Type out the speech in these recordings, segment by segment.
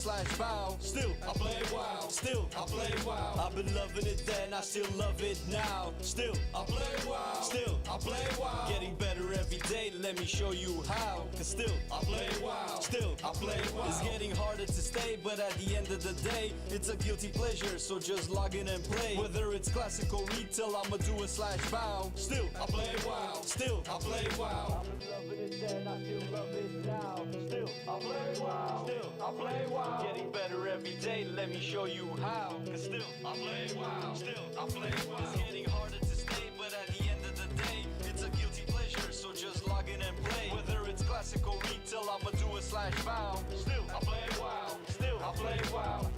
slash bow. Still I play WoW. Still I play WoW. I've been loving it then, I still love it now. Still I play WoW. Still I play WoW. Getting better every day, let me show you how. Cause still I play WoW. Still I play WoW. It's getting harder to stay, but at the end of the day, it's a guilty pleasure, so just log in and play. Whether it's classic or retail, I'ma do a slash bow. Still I play WoW. Still I play WoW. I've been loving it then, I still love it now. Still I play WoW. Still I play WoW. Getting better every day, let me show you how. Cause still I play WoW. Still I play WoW. It's getting harder to stay, but at the end of the day, it's a guilty pleasure, so just log in and play. Whether it's classic or retail, I'ma do a slash bow. Still I play WoW. Still I play WoW.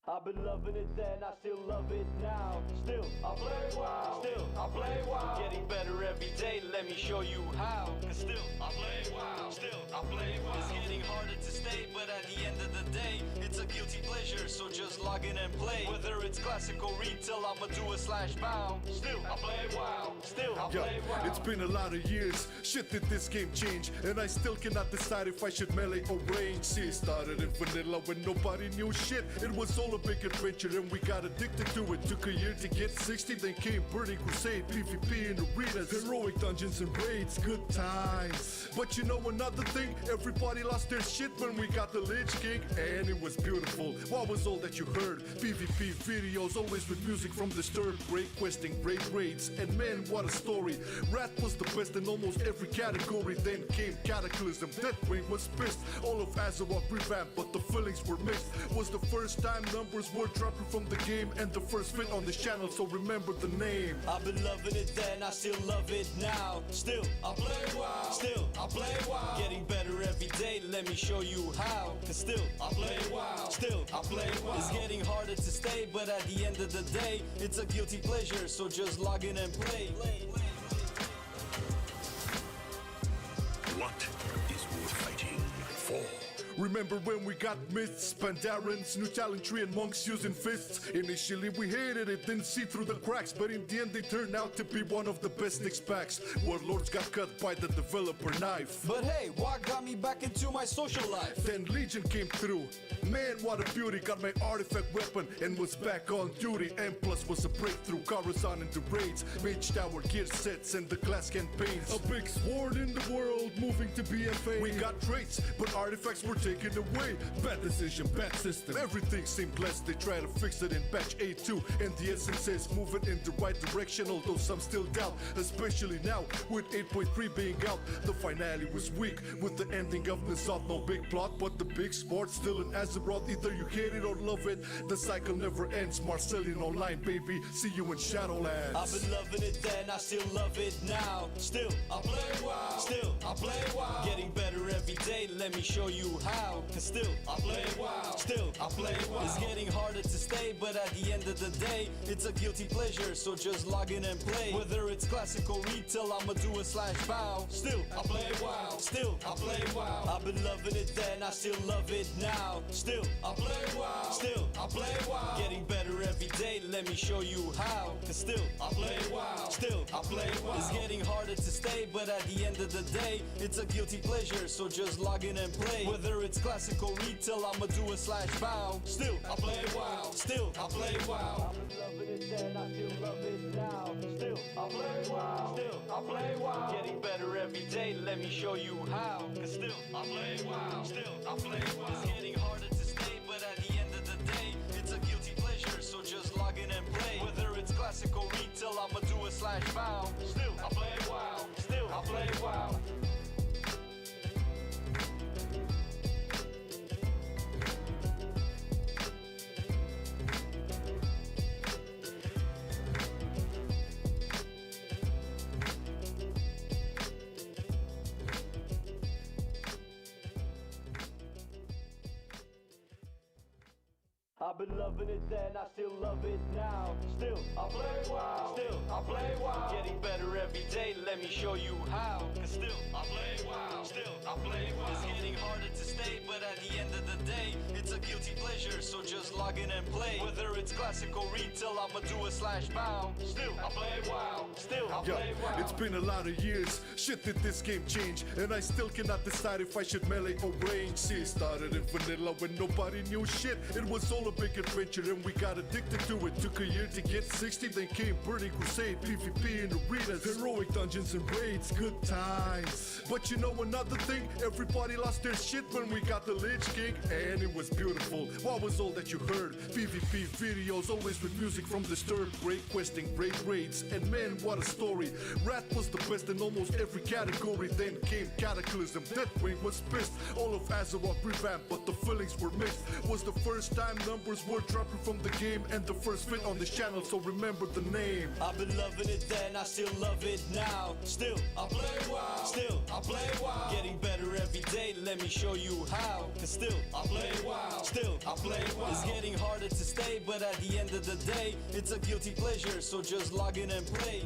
I've been loving it then, I still love it now. Still I play WoW. Still I play WoW. Getting better every day, let me show you how. Cause still I play WoW. Still I play WoW. It's getting harder to stay, but at the end of the day, it's a guilty pleasure, so just log in and play. Whether it's classic or retail, I'ma do a slash bow. Still I play WoW. Still I play WoW. It's been a lot of years, shit did this game change, and I still cannot decide if I should melee or range. See, it started in vanilla when nobody knew shit. It was all a big adventure and we got addicted to it. Took a year to get 60, then came Burning Crusade, PvP in arenas, heroic dungeons and raids, good times. But you know another thing, everybody lost their shit when we got the Lich King, and it was beautiful. What was all that you heard? PvP videos, always with music from Disturbed, great questing, great raids, and man, what a story. Wrath was the best in almost every category. Then came Cataclysm, Deathwing was pissed. All of Azeroth revamped, but the feelings were mixed. Was the first time numbers were dropping from the game, and the first fit on this channel, so remember the name. I've been loving it then, I still love it now. Still I play WoW. Still I play WoW. Getting better every day, let me show you how. Cause still I play WoW. Still I play WoW. It's getting harder to stay, but at the end of the day, it's a guilty pleasure, so just log in and play. What is worth fighting for? Remember when we got myths, Pandarans, new talent tree and monks using fists? Initially we hated it, didn't see through the cracks, but in the end they turned out to be one of the best packs. Warlords got cut by the developer knife. But hey, what got me back into my social life? Then Legion came through. Man, what a beauty, got my artifact weapon and was back on duty. And plus was a breakthrough, Coruscant into raids, Mage Tower gear sets and the class campaigns. A big sword in the world, moving to BFA. We got traits, but artifacts were taken away. Bad decision, bad system, everything seemed blessed. They try to fix it in patch 8.2, and the essence is moving in the right direction, although some still doubt, especially now with 8.3 being out. The finale was weak with the ending of Nizat. No big plot, but the big sport still in Azeroth. Either you hate it or love it, the cycle never ends. Marcelian Online, baby, see you in Shadowlands. I've been loving it then, I still love it now. Still I play WoW. Still I play WoW. Getting better every day, let me show you how. Cause still I play WoW. Still I play WoW. It's getting harder to stay, but at the end of the day, it's a guilty pleasure, so just log in and play. Whether it's classic or retail, I'ma do a slash bow. Still I play WoW. Still I play WoW. I've been loving it then, I still love it now. Still I play WoW. Still I play WoW. Getting better every day, let me show you how. Cause still I play WoW. Still I play WoW. It's getting harder to stay, but at the end of the day, it's a guilty pleasure, so just log in and play. Whether it's classic or retail, I'ma do a slash bow. Still I play WoW. Still I play WoW. I've been loving it then, I still love it now. Still I play WoW. Still I play WoW. Getting better every day, let me show you how. Cause still I play WoW. Still I play WoW. It's getting harder to stay, but at the end of the day, it's a guilty pleasure, so just log in and play. Whether it's classic or retail, I'ma do a slash bow. Still I play WoW. Still I play WoW. I've been loving it then, I still love it now. Still, I play WoW. Still, I play WoW. Getting better every day, let me show you how. Cause still, I play WoW. Still, I play WoW. It's getting harder to stay, but at the end of the day, it's a guilty pleasure, so just log in and play. Whether it's classic or retail, I'ma do a /bow. Still, I play WoW. Still, I play WoW. It's been a lot of years, shit did this game change, and I still cannot decide if I should melee or range. See, it started in vanilla when nobody knew shit. It was all a big adventure and we got addicted to it. Took a year to get 60, then came Burning Crusade, PvP in arenas, heroic dungeons and raids, good times. But you know another thing, everybody lost their shit when we got the Lich King, and it was beautiful. What was all that you heard? PvP videos, always with music from Disturbed, great questing, great raids, and man, what a story. Wrath was the best in almost every category. Then came Cataclysm, Deathwing was pissed. All of Azeroth revamped, but the feelings were mixed. Was the first time numbers were dropping from the game, and the first fit on this channel, so remember the name. I've been loving it then, I still love it now. Still, I play WoW. Still, I play WoW. Getting better every day, let me show you how. Cause still, I play WoW. Still, I play WoW. It's getting harder to stay, but at the end of the day, it's a guilty pleasure, so just log in and play.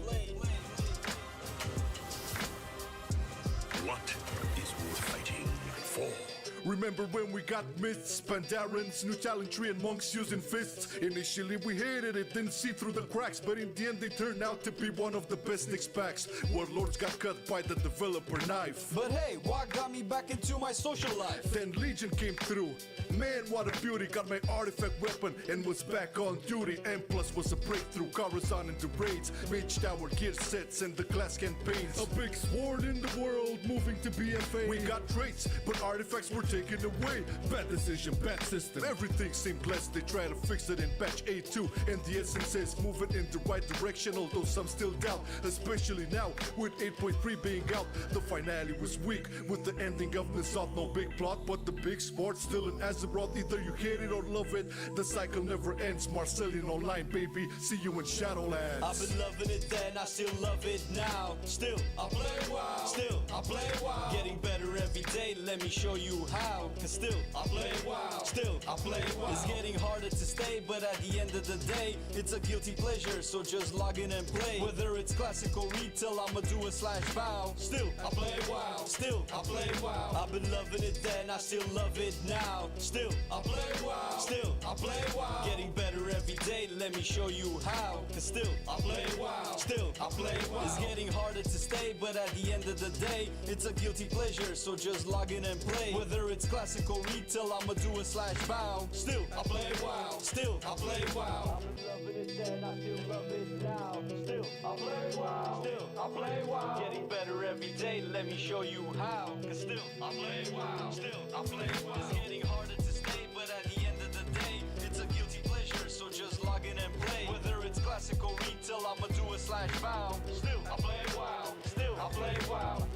What is worth fighting for? Remember when we got myths, Pandarans, new talent tree and monks using fists? Initially we hated it, didn't see through the cracks, but in the end they turned out to be one of the best Nyx packs. Warlords got cut by the developer knife. But hey, what got me back into my social life? Then Legion came through. Man, what a beauty, got my artifact weapon and was back on duty. And plus was a breakthrough, Coruscant into raids, Mage Tower gear sets and the class campaigns. A big sword in the world, moving to BFA. We got traits, but artifacts were taken away. Bad decision, bad system, everything seemed blessed. They try to fix it in patch 8.2, and the essence says moving in the right direction, although some still doubt, especially now with 8.3 being out. The finale was weak with the ending of the South, no big plot, but the big sport still in Azeroth. Either you hate it or love it, the cycle never ends. Marcelian online, baby, see you in Shadowlands. I've been loving it then, I still love it now. Still, I play WoW. Still, I play WoW. Getting better every day, let me show you how. Cause still, I play WoW. Still, I play WoW. It's getting harder to stay, but at the end of the day, it's a guilty pleasure, so just log in and play. Whether it's classic or retail, I'ma do a /bow. Still, I play WoW. Still, I play WoW. I've been loving it then, I still love it now. Still, I play WoW. Still, I play WoW. Getting better every day, let me show you how. Cause still, I play WoW. Still, I play WoW. It's getting harder to stay, but at the end of the day, it's a guilty pleasure, so just log in and play. Whether it's classic or retail, I'ma do a /bow. Still, I play WoW. Still, I play WoW. I've been loving it then, I still love it now. Still, I play WoW. Still, I play WoW. Getting better every day, let me show you how. Cause still, I play WoW. Still, I play WoW. It's getting harder to stay, but at the end of the day, it's a guilty pleasure, so just log in and play. Whether it's classic or retail, I'ma do a /bow. Still, I play WoW. Still, I play WoW.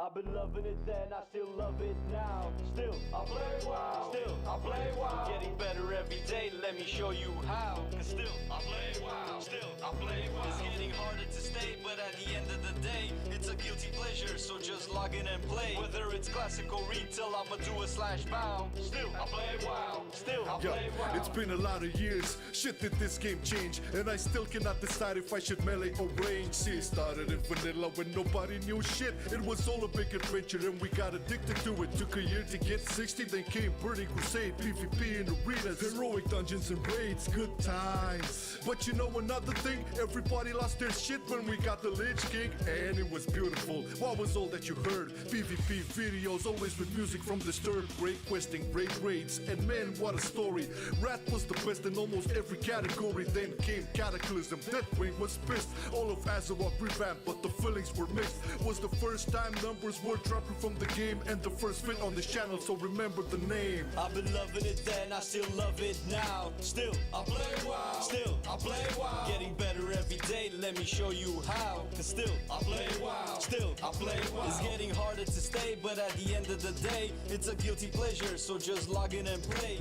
I've been loving it then, I still love it now. Still, I play WoW. Still, I play WoW. Getting better every day, let me show you how. Cause still, I play WoW. Still, I play WoW. It's getting harder to stay, but at the end of the day, it's a guilty pleasure, so just log in and play. Whether it's classic or retail, I'ma do a /bow. Still, I play WoW. Still, I play WoW. It's been a lot of years, shit did this game change, and I still cannot decide if I should melee or range. See, it started in vanilla when nobody knew shit. It was all a big adventure and we got addicted to it. Took a year to get 60, then came Burning Crusade, PvP in arenas, heroic dungeons and raids, good times. But you know another thing, everybody lost their shit when we got the Lich King, and it was beautiful. What was all that you heard? PvP videos, always with music from Disturbed, great questing, great raids, and man, what a story. Wrath was the best in almost every category. Then came Cataclysm, Deathwing was pissed. All of Azeroth revamped, but the feelings were mixed. Was the first time numbers were dropping from the game, and the first fit on this channel, so remember the name. I've been loving it then, I still love it now. Still, I play WoW. Still, I play WoW. Getting better every day, let me show you how. Cause still, I play WoW. Still, I play WoW. It's getting harder to stay, but at the end of the day, it's a guilty pleasure, so just log in and play.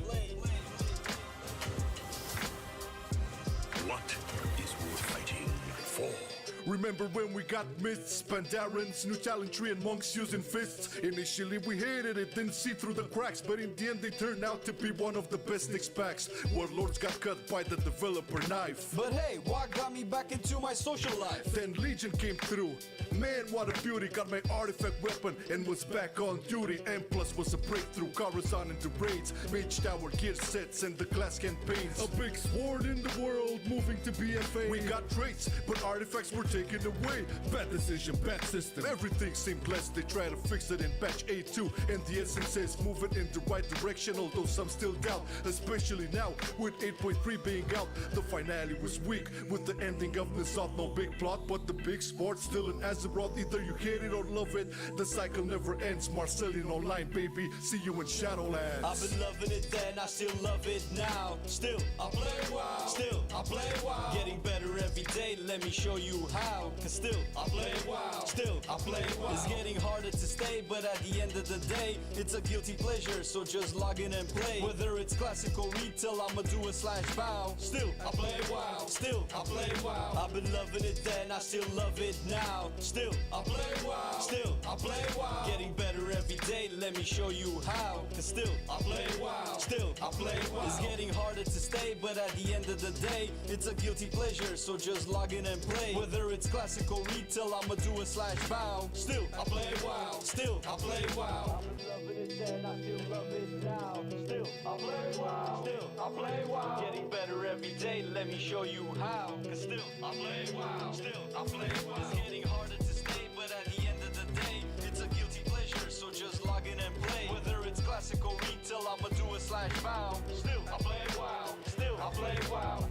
What is worth fighting for? Remember when we got myths, Pandarans, new talent tree and monks using fists? Initially we hated it, didn't see through the cracks, but in the end they turned out to be one of the best Nyx packs. Warlords got cut by the developer knife. But hey, what got me back into my social life? Then Legion came through. Man, what a beauty, got my artifact weapon and was back on duty. M plus was a breakthrough, Coruscant into raids, Mage Tower gear sets and the class campaigns. A big sword in the world, moving to BFA. We got traits, but artifacts were taken away. Bad decision, bad system. Everything seemed blessed, they try to fix it in patch 8.2. And the essence says move it in the right direction, although some still doubt. Especially now, with 8.3 being out. The finale was weak, with the ending of Nissath, no big plot, but the big sport still in Azeroth. Either you hate it or love it, the cycle never ends. Marcelian online, baby, see you in Shadowlands. I've been loving it then, I still love it now. Still, I play WoW. Still, I play WoW. Getting better every day, let me show you how. Cause still, I play WoW. Still, I play WoW. It's getting harder to stay, but at the end of the day, it's a guilty pleasure, so just log in and play. Whether it's classic or retail, I'ma do a /bow. Still, I play WoW. Still, I play WoW. I've been loving it then, I still love it now. Still, I play WoW. Still, I play WoW. Getting better every day, let me show you how. Cause still, I play WoW. Still, I play WoW. It's getting harder to stay, but at the end of the day, it's a guilty pleasure, so just log in and play. Whether it's classic or retail, I'ma do a /bow. Still, I play WoW. Still, I play WoW. I've been loving it then, I still love it now. Still, I play WoW. Still, I play WoW. Getting better every day, let me show you how. Cause still, I play WoW. Still, I play WoW. It's getting harder to stay, but at the end of the day, it's a guilty pleasure, so just log in and play. Whether it's classic or retail, I'ma do a /bow. Still, I play WoW. Still, I play WoW.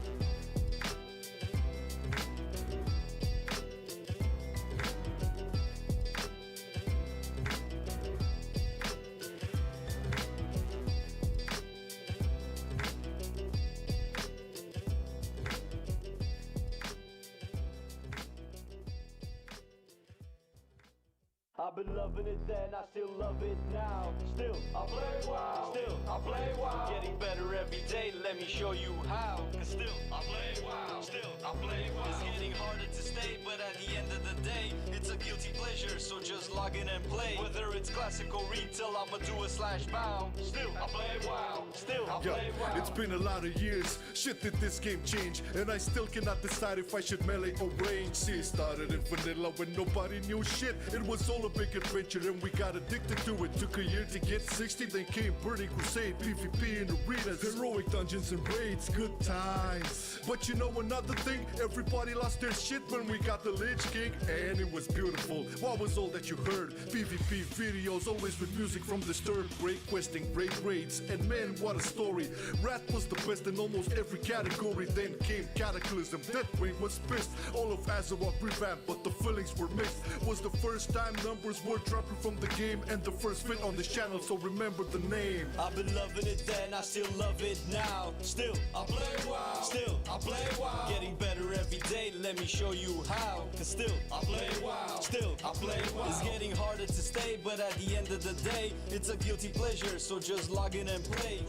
I've been loving it then, I still love it now. Still, I play WoW. Still, I play WoW. Getting better every day, let me show you how. Cause still, I play WoW. Still, I play WoW. It's getting harder to stay, but at the end of the day, it's a guilty pleasure, so just log in and play. Whether it's classic or retail, I'ma do a /bow. Still, I play WoW. Still, I play WoW. It's been a lot of years, shit did this game change, and I still cannot decide if I should melee or range. See, it started in vanilla when nobody knew shit. It was all a big adventure and we got addicted to it. Took a year to get 60, then came Burning Crusade, PvP in arenas, heroic dungeons and raids, good times. But you know another thing, everybody lost their shit when we got the Lich King, and it was beautiful. What was all that you heard? PvP videos, always with music from Disturbed, great questing, great raids, and man, what a story. Wrath was the best in almost every category. Then came Cataclysm, Deathwing was pissed. All of Azeroth revamped, but the feelings were mixed. Was the first time numbers were dropping from the game, and the first fit on this channel, so remember the name. I've been loving it then, I still love it now. Still, I play WoW. Still, I play WoW. Getting better every day, let me show you how. Cause still, I play WoW. Still, I play WoW. It's getting harder to stay, but at the end of the day, it's a guilty pleasure, so just log in and play.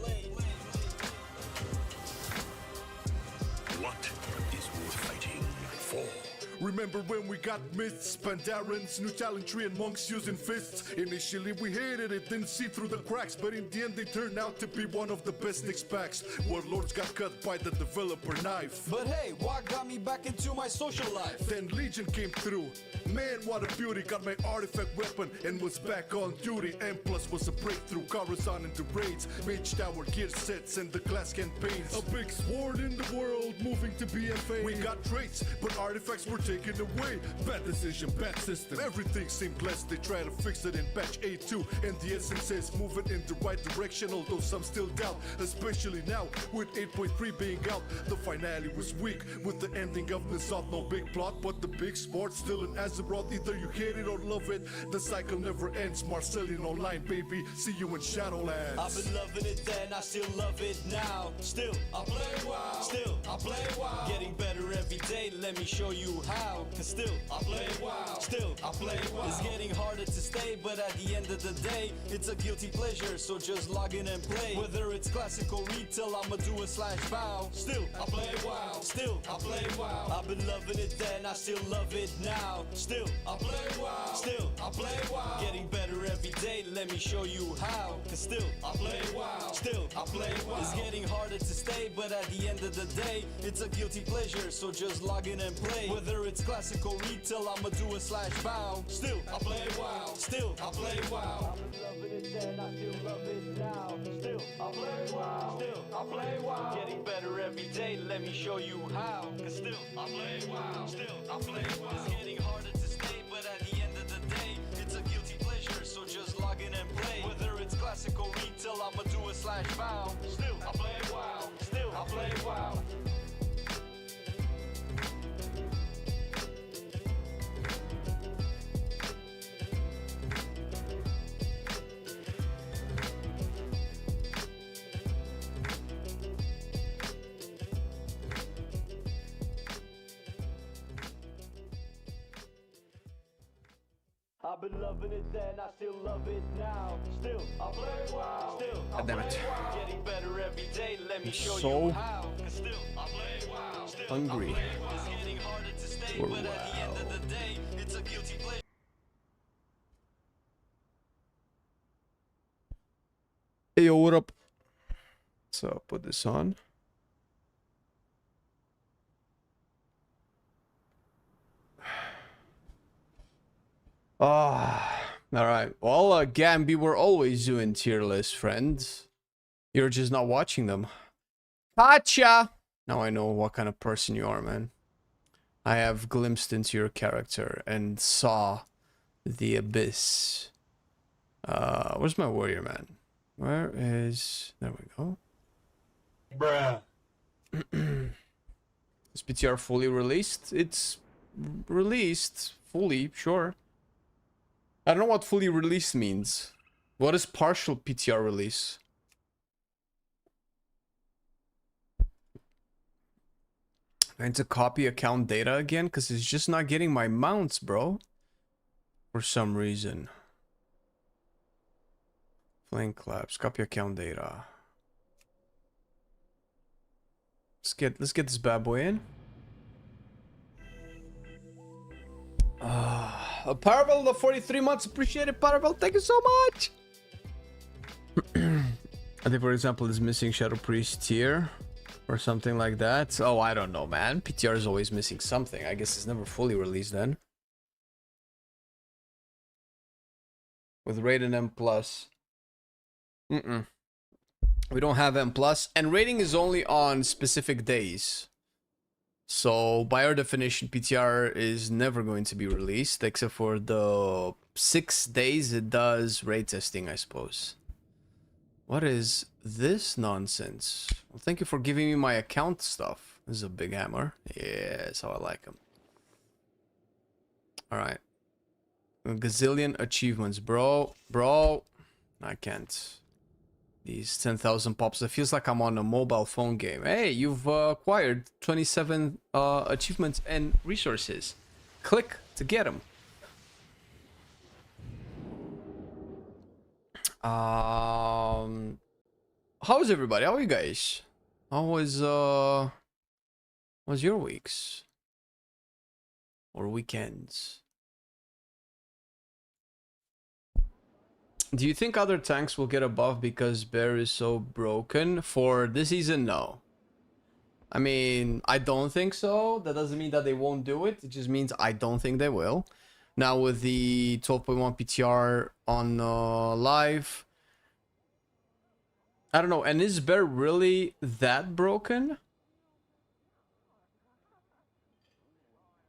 What is worth fighting for? Remember when we got myths, Pandarans, new talent tree and monks using fists? Initially we hated it, didn't see through the cracks, but in the end they turned out to be one of the best Nyx packs. Warlords got cut by the developer knife. But hey, what got me back into my social life? Then Legion came through. Man, what a beauty, got my artifact weapon and was back on duty. M plus was a breakthrough, Coruscant into raids, Mage Tower gear sets and the class campaigns. A big sword in the world, moving to BFA. We got traits, but artifacts were taken away. Bad decision, bad system. Everything seemed blessed, they try to fix it in patch 8.2. And the essence says move it in the right direction, although some still doubt. Especially now, with 8.3 being out. The finale was weak, with the ending of Nissath, no big plot, but the big sport still in Azeroth. Either you hate it or love it, the cycle never ends. Marcelian online, baby, see you in Shadowlands. I've been loving it then, I still love it now. Still, I play WoW. Still, I play WoW. Getting better every day, let me show you how. Cause still, I play WoW. Still, I play WoW. It's getting harder to stay, but at the end of the day, it's a guilty pleasure, so just log in and play. Whether it's classic or retail, I'ma do a /bow. Still, I play WoW. Still, I play WoW. I've been loving it then, I still love it now. Still, I play WoW. Still, I play WoW. Getting better every day, let me show you how. Cause still, I play WoW. Still, I play WoW. It's getting harder to stay, but at the end of the day, it's a guilty pleasure, so just log in and play. Whether it's classic or retail, I'ma do a /bow. Still, I play WoW. Still, I play WoW. I've been loving it then, I still love it now. Still, I play WoW. Still, I play WoW. Getting better every day, let me show you how. Cause still, I play WoW. Still, I play WoW. It's getting harder to stay, but at the end of the day, it's a guilty pleasure, so just log in and play. Whether it's classic or retail, I'ma do a /bow. Still, I play WoW. Still, I play WoW. I've been loving it then, I still love it now. Still, I play WoW. Still, I Damn play it. WoW. Getting better every day, let me show So you how. Cause still, I play WoW. Still, hungry I play WoW. It's getting harder to stay, for but at the end of the day, it's a guilty pleasure. Hey yo, what up? So put this on. Alright. Well, Gambi, we're always doing tier list, friends. You're just not watching them. Gotcha! Now I know what kind of person you are, man. I have glimpsed into your character and saw the abyss. Where's my warrior, man? Where is... There we go. Bruh. Is PTR fully released? It's released fully, sure. I don't know what fully released means. What is partial PTR release? I need to copy account data again because it's just not getting my mounts, bro. For some reason. Flame claps, copy account data. Let's get this bad boy in. A Parabel of 43 months, appreciate it, Parabel, thank you so much. I think, for example, is missing Shadow Priest tier or something like that. Oh, I don't know, man. PTR is always missing something. I guess it's never fully released then. With rated M+. We don't have M+, and rating is only on specific days. So, by our definition, PTR is never going to be released, except for the 6 days it does raid testing, I suppose. What is this nonsense? Well, thank you for giving me my account stuff. This is a big hammer. Yeah, that's how I like them. Alright. A gazillion achievements, bro. Bro. I can't. These 10,000 pops. It feels like I'm on a mobile phone game. Hey, you've acquired 27 achievements and resources. Click to get them. How's everybody? How are you guys? How was your weeks or weekends? Do you think other tanks will get a buff because Bear is so broken? For this season, no. I mean, I don't think so. That doesn't mean that they won't do it. It just means I don't think they will. Now with the 12.1 PTR on live, I don't know. And is Bear really that broken?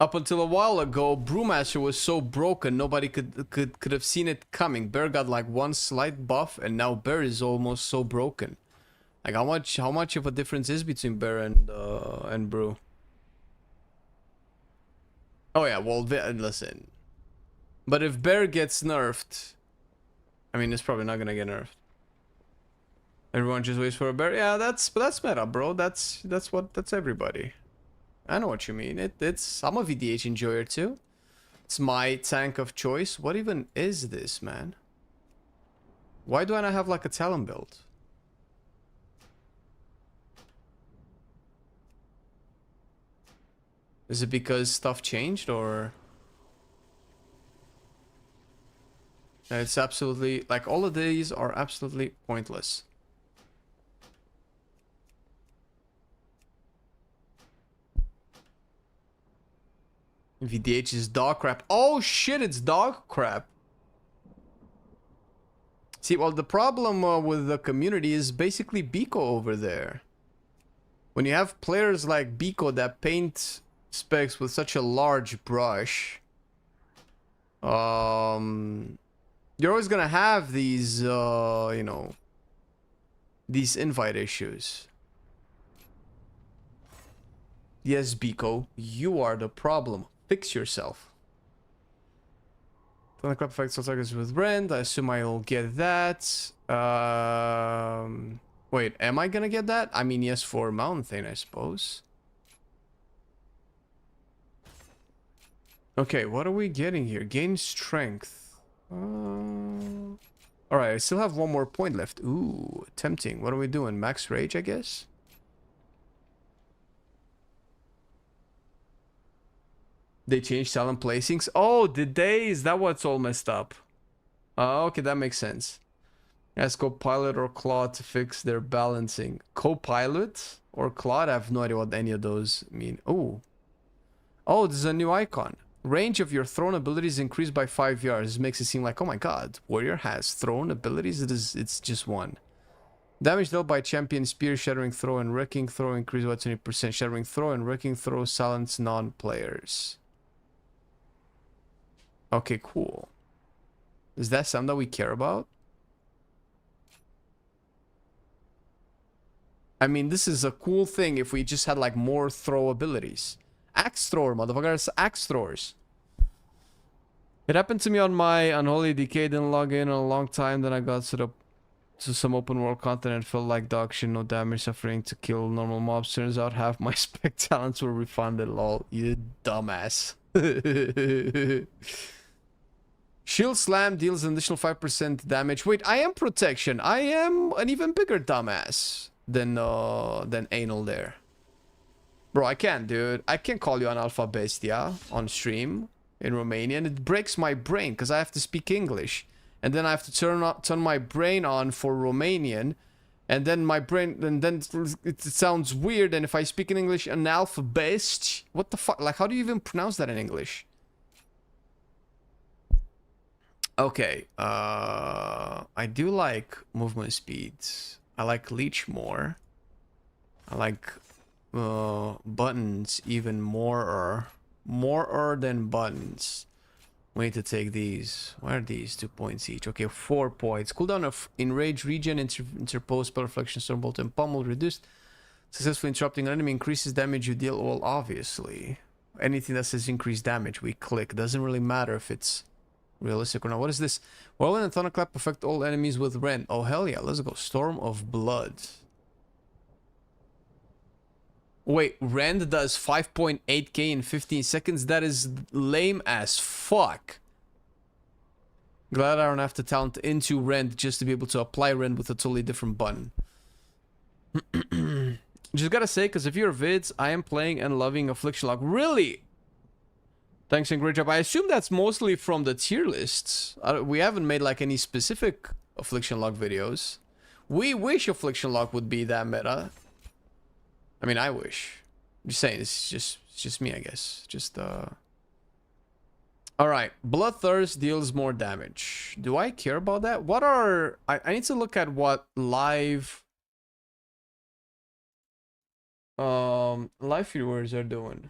Up until a while ago, Brewmaster was so broken nobody could have seen it coming. Bear got like one slight buff, and now Bear is almost so broken. Like how much of a difference is between Bear and Brew? Oh yeah, well listen. But if Bear gets nerfed, I mean it's probably not gonna get nerfed. Everyone just waits for a Bear. Yeah, that's meta, bro. That's everybody. I know what you mean. I'm a VDH enjoyer too. It's my tank of choice. What even is this, man? Why do I not have like a Talon build? Is it because stuff changed or? It's absolutely, like, all of these are absolutely pointless. VDH is dog crap. Oh shit, it's dog crap. See, well, the problem with the community is basically Biko over there. When you have players like Biko that paint specs with such a large brush, you're always gonna have these, you know, these invite issues. Yes, Biko, you are the problem. Fix yourself. Thunderclap effect still targets with Rend. I assume I'll get that. Wait, am I gonna get that? I mean, yes, for Mountain Thane, I suppose. Okay, what are we getting here? Gain strength. Alright, I still have one more point left. Ooh, tempting. What are we doing? Max rage, I guess? They changed talent placings. Oh, did they? Is that what's all messed up? Okay, that makes sense. Ask Copilot or Claude to fix their balancing. Copilot or Claude? I have no idea what any of those mean. Oh. Oh, this is a new icon. Range of your thrown abilities increased by 5 yards. This makes it seem like, oh my god, Warrior has thrown abilities? It's just one. Damage dealt by champion, spear, shattering throw, and wrecking throw increased by 20%. Shattering throw and wrecking throw silence non-players. Okay, cool. Is that something that we care about? I mean, this is a cool thing if we just had like more throw abilities. Axe thrower, motherfuckers. Axe throwers. It happened to me on my Unholy Decay. Didn't log in a long time. Then I got to some open world content and felt like dog shit. No damage suffering to kill normal mobs. Turns out half my spec talents were refunded. Lol. You dumbass. Shield Slam deals an additional 5% damage. Wait, I am protection. I am an even bigger dumbass than Anal there. Bro, I can't, dude. I can't call you an Alpha Bestia on stream in Romanian. It breaks my brain because I have to speak English. And then I have to turn my brain on for Romanian. And then my brain... And then it sounds weird. And if I speak in English, an Alpha Best... What the fuck? Like, how do you even pronounce that in English? Okay. I do like movement speeds. I like Leech more. I like... buttons even more than buttons. We need to take these. Why are these 2 points each? Okay, 4 points. Cooldown of enrage regen, interpose, spell reflection, stormbolt, and pummel reduced. Successfully interrupting an enemy increases damage you deal. Well, obviously, anything that says increased damage, we click. Doesn't really matter if it's realistic or not. What is this? Whirlwind and Thunderclap affect all enemies with Rend. Oh hell yeah! Let's go. Storm of Blood. Wait, Rend does 5.8k in 15 seconds? That is lame as fuck. Glad I don't have to talent into Rend just to be able to apply Rend with a totally different button. Just gotta say, because if you're vids, I am playing and loving Affliction Lock. Really? Thanks and great job. I assume that's mostly from the tier lists. We haven't made like any specific Affliction Lock videos. We wish Affliction Lock would be that meta. I mean, I wish. I'm just saying, it's just me, I guess. Just, Alright, Bloodthirst deals more damage. Do I care about that? What are... I need to look at what live... live viewers are doing.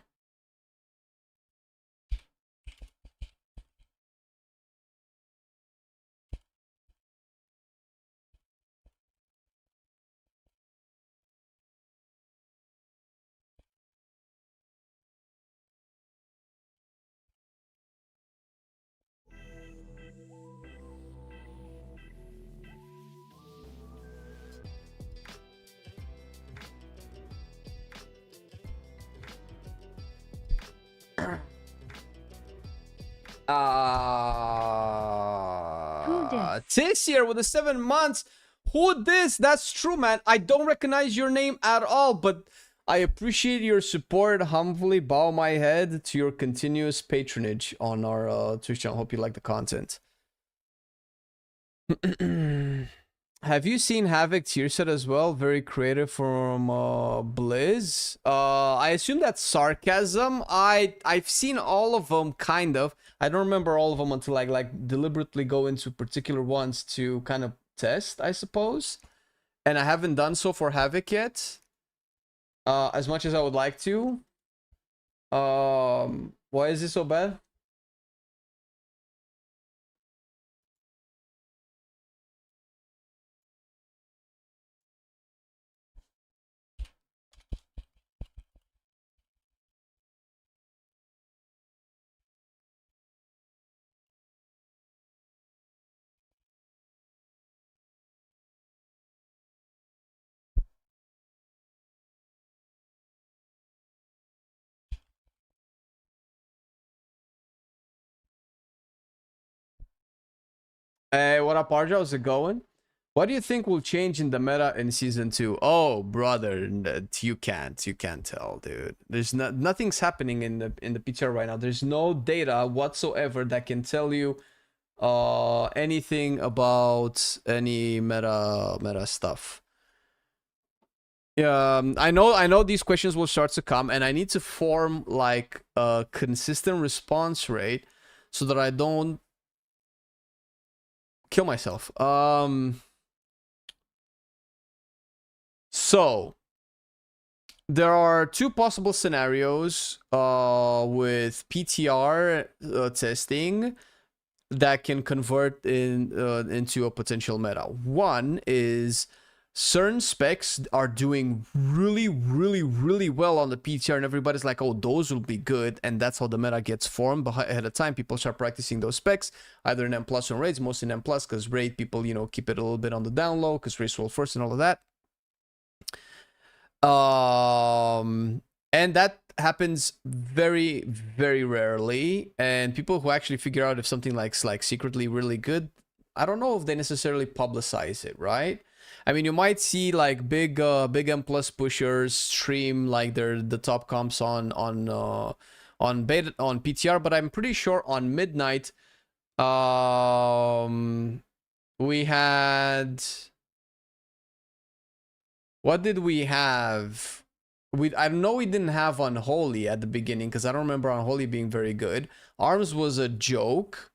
Tis here with the 7 months. Who this? That's true, man. I don't recognize your name at all, but I appreciate your support. Humbly bow my head to your continuous patronage on our Twitch channel. Hope you like the content. Have you seen Havoc tier set as well? Very creative from Blizz. I assume that's sarcasm. I've seen all of them, kind of. I don't remember all of them until I like deliberately go into particular ones to kind of test, I suppose. And I haven't done so for Havoc yet. As much as I would like to. Why is this so bad? Hey, what up, Arja? How's it going? What do you think will change in the meta in season 2? Oh, brother, you can't tell, dude. There's nothing's happening in the PTR right now. There's no data whatsoever that can tell you anything about any meta stuff. Yeah, I know these questions will start to come, and I need to form like a consistent response rate so that I don't kill myself. So there are two possible scenarios with PTR testing that can convert into a potential meta. One is certain specs are doing really well on the PTR, and everybody's like, oh, those will be good, and that's how the meta gets formed ahead of time. People start practicing those specs either in M+ or raids, mostly in M+, because raid people, you know, keep it a little bit on the down low because race roll first and all of that. And that happens very rarely, and people who actually figure out if something like secretly really good, I don't know if they necessarily publicize it, right? I mean, you might see like big M+ pushers stream like the top comps on beta on PTR, but I'm pretty sure on Midnight we had, what did we have? I know we didn't have Unholy at the beginning because I don't remember Unholy being very good. Arms was a joke.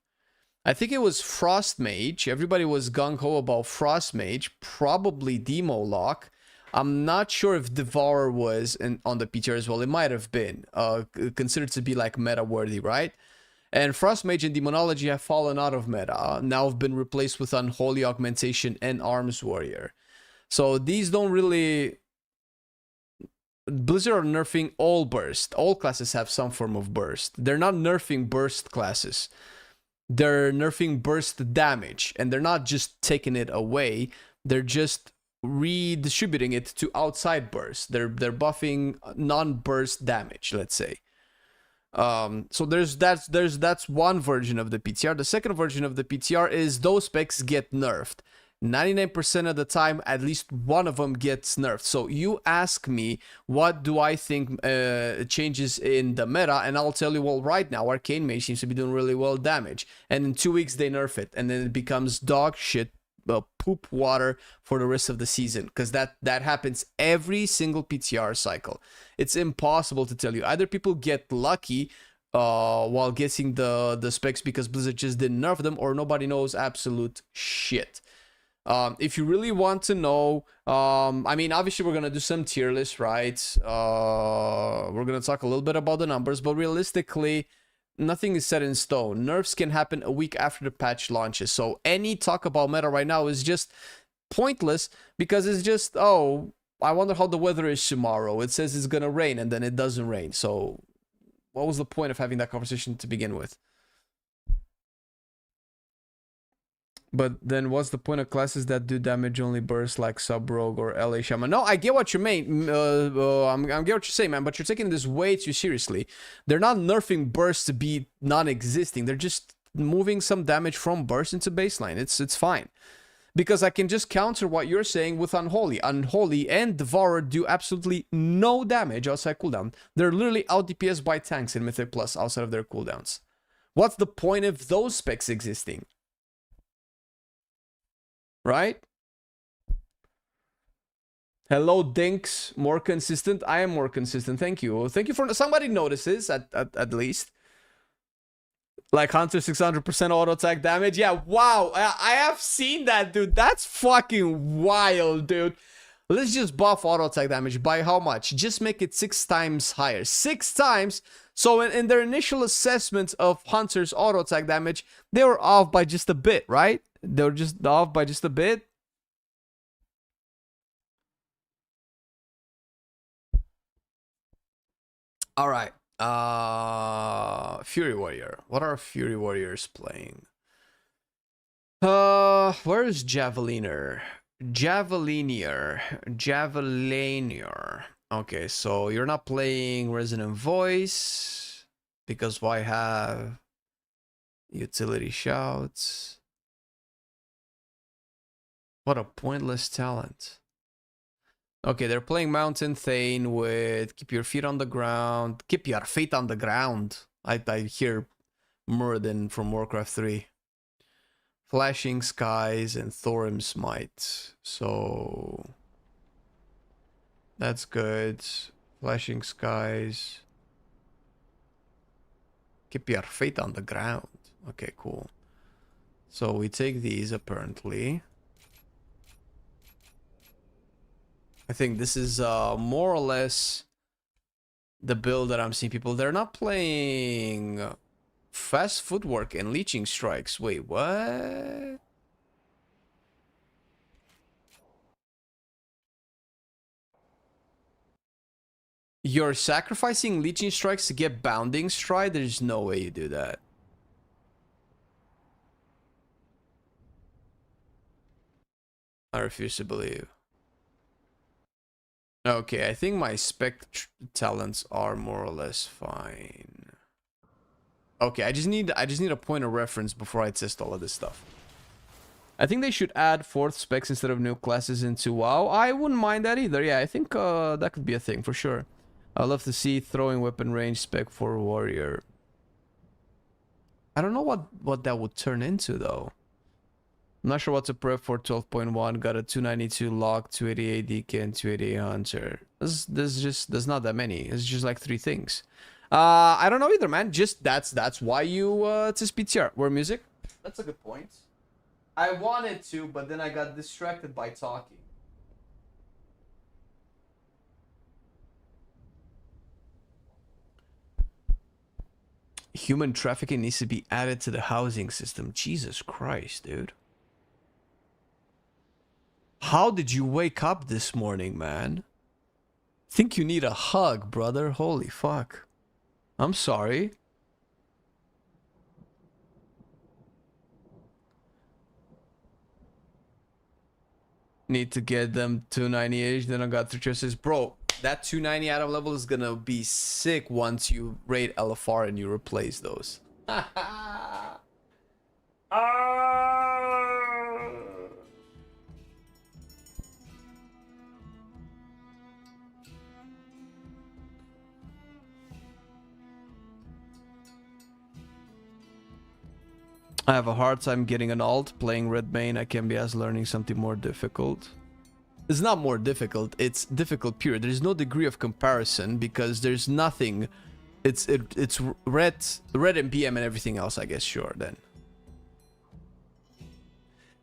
I think it was Frost Mage. Everybody was gung-ho about Frost Mage. Probably Demo Lock. I'm not sure if Devourer was on the PTR as well. It might have been. Considered to be like meta-worthy, right? And Frost Mage and Demonology have fallen out of meta. Now have been replaced with Unholy Augmentation and Arms Warrior. So these don't really... Blizzard are nerfing all burst. All classes have some form of burst. They're not nerfing burst classes. They're nerfing burst damage, and they're not just taking it away. They're just redistributing it to outside burst. They're buffing non-burst damage, let's say. So that's one version of the PTR. The second version of the PTR is those specs get nerfed. 99% of the time, at least one of them gets nerfed. So you ask me, what do I think changes in the meta? And I'll tell you, well, right now, Arcane Mage seems to be doing really well damage. And in 2 weeks, they nerf it. And then it becomes dog shit, poop water for the rest of the season. Because that happens every single PTR cycle. It's impossible to tell you. Either people get lucky while getting the specs because Blizzard just didn't nerf them, or nobody knows absolute shit. If you really want to know, I mean, obviously we're going to do some tier lists, right? We're going to talk a little bit about the numbers, but realistically, nothing is set in stone. Nerfs can happen a week after the patch launches. So any talk about meta right now is just pointless because it's just, oh, I wonder how the weather is tomorrow. It says it's going to rain and then it doesn't rain. So what was the point of having that conversation to begin with? But then what's the point of classes that do damage only burst like Sub Rogue or LA Shaman? No, I get what you mean. I get what you're saying, man, but you're taking this way too seriously. They're not nerfing burst to be non-existing. They're just moving some damage from burst into baseline. It's fine. Because I can just counter what you're saying with Unholy. Unholy and Devourer do absolutely no damage outside cooldown. They're literally out DPS by tanks in Mythic Plus outside of their cooldowns. What's the point of those specs existing? Right? Hello, Dinks. More consistent? I am more consistent. Thank you. Thank you for... Somebody notices, at least. Like Hunter 600% auto attack damage. Yeah, wow. I have seen that, dude. That's fucking wild, dude. Let's just buff auto attack damage. By how much? Just make it 6 times higher. 6 times. So in their initial assessment of Hunter's auto attack damage, they were off by just a bit, right? They were just off by just a bit. All right. Fury Warrior. What are Fury Warriors playing? Where is Javeliner? Javelinier. Okay, so you're not playing Resonant Voice because why have utility shouts? What a pointless talent. Okay, they're playing Mountain Thane with keep your feet on the ground. Keep your feet on the ground. I hear Muradin from Warcraft 3. Flashing Skies and Thorim Smite. So that's good. Flashing Skies. Keep your feet on the ground. Okay, cool. So we take these apparently. I think this is more or less the build that I'm seeing people. They're not playing fast footwork and leeching strikes. Wait, what? You're sacrificing leeching strikes to get bounding stride? There's no way you do that. I refuse to believe. Okay, I think my spec talents are more or less fine. Okay, I just need a point of reference before I test all of this stuff. I think they should add 4th specs instead of new classes into WoW. I wouldn't mind that either. Yeah, I think that could be a thing for sure. I'd love to see throwing weapon range spec for warrior. I don't know what that would turn into though. I'm not sure what to prep for 12.1. Got a 292 lock, 288 DK, and 288 hunter. There's not that many. It's just like 3 things. I don't know either, man. Just that's why you it's PTR. Where music? That's a good point. I wanted to, but then I got distracted by talking. Human trafficking needs to be added to the housing system. Jesus Christ, dude. How did you wake up this morning, man? Think you need a hug, brother. Holy fuck. I'm sorry. Need to get them 290-ish. Then I got 3 choices. Bro, that 290 Adam level is gonna be sick once you raid LFR and you replace those. I have a hard time getting an alt playing red main. I can be as learning something more difficult. It's not more difficult, it's difficult period. There's no degree of comparison because there's nothing. It's red and PM and everything else, I guess. Sure, then.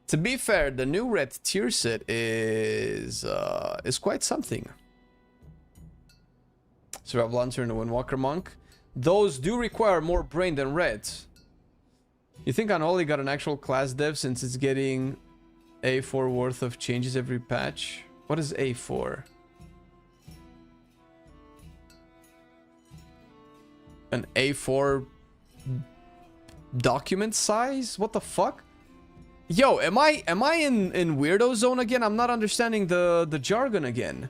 To be fair, the new red tier set is quite something. Survival Lantern and Windwalker Monk. Those do require more brain than red. You think Unholy got an actual class dev since it's getting A4 worth of changes every patch? What is A4? An A4 document size? What the fuck? Yo, am I in weirdo zone again? I'm not understanding the jargon again.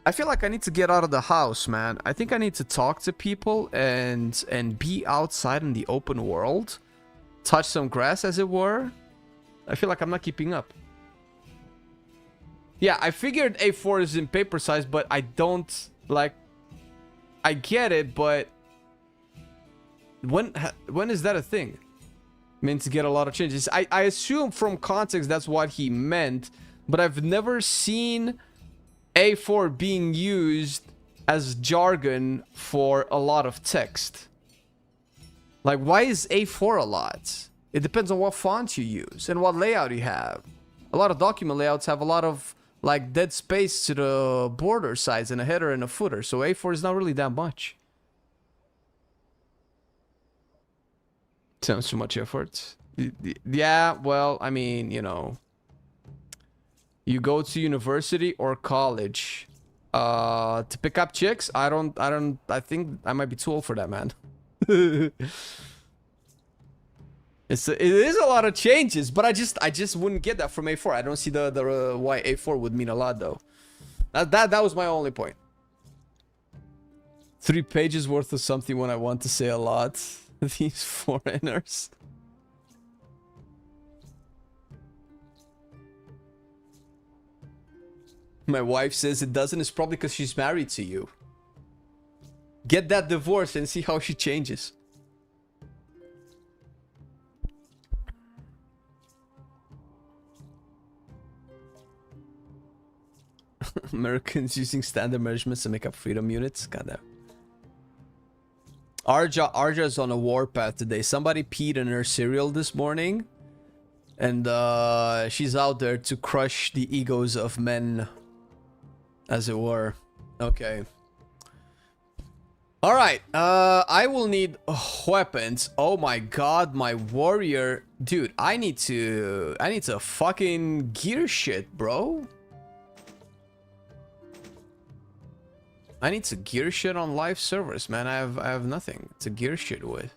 I feel like I need to get out of the house, man. I think I need to talk to people and be outside in the open world. Touch some grass, as it were. I feel like I'm not keeping up. Yeah, I figured A4 is in paper size, but I don't, like... I get it, but... When is that a thing? Meant to get a lot of changes. I assume from context that's what he meant, but I've never seen A4 being used as jargon for a lot of text. Like, why is A4 a lot? It depends on what font you use and what layout you have. A lot of document layouts have a lot of, like, dead space to the border size and a header and a footer, so A4 is not really that much. Sounds too much effort. Yeah, well, I mean, you know, you go to university or college to pick up chicks. I think I might be too old for that, man. It is a lot of changes, but I just wouldn't get that from A4. I don't see the why A4 would mean a lot, though. That was my only point. 3 pages worth of something when I want to say a lot. These foreigners. My wife says it doesn't. It's probably because she's married to you. Get that divorce and see how she changes. Americans using standard measurements to make up freedom units. Goddamn. Arja's on a warpath today. Somebody peed in her cereal this morning. And she's out there to crush the egos of men. As it were. Okay. Alright. I will need weapons. Oh my god, my warrior. Dude, I need to fucking gear shit, bro. I need to gear shit on live servers, man. I have nothing to gear shit with.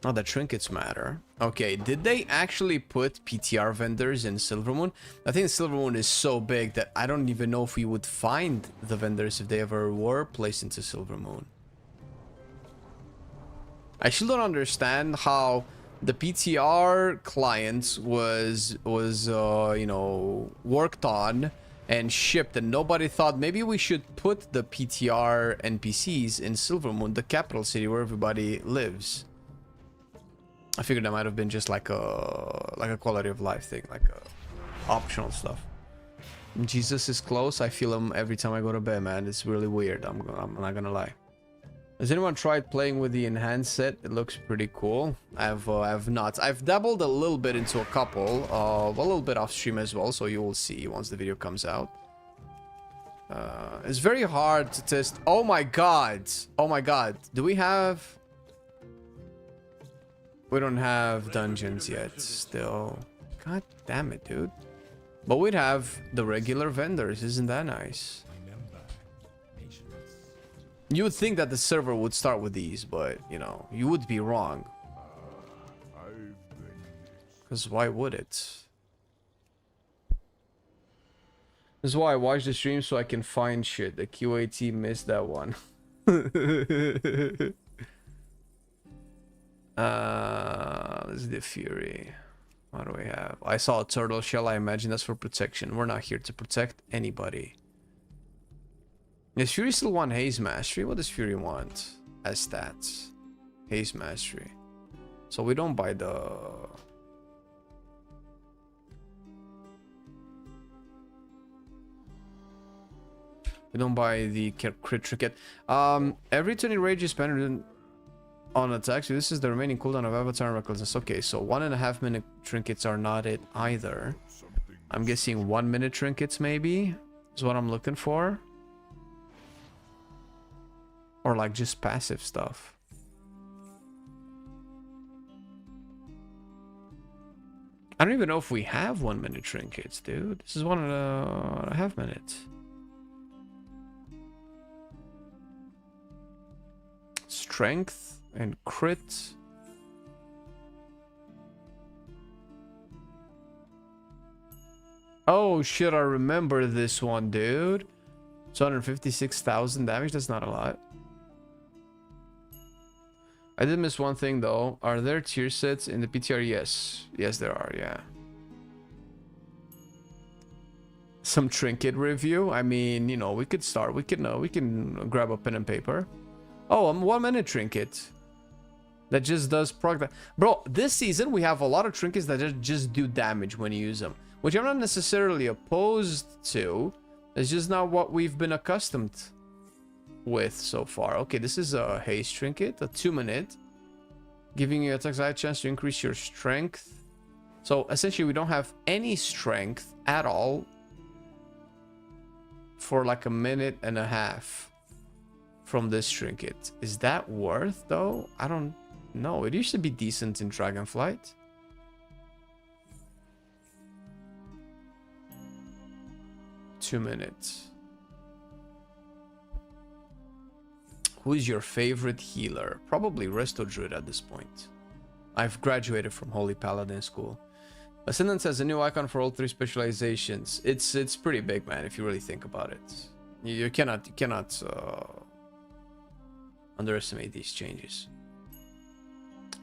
Oh, the trinkets matter. Okay, did they actually put PTR vendors in Silvermoon? I think Silvermoon is so big that I don't even know if we would find the vendors if they ever were placed into Silvermoon. I still don't understand how the PTR client was you know, worked on and shipped, and nobody thought maybe we should put the PTR NPCs in Silvermoon, the capital city where everybody lives. I figured that might have been just like a quality of life thing, like optional stuff. Jesus is close. I feel him every time I go to bed, man. It's really weird. I'm not gonna lie. Has anyone tried playing with the enhanced set? It looks pretty cool. I've not. I've dabbled a little bit into a couple, a little bit off stream as well, so you will see once the video comes out. It's very hard to test. Oh my god. Oh my god. Do we have... We don't have dungeons yet, still. God damn it, dude. But we'd have the regular vendors. Isn't that nice? You would think that the server would start with these, but, you know, you would be wrong. Because why would it? This is why I watch the stream, so I can find shit. The QA team missed that one. This is the Fury. What do we have? I saw a turtle shell. I imagine that's for protection. We're not here to protect anybody. Does Fury still want Haze Mastery? What does Fury want as stats? Haze Mastery. So we don't buy the... We don't buy the crit trinket. Every 20 rage is better than on attacks. This is the remaining cooldown of Avatar and Recklessness. Okay, so 1.5 minute trinkets are not it either. I'm guessing 1 minute trinkets maybe is what I'm looking for. Or like just passive stuff. I don't even know if we have 1 minute trinkets, dude. This is 1.5 minutes. Strength and crit. Oh shit, I remember this one, dude. 256,000 damage, that's not a lot. I did miss one thing though. Are there tier sets in the PTR? Yes. Yes, there are, yeah. Some trinket review. I mean, you know, we could start. We can grab a pen and paper. Oh, 1 minute trinket. That just does proc. Bro, this season we have a lot of trinkets that just do damage when you use them. Which I'm not necessarily opposed to. It's just not what we've been accustomed with so far. Okay, this is a haste trinket, a 2 minute, giving you a chance to increase your strength. So essentially we don't have any strength at all for like a minute and a half from this trinket. Is that worth though? I don't know. It used to be decent in Dragonflight. Two minutes. Who is your favorite healer? Probably Resto Druid at this point. I've graduated from Holy Paladin school. Ascendance has a new icon for all 3 specializations. It's pretty big, man, if you really think about it. You cannot underestimate these changes.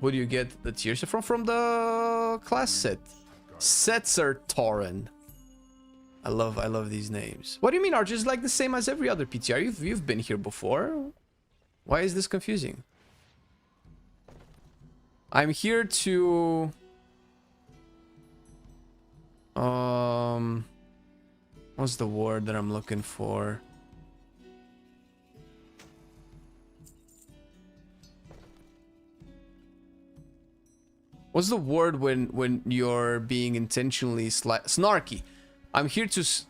Who do you get the tiers from? From the class set. Setzer Tauren. I love these names. What do you mean are just like the same as every other PTR? You've been here before. Why is this confusing? I'm here to what's the word that I'm looking for? What's the word when you're being intentionally snarky? I'm here to use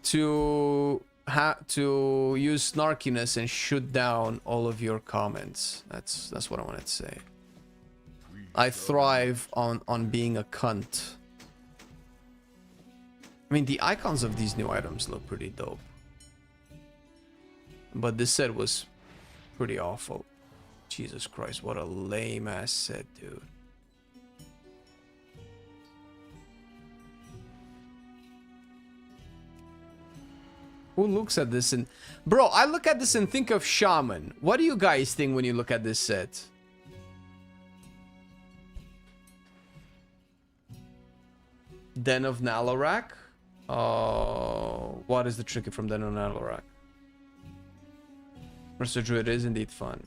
snarkiness and shoot down all of your comments. That's what I wanted to say. I thrive on being a cunt. I mean, the icons of these new items look pretty dope. But this set was pretty awful. Jesus Christ, what a lame ass set, dude. Who looks at this and... Bro, I look at this and think of Shaman. What do you guys think when you look at this set? Den of Nalarak? What is the trinket from Den of Nalarak? Mr. Druid is indeed fun.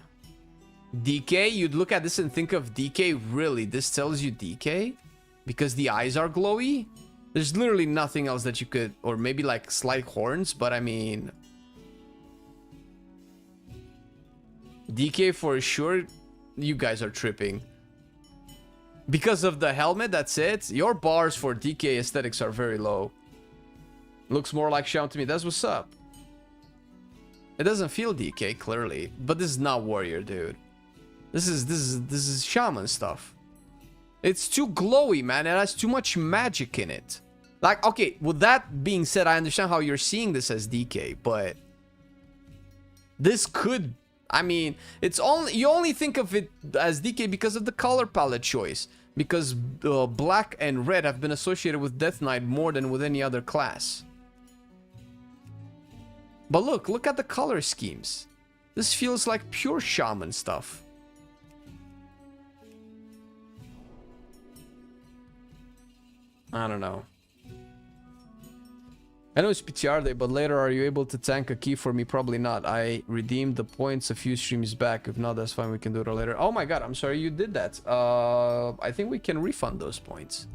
DK? You'd look at this and think of DK? Really? This tells you DK? Because the eyes are glowy? There's literally nothing else that you could... Or maybe like slight horns, but I mean... DK for sure. You guys are tripping. Because of the helmet, that's it. Your bars for DK aesthetics are very low. Looks more like Shaman to me. That's what's up. It doesn't feel DK, clearly. But this is not Warrior, dude. This is Shaman stuff. It's too glowy, man. It has too much magic in it. Like, okay, with that being said, I understand how you're seeing this as DK, but this could... I mean, it's only... You only think of it as DK because of the color palette choice. Because black and red have been associated with Death Knight more than with any other class. But look at the color schemes. This feels like pure Shaman stuff. I don't know. I know it's PTR day, but later are you able to tank a key for me? Probably not. I redeemed the points a few streams back. If not, that's fine. We can do it later. Oh my god, I'm sorry you did that. I think we can refund those points.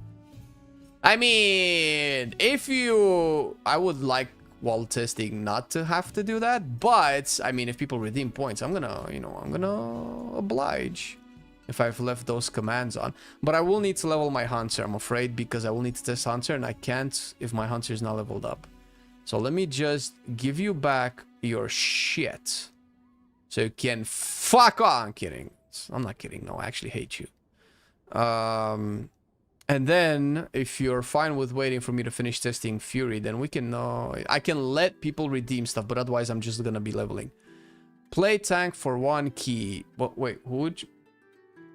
I mean, if you... I would like while testing not to have to do that, but I mean, if people redeem points, I'm gonna, you know, I'm gonna oblige if I've left those commands on. But I will need to level my Hunter, I'm afraid, because I will need to test Hunter, and I can't if my Hunter is not leveled up. So let me just give you back your shit so you can fuck off. I'm kidding. I'm not kidding. No, I actually hate you. And then if you're fine with waiting for me to finish testing Fury, then we can... I can let people redeem stuff, but otherwise I'm just gonna be leveling. Play tank for 1 key. But wait, who would you...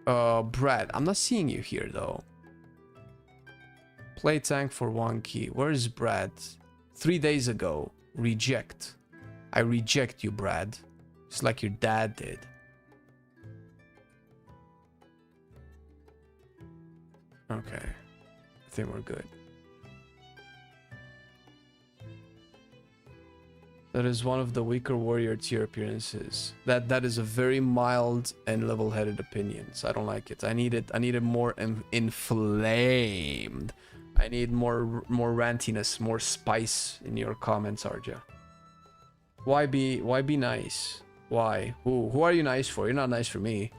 Brad, I'm not seeing you here though. Play tank for 1 key. Where is Brad? 3 days ago. Reject. I reject you, Brad. Just like your dad did. Okay. I think we're good. That is one of the weaker warrior tier appearances. That is a very mild and level-headed opinion. So I don't like it. I need it more inflamed. I need more rantiness, more spice in your comments, Arja. Why be nice? Why? Who are you nice for? You're not nice for me.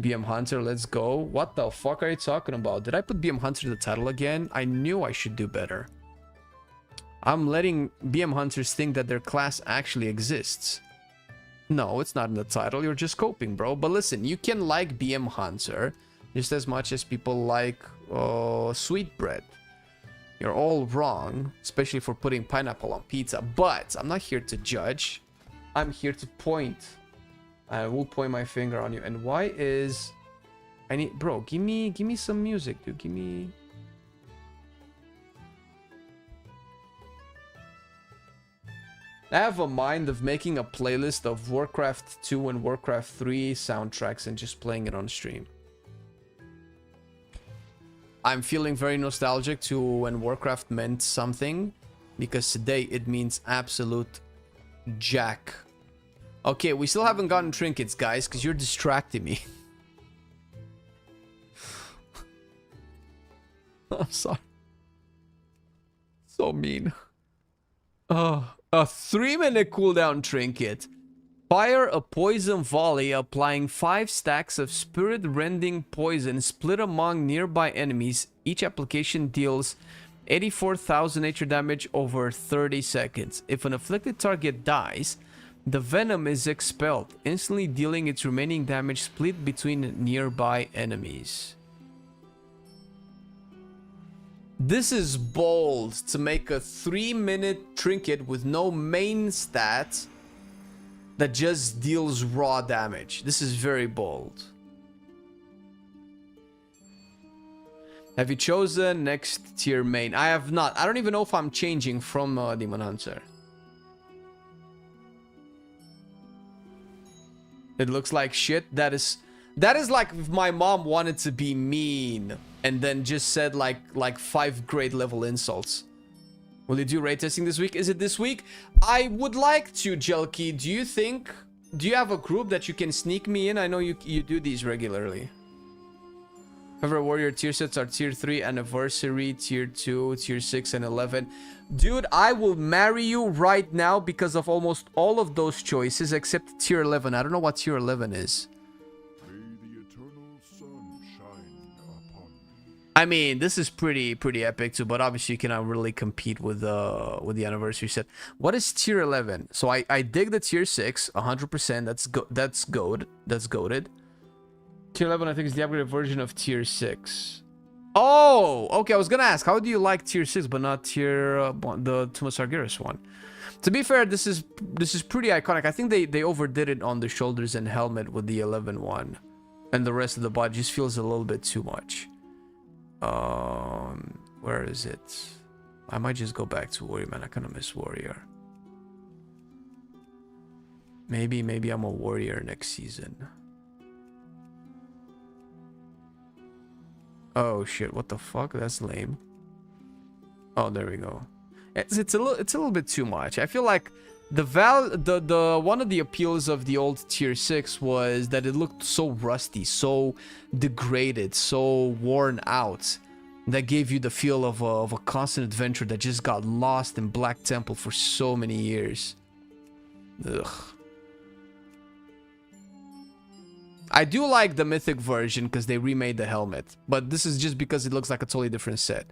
BM Hunter, let's go. What the fuck are you talking about? Did I put BM Hunter to the title again? I knew I should do better. I'm letting BM Hunters think that their class actually exists. No, it's not in the title. You're just coping, bro. But listen, you can like BM Hunter just as much as people like sweetbread. You're all wrong, especially for putting pineapple on pizza. But I'm not here to judge. I'm here to point. I will point my finger on you. And why is... I need... Bro, give me some music, dude. Give me... I have a mind of making a playlist of Warcraft 2 and Warcraft 3 soundtracks and just playing it on stream. I'm feeling very nostalgic to when Warcraft meant something, because today it means absolute jack. Okay, we still haven't gotten trinkets, guys, because you're distracting me. I'm sorry. So mean. Oh. A 3-minute cooldown trinket. Fire a poison volley, applying 5 stacks of spirit-rending poison split among nearby enemies. Each application deals 84,000 nature damage over 30 seconds. If an afflicted target dies, the venom is expelled, instantly dealing its remaining damage split between nearby enemies. This is bold to make a 3-minute trinket with no main stat that just deals raw damage. This is very bold. Have you chosen next tier main? I have not. I don't even know if I'm changing from Demon Hunter. It looks like shit. That is like if my mom wanted to be mean and then just said like 5 grade level insults. Will you do raid testing this week? Is it this week? I would like to, Jelky. Do you have a group that you can sneak me in? I know you do these regularly. Favorite warrior tier sets are tier 3 anniversary, tier 2, tier 6 and 11. Dude, I will marry you right now because of almost all of those choices except tier 11. I don't know what tier 11 is. I mean, this is pretty epic too, but obviously you cannot really compete with the anniversary set. What is tier 11? So I dig the tier 6 100%. That's goated. Tier 11 I think is the upgraded version of tier 6. Oh, okay. I was gonna ask, how do you like tier 6 but not tier the Tumas Argyris one? To be fair, this is pretty iconic. I think they overdid it on the shoulders and helmet with the 11 one, and the rest of the body just feels a little bit too much. Where is it? I might just go back to Warrior, man. I kind of miss Warrior. Maybe I'm a Warrior next season. Oh shit, what the fuck? That's lame. Oh, there we go. It's a little bit too much. I feel like the one of the appeals of the old tier 6 was that it looked so rusty, so degraded, so worn out, that gave you the feel of a constant adventure that just got lost in Black Temple for so many years. Ugh. I do like the mythic version because they remade the helmet, but this is just because it looks like a totally different set.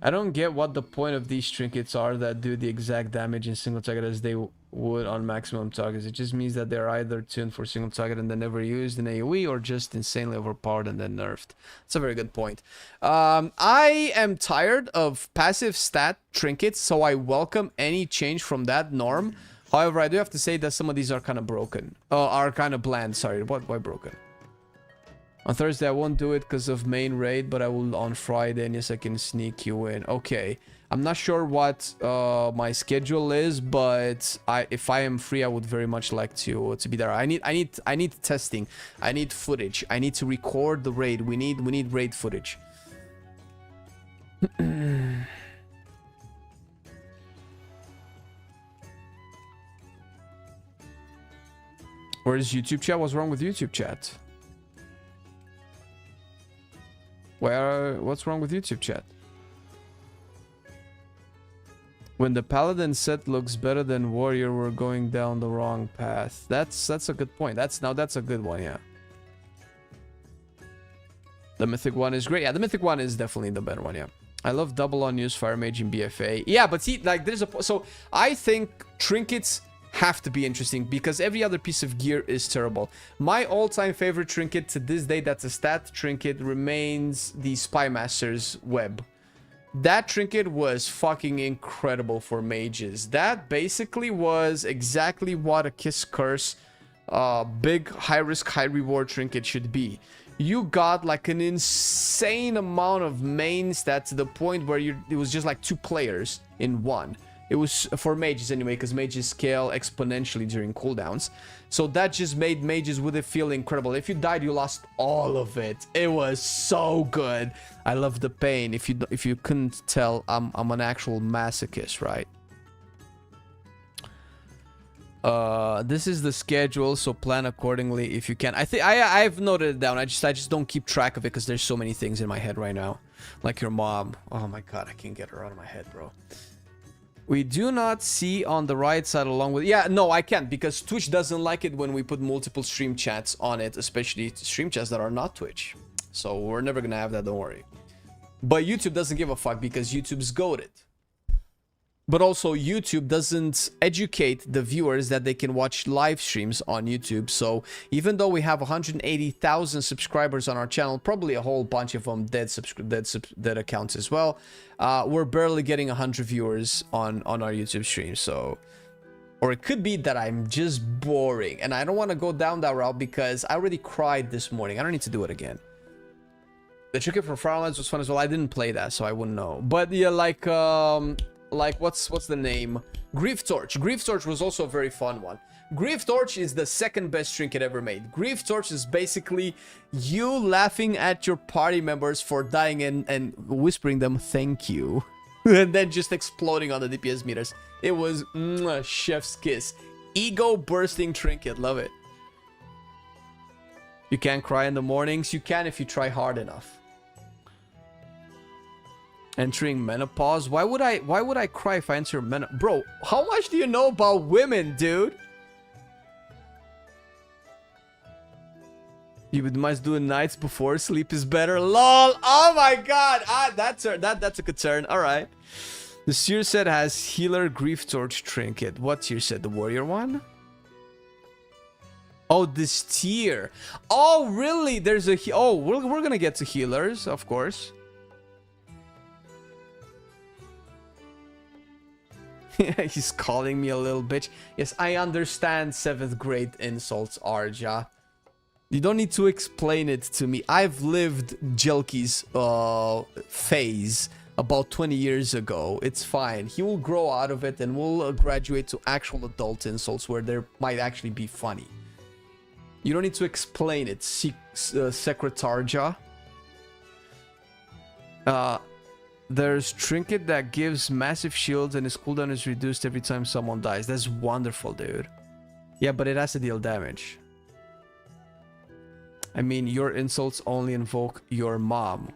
I don't get what the point of these trinkets are that do the exact damage in single target as they would on maximum targets. It just means that they're either tuned for single target and then never used in AoE, or just insanely overpowered and then nerfed. That's a very good point. I am tired of passive stat trinkets, so I welcome any change from that norm. However, I do have to say that some of these are kind of broken. Are kind of bland, sorry. Why broken? On Thursday, I won't do it because of main raid, but I will on Friday, and yes, I can sneak you in. Okay. I'm not sure what my schedule is, but if I am free, I would very much like to be there. I need testing. I need footage. I need to record the raid. We need raid footage. Where's YouTube chat? What's wrong with YouTube chat? What's wrong with YouTube chat? When the paladin set looks better than warrior, we're going down the wrong path. That's a good point. That's a good one, yeah. The mythic one is great. Yeah, the mythic one is definitely the better one, yeah. I love double unused fire mage in BFA. Yeah, but see, like so I think trinkets have to be interesting because every other piece of gear is terrible. My all-time favorite trinket to this day, that's a stat trinket, remains the Spy Master's web. That trinket was fucking incredible for mages. That basically was exactly what a Kiss Curse big high risk high reward trinket should be. You got like an insane amount of main stats to the point where it was just like 2 players in one. It was for mages anyway, because mages scale exponentially during cooldowns. So that just made mages with it feel incredible. If you died, you lost all of it. It was so good. I love the pain. If you couldn't tell, I'm an actual masochist, right? This is the schedule, so plan accordingly if you can. I've noted it down. I just don't keep track of it because there's so many things in my head right now. Like your mom. Oh my god, I can't get her out of my head, bro. We do not see on the right side along with... Yeah, no, I can't because Twitch doesn't like it when we put multiple stream chats on it, especially stream chats that are not Twitch. So we're never gonna have that, don't worry. But YouTube doesn't give a fuck because YouTube's goated. But also YouTube doesn't educate the viewers that they can watch live streams on YouTube. So even though we have 180,000 subscribers on our channel, probably a whole bunch of them dead accounts as well, we're barely getting 100 viewers on our YouTube stream. So, or it could be that I'm just boring and I don't want to go down that route because I already cried this morning. I don't need to do it again. The Trinket for Firelands was fun as well. I didn't play that, so I wouldn't know. But yeah, like what's the name? Grief Torch. Grief Torch was also a very fun one. Grief Torch is the second best trinket ever made. Grief Torch is basically you laughing at your party members for dying and whispering them thank you. And then just exploding on the DPS meters. It was chef's kiss. Ego bursting trinket. Love it. You can't cry in the mornings. You can if you try hard enough. Entering menopause. Why would I cry if I enter menopause? Bro, how much do you know about women, dude? You must do it nights before sleep is better. Lol. Oh my god. That's a good turn. All right. The tier set has healer grief torch trinket. What tier set? The warrior one? Oh, this tier. Oh, really? There's a we're gonna get to healers, of course. He's calling me a little bitch. Yes, I understand 7th grade insults, Arja. You don't need to explain it to me. I've lived Jelky's phase about 20 years ago. It's fine. He will grow out of it and we'll graduate to actual adult insults where they might actually be funny. You don't need to explain it, Secretarja. There's Trinket that gives massive shields and his cooldown is reduced every time someone dies. That's wonderful, dude. Yeah, but it has to deal damage. I mean, your insults only invoke your mom.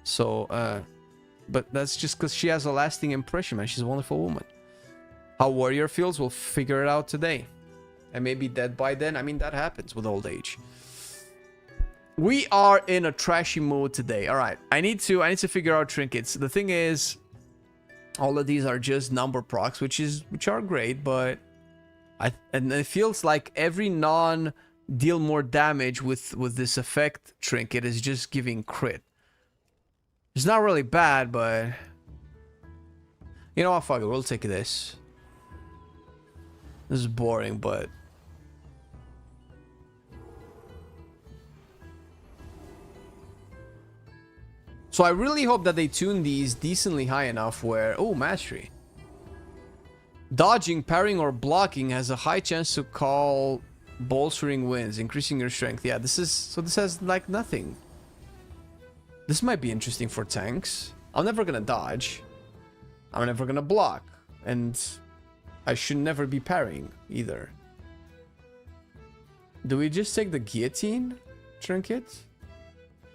So, but that's just because she has a lasting impression, man. She's a wonderful woman. How Warrior feels, we'll figure it out today. I may be dead by then. I mean, that happens with old age. We are in a trashy mood today. All right, I need to figure out trinkets. The thing is, all of these are just number procs, which are great, but and it feels like every deal more damage with this effect trinket is just giving crit. It's not really bad, but you know what? Fuck it, we'll take this. This is boring, but So I really hope that they tune these decently high enough where... Oh, mastery. Dodging, parrying, or blocking has a high chance to call bolstering winds, increasing your strength. Yeah, this is... So this has, like, nothing. This might be interesting for tanks. I'm never gonna dodge. I'm never gonna block. And I should never be parrying, either. Do we just take the guillotine trinket?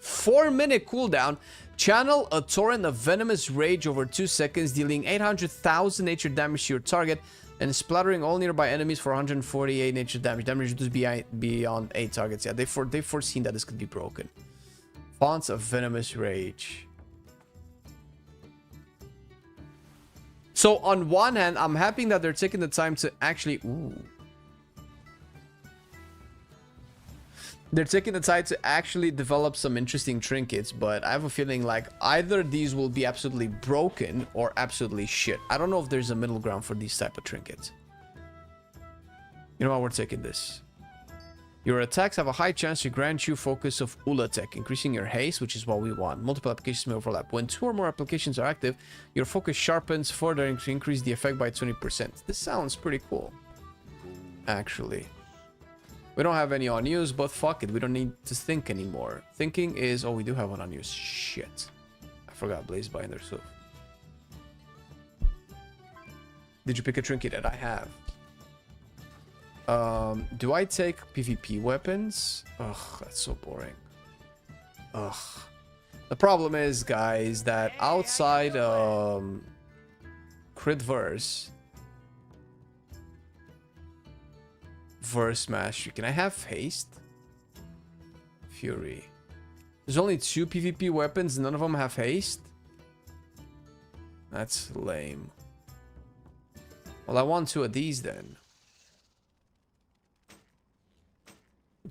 4-minute cooldown. Channel a torrent of venomous rage over 2 seconds, dealing 800,000 nature damage to your target and splattering all nearby enemies for 148 nature damage. Damage reduced beyond 8 targets. Yeah, they've foreseen that this could be broken. Fonts of venomous rage. So on one hand, I'm happy that they're taking the time to actually... Ooh. They're taking the time to actually develop some interesting trinkets, but I have a feeling like either these will be absolutely broken or absolutely shit. I don't know if there's a middle ground for these type of trinkets. You know what? We're taking this. Your attacks have a high chance to grant you focus of Ulatek, increasing your haste, which is what we want. Multiple applications may overlap. When 2 or more applications are active, your focus sharpens further to increase the effect by 20%. This sounds pretty cool, actually. We don't have any unused, but fuck it. We don't need to think anymore. Thinking is... Oh, we do have one unused. Shit. I forgot Blaze Binder, so... Did you pick a trinket that I have? Do I take PvP weapons? Ugh, that's so boring. Ugh. The problem is, guys, that outside crit verse mastery, can I have haste? Fury. There's only 2 PvP weapons, none of them have haste. That's lame. Well, I want 2 of these then.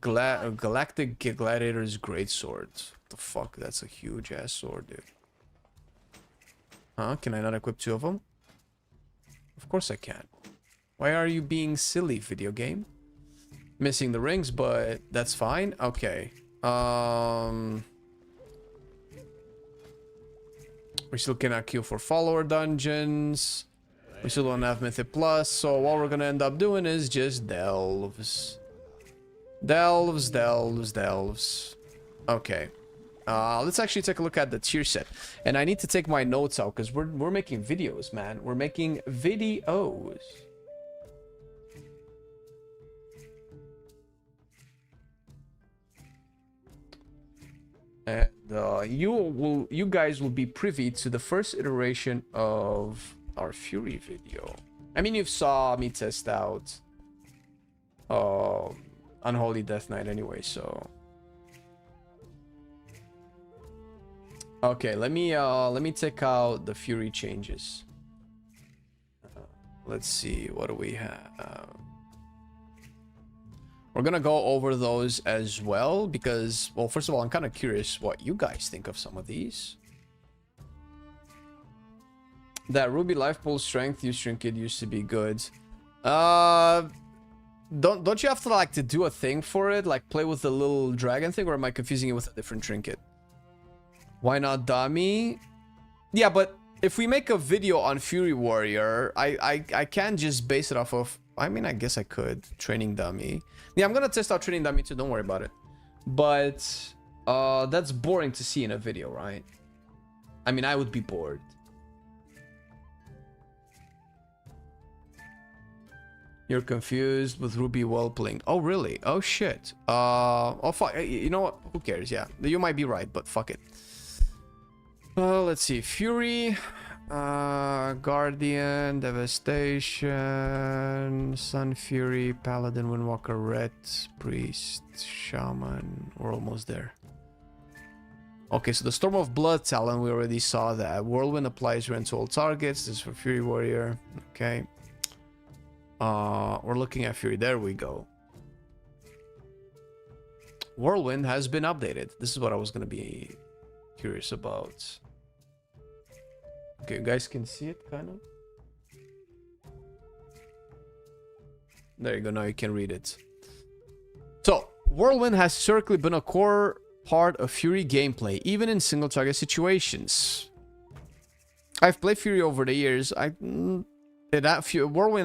Galactic Gladiator's Great Sword. What the fuck? That's a huge ass sword, dude. Huh? Can I not equip 2 of them? Of course I can. Why are you being silly, video game? Missing the rings, but that's fine. Okay. We still cannot queue for follower dungeons. We still don't have Mythic Plus, so what we're gonna end up doing is just delves. Delves. Okay. Let's actually take a look at the tier set. And I need to take my notes out because we're making videos, man. We're making videos. And you guys will be privy to the first iteration of our Fury video. I mean, you saw me test out Unholy Death Knight anyway, so okay, let me take out the Fury changes. Let's see, what do we have? We're gonna go over those as well because, well, first of all, I'm kind of curious what you guys think of some of these. That Ruby Life Pool Strength use trinket used to be good. Don't you have to like to do a thing for it, like play with the little dragon thing, or am I confusing it with a different trinket? Why not dummy? Yeah, but if we make a video on Fury Warrior, I can't just base it off of... I mean, I guess I could. Training dummy. Yeah, I'm gonna test out training dummy too, don't worry about it. But that's boring to see in a video, right? I mean, I would be bored. You're confused with Ruby well playing. Oh, really? Oh, shit. Oh, fuck. You know what? Who cares? Yeah, you might be right, but fuck it. Let's see. Fury, Guardian, Devastation, Sun Fury, Paladin, Windwalker, Red, Priest, Shaman. We're almost there. Okay, so the Storm of Blood talent, we already saw that. Whirlwind applies rend to all targets. This is for Fury Warrior. Okay. We're looking at Fury. There we go. Whirlwind has been updated. This is what I was going to be curious about. Okay, you guys can see it, kind of. There you go. Now you can read it. So, Whirlwind has historically been a core part of Fury gameplay, even in single target situations. I've played Fury over the years. Whirlwind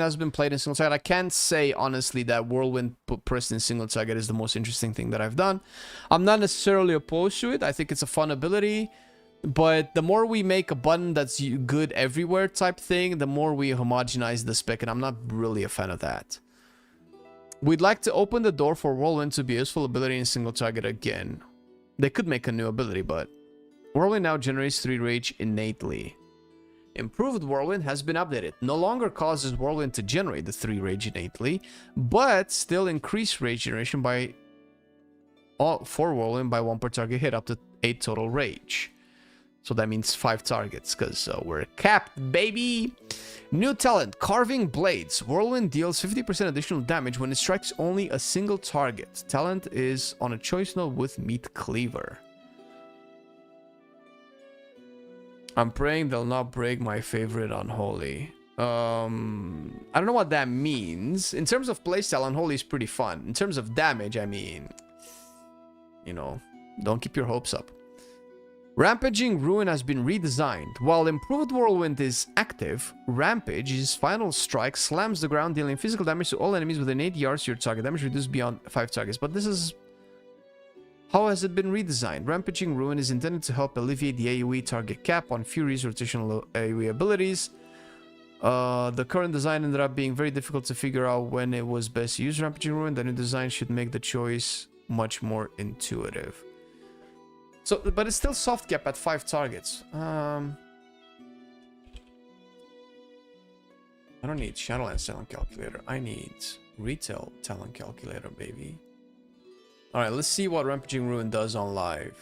has been played in single target. I can't say honestly that Whirlwind pressed in single target is the most interesting thing that I've done. I'm not necessarily opposed to it. I think it's a fun ability. But the more we make a button that's good everywhere type thing, the more we homogenize the spec, and I'm not really a fan of that. We'd like to open the door for Whirlwind to be a useful ability in single target again. They could make a new ability, but Whirlwind now generates 3 rage innately. Improved Whirlwind has been updated. No longer causes Whirlwind to generate the 3 rage innately, but still increase rage generation by for Whirlwind by 1 per target hit, up to 8 total rage. So that means 5 targets, because we're capped, baby! New talent, Carving Blades. Whirlwind deals 50% additional damage when it strikes only a single target. Talent is on a choice node with Meat Cleaver. I'm praying they'll not break my favorite Unholy. I don't know what that means. In terms of playstyle, Unholy is pretty fun. In terms of damage, I mean, you know, don't keep your hopes up. Rampaging Ruin has been redesigned. While Improved Whirlwind is active, Rampage's final strike slams the ground, dealing physical damage to all enemies within 8 yards to your target. Damage reduced beyond 5 targets. But this is... how has it been redesigned? Rampaging Ruin is intended to help alleviate the AoE target cap on Fury's rotational AoE abilities. The current design ended up being very difficult to figure out when it was best to use Rampaging Ruin. The new design should make the choice much more intuitive. So, but it's still soft cap at 5 targets. I don't need Shadowlands Talent Calculator. I need Retail Talent Calculator, baby. Alright, let's see what Rampaging Ruin does on live.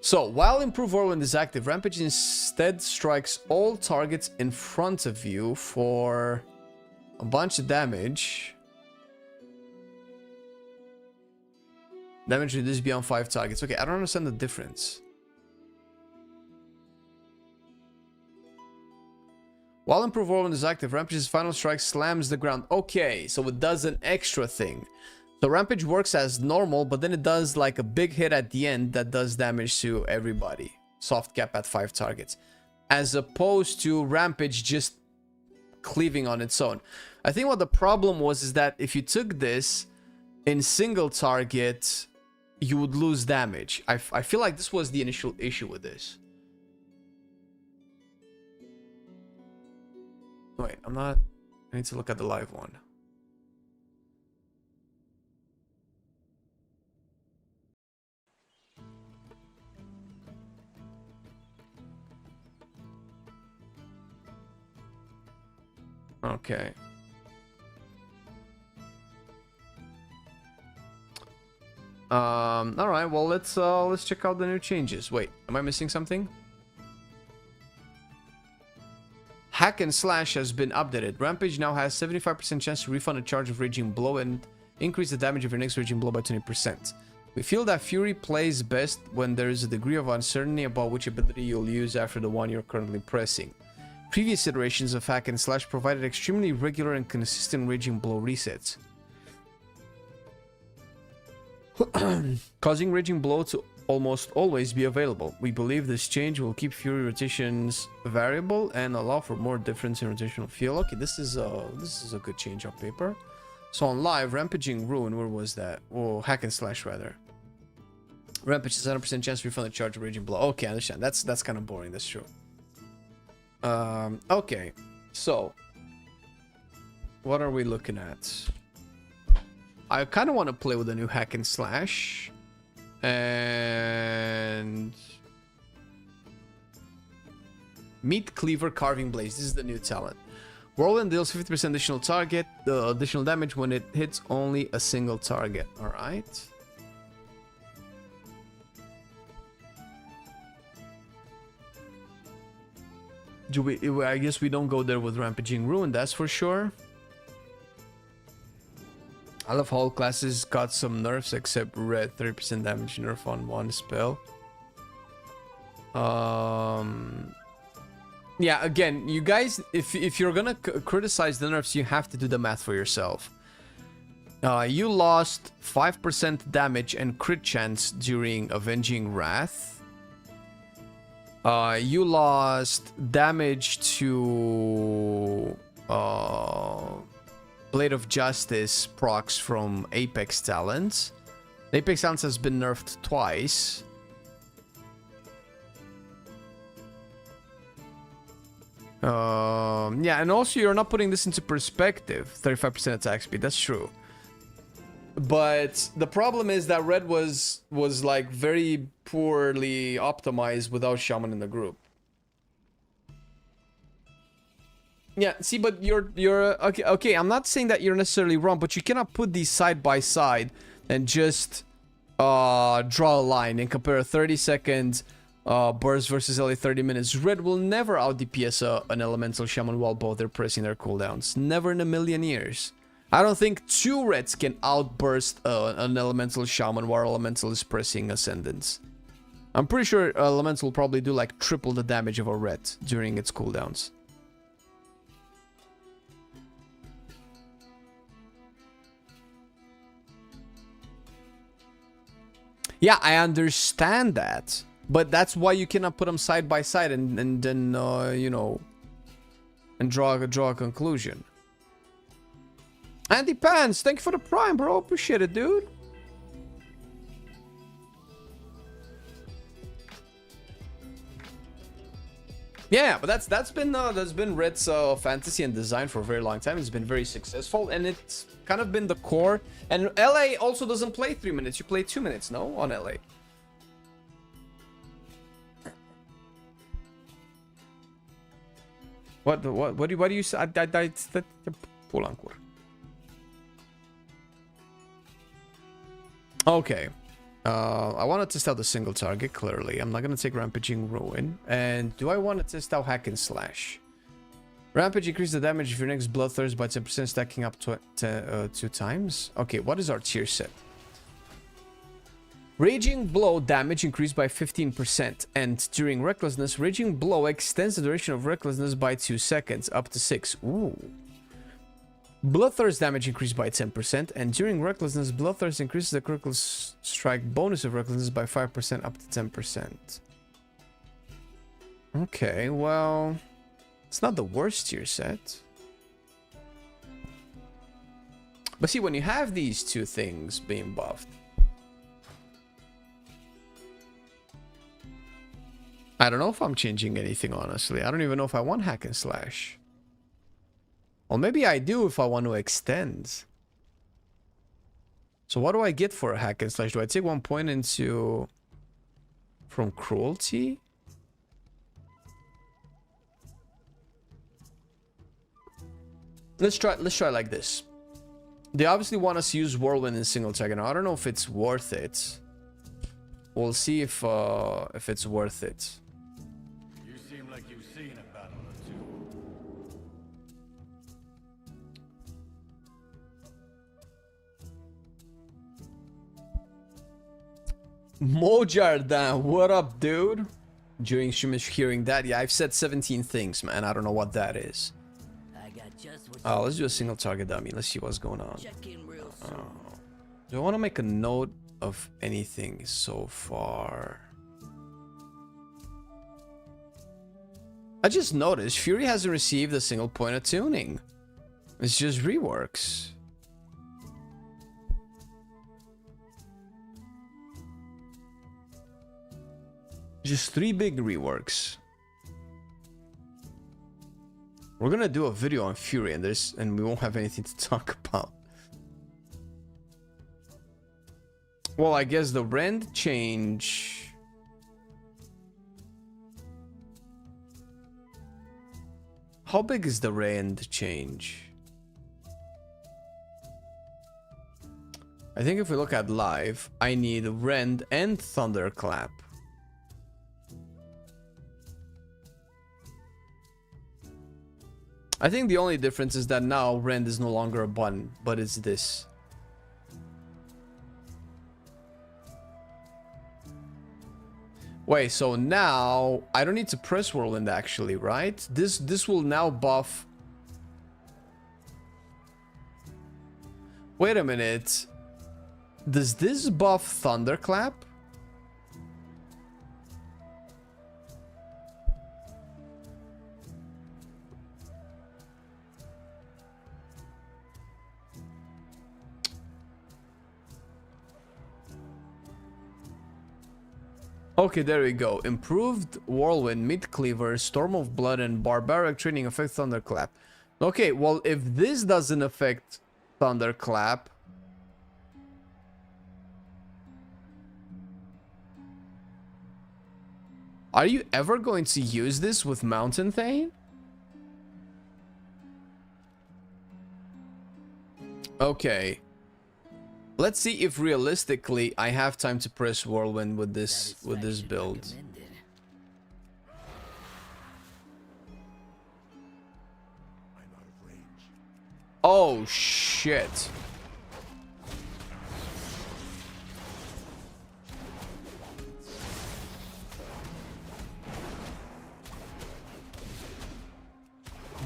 So, while Improved Whirlwind is active, Rampage instead strikes all targets in front of you for a bunch of damage. Damage reduced beyond 5 targets. Okay, I don't understand the difference. While Improved Whirlwind is active, Rampage's final strike slams the ground. Okay, so it does an extra thing. So Rampage works as normal, but then it does like a big hit at the end that does damage to everybody. Soft cap at 5 targets. As opposed to Rampage just cleaving on its own. I think what the problem was is that if you took this in single target, you would lose damage. I feel like this was the initial issue with this. Wait, I'm not... I need to look at the live one. Okay. All right. Well, let's check out the new changes. Wait, am I missing something? Hack and Slash has been updated. Rampage now has 75% chance to refund a charge of Raging Blow and increase the damage of your next Raging Blow by 20%. We feel that Fury plays best when there is a degree of uncertainty about which ability you'll use after the one you're currently pressing. Previous iterations of Hack and Slash provided extremely regular and consistent Raging Blow resets, causing Raging Blow to almost always be available. We believe this change will keep Fury rotations variable and allow for more difference in rotational feel. Okay, this is a good change on paper. So on live, Rampaging Ruin, where was that? Oh, Hack and Slash rather. Rampage has 100% chance to refund the charge of Raging Blow. Okay, I understand. That's kind of boring. That's true. Okay, so what are we looking at? I kind of want to play with a new Hack and Slash. And Meat Cleaver Carving Blades. This is the new talent. Whirlwind deals 50% additional target, additional damage when it hits only a single target. All right. Do we? I guess we don't go there with Rampaging Ruin. That's for sure. I love how all classes got some nerfs except red. 30% damage nerf on one spell. Yeah, again, you guys, if you're gonna criticize the nerfs, you have to do the math for yourself. You lost 5% damage and crit chance during Avenging Wrath. You lost damage to Blade of Justice procs from Apex Talents. Apex Talents has been nerfed twice. Yeah, and also you're not putting this into perspective. 35% attack speed, that's true. But the problem is that red was like very poorly optimized without Shaman in the group. Yeah, see, but you're okay, I'm not saying that you're necessarily wrong, but you cannot put these side by side and just draw a line and compare a 30-second burst versus LA 30 minutes. Red will never out DPS an elemental shaman while both are pressing their cooldowns. Never in a million years. I don't think two reds can outburst an elemental shaman while elemental is pressing ascendance. I'm pretty sure elemental will probably do like triple the damage of a red during its cooldowns. Yeah, I understand that. But that's why you cannot put them side by side and then, you know, and draw a conclusion. Andy Pants, thank you for the prime, bro. Appreciate it, dude. Yeah, but that's been Red's fantasy and design for a very long time. It's been very successful, and it's kind of been the core. And LA also doesn't play 3 minutes. You play 2 minutes, no, on LA. What do you say? Okay. I want to test out the single target, clearly. I'm not going to take Rampaging Ruin. And do I want to test out Hack and Slash? Rampage increases the damage of your next Bloodthirst by 10%, stacking up to 2 times. Okay, what is our tier set? Raging Blow damage increased by 15%. And during Recklessness, Raging Blow extends the duration of Recklessness by 2 seconds, up to 6. Ooh. Bloodthirst damage increased by 10%, and during Recklessness, Bloodthirst increases the critical strike bonus of Recklessness by 5%, up to 10%. Okay, well, it's not the worst tier set. But see, when you have these two things being buffed, I don't know if I'm changing anything, honestly. I don't even know if I want Hack and Slash. Well, maybe I do if I want to extend. So what do I get for a Hack and Slash? Do I take 1 point into... from Cruelty? Let's try like this. They obviously want us to use Whirlwind in single target. Now, I don't know if it's worth it. We'll see if it's worth it. You seem like you've seen a battle or two. Mojardin, what up, dude? During stream hearing that, yeah, I've said 17 things, man. I don't know what that is. Let's do a single target dummy. Let's see what's going on. Do I want to make a note of anything so far? I just noticed Fury hasn't received a single point of tuning. It's just reworks. Just 3 big reworks. We're gonna do a video on Fury and we won't have anything to talk about. Well, I guess the rend change. How big is the rend change? I think if we look at live, I need rend and thunderclap. I think the only difference is that now rend is no longer a button, but it's this. Wait, so now I don't need to press Whirlwind actually, right? This will now buff. Wait a minute. Does this buff Thunderclap? Okay, there we go. Improved Whirlwind, Mid Cleaver, Storm of Blood, and Barbaric Training affect Thunderclap. Okay, well, if this doesn't affect Thunderclap... Are you ever going to use this with Mountain Thane? Okay. Let's see if realistically I have time to press Whirlwind with this build. Oh shit.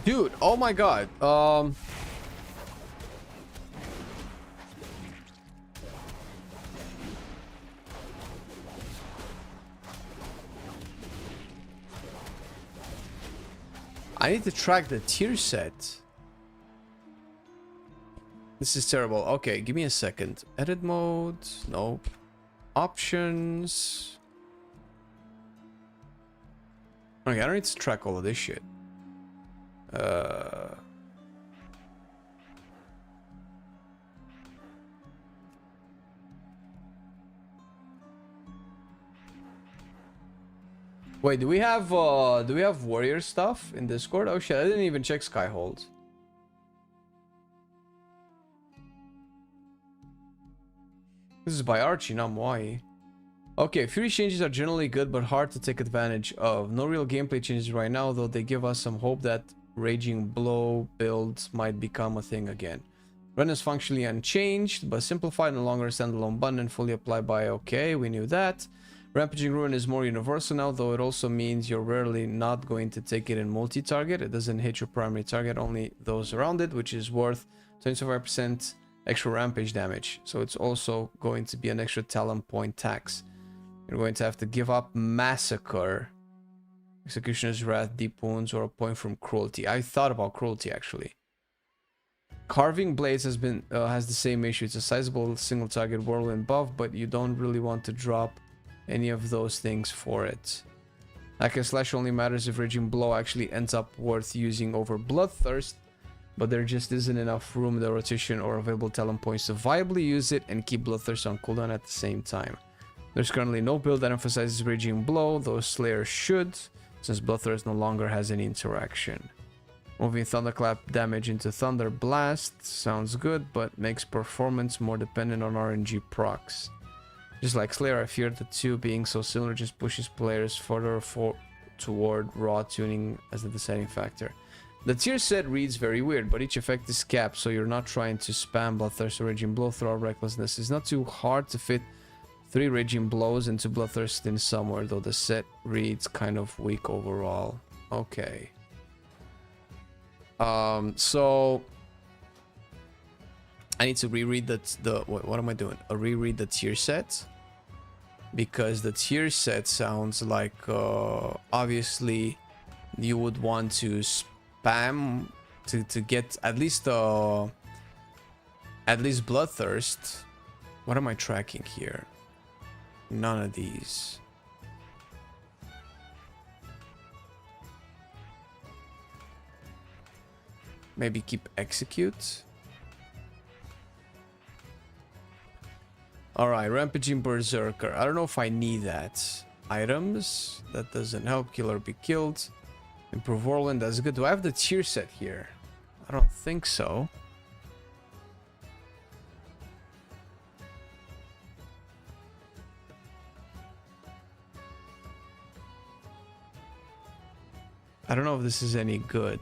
Dude, oh my god. I need to track the tier set. This is terrible. Okay, give me a second. Edit mode. Nope. Options. Okay, I don't need to track all of this shit. Wait, do we have warrior stuff in Discord? Oh shit, I didn't even check Skyhold. This is by Archie, not Moai. Okay, Fury changes are generally good but hard to take advantage of. No real gameplay changes right now, though they give us some hope that Raging Blow builds might become a thing again. Run is functionally unchanged, but simplified, no longer a standalone button and fully applied by okay, we knew that. Rampaging Ruin is more universal now, though it also means you're rarely not going to take it in multi-target. It doesn't hit your primary target, only those around it, which is worth 25% extra rampage damage. So it's also going to be an extra talent point tax. You're going to have to give up Massacre, Executioner's Wrath, Deep Wounds, or a point from Cruelty. I thought about Cruelty, actually. Carving Blades has the same issue. It's a sizable single target whirlwind buff, but you don't really want to drop any of those things for it. Hack and Slash only matters if Raging Blow actually ends up worth using over Bloodthirst, but there just isn't enough room in the rotation or available talent points to viably use it and keep Bloodthirst on cooldown at the same time. There's currently no build that emphasizes Raging Blow, though Slayer should, since Bloodthirst no longer has any interaction. Moving Thunderclap damage into Thunder Blast sounds good, but makes performance more dependent on RNG procs. Just like Slayer, I fear the two being so similar just pushes players further toward raw tuning as the deciding factor. The tier set reads very weird, but each effect is capped, so you're not trying to spam Bloodthirst or Raging Blow throughout Recklessness. It's not too hard to fit 3 Raging Blows into Bloodthirst in somewhere, though the set reads kind of weak overall. Okay. So I need to reread what am I doing? Reread the tier set, because the tier set sounds like obviously you would want to spam to get at least Bloodthirst. What am I tracking here? None of these. Maybe keep Execute. Alright, Rampaging Berserker. I don't know if I need that. Items. That doesn't help. Kill or be killed. Improve Whirlwind. That's good. Do I have the tier set here? I don't think so. I don't know if this is any good.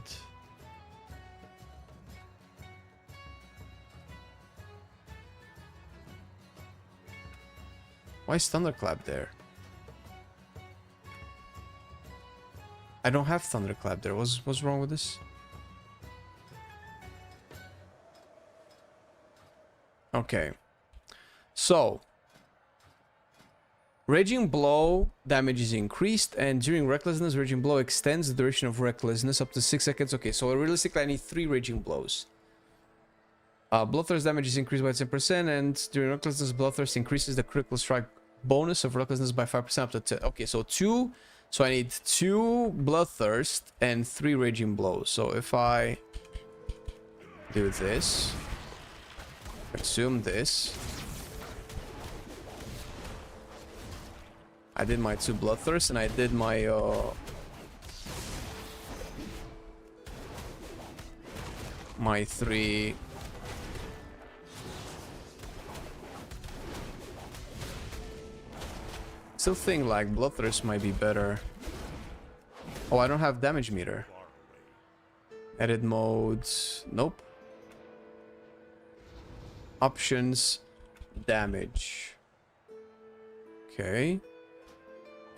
Why is Thunderclap there? I don't have Thunderclap there. What's wrong with this? Okay. So, Raging Blow damage is increased, and during Recklessness, Raging Blow extends the duration of Recklessness up to 6 seconds. Okay, so realistically, I need 3 Raging Blows. Bloodthirst damage is increased by 10%, and during Recklessness, Bloodthirst increases the critical strike bonus of Recklessness by 5% up to 10. Okay, so 2. So I need 2 Bloodthirst and 3 Raging Blows. So if I do this, consume this. I did my 2 Bloodthirst, and I did my my 3 still think like Bloodthirst might be better. Oh, I don't have damage meter. Edit modes. Nope. Options. Damage. Okay.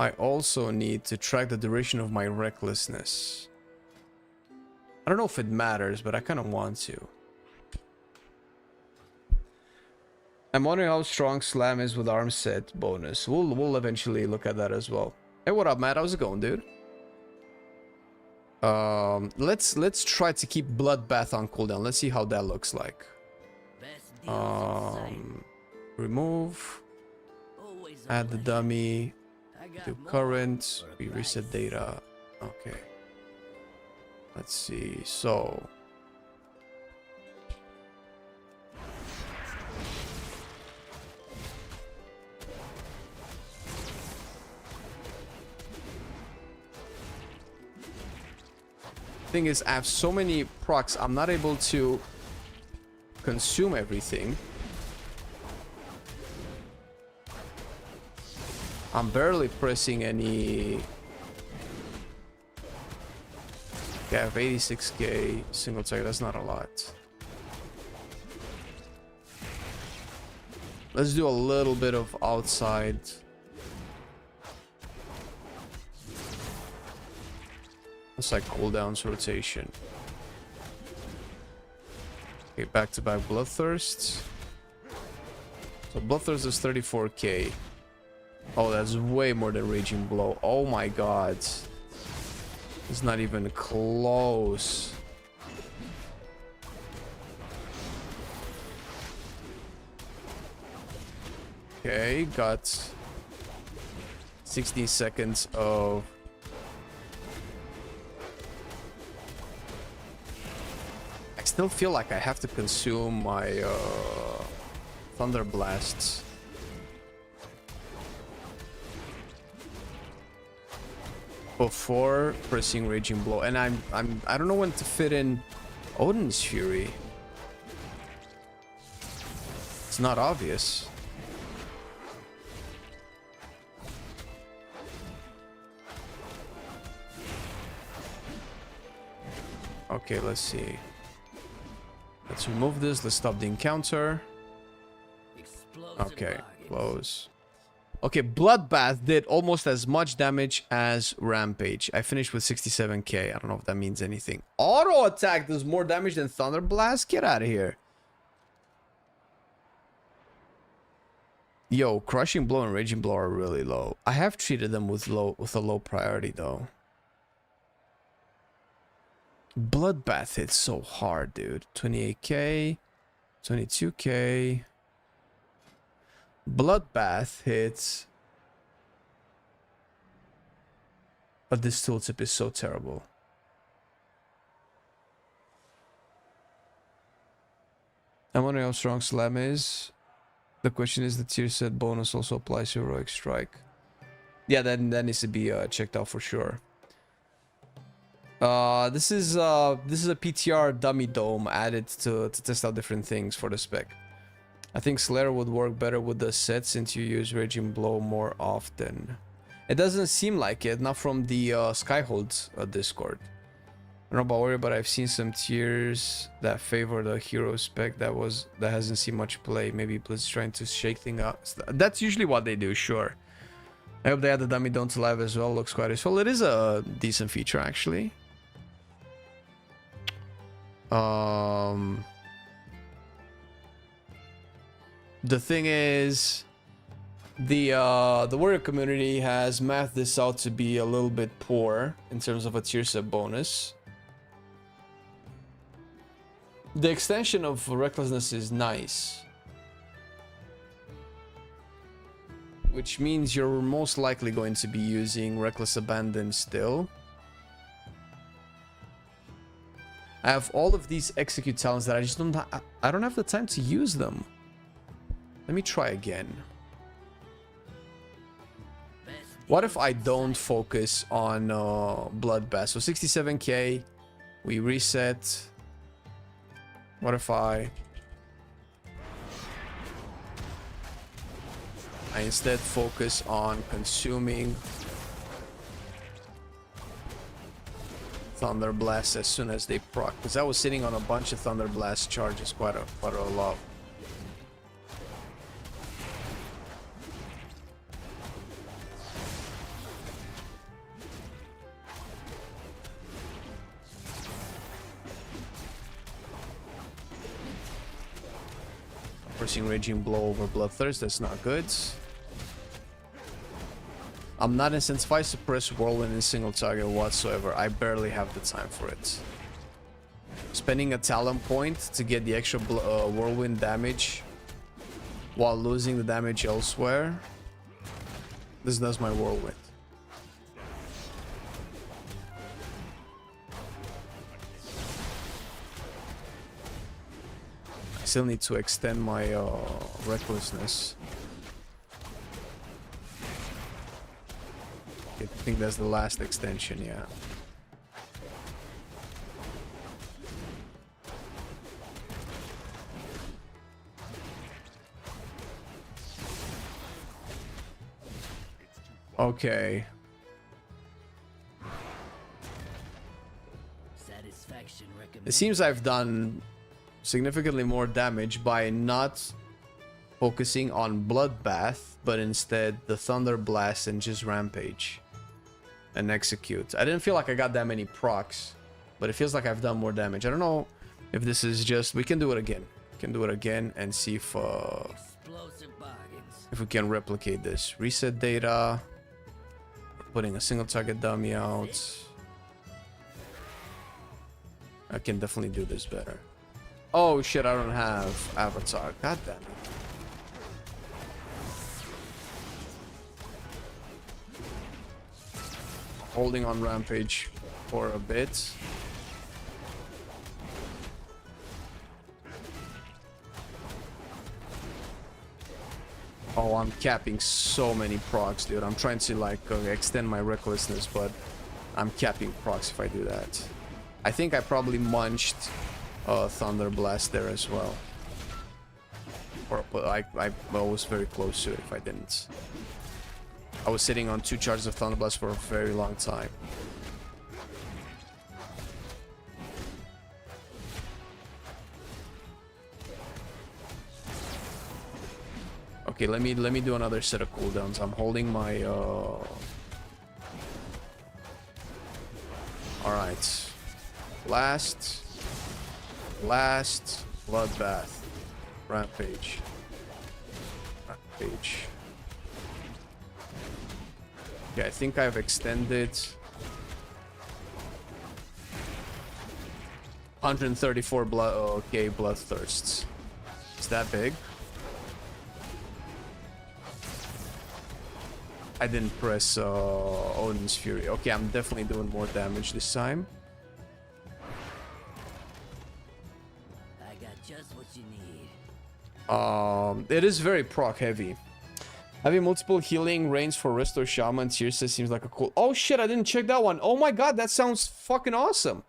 I also need to track the duration of my recklessness. I don't know if it matters, but I kind of want to. I'm wondering how strong Slam is with arm set bonus. We'll eventually look at that as well. Hey, what up, Matt? How's it going, dude? Let's try to keep Bloodbath on cooldown. Let's see how that looks like. Remove. Add the dummy. Do current. We reset data. Okay. Let's see. So. Thing is, I have so many procs, I'm not able to consume everything. I'm barely pressing any. Okay, I have 86k single target, that's not a lot. Let's do a little bit of outside. It's like cooldowns rotation. Okay, back-to-back Bloodthirsts. So Bloodthirst is 34k. Oh, that's way more than Raging Blow. Oh my god. It's not even close. Okay, got 16 seconds of I still feel like I have to consume my Thunder Blasts. Before pressing Raging Blow, and I don't know when to fit in Odin's Fury. It's not obvious. Okay, let's see. Let's remove this. Let's stop the encounter. Okay, close. Okay, Bloodbath did almost as much damage as Rampage. I finished with 67k. I don't know if that means anything. Auto attack does more damage than Thunder Blast? Get out of here. Yo, Crushing Blow and Raging Blow are really low. I have treated them with a low priority though. Bloodbath hits so hard, dude. 28k, 22k. Bloodbath hits. But this tooltip is so terrible. I'm wondering how strong Slam is. The question is, the tier set bonus also applies to Heroic Strike. Yeah, that needs to be checked out for sure. This is a PTR dummy dome added to test out different things for the spec. I think Slayer would work better with the set since you use Raging Blow more often. It doesn't seem like it, not from the Skyhold Discord. I don't know about Warrior, but I've seen some tiers that favor the hero spec that hasn't seen much play. Maybe Blitz trying to shake things up. That's usually what they do, sure. I hope they add the dummy dome to live as well. Looks quite useful. It is a decent feature actually. The thing is, the warrior community has mathed this out to be a little bit poor in terms of a tier set bonus. The extension of recklessness is nice, which means you're most likely going to be using reckless abandon still. I have all of these execute talents that I just don't have the time to use them. Let me try again. What if I don't focus on bloodbath? So 67k, we reset. What if I instead focus on consuming Thunder Blast as soon as they proc? Because I was sitting on a bunch of Thunder Blast charges, quite a lot. Pressing Raging Blow over Bloodthirst, that's not good. I'm not incentivized to press Whirlwind in single target whatsoever. I barely have the time for it. Spending a talent point to get the extra Whirlwind damage while losing the damage elsewhere. This does my Whirlwind. I still need to extend my recklessness. I think that's the last extension, yeah. Okay. It seems I've done significantly more damage by not focusing on Bloodbath, but instead the Thunder Blast and just Rampage and Execute. I didn't feel like I got that many procs, but it feels like I've done more damage. I don't know if this is just... We can do it again. We can do it again and see if we can replicate this. Reset data. Putting a single target dummy out. I can definitely do this better. Oh shit, I don't have Avatar. God damn it. Holding on Rampage for a bit. Oh, I'm capping so many procs, dude. I'm trying to like extend my recklessness, but I'm capping procs if I do that. I think I probably munched Thunder Blast there as well. Or I was very close to it if I didn't. I was sitting on 2 charges of Thunder Blast for a very long time. Okay, let me do another set of cooldowns. I'm holding my Alright. Blast, Bloodbath, Rampage. Okay, I think I've extended 134 Bloodthirsts. Is that big? I didn't press Odin's Fury. Okay, I'm definitely doing more damage this time. I got just what you need. It is very proc heavy. Having multiple healing range for Restore Shaman Tirsa seems like a cool... Oh shit, I didn't check that one. Oh my god, that sounds fucking awesome.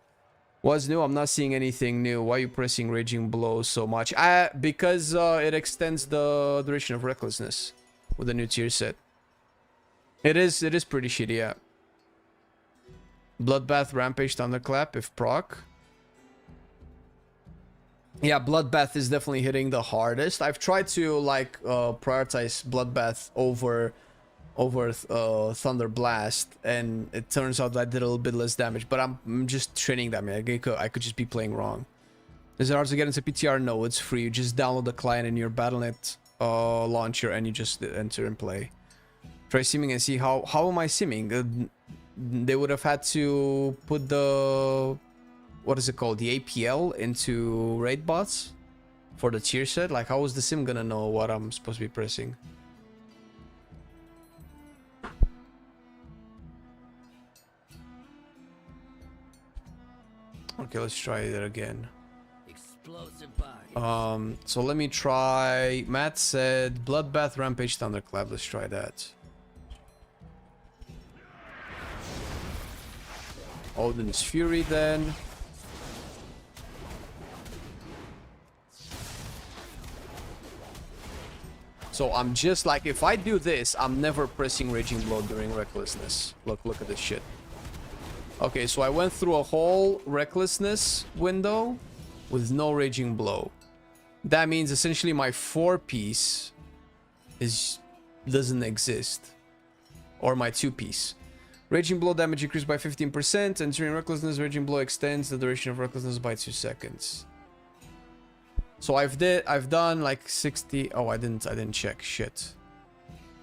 What's new? I'm not seeing anything new. Why are you pressing Raging Blow so much? Because it extends the duration of Recklessness with the new tier set. It is pretty shitty, yeah. Bloodbath, Rampage, Thunderclap, if proc. Yeah, Bloodbath is definitely hitting the hardest. I've tried to like prioritize Bloodbath over Thunder Blast, and it turns out that I did a little bit less damage. But I'm just training that, man. I could just be playing wrong. Is it hard to get into PTR? No, it's free. You just download the client in your Battle.net launcher and you just enter and play. Try simming and see how am I simming? They would have had to put the, what is it called, the APL into raid bots for the tier set. Like, how is the sim gonna know what I'm supposed to be pressing? Okay, let's try that again. Explosive body. So let me try. Matt said Bloodbath, Rampage, Thunderclap. Let's try that. Odin's Fury then. So I'm just like, if I do this, I'm never pressing Raging Blow during Recklessness. Look at this shit. Okay, so I went through a whole Recklessness window with no Raging Blow. That means essentially my 4-piece doesn't exist. Or my 2-piece. Raging Blow damage increased by 15%, and during Recklessness, Raging Blow extends the duration of Recklessness by 2 seconds. So I've done like 60. Oh, I didn't check. Shit.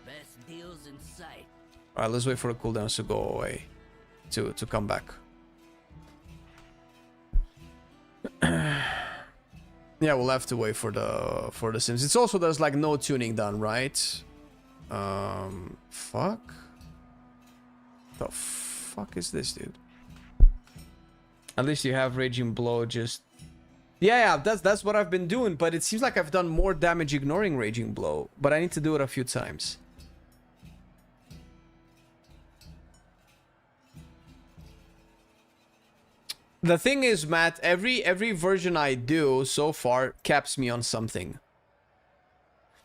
Best deals in sight. All right, let's wait for the cooldowns to go away, to come back. Yeah, we'll have to wait for the sims. It's also, there's like no tuning done, right? Fuck. The fuck is this, dude? At least you have Raging Blow just... Yeah, that's what I've been doing, but it seems like I've done more damage ignoring Raging Blow, but I need to do it a few times. The thing is, Matt, every version I do so far caps me on something.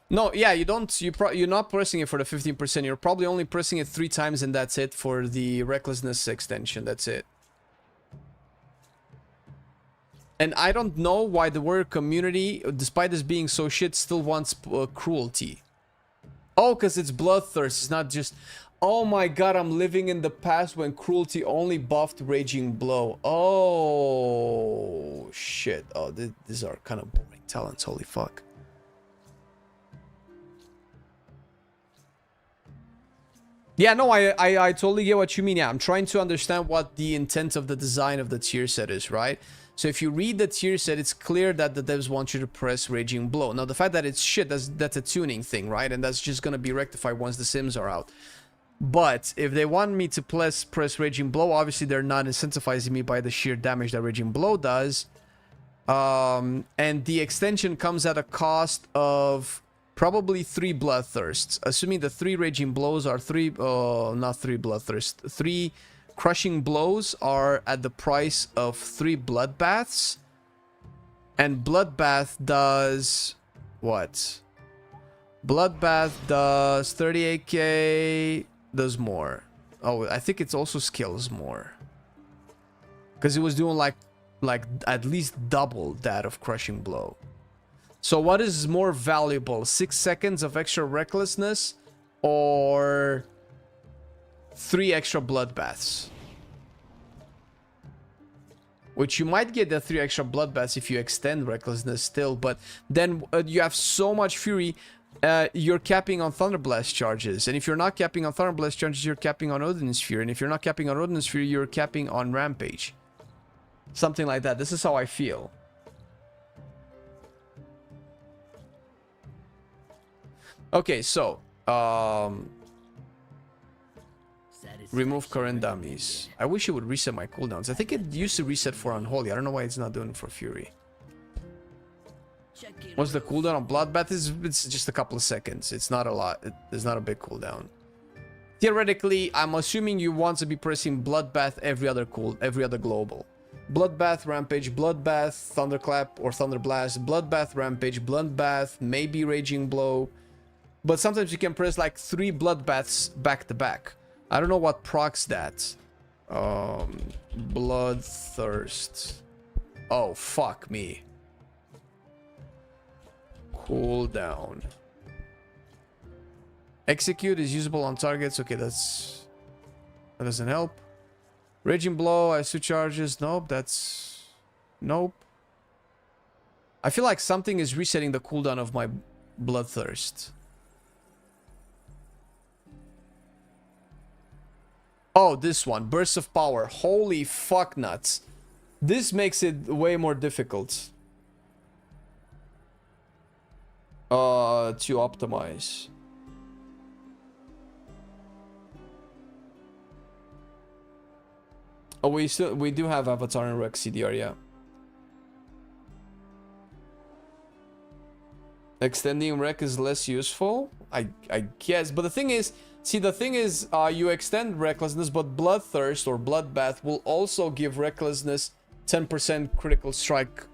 No, yeah, you're not pressing it for the 15%. You're probably only pressing it 3 times and that's it for the Recklessness extension. That's it. And I don't know why the Warrior community, despite this being so shit, still wants cruelty. Oh, because it's bloodthirst. It's not just... Oh my god, I'm living in the past when cruelty only buffed Raging Blow. Oh, shit. Oh, these are kind of boring talents. Holy fuck. Yeah, no, I totally get what you mean. Yeah, I'm trying to understand what the intent of the design of the tier set is, right? So if you read the tier set, it's clear that the devs want you to press Raging Blow. Now, the fact that it's shit, that's a tuning thing, right? And that's just gonna be rectified once the sims are out. But if they want me to press Raging Blow, obviously they're not incentivizing me by the sheer damage that Raging Blow does. And the extension comes at a cost of probably 3 Bloodthirsts. Assuming the 3 Raging Blows are 3... not 3 Bloodthirsts. 3 Crushing Blows are at the price of 3 Bloodbaths. And Bloodbath does... what? Bloodbath does 38k... does more. Oh, I think it's also skills more. Because it was doing like at least double that of Crushing Blow. So what is more valuable? 6 seconds of extra Recklessness or 3 extra Bloodbaths? Which you might get the 3 extra Bloodbaths if you extend Recklessness still, but then you have so much Fury, you're capping on Thunderblast charges. And if you're not capping on Thunderblast charges, you're capping on Odin's Fury. And if you're not capping on Odin's Fury, you're capping on Rampage. Something like that. This is how I feel. Okay, so remove current dummies. I wish it would reset my cooldowns. I think it used to reset for Unholy. I don't know why it's not doing it for Fury. What's the cooldown on Bloodbath? It's just a couple of seconds. It's not a lot. There's not a big cooldown. Theoretically, I'm assuming you want to be pressing Bloodbath every other global. Bloodbath, Rampage, Bloodbath, Thunderclap or Thunderblast, Bloodbath, Rampage, Bloodbath, maybe Raging Blow. But sometimes you can press like 3 Bloodbaths back to back. I don't know what procs that. Bloodthirst. Oh, fuck me. Cooldown. Execute is usable on targets. Okay, that doesn't help. Raging Blow, I see charges. Nope, nope. I feel like something is resetting the cooldown of my Bloodthirst. Oh, this one. Burst of Power. Holy fuck nuts. This makes it way more difficult. To optimize. Oh, we do have Avatar and Rex CDR, yeah. Extending Rec is less useful, I guess. But the thing is, you extend Recklessness, but Bloodthirst or Bloodbath will also give Recklessness 10% critical strike.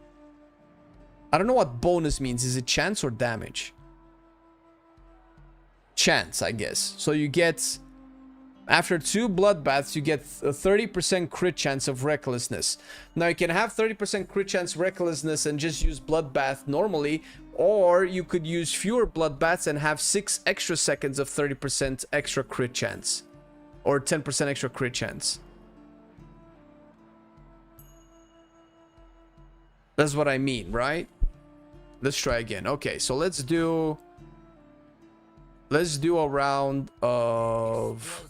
I don't know what bonus means. Is it chance or damage? Chance, I guess. So you get, after 2 Bloodbaths, you get a 30% crit chance of Recklessness. Now you can have 30% crit chance Recklessness and just use Bloodbath normally, or you could use fewer Bloodbaths and have 6 extra seconds of 30% extra crit chance. Or 10% extra crit chance. That's what I mean, right? Let's try again. Okay, so let's do a round of...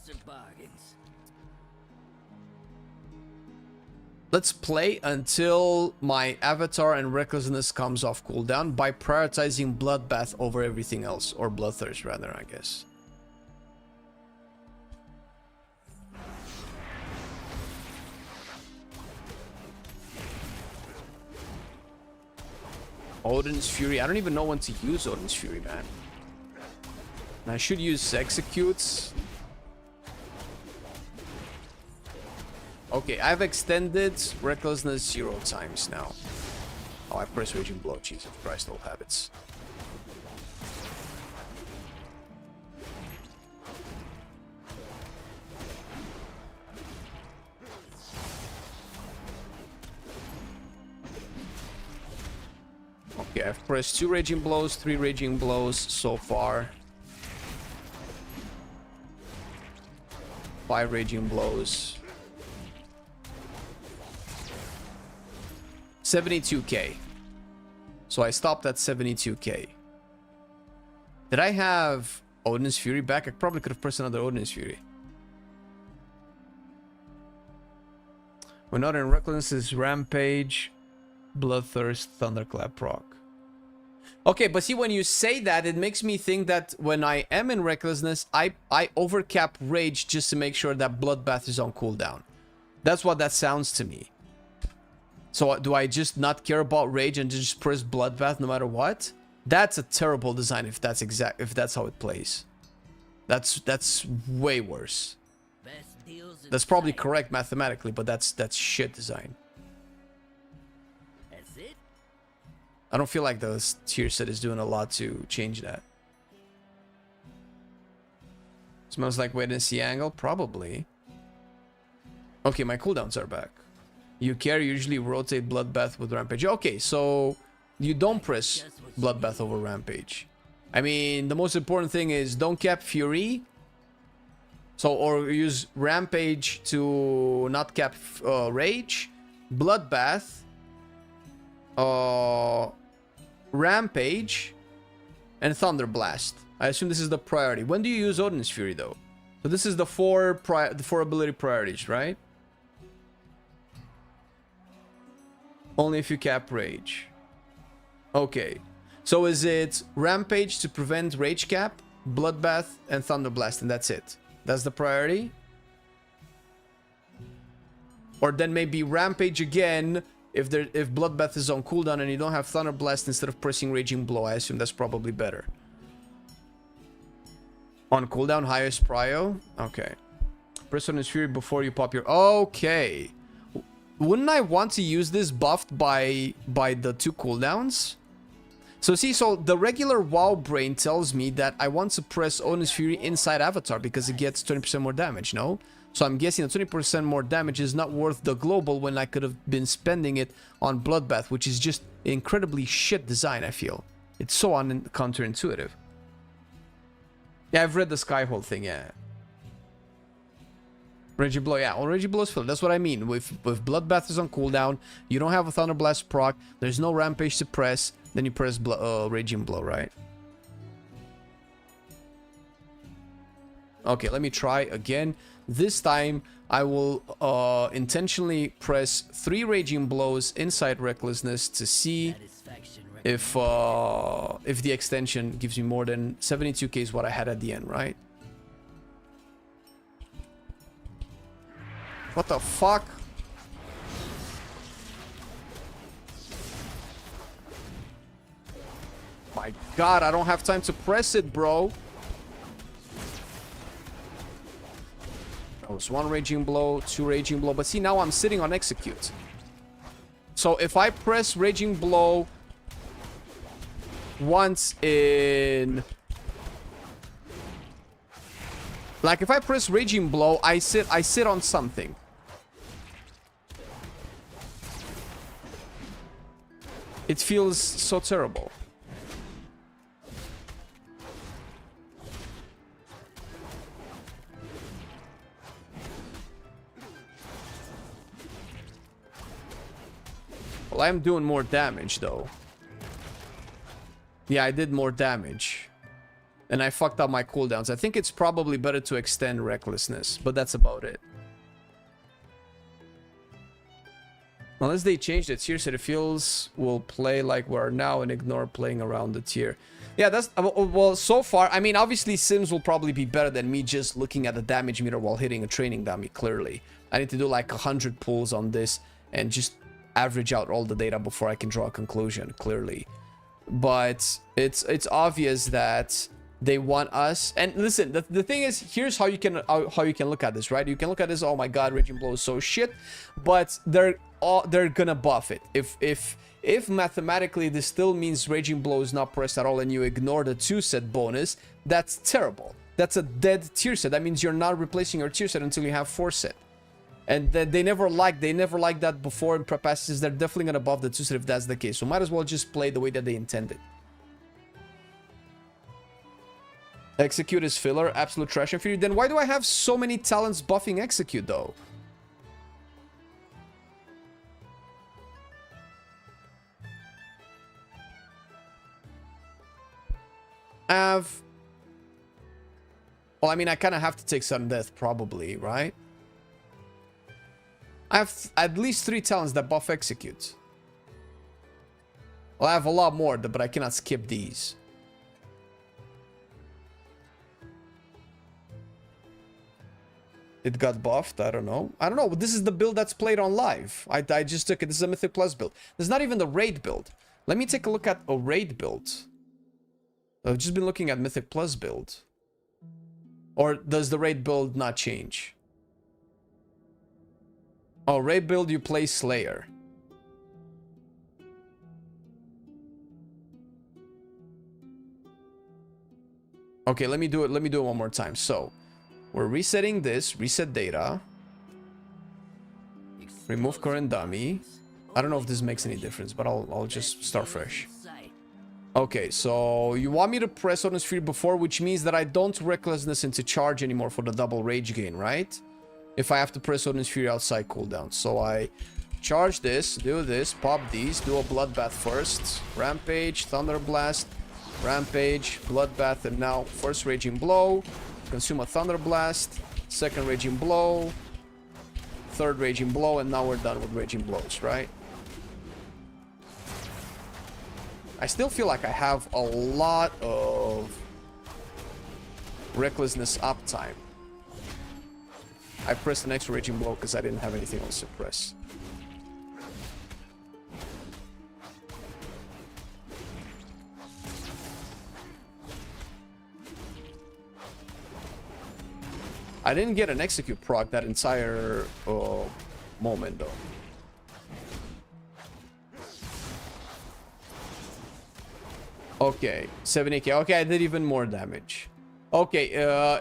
Let's play until my Avatar and Recklessness comes off cooldown by prioritizing Bloodbath over everything else. Or Bloodthirst, rather, I guess. Odin's Fury. I don't even know when to use Odin's Fury, man. I should use Executes. Okay, I've extended Recklessness 0 times now. Oh, I press Raging Blow. Jesus Christ, old habits. Okay, I've pressed 2 Raging Blows, 3 Raging Blows so far. 5 Raging Blows. 72k. So I stopped at 72k. Did I have Odin's Fury back? I probably could have pressed another Odin's Fury. When not in Recklessness is Rampage, Bloodthirst, Thunderclap proc. Okay, but see, when you say that, it makes me think that when I am in Recklessness, I overcap Rage just to make sure that Bloodbath is on cooldown. That's what that sounds to me. So do I just not care about Rage and just press Bloodbath no matter what? That's a terrible design if that's how it plays. That's way worse. That's probably correct mathematically, but that's shit design. That's it? I don't feel like the tier set is doing a lot to change that. Smells like wait and see angle? Probably. Okay, my cooldowns are back. You usually rotate Bloodbath with Rampage. Okay, so you don't press Bloodbath over Rampage. I mean, the most important thing is don't cap Fury. So, or use Rampage to not cap Rage. Bloodbath. Rampage. And Thunderblast. I assume this is the priority. When do you use Odin's Fury, though? So this is the four ability priorities, right? Only if you cap Rage. Okay. So is it Rampage to prevent Rage cap, Bloodbath, and Thunderblast, and that's it? That's the priority? Or then maybe Rampage again if Bloodbath is on cooldown and you don't have Thunderblast instead of pressing Raging Blow. I assume that's probably better. On cooldown, highest prio? Okay. Press on his Fury before you pop your... Okay. Wouldn't I want to use this buffed by the 2 cooldowns? So see, so the regular WoW brain tells me that I want to press Odin's Fury inside Avatar because it gets 20% more damage, no? So I'm guessing that 20% more damage is not worth the global when I could have been spending it on Bloodbath, which is just incredibly shit design, I feel. It's so counterintuitive. Yeah, I've read the Skyhold thing, yeah. Raging Blow, yeah. Well, Raging Blow is filled. That's what I mean. With Bloodbath is on cooldown, you don't have a Thunderblast proc, there's no Rampage to press, then you press Raging Blow, right? Okay, let me try again. This time, I will intentionally press 3 Raging Blows inside Recklessness to see Satisfaction if the extension gives me more than 72k is what I had at the end, right? What the fuck? My god, I don't have time to press it, bro. That was 1 Raging Blow, 2 Raging Blow. But see, now I'm sitting on Execute. So if I press Raging Blow once in... Like, if I press Raging Blow, I sit on something. It feels so terrible. Well, I'm doing more damage, though. Yeah, I did more damage. And I fucked up my cooldowns. I think it's probably better to extend Recklessness, but that's about it. Unless they change the tier set, it feels we'll play like we are now and ignore playing around the tier. Yeah, that's... Well, so far, I mean, obviously Sims will probably be better than me just looking at the damage meter while hitting a training dummy, clearly. I need to do like 100 pulls on this and just average out all the data before I can draw a conclusion, clearly. But it's obvious that they want us. And listen, the thing is, here's how you can look at this, right? You can look at this, oh my god, Raging Blow is so shit, but they're gonna buff it. If mathematically this still means Raging Blow is not pressed at all and you ignore the 2 set bonus, that's terrible. That's a dead tier set. That means you're not replacing your tier set until you have 4 set. And they never liked that before in prep passes. They're definitely gonna buff the 2 set if that's the case. So might as well just play the way that they intended. Execute is filler, absolute trash inferior. Then why do I have so many talents buffing Execute though? Well, I mean, I kind of have to take sudden death probably, right? I have at least 3 talents that buff Execute. Well, I have a lot more, but I cannot skip these. It got buffed. I don't know. I don't know. This is the build that's played on live. I just took it. This is a Mythic Plus build. This is not even the raid build. Let me take a look at a raid build. I've just been looking at Mythic Plus build. Or does the raid build not change? Oh, raid build, you play Slayer. Okay, let me do it. Let me do it one more time. So, we're resetting this. Reset data. Remove current dummy. I don't know if this makes any difference, but I'll just start fresh. Okay, so you want me to press on the sphere before, which means that I don't Recklessness into charge anymore for the double rage gain, right? If I have to press on the sphere outside cooldown. So I charge this, do this, pop these, do a bloodbath first. Rampage, Thunder Blast, Rampage, Bloodbath, and now first Raging Blow. Consume a Thunder Blast, second Raging Blow, third Raging Blow, and now we're done with Raging Blows, right? I still feel like I have a lot of Recklessness uptime. I pressed the next Raging Blow because I didn't have anything else to press. I didn't get an Execute proc that entire moment though. Okay, 70k. Okay, I did even more damage. Okay,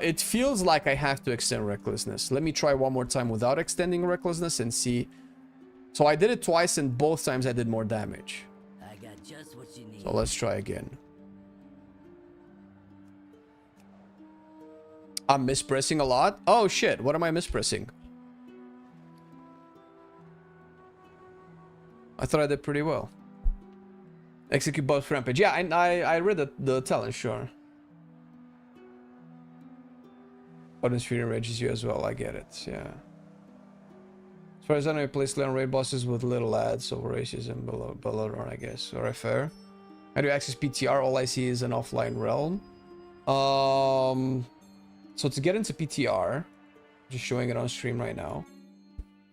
it feels like I have to extend Recklessness. Let me try one more time without extending Recklessness and see. So I did it twice and both times I did more damage. I got just what you need. So let's try again. I'm mispressing a lot. Oh shit, what am I mispressing? I thought I did pretty well. Execute buff Rampage. Yeah, I read the talent, sure. Audience Fury enrages you as well. I get it. Yeah. As far as I know, you play Slayer raid bosses with little ads over racism below, I guess. Or fair. How do you access PTR? All I see is an offline realm. So to get into PTR, just showing it on stream right now.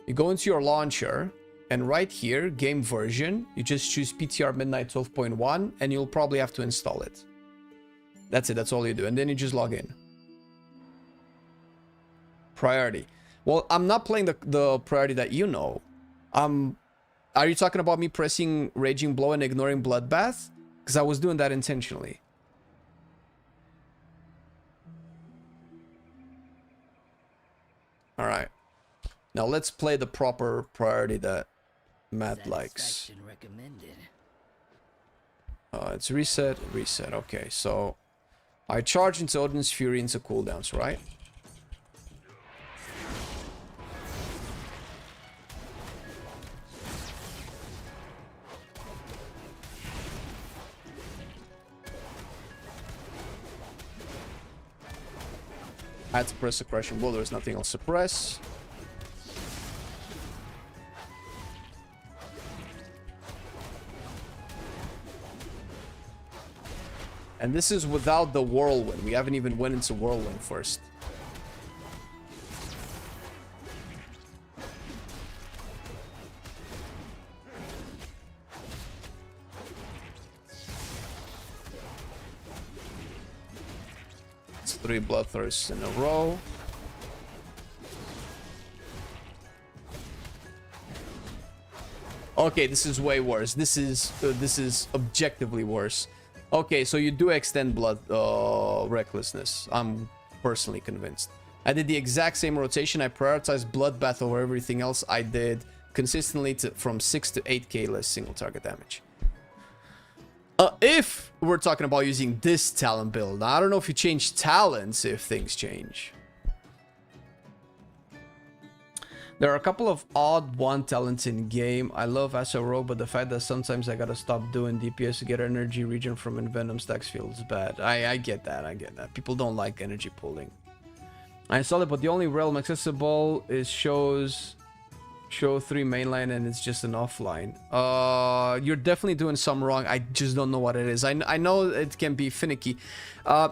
You go into your launcher, and right here, game version, you just choose PTR Midnight 12.1, and you'll probably have to install it. That's it. That's all you do, and then you just log in. Priority. Well, I'm not playing the priority that you know. Are you talking about me pressing Raging Blow and ignoring Bloodbath? Because I was doing that intentionally. Alright. Now let's play the proper priority that Matt likes. Recommended. It's reset. Okay, so I charge into Odin's Fury into cooldowns, right? I had to press the Crushing Blow. There's nothing else to press. And this is without the Whirlwind. We haven't even went into Whirlwind first. It's 3 Bloodthirsts in a row. Okay, this is way worse. This is objectively worse. Okay, so you do extend blood recklessness. I'm personally convinced. I did the exact same rotation. I prioritized Bloodbath over everything else. I did consistently from 6 to 8k less single target damage. If we're talking about using this talent build, I don't know if you change talents if things change. There are a couple of odd one talents in game. I love Acid Rogue, but the fact that sometimes I gotta stop doing DPS to get energy regen from Envenom stacks feels bad. I get that, People don't like energy pulling. I installed it, but the only realm accessible is show 3 mainline, and it's just an offline. You're definitely doing some wrong. I just don't know what it is. I know it can be finicky.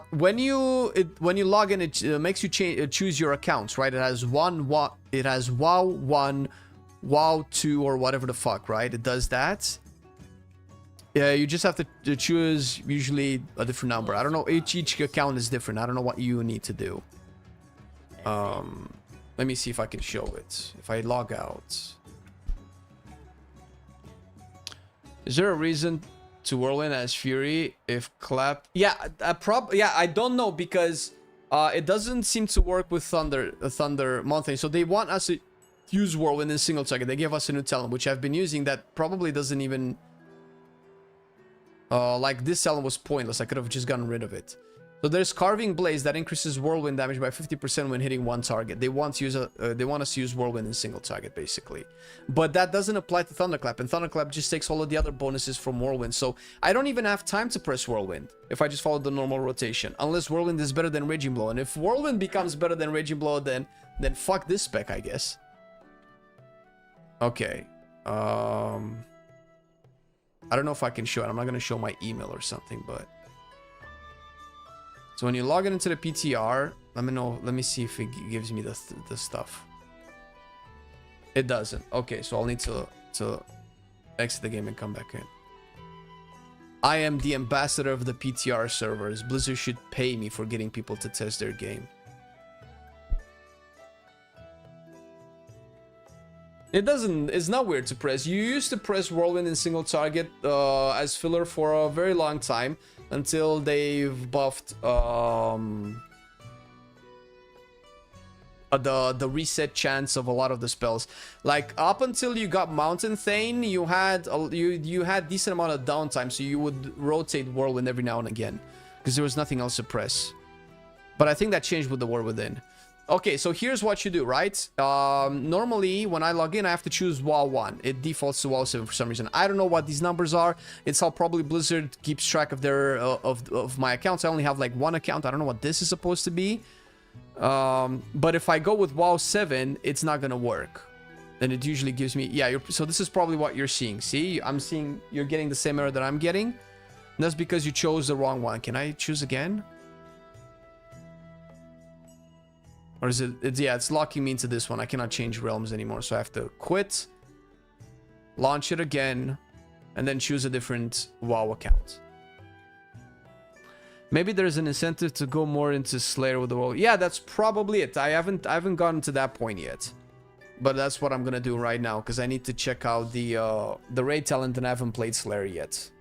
When you log in, it makes you choose your accounts, right? It has WoW 1, WoW 2, or whatever the fuck, right? It does that. Yeah, you just have to choose usually a different number. I don't know. Each account is different. I don't know what you need to do. Let me see if I can show it. If I log out. Is there a reason to Whirlwind as Fury if Clap? Yeah, I don't know, because it doesn't seem to work with Thunder Mountain. So they want us to use Whirlwind in single target. They gave us a new talent, which I've been using, that probably doesn't even... like, this talent was pointless. I could have just gotten rid of it. So there's Carving Blaze that increases Whirlwind damage by 50% when hitting one target. They want us to use Whirlwind in single target, basically. But that doesn't apply to Thunderclap, and Thunderclap just takes all of the other bonuses from Whirlwind. So I don't even have time to press Whirlwind if I just follow the normal rotation, unless Whirlwind is better than Raging Blow. And if Whirlwind becomes better than Raging Blow, then fuck this spec, I guess. Okay. I don't know if I can show it. I'm not gonna show my email or something, but... So when you log in into the PTR, let me see if it gives me the stuff. It doesn't. Okay, so I'll need to exit the game and come back in. I am the ambassador of the PTR servers. Blizzard should pay me for getting people to test their game. It's not weird to press. You used to press Whirlwind in single target as filler for a very long time, until they've buffed the reset chance of a lot of the spells. Like, up until you got Mountain Thane, you had decent amount of downtime, so you would rotate Whirlwind every now and again, because there was nothing else to press. But I think that changed with the War Within. Okay, so here's what you do, right? Normally, when I log in, I have to choose WoW 1. It defaults to WoW 7 for some reason. I don't know what these numbers are. It's how probably Blizzard keeps track of their of my accounts. I only have like one account. I don't know what this is supposed to be. But if I go with WoW 7, it's not gonna work. And it usually gives me... Yeah, so this is probably what you're seeing. See? I'm seeing you're getting the same error that I'm getting. And that's because you chose the wrong one. Can I choose again? Or is it... yeah, it's locking me into this one. I cannot change realms anymore. So I have to quit. Launch it again. And then choose a different WoW account. Maybe there's an incentive to go more into Slayer with the world. Yeah, that's probably it. I haven't gotten to that point yet. But that's what I'm gonna do right now, because I need to check out the raid talent, and I haven't played Slayer yet.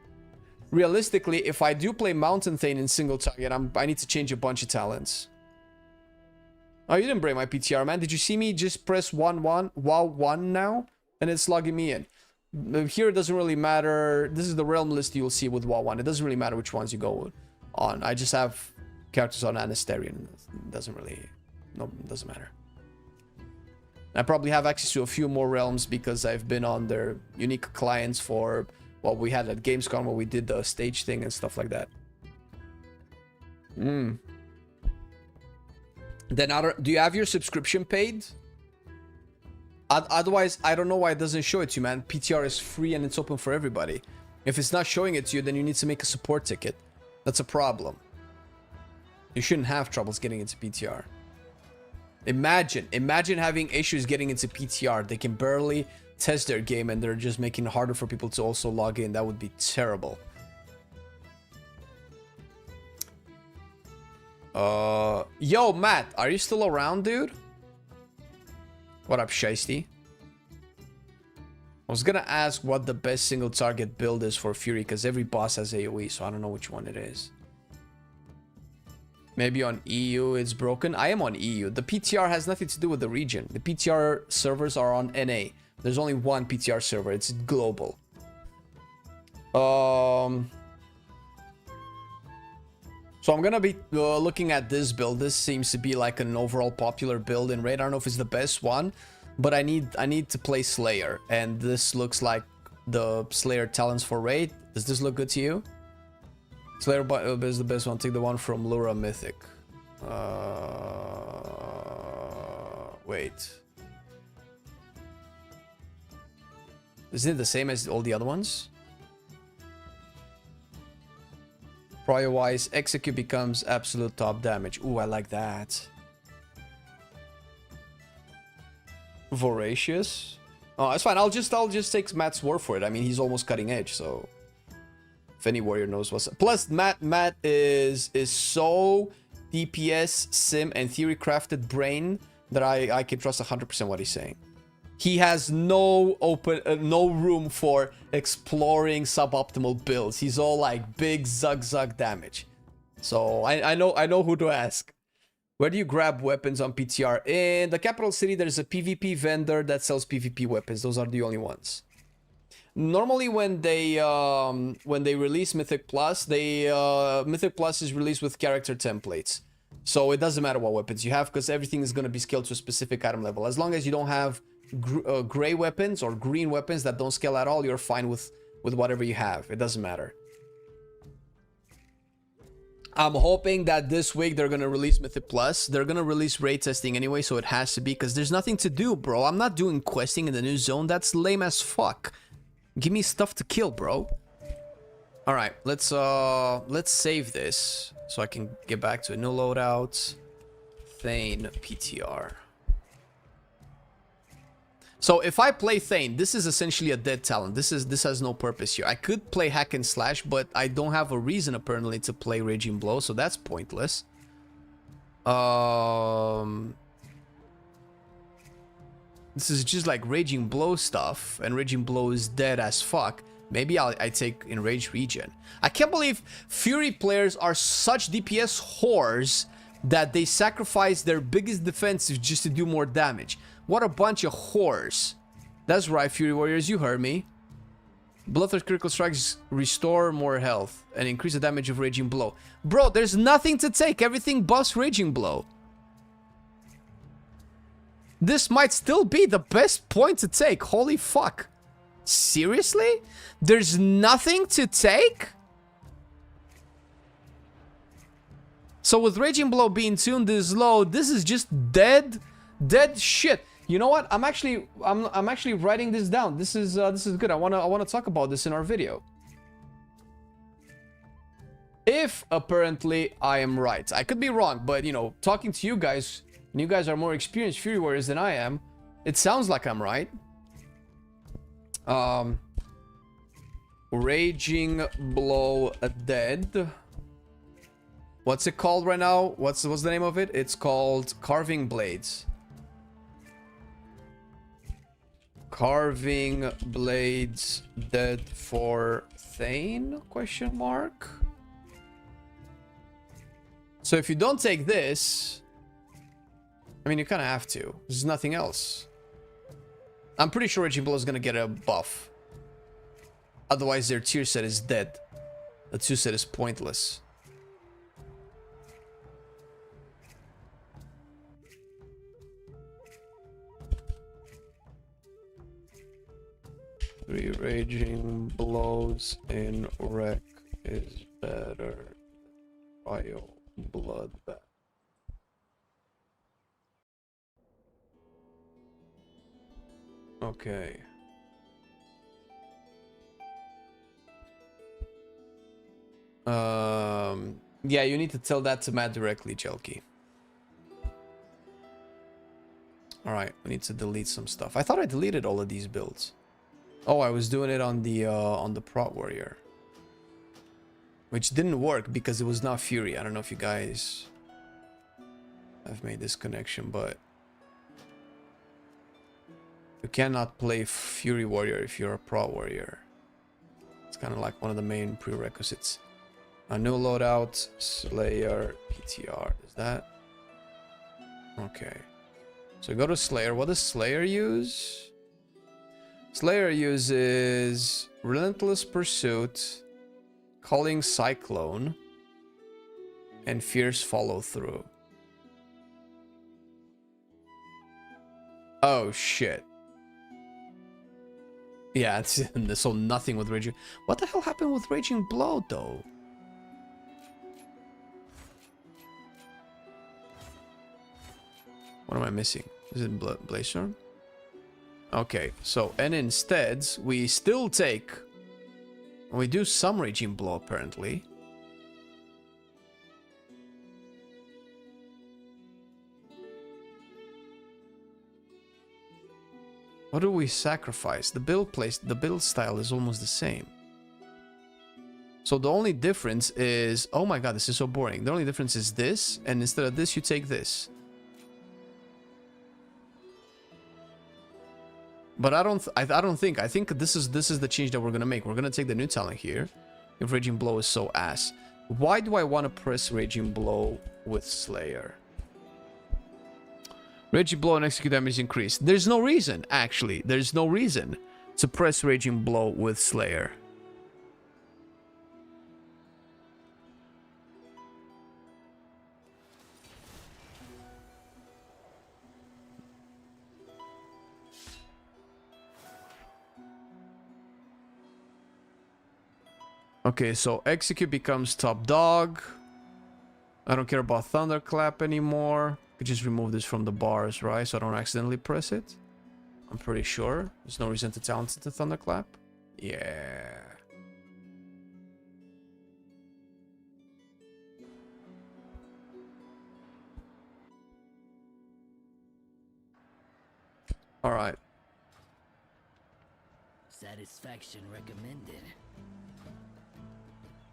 Realistically, if I do play Mountain Thane in single target, I need to change a bunch of talents. Oh, you didn't break my PTR, man. Did you see me just press 1-1, WoW 1 now? And it's logging me in. Here it doesn't really matter. This is the realm list you'll see with WoW 1. It doesn't really matter which ones you go on. I just have characters on Anasterian. It doesn't really... No, it doesn't matter. I probably have access to a few more realms because I've been on their unique clients for what we had at Gamescom, where we did the stage thing and stuff like that. Then do you have your subscription paid? Otherwise, I don't know why it doesn't show it to you, man. PTR is free and it's open for everybody. If it's not showing it to you, then you need to make a support ticket. That's a problem. You shouldn't have troubles getting into PTR. Imagine having issues getting into PTR. They can barely test their game and they're just making it harder for people to also log in. That would be terrible. Yo, Matt, are you still around, dude? What up, Shiesty? I was gonna ask what the best single target build is for Fury, because every boss has AoE, so I don't know which one it is. Maybe on EU it's broken. I am on EU. The PTR has nothing to do with the region. The PTR servers are on NA. There's only one PTR server. It's global. So I'm gonna be looking at this build. This seems to be like an overall popular build in Raid. I don't know if it's the best one, but I need to play Slayer, and this looks like the Slayer talents for Raid. Does this look good to you? Slayer is the best one. Take the one from Lura Mythic. Wait. Isn't it the same as all the other ones? Prior wise, execute becomes absolute top damage. Ooh, I like that. Voracious. Oh, it's fine. I'll just take Matt's word for it. I mean, he's almost cutting edge, so if any warrior knows what's up. Plus, Matt is so DPS, sim, and theory crafted brain that I can trust 100% what he's saying. He has no room for exploring suboptimal builds. He's all like big zug damage. So I know who to ask. Where do you grab weapons on PTR? In the capital city, there's a PvP vendor that sells PvP weapons. Those are the only ones. Normally, when they release Mythic Plus, Mythic Plus is released with character templates. So it doesn't matter what weapons you have, because everything is going to be scaled to a specific item level. As long as you don't have gray weapons or green weapons that don't scale at all, you're fine with whatever you have. It doesn't matter. I'm hoping that this week they're gonna release Mythic Plus. They're gonna release raid testing anyway, so it has to be, because there's nothing to do, bro. I'm not doing questing in the new zone. That's lame as fuck. Give me stuff to kill, bro. All right, let's save this so I can get back to a new loadout. Thane PTR. So if I play Thane, this is essentially a dead talent. This has no purpose here. I could play Hack and Slash, but I don't have a reason apparently to play Raging Blow, so that's pointless. This is just like Raging Blow stuff, and Raging Blow is dead as fuck. Maybe I take Enraged Regen. I can't believe Fury players are such DPS whores that they sacrifice their biggest defensive just to do more damage. What a bunch of whores. That's right, Fury Warriors, you heard me. Bloodthirst critical strikes restore more health and increase the damage of Raging Blow. Bro, there's nothing to take. Everything buffs Raging Blow. This might still be the best point to take. Holy fuck. Seriously? There's nothing to take? So with Raging Blow being tuned this low, this is just dead shit. You know what? I'm actually writing this down. This is good. I wanna talk about this in our video. If apparently I am right, I could be wrong, but you know, talking to you guys, and you guys are more experienced Fury Warriors than I am, it sounds like I'm right. Raging Blow dead. What's it called right now? What's the name of it? It's called Carving Blades. Carving Blades dead for Thane? Question mark. So if you don't take this, I mean, you kind of have to. There's nothing else. I'm pretty sure Raging Blow is gonna get a buff. Otherwise, their tier set is dead. The 2 set is pointless. Three Raging Blows in Wreck is better. Bio Bloodbath. Okay. Yeah, you need to tell that to Matt directly, Jelky. Alright, we need to delete some stuff. I thought I deleted all of these builds. Oh, I was doing it on the Prot Warrior. Which didn't work because it was not Fury. I don't know if you guys have made this connection, but you cannot play Fury Warrior if you're a Prot Warrior. It's kind of like one of the main prerequisites. A new loadout, Slayer, PTR. Is that? Okay. So go to Slayer. What does Slayer use? Slayer uses Relentless Pursuit, Calling Cyclone, and Fierce Follow Through. Oh shit. Yeah, it's so nothing with Raging. What the hell happened with Raging Blow though? What am I missing? Is it Blazestorm? Okay, so, and instead, we still take... We do some Raging Blow, apparently. What do we sacrifice? The build style is almost the same. So the only difference is... Oh my god, this is so boring. The only difference is this, and instead of this, you take this. But I think this is the change that we're gonna make. We're gonna take the new talent here. If Raging Blow is so ass, why do I want to press Raging Blow with Slayer? Raging Blow and execute damage increased. There's no reason, actually. There's no reason to press Raging Blow with Slayer. Okay, so execute becomes top dog. I don't care about Thunderclap anymore. I could just remove this from the bars, right? So I don't accidentally press it. I'm pretty sure. There's no reason to talent it to Thunderclap. Yeah. Alright. Satisfaction recommended.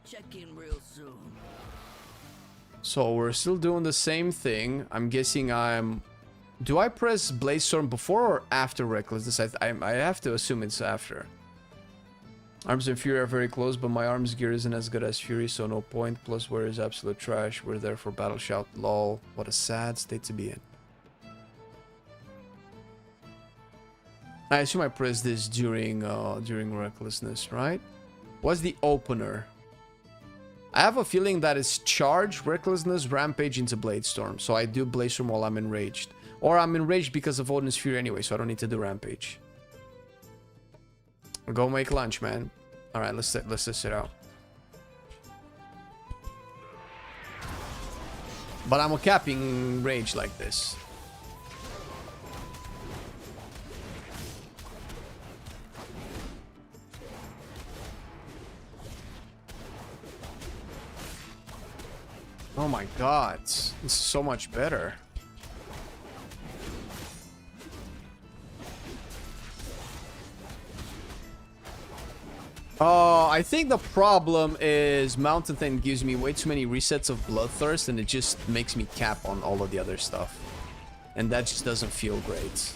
Check in real soon. So we're still doing the same thing. I'm guessing I'm... Do I press Blazestorm before or after Recklessness? I have to assume it's after. Arms and Fury are very close, but my arms gear isn't as good as Fury, so no point. Plus Warrior is absolute trash. We're there for Battle Shout. Lol. What a sad state to be in. I assume I pressed this during Recklessness, right? What's the opener? I have a feeling that it's Charge, Recklessness, Rampage into Bladestorm. So I do Bladestorm while I'm enraged. Or I'm enraged because of Odin's Fury anyway, so I don't need to do Rampage. Go make lunch, man. All right, let's test it out. But I'm capping rage like this. Oh my god, this is so much better. I think the problem is Mountain Thing gives me way too many resets of Bloodthirst and it just makes me cap on all of the other stuff. And that just doesn't feel great.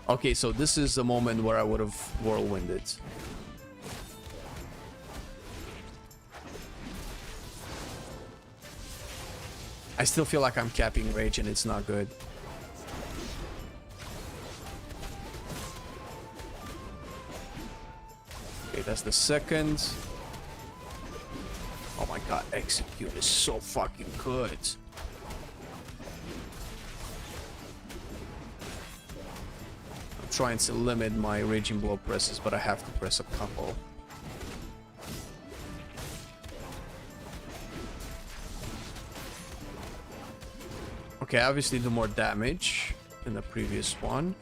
Okay, so this is the moment where I would have whirlwinded. I still feel like I'm capping rage and it's not good. Okay, that's the second. Oh my god, execute is so fucking good. I'm trying to limit my raging blow presses, but I have to press a couple. Okay, obviously do more damage than the previous one.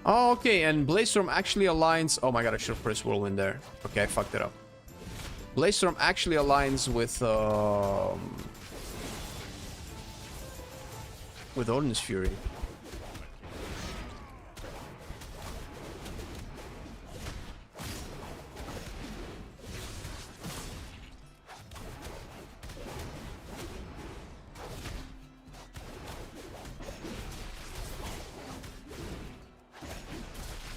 Oh, okay, and Blaze Storm actually aligns... Oh my god, I should have pressed Whirlwind there. Okay, I fucked it up. Blaze Storm actually aligns with Odin's Fury.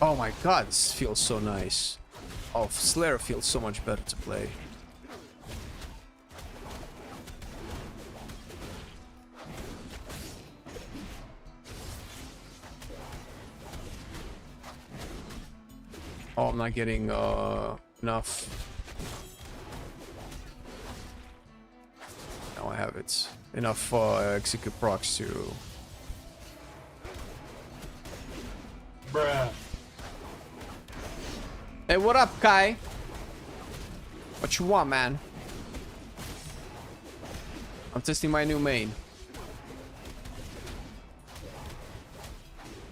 Oh my god, this feels so nice. Oh, Slayer feels so much better to play. Oh, I'm not getting enough. Now I have it. Enough execute procs to... Bruh. Hey, what up, Kai? What you want, man? I'm testing my new main.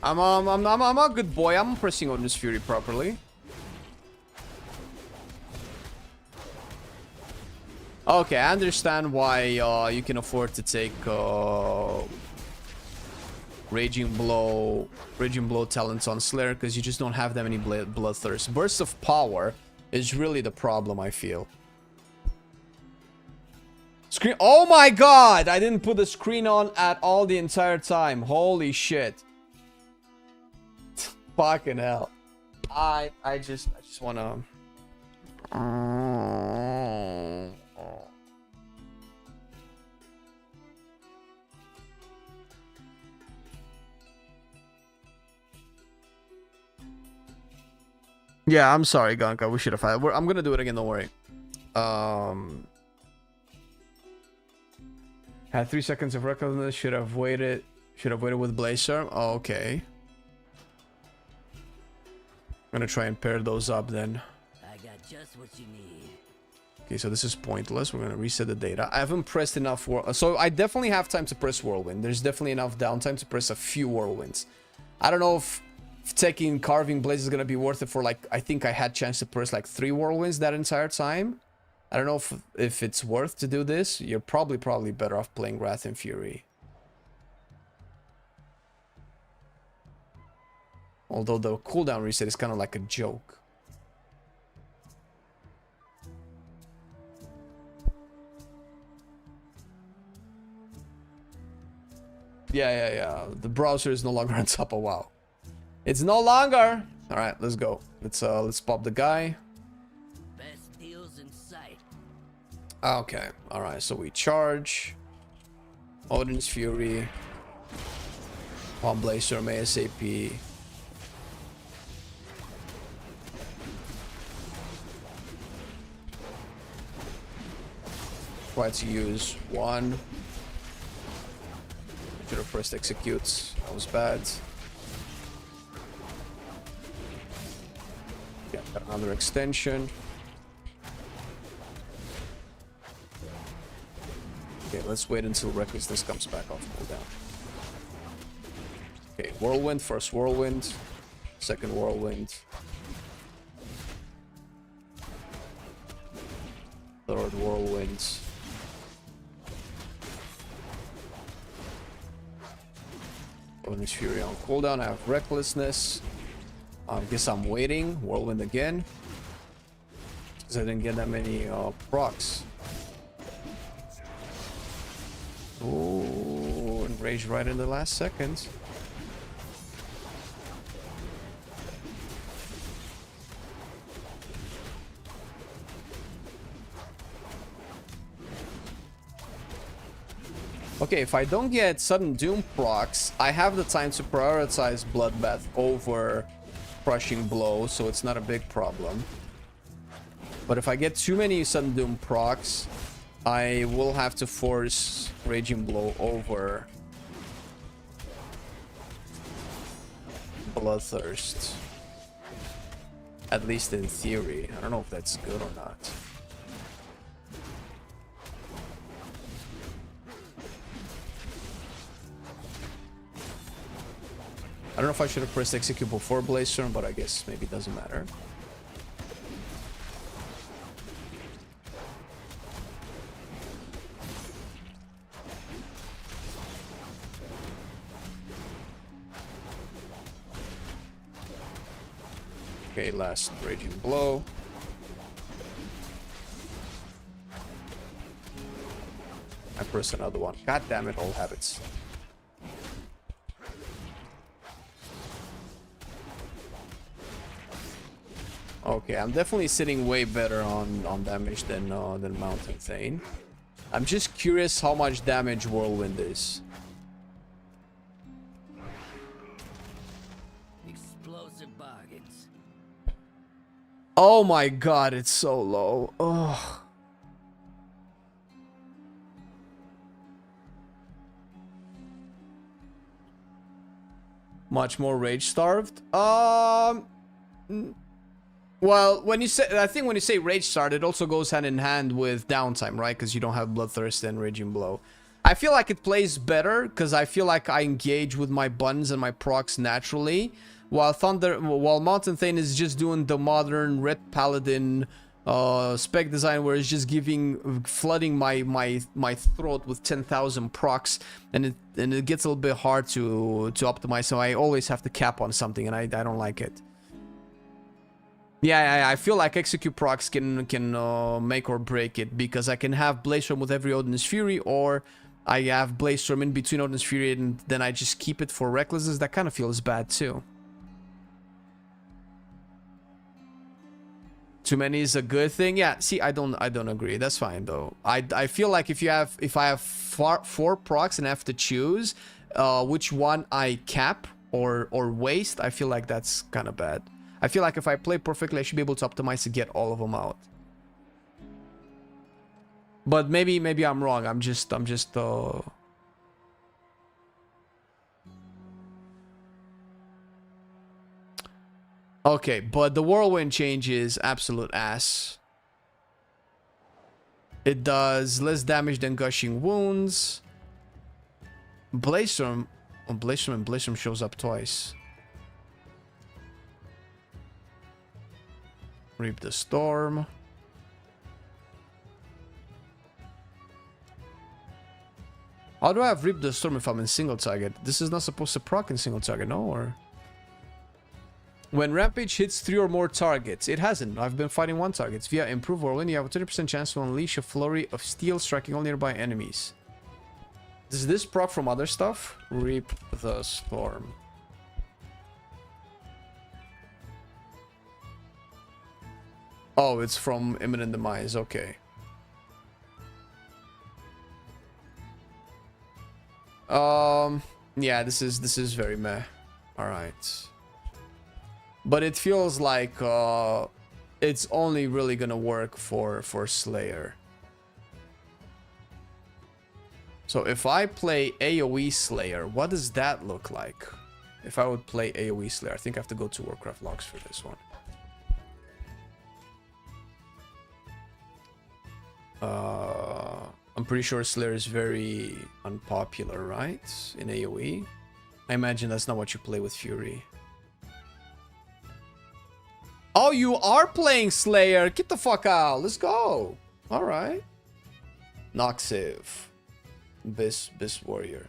I'm a good boy. I'm pressing Odin's Fury properly. Okay, I understand why you can afford to take Raging Blow talents on Slayer, because you just don't have that many Bloodthirst. Burst of Power is really the problem, I feel. Screen... Oh my god! I didn't put the screen on at all the entire time. Holy shit. Fucking hell. I just wanna... Yeah, I'm sorry, Gonka. We should have had... I'm gonna do it again, don't worry. Had 3 seconds of recklessness. Should have waited with Blazer. Oh, okay. I'm gonna try and pair those up then. I got just what you need. Okay, so this is pointless. We're gonna reset the data. I haven't pressed enough so I definitely have time to press Whirlwind. There's definitely enough downtime to press a few Whirlwinds. I don't know if taking Carving Blaze is gonna be worth it for, like, I think I had chance to press like 3 Whirlwinds that entire time. I don't know if it's worth to do this. You're probably better off playing Wrath and Fury. Although the cooldown reset is kind of like a joke. Yeah. The browser is no longer on top of WoW. It's no longer. All right, let's go. Let's pop the guy. Best deals in sight. Okay. All right. So we charge. Odin's Fury. Palm Blazer, ASAP. Try to use one. Should have pressed executes. That was bad. Yeah, got another extension. let's wait until Recklessness comes back off cooldown. Okay, Whirlwind, first Whirlwind, second Whirlwind. Third Whirlwind. Bonus Fury on cooldown, I have Recklessness. I guess I'm waiting. Whirlwind again. Because I didn't get that many procs. Oh, and rage right in the last second. Okay, if I don't get Sudden Doom procs, I have the time to prioritize Bloodbath over Crushing Blow, so it's not a big problem. But if I get too many Sudden Doom procs, I will have to force Raging Blow over Bloodthirst. At least in theory. I don't know if that's good or not. I don't know if I should have pressed execute before Blaze Storm, but I guess maybe it doesn't matter. Okay, last Raging Blow. I press another one. God damn it, all habits. Okay, I'm definitely sitting way better on damage than Mountain Thane. I'm just curious how much damage Whirlwind is. Explosive bargains. Oh my god, it's so low. Ugh. Much more rage starved. Well, when you say, I think when you say rage start, it also goes hand in hand with downtime, right? Because you don't have Bloodthirst and Raging Blow. I feel like it plays better because I feel like I engage with my buttons and my procs naturally, while Mountain Thane is just doing the modern Red Paladin spec design where it's just flooding my throat with 10,000 procs, and it gets a little bit hard to optimize. So I always have to cap on something, and I don't like it. Yeah, I feel like execute procs can make or break it, because I can have Blaze Storm with every Odin's Fury, or I have Blaze Storm in between Odin's Fury and then I just keep it for Recklessness. That kind of feels bad too. Too many is a good thing. Yeah, see, I don't agree. That's fine though. I feel like if I have four procs and I have to choose which one I cap or waste, I feel like that's kind of bad. I feel like if I play perfectly, I should be able to optimize to get all of them out. But maybe I'm wrong. I'm just Okay, but the Whirlwind change is absolute ass. It does less damage than Gushing Wounds. Blaze Storm, Blaze Storm shows up twice. Reap the Storm. How do I have Reap the Storm if I'm in single target? This is not supposed to proc in single target, no? Or when Rampage hits 3 or more targets. It hasn't. I've been fighting 1 target. Via Improve Whirlwind, you have a 30% chance to unleash a flurry of steel, striking all nearby enemies. Is this proc from other stuff? Reap the Storm. Oh, it's from Imminent Demise. Okay. Yeah, this is very meh. All right. But it feels like it's only really gonna work for Slayer. So if I play AoE Slayer, what does that look like? If I would play AoE Slayer, I think I have to go to Warcraft logs for this one. I'm pretty sure Slayer is very unpopular, right? In AoE. I imagine that's not what you play with Fury. Oh, you are playing Slayer! Get the fuck out! Let's go! Alright. Noxiv. Bis Warrior.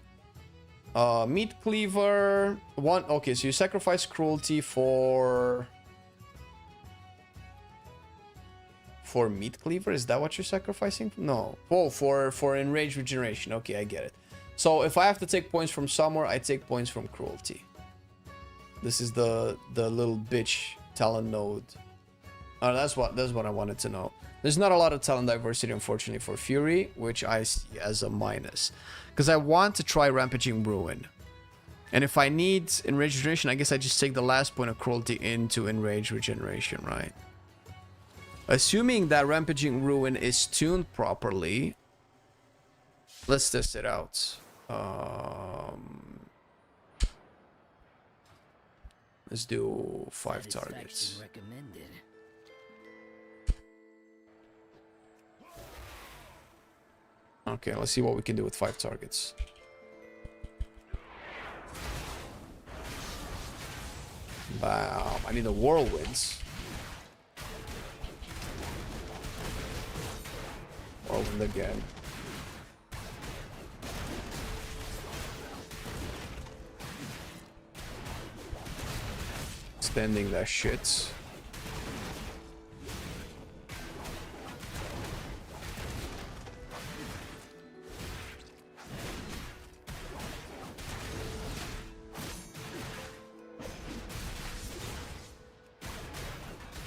Meat Cleaver. One. Okay, so you sacrifice Cruelty for Meat Cleaver? Is that what you're sacrificing? No. Oh, for Enraged Regeneration. Okay, I get it. So if I have to take points from somewhere, I take points from Cruelty. This is the little bitch talent node. Oh, that's what I wanted to know. There's not a lot of talent diversity, unfortunately, for Fury, which I see as a minus. Because I want to try Rampaging Ruin. And if I need Enraged Regeneration, I guess I just take the last point of Cruelty into Enraged Regeneration, right? Assuming that Rampaging Ruin is tuned properly, let's test it out. Let's do 5 targets. Recommended. Okay, let's see what we can do with 5 targets. Wow, I need a whirlwind. Whirlwind again. Extending that shit.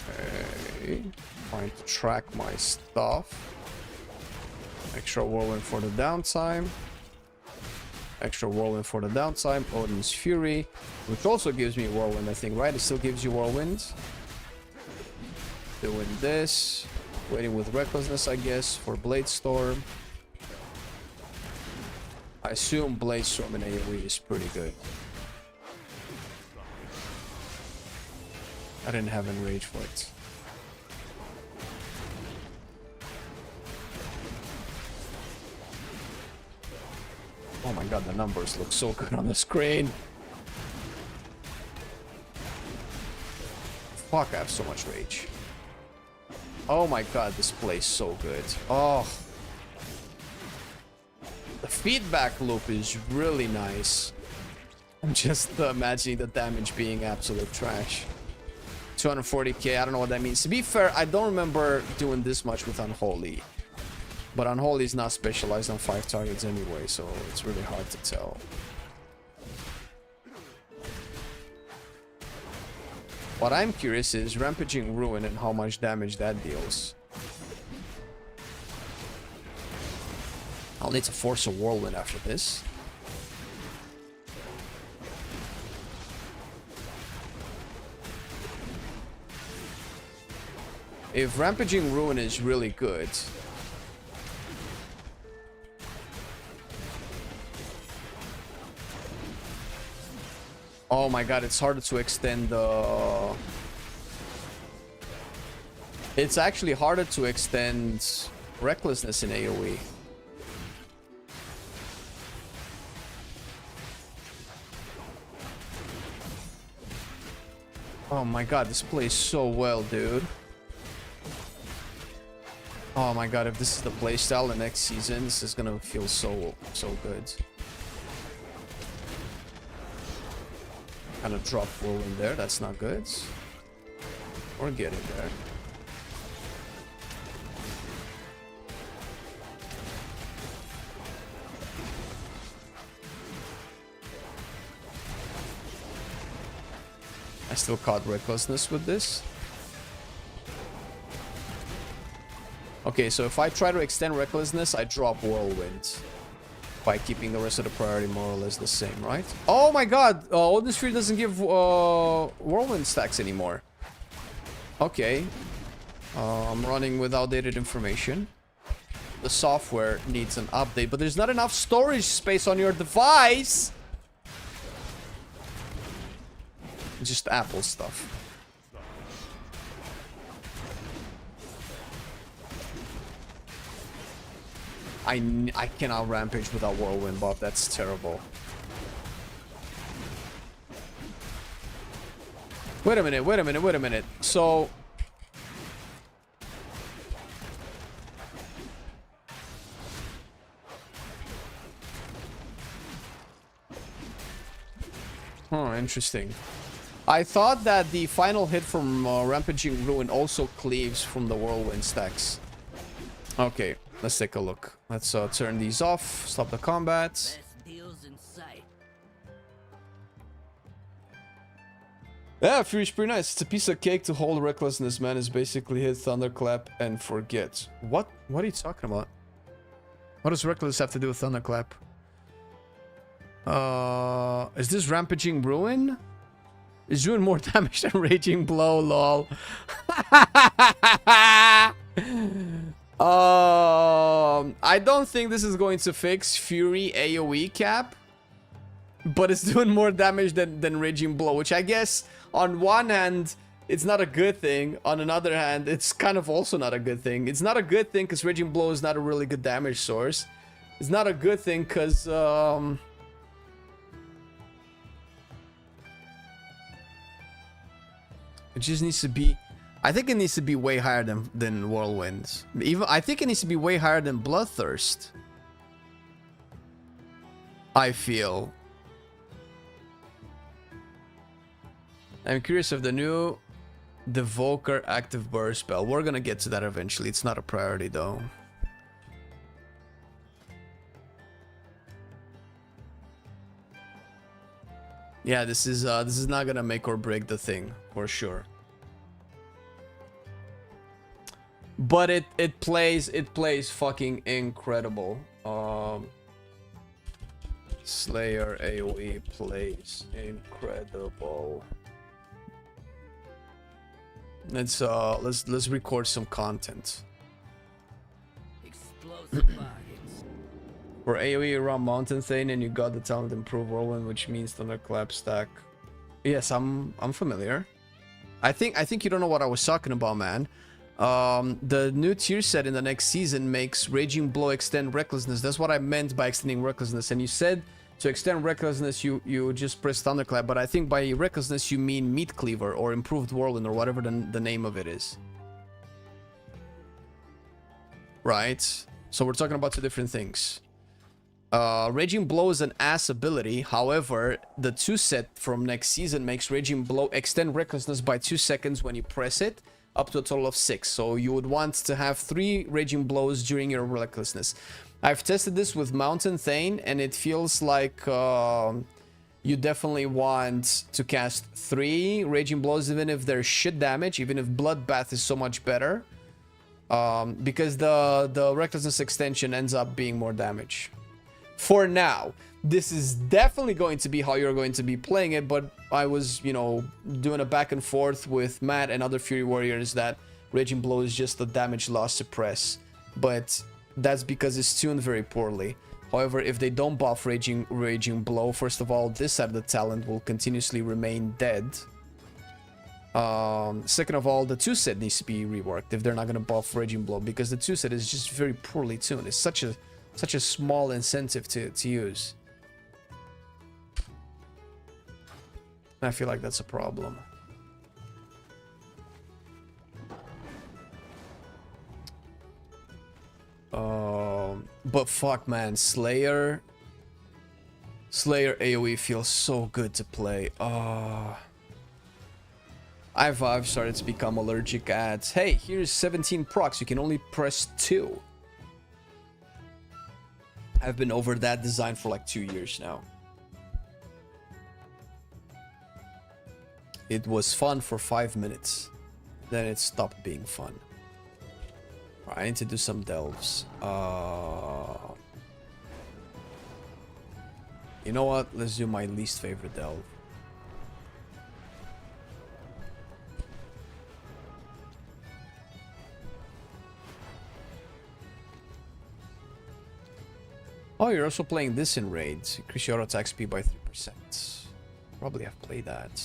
Okay. Trying to track my stuff. Extra whirlwind for the downtime. Extra whirlwind for the downtime. Odin's Fury, which also gives me whirlwind, I think, right? It still gives you whirlwind. Doing this. Waiting with recklessness, I guess, for Blade Storm. I assume Blade Storm in AoE is pretty good. I didn't have Enrage for it. Oh my god, the numbers look so good on the screen. Fuck, I have so much rage. Oh my god, this plays so good. Oh. The feedback loop is really nice. I'm just imagining the damage being absolute trash. 240k, I don't know what that means. To be fair, I don't remember doing this much with Unholy. But Unholy is not specialized on 5 targets anyway, so it's really hard to tell. What I'm curious is Rampaging Ruin and how much damage that deals. I'll need to force a Whirlwind after this. If Rampaging Ruin is really good... Oh my god, it's harder to extend the... It's actually harder to extend Recklessness in AoE. Oh my god, this plays so well, dude. Oh my god, if this is the playstyle the next season, this is gonna feel so good. Kind of drop Whirlwind there, that's not good. We're getting there. I still caught Recklessness with this. Okay, so if I try to extend Recklessness, I drop Whirlwind. By keeping the rest of the priority more or less the same, right? Oh my god! Odin's Fury doesn't give Whirlwind stacks anymore. Okay. I'm running with outdated information. The software needs an update, but there's not enough storage space on your device! Just Apple stuff. I cannot rampage without whirlwind buff. That's terrible. Wait a minute. So interesting. I thought that the final hit from Rampaging Ruin also cleaves from the whirlwind stacks. Okay, let's take a look. Let's turn these off, stop the combat. Best deals in sight. Yeah, Fury's pretty nice. It's a piece of cake to hold recklessness, man. It's basically hit Thunderclap and forget. What are you talking about? What does reckless have to do with Thunderclap? Is this Rampaging Ruin? Is doing more damage than Raging Blow, lol. I don't think this is going to fix Fury AoE cap, but it's doing more damage than Raging Blow, which I guess on one hand it's not a good thing, on another hand it's kind of also not a good thing. It's not a good thing because Raging Blow is not a really good damage source. It's not a good thing because it just needs to be, I think it needs to be way higher than Whirlwinds. Even I think it needs to be way higher than Bloodthirst. I feel. I'm curious of the new Devoker active burst spell. We're gonna get to that eventually. It's not a priority though. Yeah, this is not gonna make or break the thing for sure. But it plays fucking incredible. Slayer AoE plays incredible. Let's record some content. Explosive bargains. For AoE around Mountain Thane, and you got the talent improve whirlwind, which means Thunderclap stack. Yes, I'm familiar. I think you don't know what I was talking about, man. The new tier set in the next season makes Raging Blow extend Recklessness. That's what I meant by extending Recklessness. And you said to extend Recklessness, you just press Thunderclap. But I think by Recklessness you mean Meat Cleaver or Improved Whirlwind or whatever the name of it is. Right? So we're talking about two different things. Raging Blow is an ass ability. However, the 2 set from next season makes Raging Blow extend Recklessness by 2 seconds when you press it, up to a total of 6. So you would want to have 3 Raging Blows during your Recklessness. I've tested this with Mountain Thane, and it feels like you definitely want to cast 3 Raging Blows, even if they're shit damage, even if Bloodbath is so much better. Because the Recklessness extension ends up being more damage. For now, this is definitely going to be how you're going to be playing it, but I was, you know, doing a back and forth with Matt and other Fury Warriors that Raging Blow is just a damage loss suppress, but that's because it's tuned very poorly. However, if they don't buff Raging Blow, first of all, this side of the talent will continuously remain dead. Second of all, the 2 set needs to be reworked if they're not going to buff Raging Blow, because the 2 set is just very poorly tuned. It's such a small incentive to use. I feel like that's a problem. But fuck, man, Slayer AoE feels so good to play. I've started to become allergic at, hey, here's 17 procs, you can only press 2. I've been over that design for like 2 years now. It was fun for 5 minutes. Then it stopped being fun. Right, I need to do some delves. You know what? Let's do my least favorite delve. Oh, you're also playing this in raids. Increase your attack speed by 3%. Probably have played that.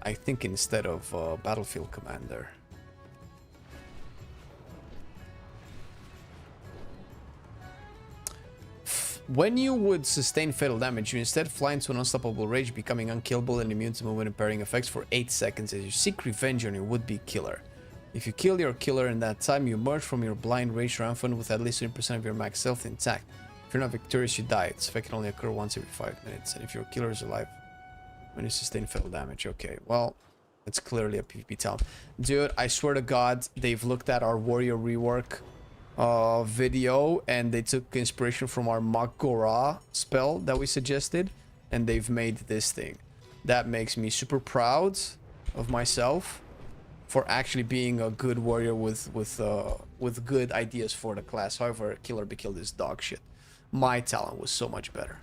I think instead of Battlefield Commander. When you would sustain fatal damage, you instead fly into an unstoppable rage, becoming unkillable and immune to movement and parrying effects for 8 seconds as you seek revenge on your would-be killer. If you kill your killer in that time, you emerge from your blind rage triumphant with at least 20% of your max health intact. If you're not victorious, you die. This effect can only occur once every 5 minutes. And if your killer is alive, when you sustain fatal damage. Okay, well, it's clearly a PvP town. Dude, I swear to God, they've looked at our warrior rework video and they took inspiration from our Mak'gora spell that we suggested and they've made this thing. That makes me super proud of myself for actually being a good warrior with good ideas for the class. However, Killer Be Killed is dog shit. My talent was so much better.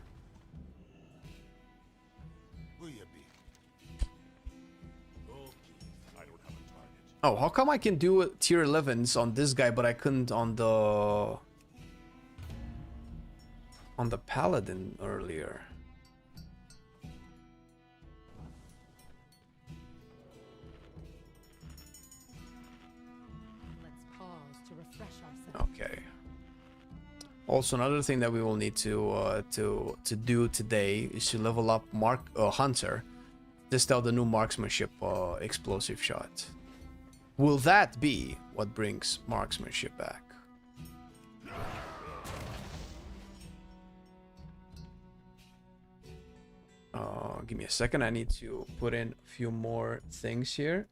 Oh, how come I can do tier 11s on this guy, but I couldn't on the paladin earlier? Let's pause to refresh ourselves. Okay. Also, another thing that we will need to do today is to level up Hunter. Test out the new marksmanship explosive shot. Will that be what brings marksmanship back? Give me a second. I need to put in a few more things here.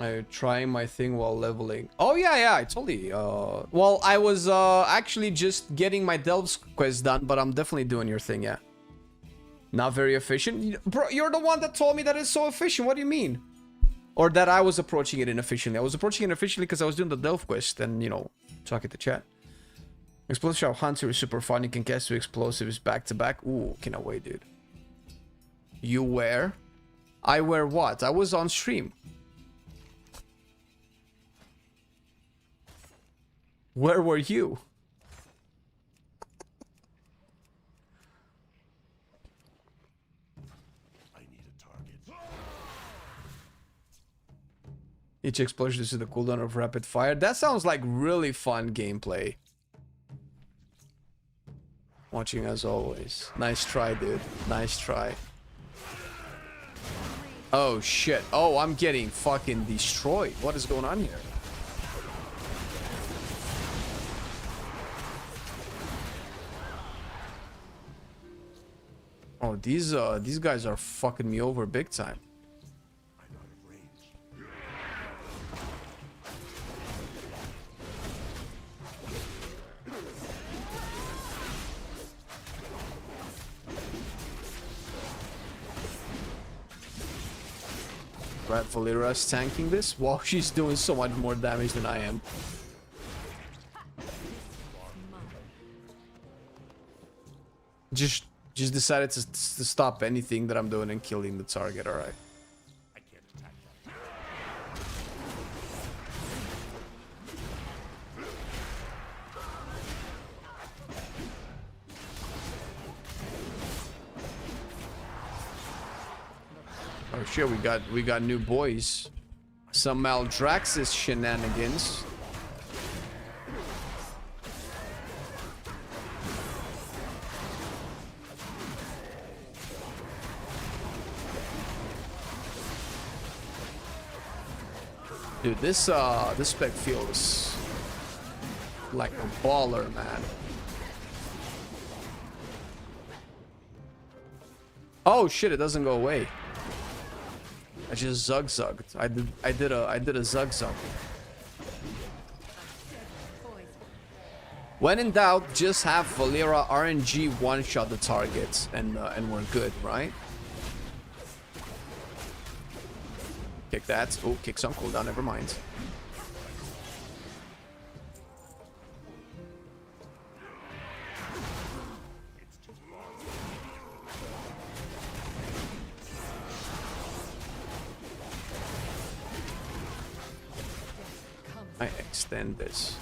I trying my thing while leveling. Oh yeah, I totally. Well, I was actually just getting my Delves quest done, but I'm definitely doing your thing. Yeah. Not very efficient, bro. You're the one that told me that it's so efficient. What do you mean? Or that I was approaching it inefficiently. I was approaching it inefficiently because I was doing the Delve quest, and you know, talking to chat. Explosive Shot Hunter is super fun. You can cast 2 explosives back to back. Ooh, cannot wait, dude. You wear? I wear what? I was on stream. Where were you? I need a target. Each explosion is the cooldown of rapid fire. That sounds like really fun gameplay. Watching as always. Nice try, dude. Nice try. Oh shit. Oh, I'm getting fucking destroyed. What is going on here? Oh, these guys are fucking me over big time. Red Valera's tanking this? Wow, she's doing so much more damage than I am. Just decided to stop anything that I'm doing and killing the target, alright. Oh shit, we got new boys. Some Maldraxxus shenanigans. Dude, this spec feels like a baller, man. Oh shit, it doesn't go away. I just zug-zugged. I did a zug-zug. When in doubt, just have Valera RNG one-shot the targets, and we're good, right? Kick that. Oh, kick's on cooldown, never mind. I extend this.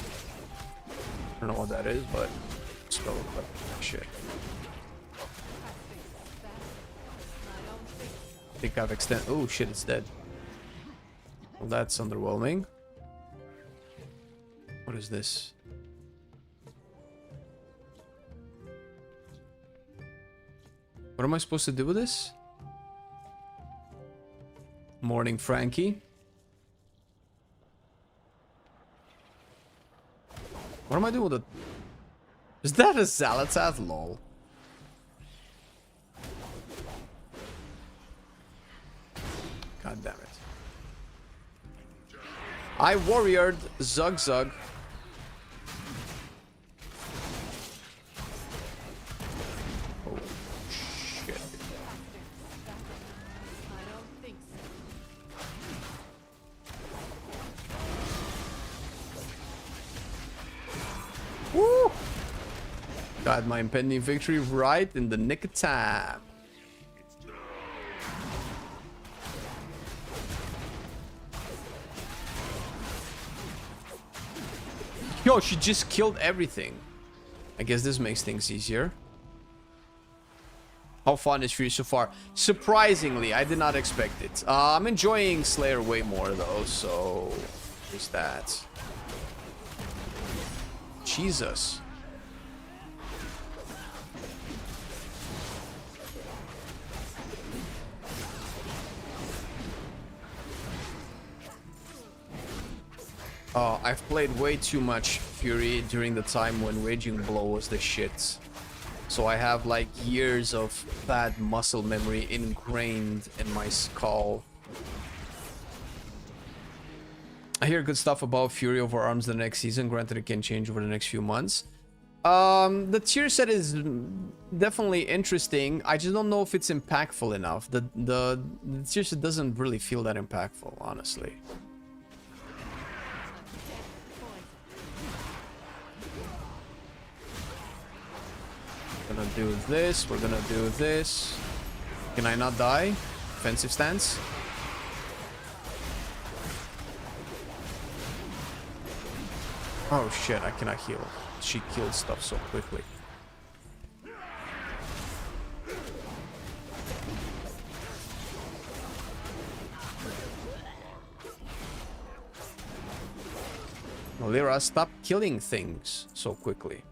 I don't know what that is, but spell shit. I think I've extended. Oh shit, it's dead. Well, that's underwhelming. What is this? What am I supposed to do with this? Morning, Frankie. What am I doing with it? Is that a Zalatat? Lol. God damn it. I warriored Zug Zug. Oh shit. I don't think so. Woo! Got my impending victory right in the nick of time. Yo, she just killed everything. I guess this makes things easier. How fun is Fury so far? Surprisingly, I did not expect it. I'm enjoying Slayer way more though, so there's that. Jesus. I've played way too much Fury during the time when Raging Blow was the shit. So I have like years of bad muscle memory ingrained in my skull. I hear good stuff about Fury over Arms the next season. Granted, it can change over the next few months. The tier set is definitely interesting. I just don't know if it's impactful enough. The tier set doesn't really feel that impactful, honestly. We're gonna do this. We're gonna do this. Can I not die? Offensive stance. Oh shit, I cannot heal. She killed stuff so quickly. Valera, stop killing things so quickly.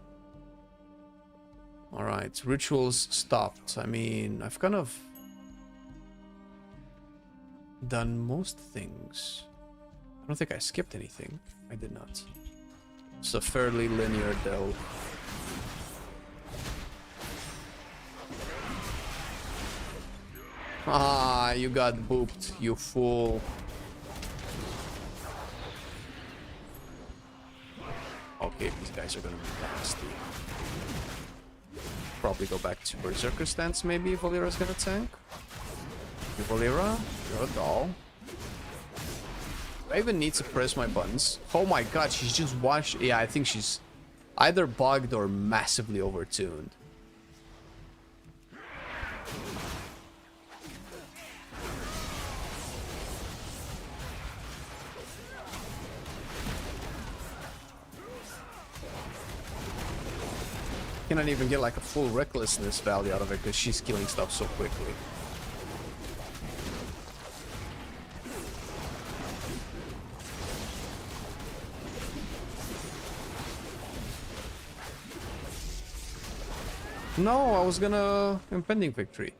Alright, rituals stopped. I mean, I've kind of done most things. I don't think I skipped anything. I did not. It's a fairly linear delve. Ah, you got booped, you fool. Okay, these guys are gonna be nasty. Probably go back to Berserker stance maybe if Valera's gonna tank. Valera, you're a doll. Do I even need to press my buttons? Oh my god, she's just watched. Yeah, I think she's either bugged or massively overtuned. Cannot even get like a full recklessness value out of it because she's killing stuff so quickly. No, I was gonna impending victory.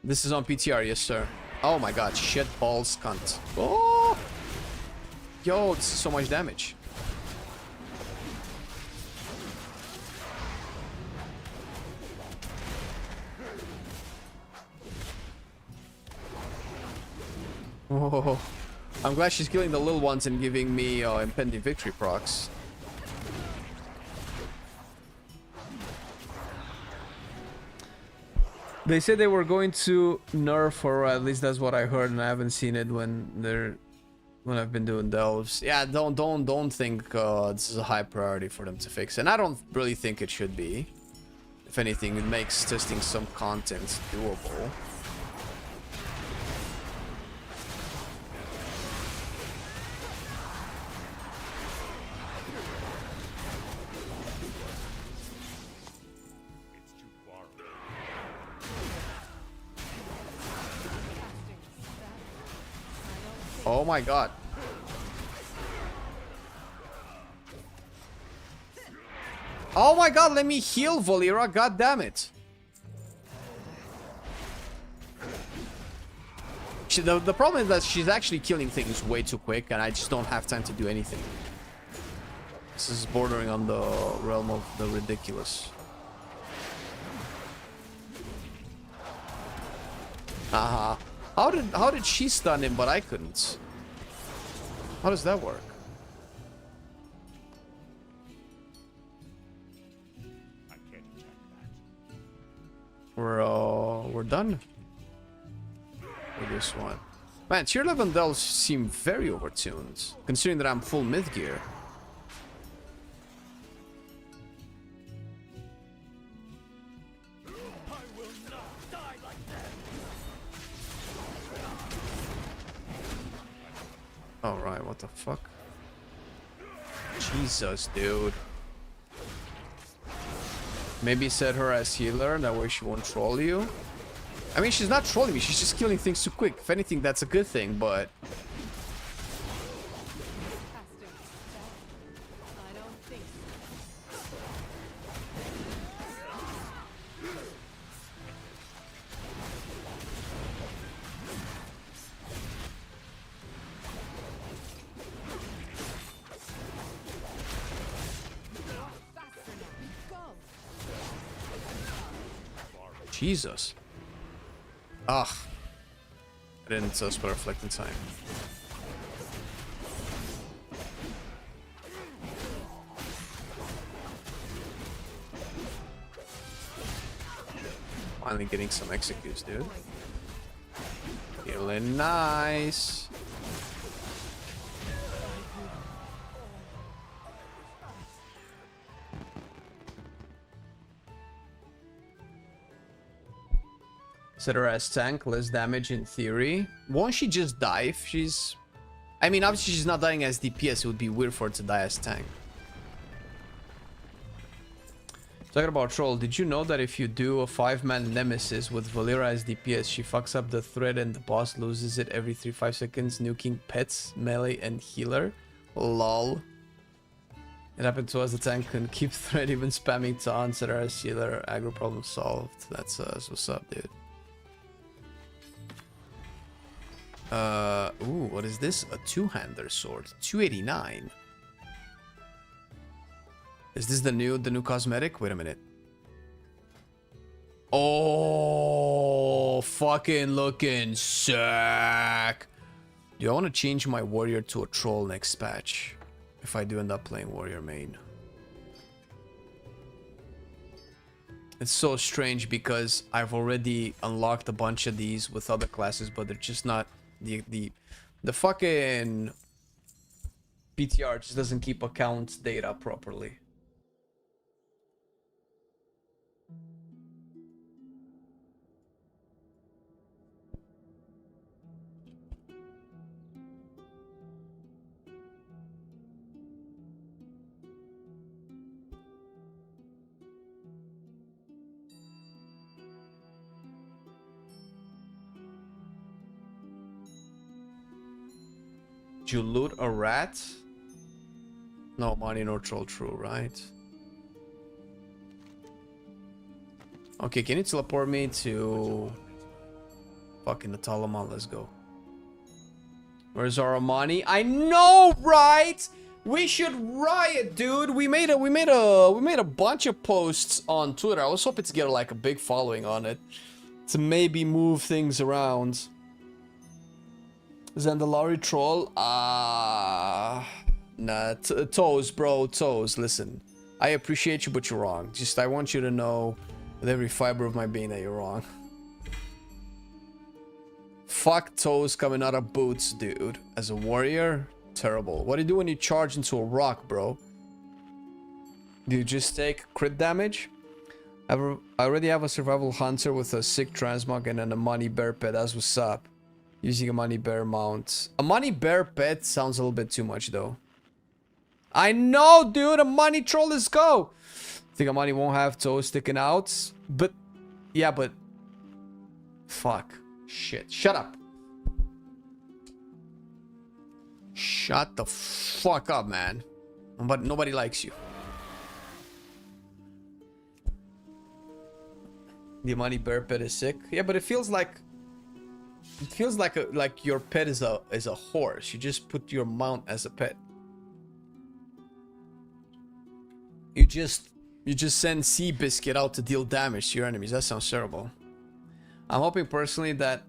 This is on PTR, yes sir. Oh my god, shit balls cunt. Oh! Yo, this is so much damage. Oh, I'm glad she's killing the little ones and giving me impending victory procs. They said they were going to nerf, or at least that's what I heard, and I haven't seen it when I've been doing delves. Yeah, don't think this is a high priority for them to fix, and I don't really think it should be. If anything, it makes testing some content doable. Oh my god. Oh my god, let me heal Valeera, god damn it. The problem is that she's actually killing things way too quick and I just don't have time to do anything. This is bordering on the realm of the ridiculous. Haha. How did she stun him but I couldn't? How does that work? We're done with this one. Man, tier 11 delves seem very overtuned, considering that I'm full mid gear. Alright, what the fuck? Jesus, dude. Maybe set her as healer, that way she won't troll you. I mean, she's not trolling me, she's just killing things too quick. If anything, that's a good thing, but... I don't think so. Faster now. Go. Jesus. Ugh. I didn't spell reflect in time. Finally getting some executes, dude. Feeling nice. Set her as tank, less damage in theory. Won't she just die if she's... I mean, obviously she's not dying as DPS. It would be weird for her to die as tank. Talking about troll, did you know that if you do a 5-man nemesis with Valeera as DPS, she fucks up the thread and the boss loses it every 3-5 seconds, nuking pets, melee, and healer? Lol. It happened to us, the tank can keep thread even spamming taunt, set her as healer, aggro problem solved. That's what's up, dude. Ooh, what is this? A two-hander sword. 289. Is this the new cosmetic? Wait a minute. Oh, fucking looking sick. Do I want to change my warrior to a troll next patch? If I do end up playing warrior main. It's so strange because I've already unlocked a bunch of these with other classes, but they're just not the fucking PTR just doesn't keep account data properly. Did you loot a rat? No money, no troll, true, right? Okay, can you teleport me to fucking the Talaman? Let's go. Where's our money? I know, right? We should riot, dude. We made a bunch of posts on Twitter. I was hoping to get like a big following on it to maybe move things around. Zandalari troll? Nah, Toes, bro, Toes, listen. I appreciate you, but you're wrong. Just, I want you to know with every fiber of my being that you're wrong. Fuck Toes coming out of boots, dude. As a warrior, terrible. What do you do when you charge into a rock, bro? Do you just take crit damage? I already have a survival hunter with a sick transmog and then a money bear pet. That's what's up. Using a money bear mount. A money bear pet sounds a little bit too much, though. I know, dude. A money troll. Let's go. Think a money won't have toes sticking out, but yeah, but fuck, shit. Shut up. Shut the fuck up, man. But nobody likes you. The money bear pet is sick. Yeah, but it feels like your pet is a horse. You just put your mount as a pet. You just send Seabiscuit out to deal damage to your enemies. That sounds terrible. I'm hoping personally that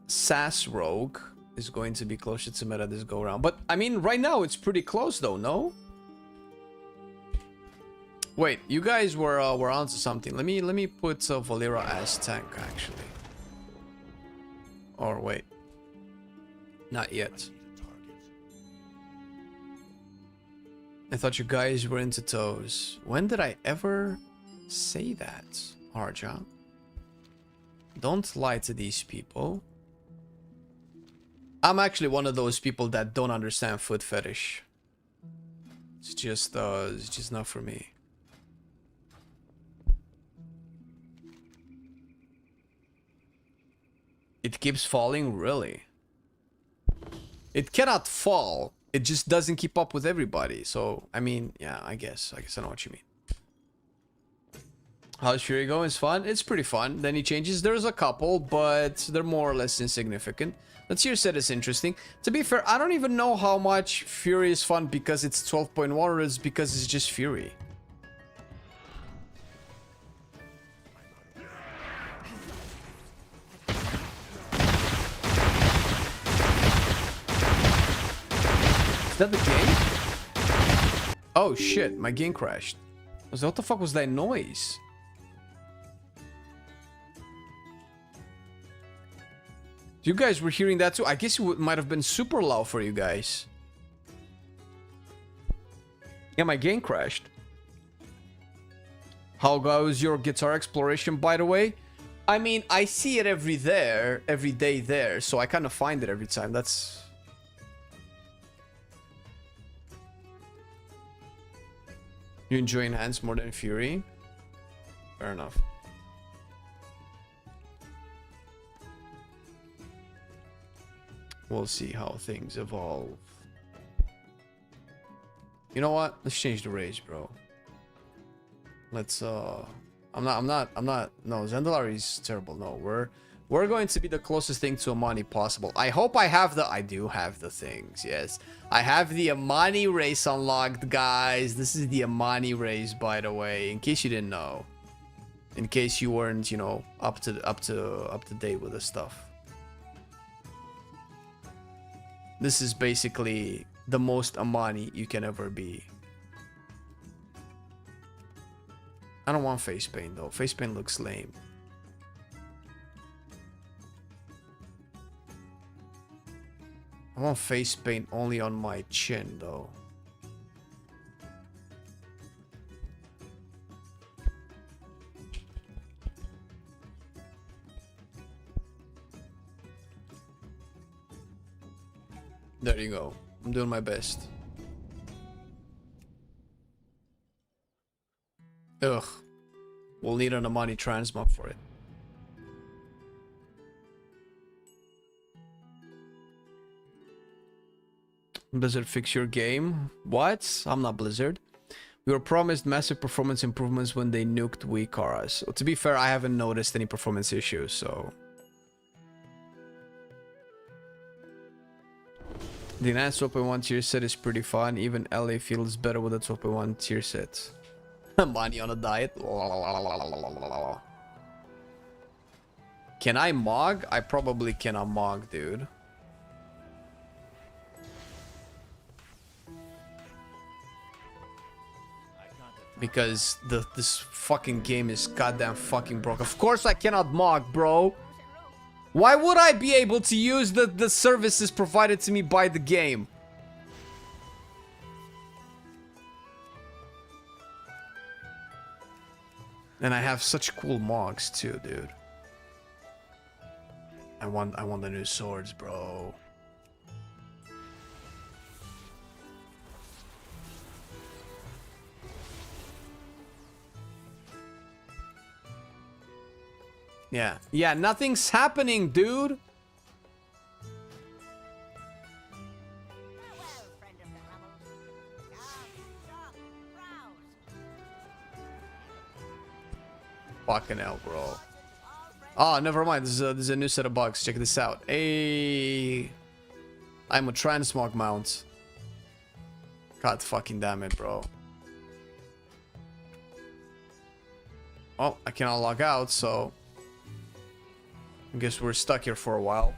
Sass Rogue is going to be closer to meta this go around. But I mean, right now it's pretty close though, no? Wait, you guys were onto something. Let me put Valera as tank actually. Or wait, not yet. I thought you guys were into toes. When did I ever say that, Arja? Don't lie to these people. I'm actually one of those people that don't understand foot fetish. It's just not for me. It keeps falling, really? It cannot fall. It just doesn't keep up with everybody. So, I mean, yeah, I guess I know what you mean. How's Fury going? It's fun. It's pretty fun. Then he changes. There's a couple, but they're more or less insignificant. Let's hear said it's interesting. To be fair, I don't even know how much Fury is fun because it's 12.1 or it's because it's just Fury. Is that the game? Oh shit, my game crashed. What the fuck was that noise? You guys were hearing that too? I guess it might have been super loud for you guys. Yeah, my game crashed. How goes your guitar exploration, by the way? I mean, I see it every day there, so I kind of find it every time. That's... You enjoy Enhance more than Fury? Fair enough. We'll see how things evolve. You know what? Let's change the race, bro. Let's I'm not no, Zandalari is terrible. No, we're going to be the closest thing to Amani possible. I hope I do have the things, yes. I have the Amani race unlocked, guys. This is the Amani race, by the way, in case you didn't know. In case you weren't, you know, up to date with the stuff. This is basically the most Amani you can ever be. I don't want face paint though. Face paint looks lame. I want face paint only on my chin though. There you go. I'm doing my best. Ugh. We'll need an Amani transmog for it. Blizzard fix your game? What? I'm not Blizzard. We were promised massive performance improvements when they nuked Weekaras. Well, to be fair, I haven't noticed any performance issues, so... The enhanced 12.1 tier set is pretty fun. Even LA feels better with a 12.1 tier set. Money on a diet. Can I mog? I probably cannot mog, dude. because this fucking game is goddamn fucking broke. Of course I cannot mock, bro. Why would I be able to use the services provided to me by the game? And I have such cool mogs too, dude. I want the new swords, bro. Yeah, nothing's happening, dude. Fucking hell, bro. Oh, never mind. This is a new set of bugs. Check this out. Hey, I'm a transmog mount. God fucking damn it, bro. Oh, I cannot log out, so I guess we're stuck here for a while.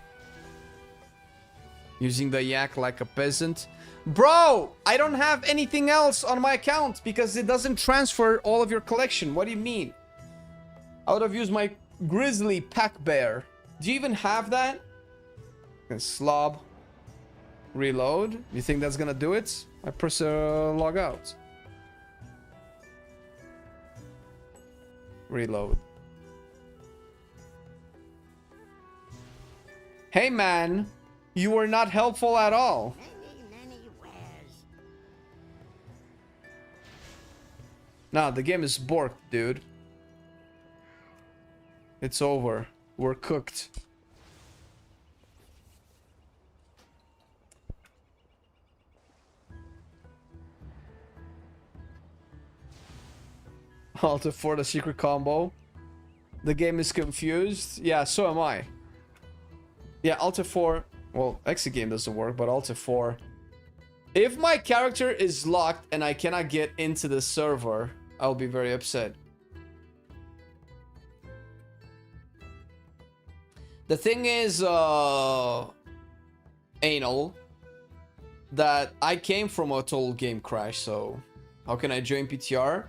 Using the yak like a peasant. Bro, I don't have anything else on my account because it doesn't transfer all of your collection. What do you mean? I would have used my grizzly pack bear. Do you even have that? Slob. Reload. You think that's gonna do it? I press log out. Reload. Hey man, you were not helpful at all. Nah, the game is borked, dude. It's over. We're cooked. Alt F4 the secret combo. The game is confused. Yeah, so am I. Yeah, Alt F4. Well, exit game doesn't work, but Alt F4. If my character is locked and I cannot get into the server, I'll be very upset. The thing is, anal, that I came from a total game crash, so how can I join PTR?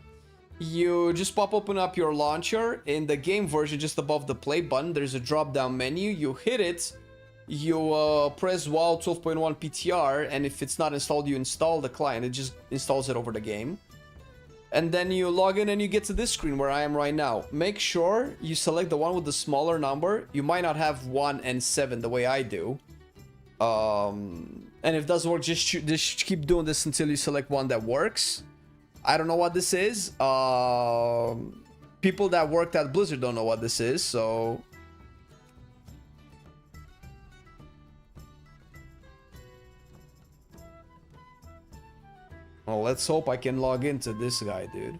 You just pop open up your launcher. In the game version, just above the play button, there's a drop down menu. You hit it, you press WoW 12.1 PTR, and if it's not installed, you install the client. It just installs it over the game. And then you log in and you get to this screen where I am right now. Make sure you select the one with the smaller number. You might not have 1 and 7 the way I do. And if it doesn't work, just keep doing this until you select one that works. I don't know what this is. People that worked at Blizzard don't know what this is, so... Well, let's hope I can log into this guy, dude.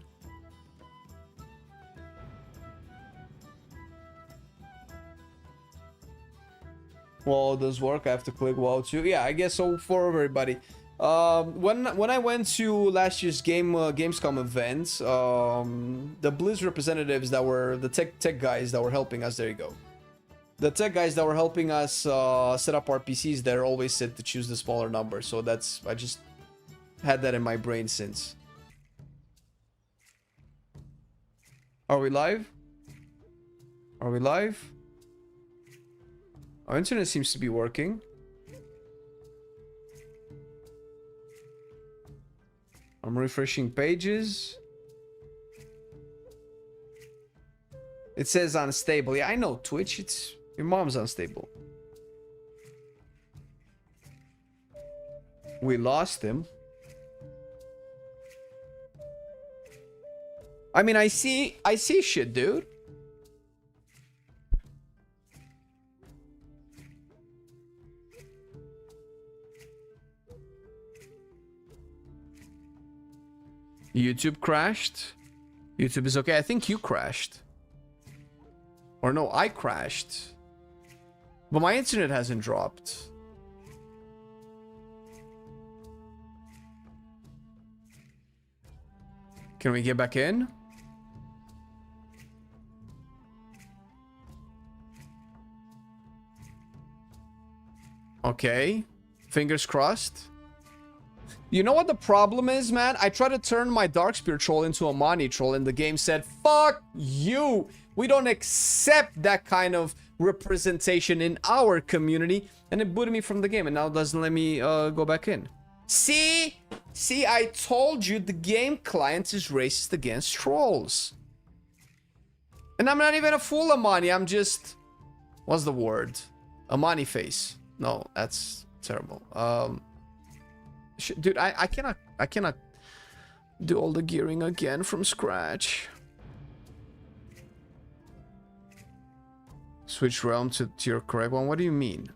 Well, it does work. I have to click WoW too. Yeah, I guess so for everybody. When I went to last year's Gamescom event, the Blizz representatives that were the tech guys that were helping us. There you go. The tech guys that were helping us set up our PCs there always said to choose the smaller number. So that's I just had that in my brain since. Are we live? Are we live? Our internet seems to be working. I'm refreshing pages. It says unstable. Yeah, I know, Twitch. It's your mom's unstable. We lost him. I mean, I see shit, dude. YouTube crashed. YouTube is okay. I think you crashed. Or no, I crashed. But my internet hasn't dropped. Can we get back in? Okay. Fingers crossed. You know what the problem is, man? I tried to turn my Darkspear troll into a Mani troll and the game said, fuck you. We don't accept that kind of representation in our community. And it booted me from the game and now it doesn't let me go back in. See? See, I told you the game client is racist against trolls. And I'm not even a full Amani. I'm just... What's the word? Amani face. No, that's terrible. Dude, I cannot do all the gearing again from scratch. Switch realm to your correct one. What do you mean?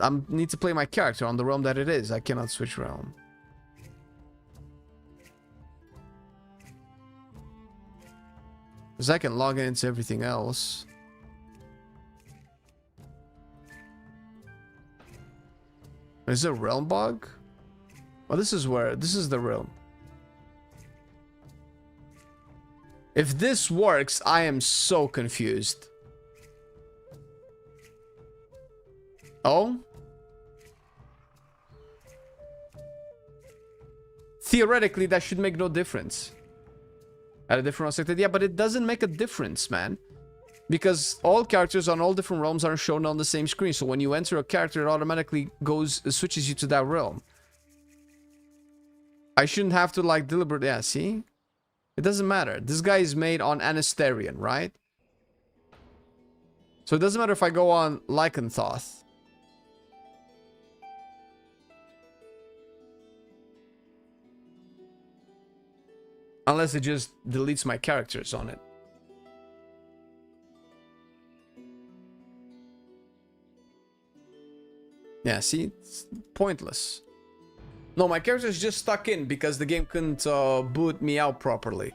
I need to play my character on the realm that it is. I cannot switch realm. Because I can log into everything else. Is it a realm bug? Well, this is the realm. If this works, I am so confused. Oh? Theoretically, that should make no difference. At a different realm selected. Yeah, but it doesn't make a difference, man. Because all characters on all different realms aren't shown on the same screen. So when you enter a character, it automatically switches you to that realm. I shouldn't have to like deliberate. Yeah, see? It doesn't matter. This guy is made on Anasterian, right? So it doesn't matter if I go on Lycanthoth. Unless it just deletes my characters on it. Yeah, see? It's pointless. No, my character is just stuck in because the game couldn't boot me out properly.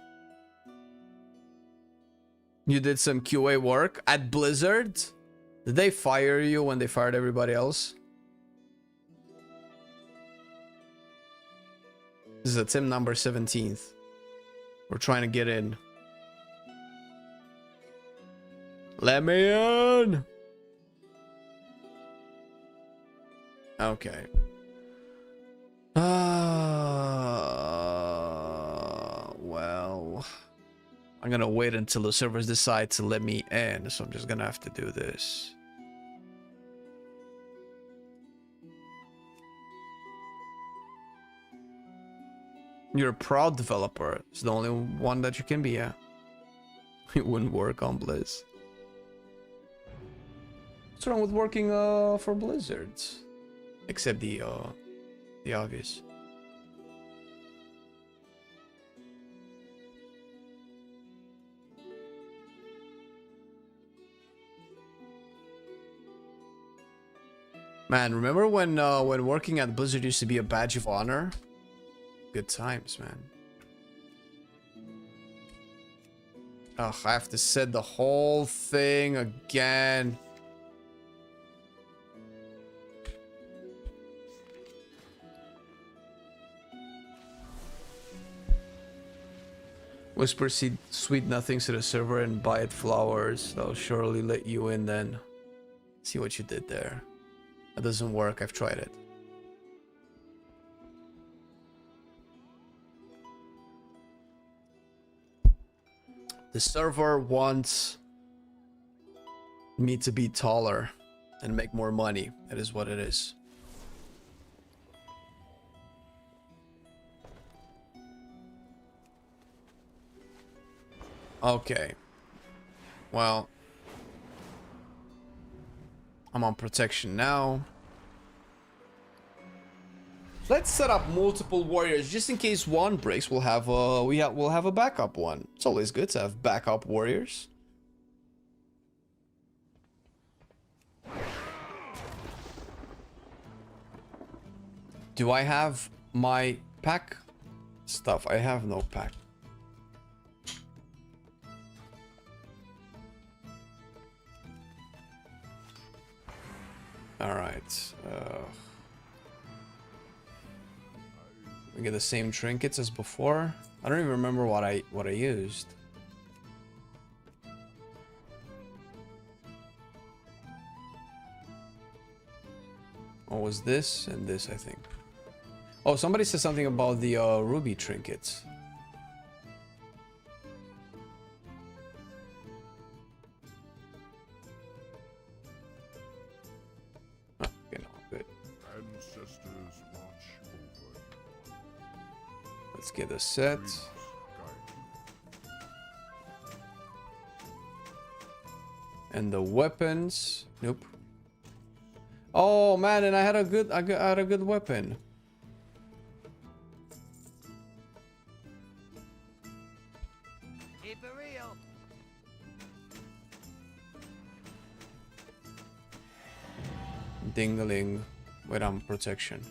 You did some QA work at Blizzard? Did they fire you when they fired everybody else? This is a Tim number 17th. We're trying to get in. Let me in! Okay. Well, I'm gonna wait until the servers decide to let me in, so I'm just gonna have to do this. You're a proud developer. It's the only one that you can be, yeah. It wouldn't work on Blizz. What's wrong with working for Blizzards? Except the obvious. Man, remember when working at Blizzard used to be a badge of honor? Good times, man. Ugh, I have to set the whole thing again. Whisper sweet nothings to the server and buy it flowers. They'll surely let you in then. See what you did there. That doesn't work. I've tried it. The server wants me to be taller and make more money. That is what it is. Okay. Well, I'm on protection now. Let's set up multiple warriors just in case one breaks. We'll have a backup one. It's always good to have backup warriors. Do I have my pack stuff? I have no pack. All right. We get the same trinkets as before. I don't even remember what I used. What was this and this, I think. Oh, somebody said something about the ruby trinkets. Okay, no, good. Ancestors watch over you. Let's get a set. Dreams guide you. And the weapons. Nope. Oh man, and I had a good weapon. Keep it real. Ding-a-ling. Wait, I'm protection.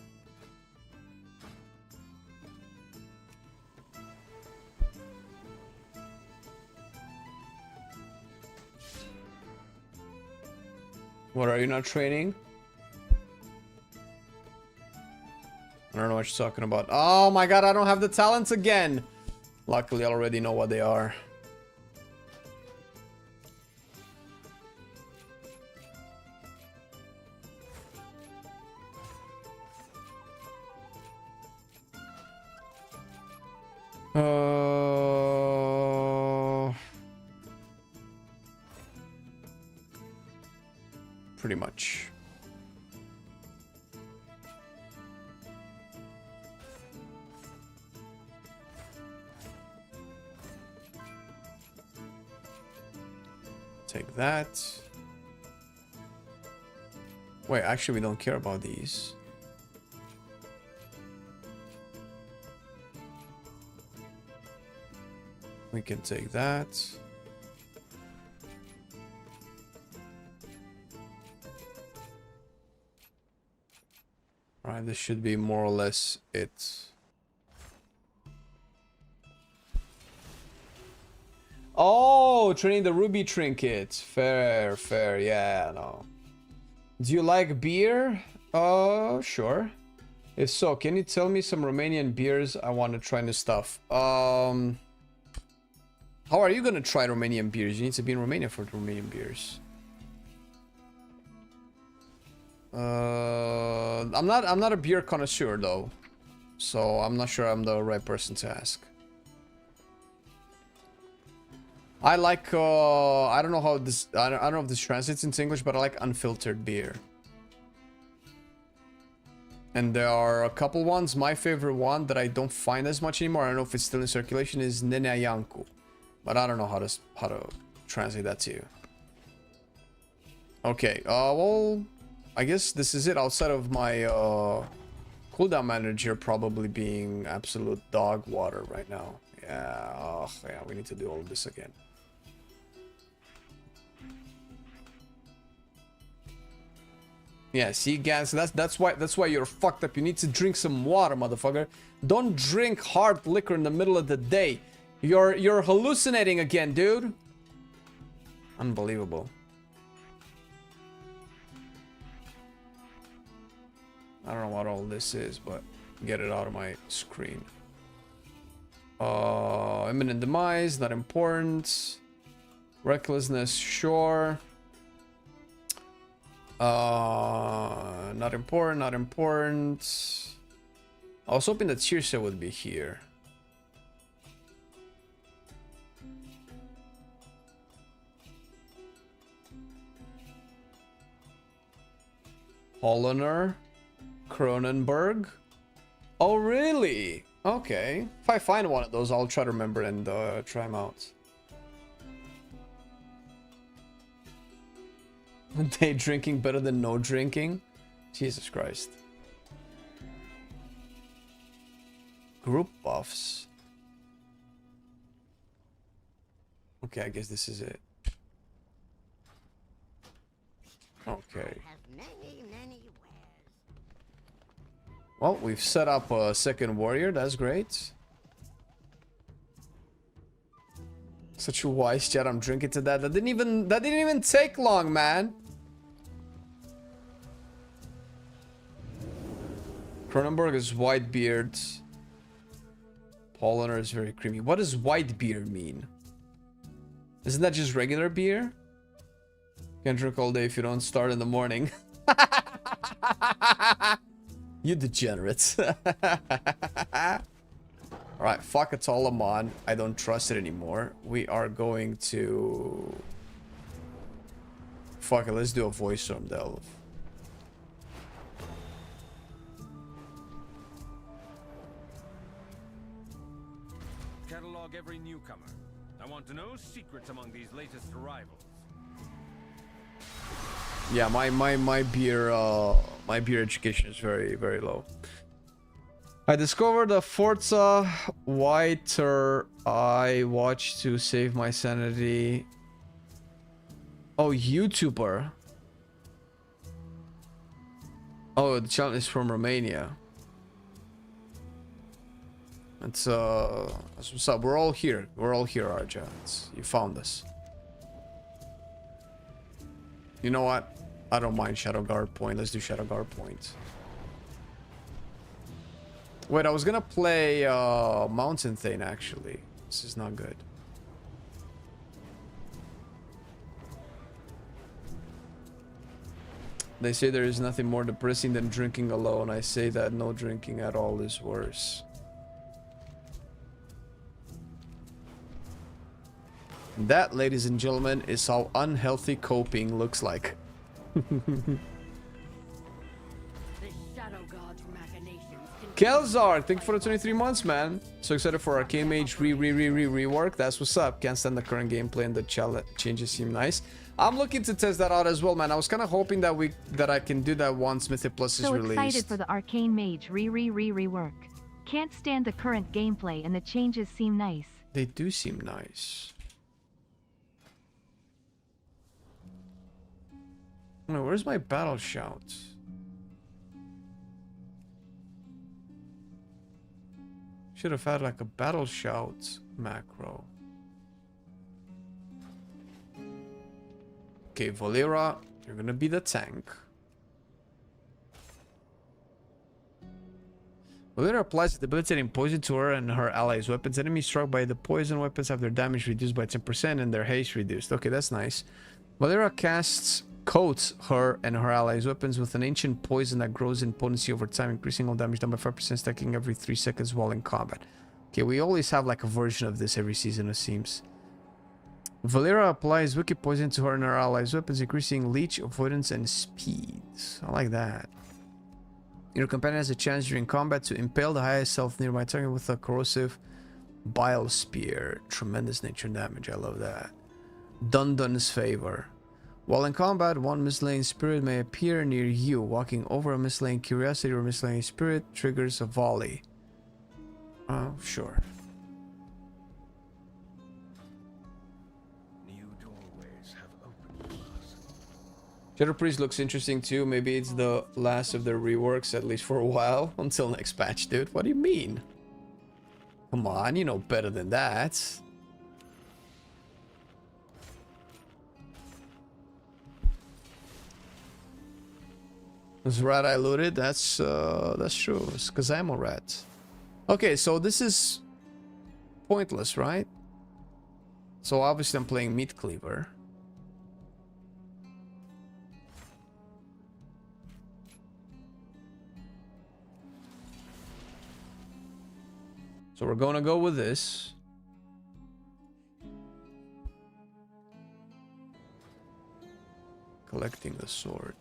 What, are you not training? I don't know what you're talking about. Oh my god, I don't have the talents again. Luckily, I already know what they are. Pretty much. Take that. Wait, actually, we don't care about these. We can take that. Alright, this should be more or less it. Oh, training the ruby trinket. Fair, fair. Yeah, no. Do you like beer? Sure. If so, can you tell me some Romanian beers? I want to try new stuff. How are you gonna try Romanian beers? You need to be in Romania for the Romanian beers. I'm not a beer connoisseur though, so I'm not sure I'm the right person to ask. I like I don't know how this I don't know if this translates into English, but I like unfiltered beer. And there are a couple ones. My favorite one that I don't find as much anymore, I don't know if it's still in circulation, is Nenea Iancu. But I don't know how to translate that to you. Okay, well, I guess this is it outside of my cooldown manager probably being absolute dog water right now. Yeah, oh, yeah, we need to do all of this again. Yeah, see, Gans, that's why you're fucked up. You need to drink some water, motherfucker. Don't drink hard liquor in the middle of the day. You're hallucinating again, dude. Unbelievable. I don't know what all this is, but get it out of my screen. Imminent demise, not important. Recklessness, sure. Not important, not important. I was hoping that Circe would be here. Hollener, Cronenberg. Oh, really? Okay. If I find one of those, I'll try to remember and try them out. Day drinking better than no drinking? Jesus Christ. Group buffs. Okay, I guess this is it. Okay. Well, we've set up a second warrior. That's great. Such a wise chat. I'm drinking to that. That didn't even take long, man. Cronenberg is white beard. Polliner is very creamy. What does white beer mean? Isn't that just regular beer? Can't drink all day if you don't start in the morning. You degenerates. Alright, fuck it all, Amon. I don't trust it anymore. We are going to... Fuck it, let's do a voice storm delve. Catalog every newcomer. I want to know secrets among these latest arrivals. Yeah, my beer education is very, very low. I discovered a Forza Whiter I watched to save my sanity. Oh, YouTuber. Oh, the channel is from Romania. It's that's what's up. We're all here. We're all here, Arja. You found us. You know what? I don't mind Shadow Guard Point. Let's do Shadow Guard Point. Wait, I was gonna play Mountain Thane actually. This is not good. They say there is nothing more depressing than drinking alone. I say that no drinking at all is worse. That, ladies and gentlemen, is how unhealthy coping looks like. The Shadow God's machinations can Kelzar, thank you for the 23 months, man. So excited for Arcane Mage rework. That's what's up. Can't stand the current gameplay and the changes seem nice. I'm looking to test that out as well, man. I was kind of hoping that I can do that once Mythic Plus is released. So excited for the Arcane Mage rework. Can't stand the current gameplay and the changes seem nice. They do seem nice. Oh, where's my battle shout? Should have had like a battle shout macro. Okay, Valera, you're gonna be the tank. Valera applies the debilitating poison to her and her allies' weapons. Enemies struck by the poison weapons have their damage reduced by 10% and their haste reduced. Okay, that's nice. Valera coats her and her allies' weapons with an ancient poison that grows in potency over time, increasing all damage done by 5%, stacking every 3 seconds while in combat. Okay, we always have like a version of this every season, it seems. Valera applies wicked poison to her and her allies' weapons, increasing leech, avoidance, and speed. I like that. Your companion has a chance during combat to impale the highest health nearby target with a corrosive bile spear. Tremendous nature damage, I love that. Dundun's favor. While in combat, one miscellaneous spirit may appear near you. Walking over a miscellaneous curiosity or miscellaneous spirit triggers a volley. Oh, sure. New doorways have opened to us. Shadow Priest looks interesting too. Maybe it's the last of their reworks, at least for a while. Until next patch, dude. What do you mean? Come on, you know better than that. Was rat I looted? That's true. It's because I'm a rat. Okay, so this is pointless, right? So obviously I'm playing Meat Cleaver. So we're gonna go with this. Collecting the sword.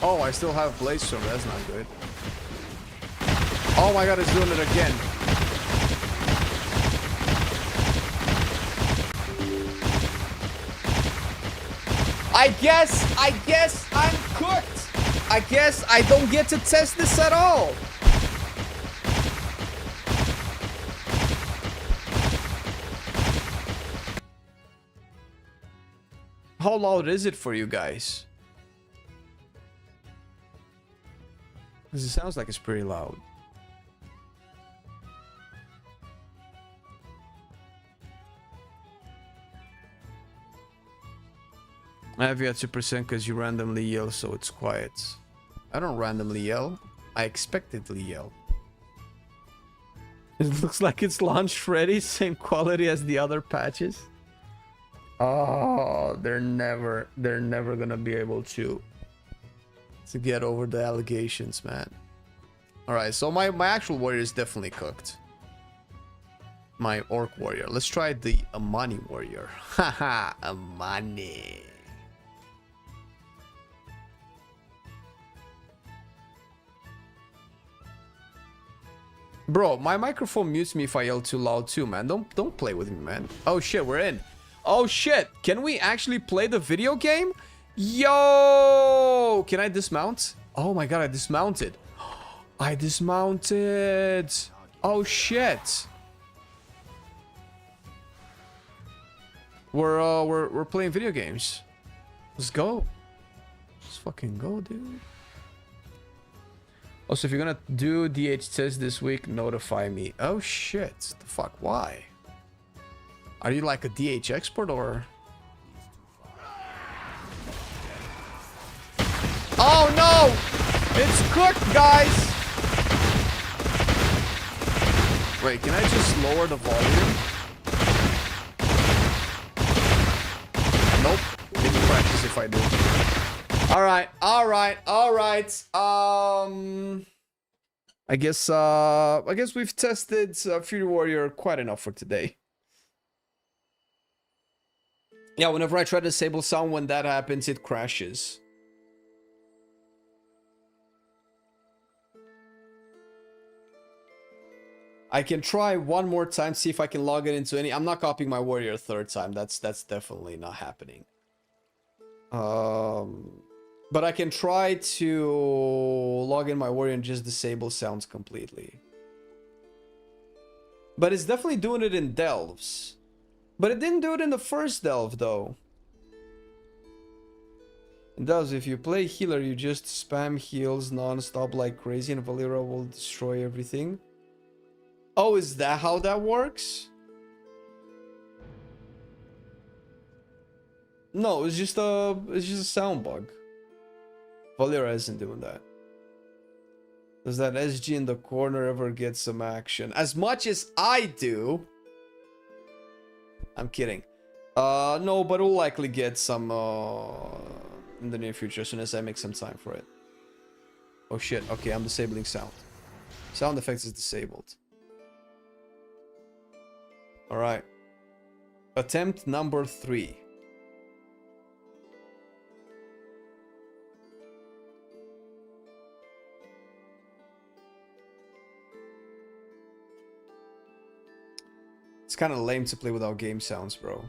Oh, I still have Blaze Storm. That's not good. Oh my god, it's doing it again. I guess I'm cooked. I guess I don't get to test this at all. How loud is it for you guys? Because it sounds like it's pretty loud. I have you at 2% because you randomly yell, so it's quiet. I don't randomly yell. I expectedly yell. It looks like it's launch ready, same quality as the other patches. Oh, they're never gonna be able to get over the allegations, man. All right, so my actual warrior is definitely cooked. My orc warrior. Let's try the Amani warrior. Haha, Amani. Bro, my microphone mutes me if I yell too loud too, man. Don't play with me, man. Oh shit, we're in. Oh shit, can we actually play the video game? Yo! Can I dismount? Oh my god, I dismounted. I dismounted. Oh shit. We're playing video games. Let's go. Let's fucking go, dude. Also, if you're gonna do DH test this week, notify me. Oh shit. The fuck? Why? Are you like a DH expert or? Oh no! It's cooked, guys! Wait, can I just lower the volume? Nope. It crashes if I do. Alright. I guess we've tested Fury Warrior quite enough for today. Yeah, whenever I try to disable sound, when that happens, it crashes. I can try one more time, see if I can log it into any... I'm not copying my warrior a third time. That's definitely not happening. But I can try to log in my warrior and just disable sounds completely. But it's definitely doing it in delves. But it didn't do it in the first delve, though. It does. If you play healer, you just spam heals non-stop like crazy and Valera will destroy everything. Oh, is that how that works? No, it's just a sound bug. Valera isn't doing that. Does that SG in the corner ever get some action? As much as I do. I'm kidding. No, but we'll likely get some in the near future as soon as I make some time for it. Oh shit, okay, I'm disabling sound. Sound effects is disabled. Alright. Attempt number 3. It's kind of lame to play without game sounds, bro.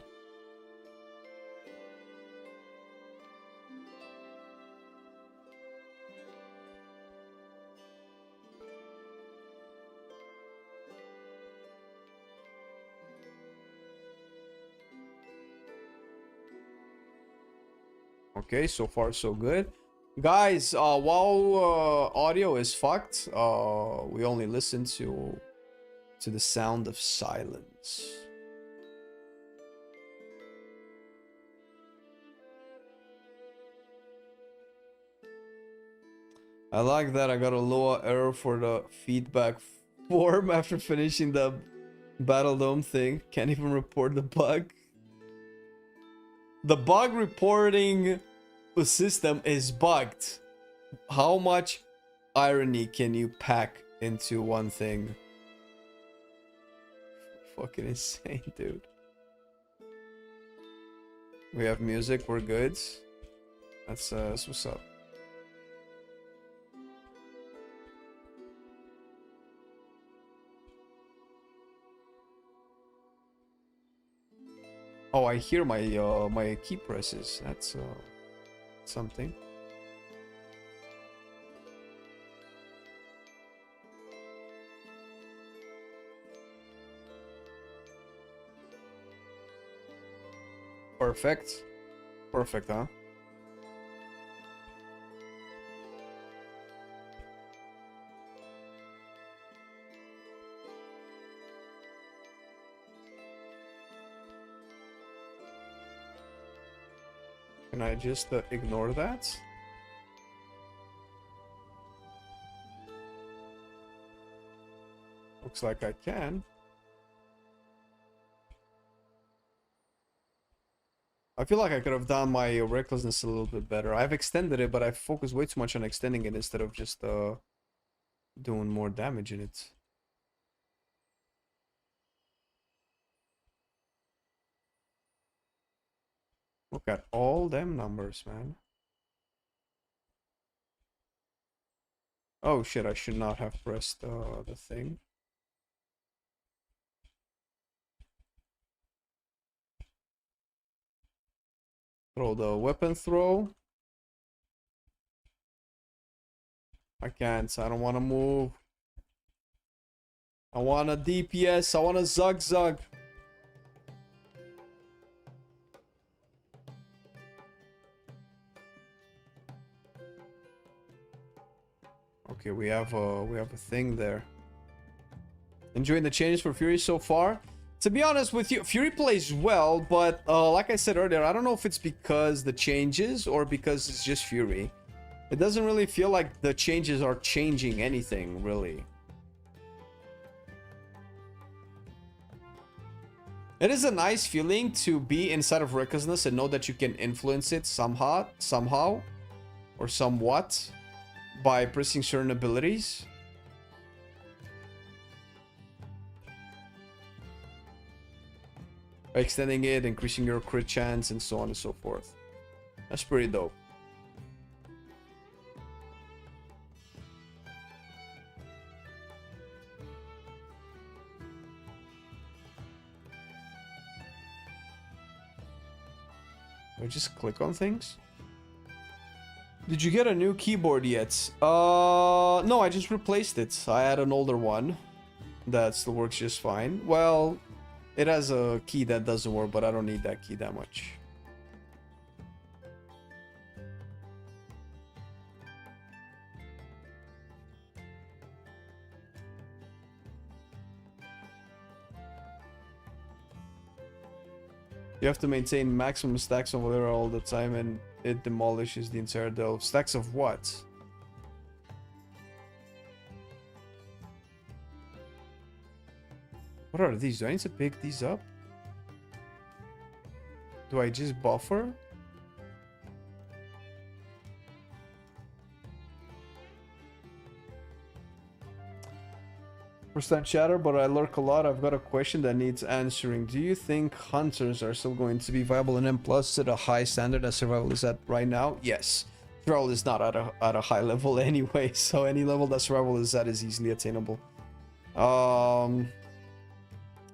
Okay, so far so good. Guys, while audio is fucked, we only listen to the sound of silence. I like that I got a lower error for the feedback form after finishing the Battle Dome thing. Can't even report the bug. The bug reporting system is bugged. How much irony can you pack into one thing? Fucking insane, dude. We have music, we're good. That's what's up. Oh, I hear my my key presses. That's something. Perfect. Perfect, huh? Can I just ignore that? Looks like I can. I feel like I could have done my recklessness a little bit better. I've extended it, but I focused way too much on extending it instead of just doing more damage in it. Look at all them numbers, man. Oh shit, I should not have pressed the thing. Throw the weapon throw. I can't, I don't want to move. I want a DPS, I want a Zug Zug. Okay, we have a thing there. Enjoying the changes for Fury so far? To be honest with you, Fury plays well, but like I said earlier, I don't know if it's because the changes or because it's just Fury. It doesn't really feel like the changes are changing anything, really. It is a nice feeling to be inside of recklessness and know that you can influence it somehow, or somewhat, by pressing certain abilities. Extending it, increasing your crit chance, and so on and so forth. That's pretty dope. I just click on things. Did you get a new keyboard yet? No, I just replaced it. I had an older one that still works just fine. Well, it has a key that doesn't work, but I don't need that key that much. You have to maintain maximum stacks of whatever all the time, and it demolishes the entire delve. Stacks of what? What are these? Do I need to pick these up? Do I just buffer? Percent chatter, but I lurk a lot. I've got a question that needs answering. Do you think hunters are still going to be viable in M+ at a high standard as survival is at right now? Yes. Survival is not at a high level anyway, so any level that survival is at is easily attainable.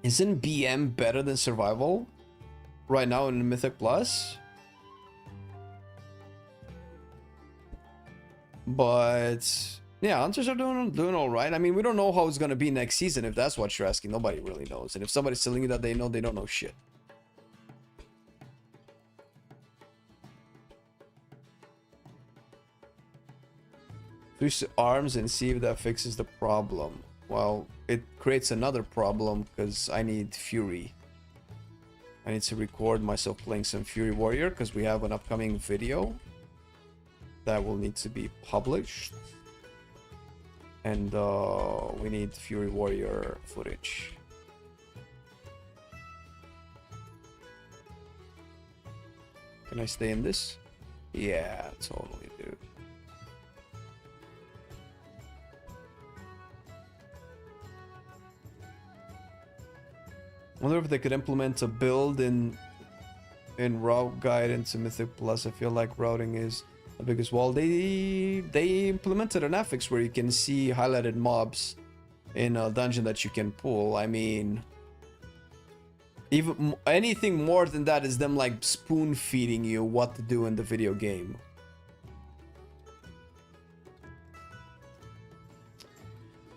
Isn't BM better than survival right now in Mythic Plus? But yeah, hunters are doing all right. I mean, we don't know how it's gonna be next season. If that's what you're asking, nobody really knows. And if somebody's telling you that they know, they don't know shit. Twist arms and see if that fixes the problem. Well, it creates another problem because I need Fury. I need to record myself playing some Fury Warrior because we have an upcoming video that will need to be published. And we need Fury Warrior footage. Can I stay in this? Yeah, totally, dude. I wonder if they could implement a build in route guide into Mythic Plus. I feel like routing is the biggest wall. They implemented an affix where you can see highlighted mobs in a dungeon that you can pull. I mean, even anything more than that is them like spoon feeding you what to do in the video game.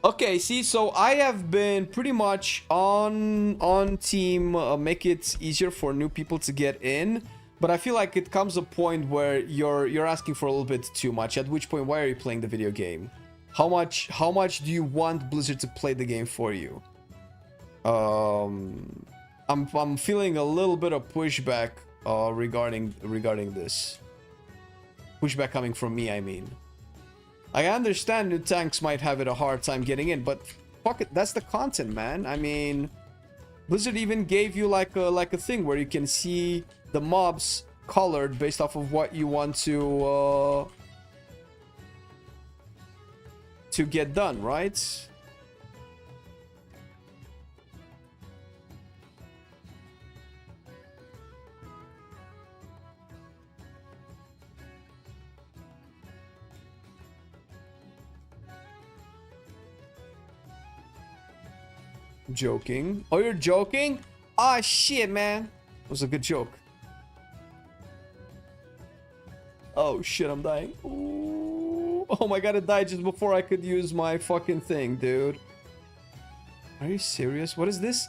Okay, see, so I have been pretty much on team make it easier for new people to get in, but I feel like it comes a point where you're asking for a little bit too much. At which point, why are you playing the video game? How much do you want Blizzard to play the game for you? I'm feeling a little bit of pushback regarding this. Pushback coming from me, I mean. I understand new tanks might have it a hard time getting in, but fuck it, that's the content, man. I mean, Blizzard even gave you like a thing where you can see the mobs colored based off of what you want to get done, right? Joking. Oh, you're joking? Ah, shit, man. It was a good joke. Oh, shit, I'm dying. Ooh. Oh my god, it died just before I could use my fucking thing, dude. Are you serious? What is this?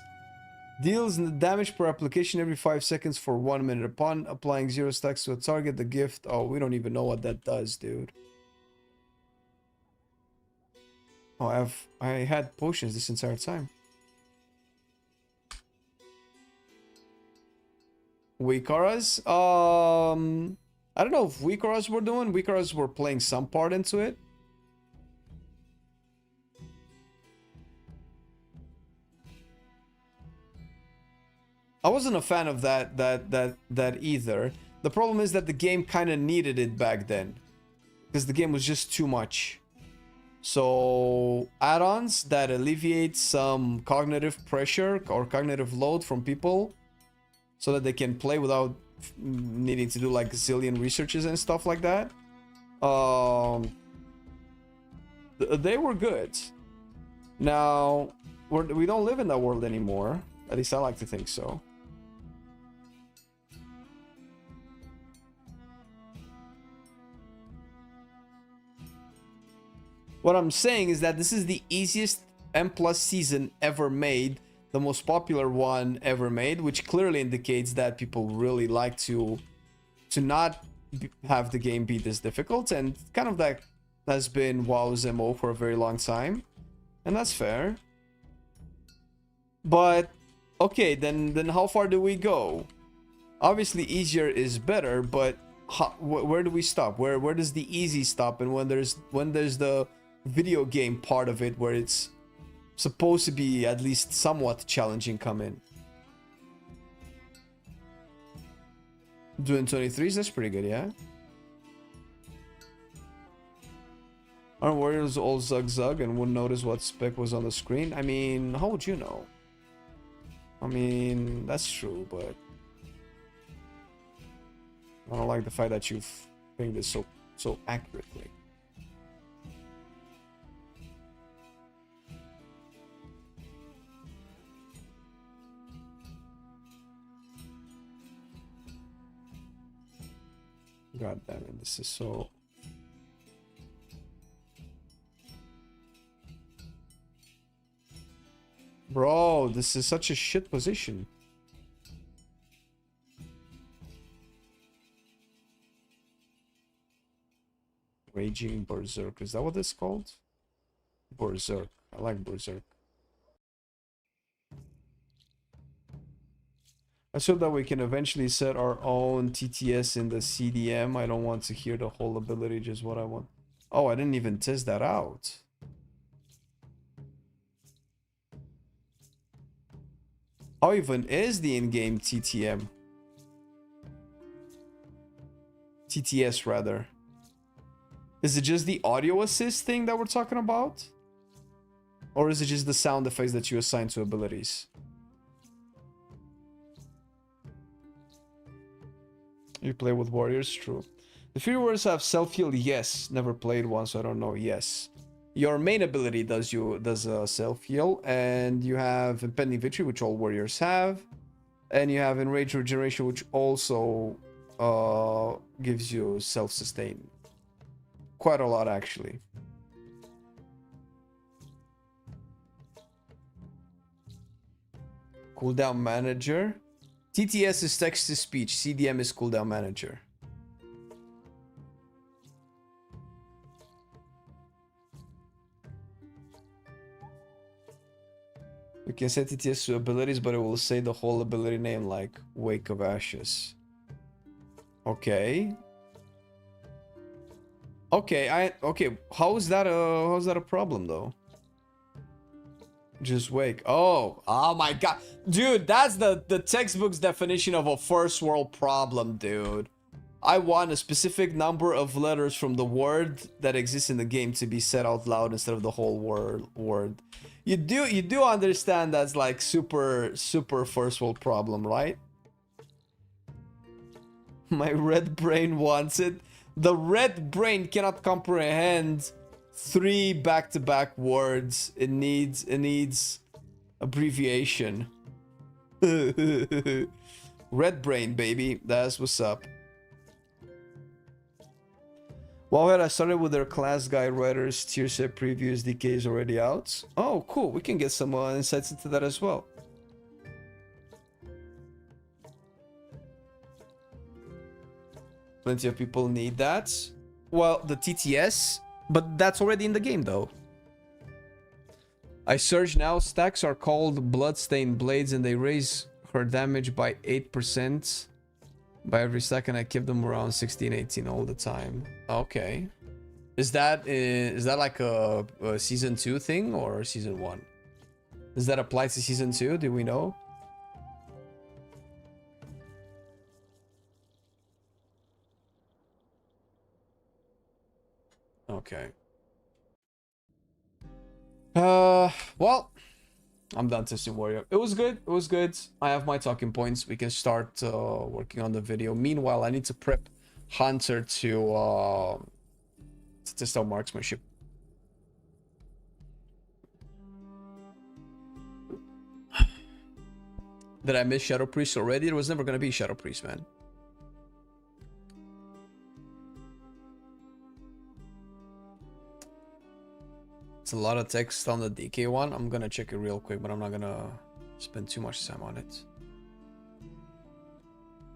Deals damage per application every 5 seconds for 1 minute. Upon applying 0 stacks to a target, the gift... Oh, we don't even know what that does, dude. Oh, I had potions this entire time. Weakaras? I don't know if Weakaras were doing. Weakaras were playing some part into it. I wasn't a fan of that either. The problem is that the game kind of needed it back then, because the game was just too much. So add-ons that alleviate some cognitive pressure or cognitive load from people, so that they can play without needing to do like zillion researches and stuff like that. They were good. Now, we don't live in that world anymore. At least I like to think so. What I'm saying is that this is the easiest M+ season ever made, the most popular one ever made, which clearly indicates that people really like to not have the game be this difficult, and kind of that has been WoW's MO for a very long time, and that's fair. But okay, then how far do we go? Obviously easier is better, but where do we stop? Where does the easy stop, and when there's the video game part of it where it's supposed to be at least somewhat challenging come in? Doing 23s, that's pretty good, yeah. Aren't warriors all zug and wouldn't notice what spec was on the screen? I mean, how would you know? I mean, that's true, but I don't like the fact that you've pinged this so accurately. God damn it, this is so... Bro, this is such a shit position. Raging Berserk, is that what it's called? Berserk, I like Berserk. I hope that we can eventually set our own TTS in the CDM. I don't want to hear the whole ability, just what I want. Oh, I didn't even test that out. How even is the in-game TTM? TTS rather. Is it just the audio assist thing that we're talking about? Or is it just the sound effects that you assign to abilities? You play with warriors? True. The Fury Warriors have self-heal? Yes. Never played one, so I don't know. Yes. Your main ability does self-heal, and you have Impending Victory, which all warriors have, and you have Enraged Regeneration, which also gives you self-sustain. Quite a lot, actually. Cooldown Manager. TTS is text-to-speech. CDM is Cooldown Manager. We can set TTS to abilities, but it will say the whole ability name, like Wake of Ashes. Okay. Okay, okay. How is that a problem though? Just wake. Oh my god. Dude, that's the textbook's definition of a first world problem, dude. I want a specific number of letters from the word that exists in the game to be said out loud instead of the whole word. You do understand that's like super first world problem, right? My red brain wants it. The red brain cannot comprehend 3 back-to-back words. It needs abbreviation. Red brain, baby. That's what's up. Well, I started with their class guide writers, tier set previews, DK is already out. Oh, cool. We can get some insights into that as well. Plenty of people need that. Well, the TTS, but that's already in the game though. I search now. Stacks are called Bloodstained Blades and they raise her damage by 8%. By every second, I keep them around 16, 18 all the time. Okay. Is that like a season 2 thing or season 1? Does that apply to season 2? Do we know? Okay. Well, I'm done testing Warrior. It was good. It was good. I have my talking points. We can start working on the video. Meanwhile, I need to prep Hunter to test out marksmanship. Did I miss Shadow Priest already? There was never gonna be Shadow Priest, man. It's a lot of text on the DK one. I'm gonna check it real quick, but I'm not gonna spend too much time on it.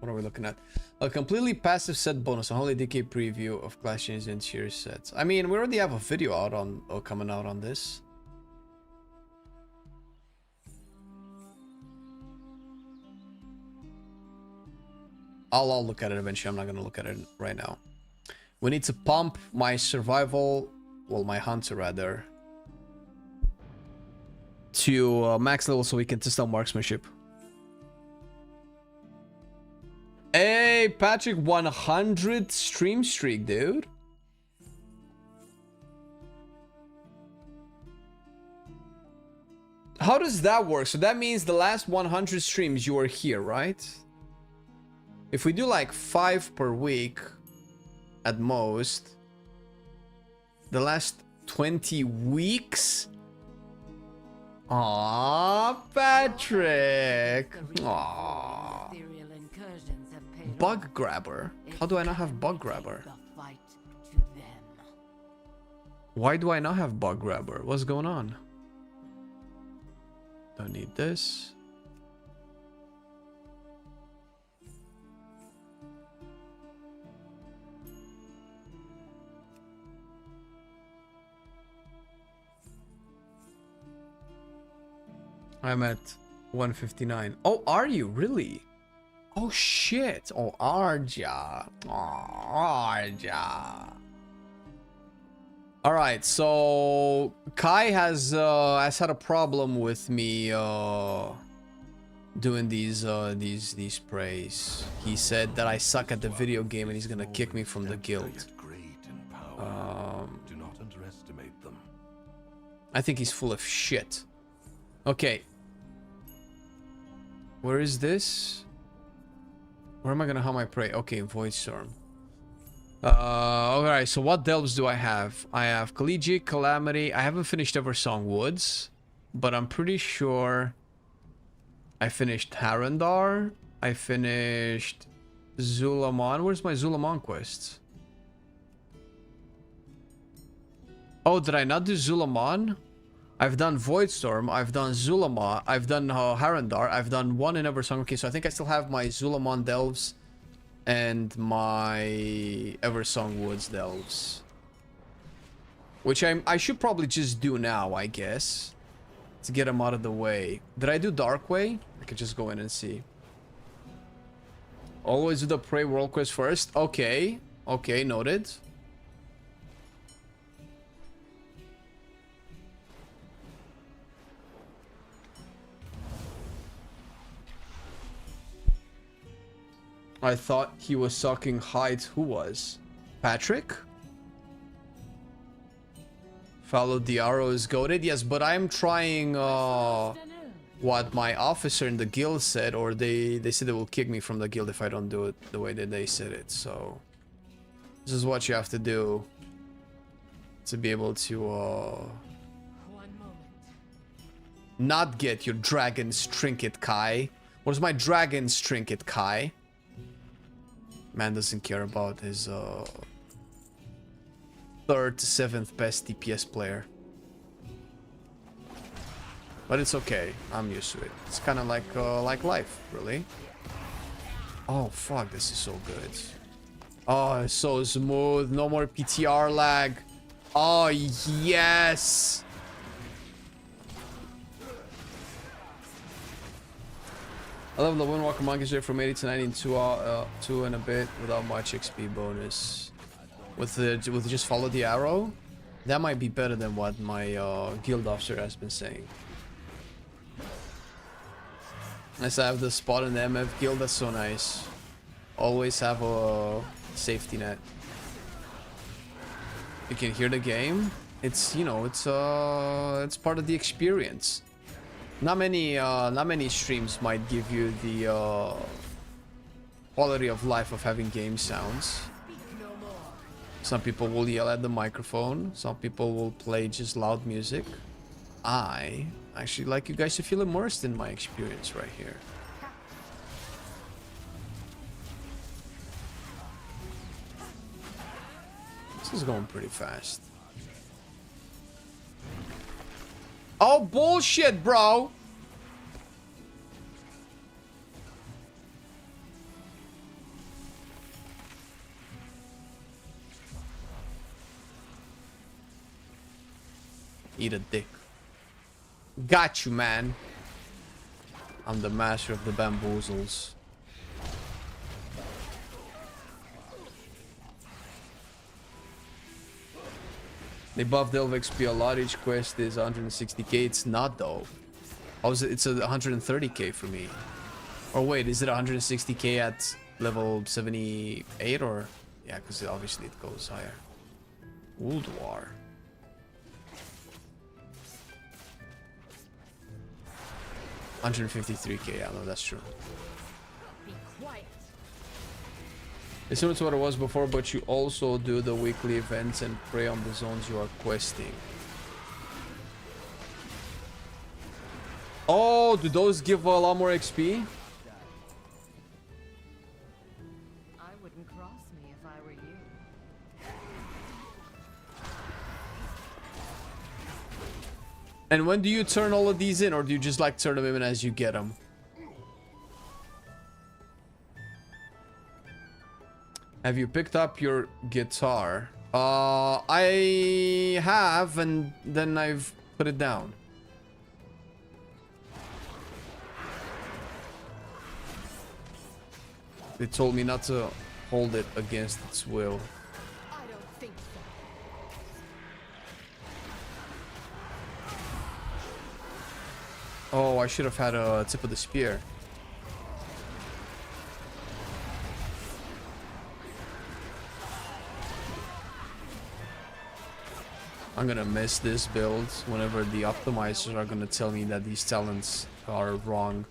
What are we looking at? A completely passive set bonus, a holy DK preview of class changes and tier sets. I mean, we already have a video out on coming out on this. I'll look at it eventually. I'm not gonna look at it right now. We need to pump my survival, well, my hunter rather, to max level so we can test out marksmanship. Hey, Patrick, 100 stream streak, dude. How does that work? So that means the last 100 streams you were here, right? If we do like 5 per week at most, the last 20 weeks. Aww, Patrick. Aww. Bug grabber. How do I not have bug grabber? Why do I not have bug grabber? What's going on? Don't need this. I'm at 159. Oh, are you really? Oh shit. Oh, Arja. Oh, Arja. All right, so Kai has had a problem with me doing these sprays. He said that I suck at the video game and he's gonna kick me from the guild. Do not underestimate them. I think he's full of shit. Okay. Where is this? Where am I gonna have my prey? Okay, Void Storm. Alright, so what delves do I have? I have Collegiate, Calamity. I haven't finished Eversong Woods, but I'm pretty sure I finished Harandar. I finished Zulaman. Where's my Zulaman quest? Oh, did I not do Zulaman? I've done Voidstorm, I've done Zulama, I've done Harandar, I've done one in Eversong. Okay, so I think I still have my Zulaman Delves and my Eversong Woods Delves. Which I should probably just do now, I guess. To get them out of the way. Did I do Darkway? I could just go in and see. Always do the Prey World Quest first. Okay. Okay, noted. I thought he was sucking height. Who was? Patrick? Follow the arrow is goated. Yes, but I'm trying what my officer in the guild said, or they said they will kick me from the guild if I don't do it the way that they said it. So this is what you have to do to be able to not get your dragon's trinket, Kai. Where's my dragon's trinket, Kai? Man doesn't care about his 3rd to 7th best DPS player. But it's okay. I'm used to it. It's kind of like life, really. Oh, fuck. This is so good. Oh, it's so smooth. No more PTR lag. Oh, yes. I love the Windwalker Monkey Straight from 80 to 90 in 2 and a bit without much XP bonus. With just follow the arrow, that might be better than what my guild officer has been saying. Nice to have the spot in the MF guild. That's so nice. Always have a safety net. You can hear the game. It's, you know, it's part of the experience. Not many streams might give you the quality of life of having game sounds. Some people will yell at the microphone. Some people will play just loud music. I actually like you guys to feel immersed in my experience right here. This is going pretty fast. Oh, bullshit, bro! Eat a dick. Got you, man. I'm the master of the bamboozles. They buffed Delve XP a lot. Each quest is 160k. It's not though. How is it? It's a 130k for me. Or wait, is it 160k at level 78 or? Yeah, because obviously it goes higher. World War. $153k, yeah, no, that's true. Be quiet. It's similar to what it was before, but you also do the weekly events and prey on the zones you are questing. Oh, do those give a lot more XP? I wouldn't cross me if I were you. And when do you turn all of these in, or do you just like turn them in as you get them? Have you picked up your guitar? I have, and then I've put it down. They told me not to hold it against its will. I don't think so. Oh, I should have had a tip of the spear. I'm gonna miss this build whenever the optimizers are gonna tell me that these talents are wrong.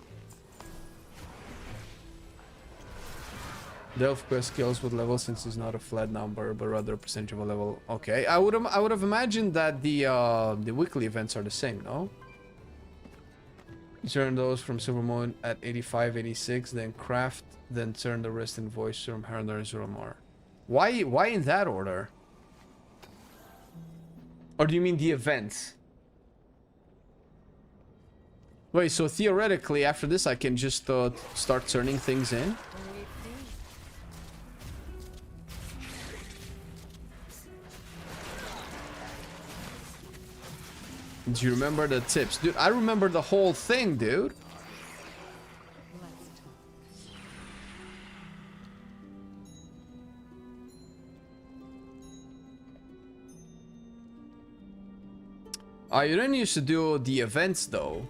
Delve quest skills with level, since it's not a flat number but rather a percentage of a level. Okay, I would have imagined that the weekly events are the same, no? You turn those from Silver Moon at 85, 86, then craft, then turn the rest in voice from Herner and Zuramar. Why in that order? Or do you mean the events? Wait, so theoretically after this I can just start turning things in? Do you remember the tips? Dude, I remember the whole thing, dude. You didn't used to do the events though.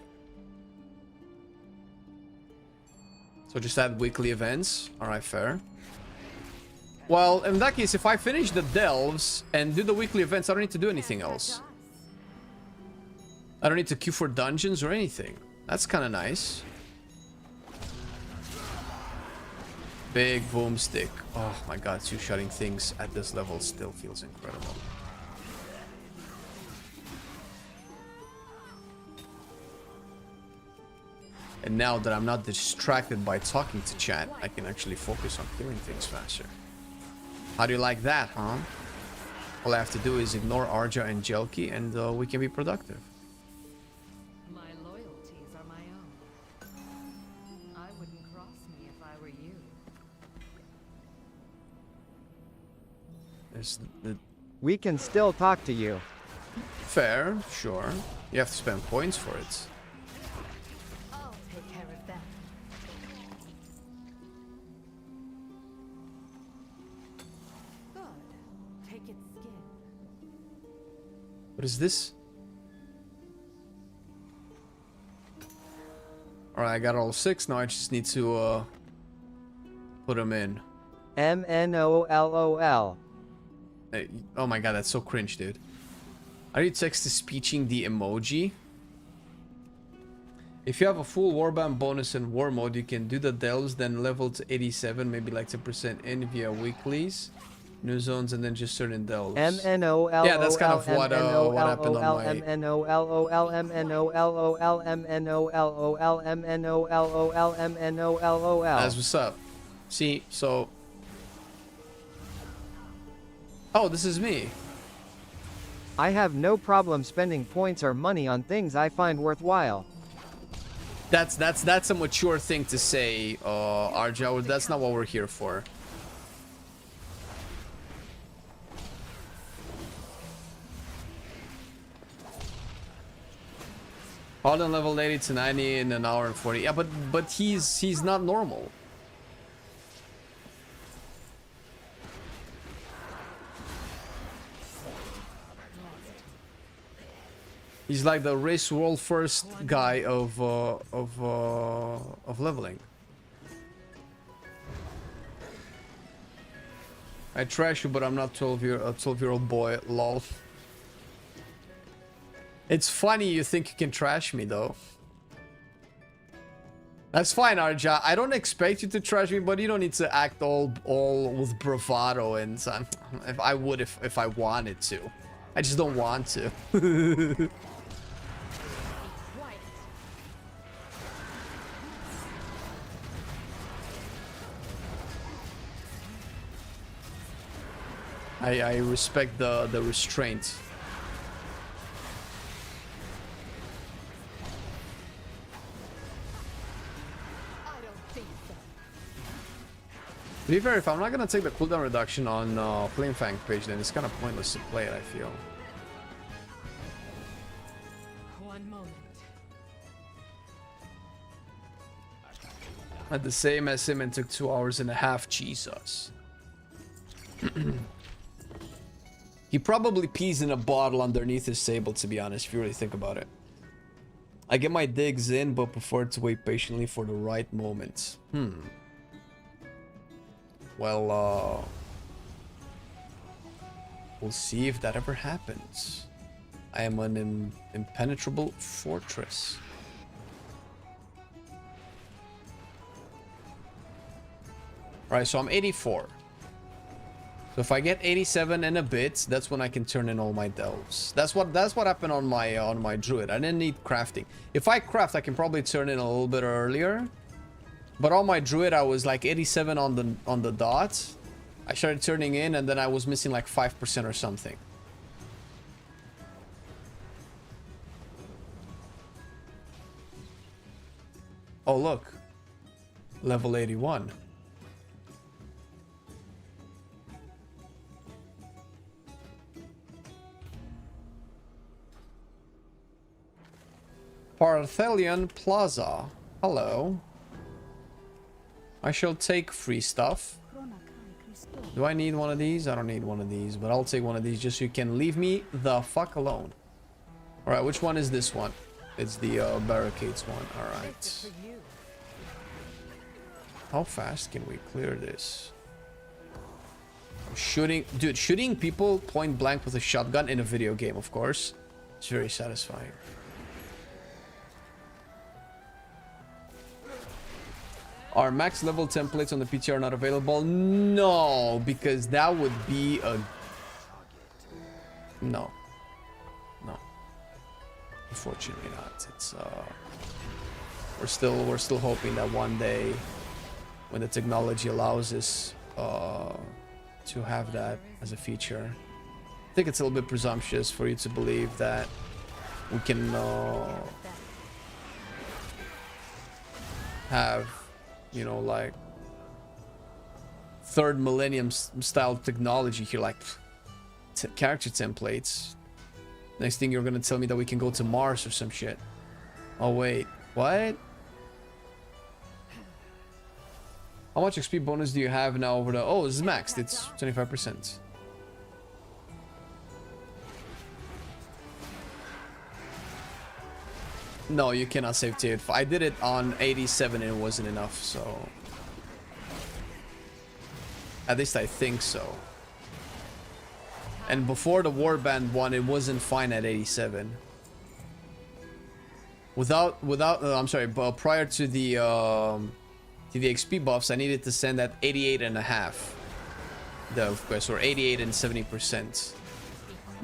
So just add weekly events. Alright, fair. Well, in that case, if I finish the delves and do the weekly events, I don't need to do anything else. I don't need to queue for dungeons or anything. That's kind of nice. Big boomstick. Oh my god, two-shotting things at this level still feels incredible. And now that I'm not distracted by talking to chat, I can actually focus on killing things faster. How do you like that, huh? All I have to do is ignore Arja and Jelki and we can be productive. My loyalties are my own. I wouldn't cross me if I were you. There's the... We can still talk to you. Fair, sure. You have to spend points for it. I'll take care of that. Good. Take its skin. What is this? Alright, I got all 6. Now I just need to put them in. MNOLOL. Hey, oh my god, that's so cringe, dude. Are you text-to-speeching the emoji? If you have a full warband bonus in war mode, you can do the delves, then level to 87, maybe like 10% in via weeklies, new zones, and then just certain delves. MNOLOL. Yeah, that's kind of what happened on my... MNOLOL. MNOLOL. MNOLOL. MNOLOL. MNOLOL. That's what's up. See, so... Oh, this is me. I have no problem spending points or money on things I find worthwhile. That's a mature thing to say, Arja. That's not what we're here for. Hold on, level 80 to 90 in an hour and 40. Yeah, but he's not normal. He's like the race world first guy of leveling. I trash you, but I'm not a 12-year-old boy. Lol. It's funny you think you can trash me though. That's fine, Arja. I don't expect you to trash me, but you don't need to act all with bravado and if I would if I wanted to. I just don't want to. I respect the restraint. I don't think so. To be fair, if I'm not gonna take the cooldown reduction on Flame Fang page, then it's kind of pointless to play it, I feel. One moment. At the same as him and took 2.5 hours. Jesus. He probably pees in a bottle underneath his sable, to be honest, if you really think about it. I get my digs in, but prefer to wait patiently for the right moment. Well, we'll see if that ever happens. I am an impenetrable fortress. Alright, so I'm 84. So if I get 87 and a bit, that's when I can turn in all my delves. That's what happened on my druid. I didn't need crafting. If I craft, I can probably turn in a little bit earlier. But on my druid, I was like 87 on the dot. I started turning in, and then I was missing like 5% or something. Oh look, level 81. Parthelion Plaza. Hello. I shall take free stuff. Do I need one of these? I don't need one of these, but I'll take one of these just so you can leave me the fuck alone. Alright, which one is this one? It's the barricades one. Alright. How fast can we clear this? Shooting, dude, shooting people point blank with a shotgun in a video game, of course. It's very satisfying. Are max level templates on the PTR not available? No, because that would be a... No. No. Unfortunately not. It's we're still hoping that one day when the technology allows us to have that as a feature. I think it's a little bit presumptuous for you to believe that we can have, you know, like third millennium style technology here, like character templates. Next thing you're gonna tell me that we can go to Mars or some shit. Oh wait, what? How much XP bonus do you have now over the... Oh, this is maxed. It's 25%. No, you cannot save tier 8. I did it on 87 and it wasn't enough, so... At least I think so. And before the Warband one, it wasn't fine at 87. I'm sorry, but prior to the XP buffs, I needed to send at 88.5. The quest, or 88 and 70%.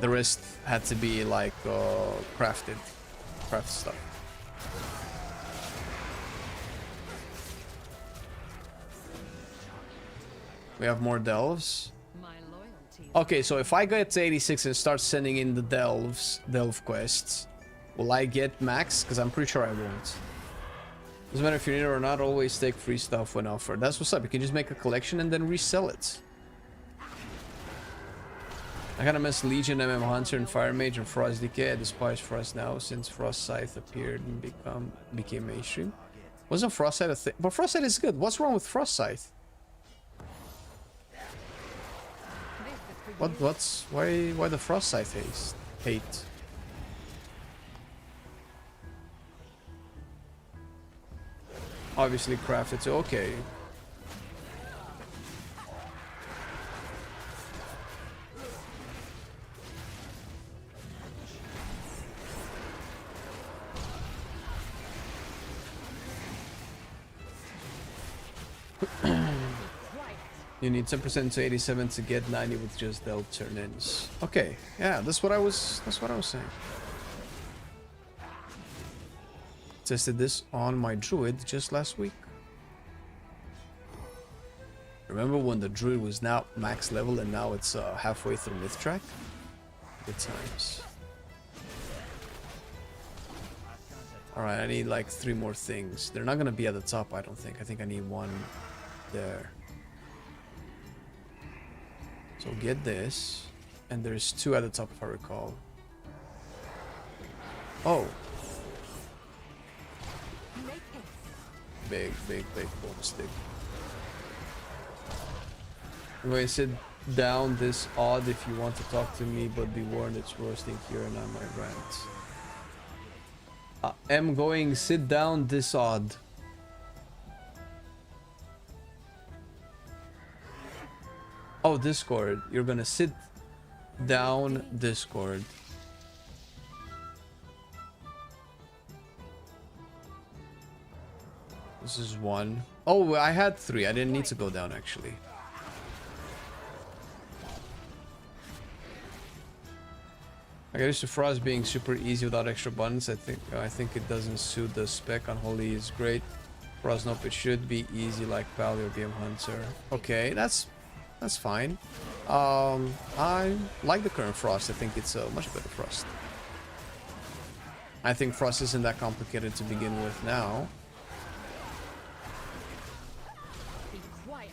The rest had to be like craft stuff. We have more delves. Okay, so if I get to 86 and start sending in the delve quests, will I get max? Because I'm pretty sure I won't. Doesn't matter if you need it or not, always take free stuff when offered. That's what's up. You can just make a collection and then resell it. I kinda miss Legion, MM Hunter, and Fire Mage, and Frost Decay. I despise Frost now since Frost Scythe appeared and became mainstream. Wasn't Frost Scythe a thing? But Frost Scythe is good. What's wrong with Frost Scythe? Why the Frost Scythe hate? Obviously crafted, so okay. You need 10% to 87 to get 90 with just delve turn-ins. Okay, yeah, that's what I was saying. Tested this on my druid just last week. Remember when the druid was now max level and now it's halfway through myth track? Good times. Alright, I need like 3 more things. They're not gonna be at the top, I don't think. I think I need one there. So get this. And there's 2 at the top if I recall. Oh. Big bonus stick. I'm going to sit down this odd if you want to talk to me, but be warned it's roasting here and I might rant. I'm going sit down this odd. Oh, Discord. You're gonna sit down Discord. This is 1. Oh, I had 3. I didn't need to go down actually. I get used to Frost being super easy without extra buttons. I think it doesn't suit the spec. Unholy is great. Frost, nope, it should be easy like Pally or Game Hunter. Okay, that's fine. I like the current Frost. I think it's a much better Frost. I think Frost isn't that complicated to begin with now. Be quiet.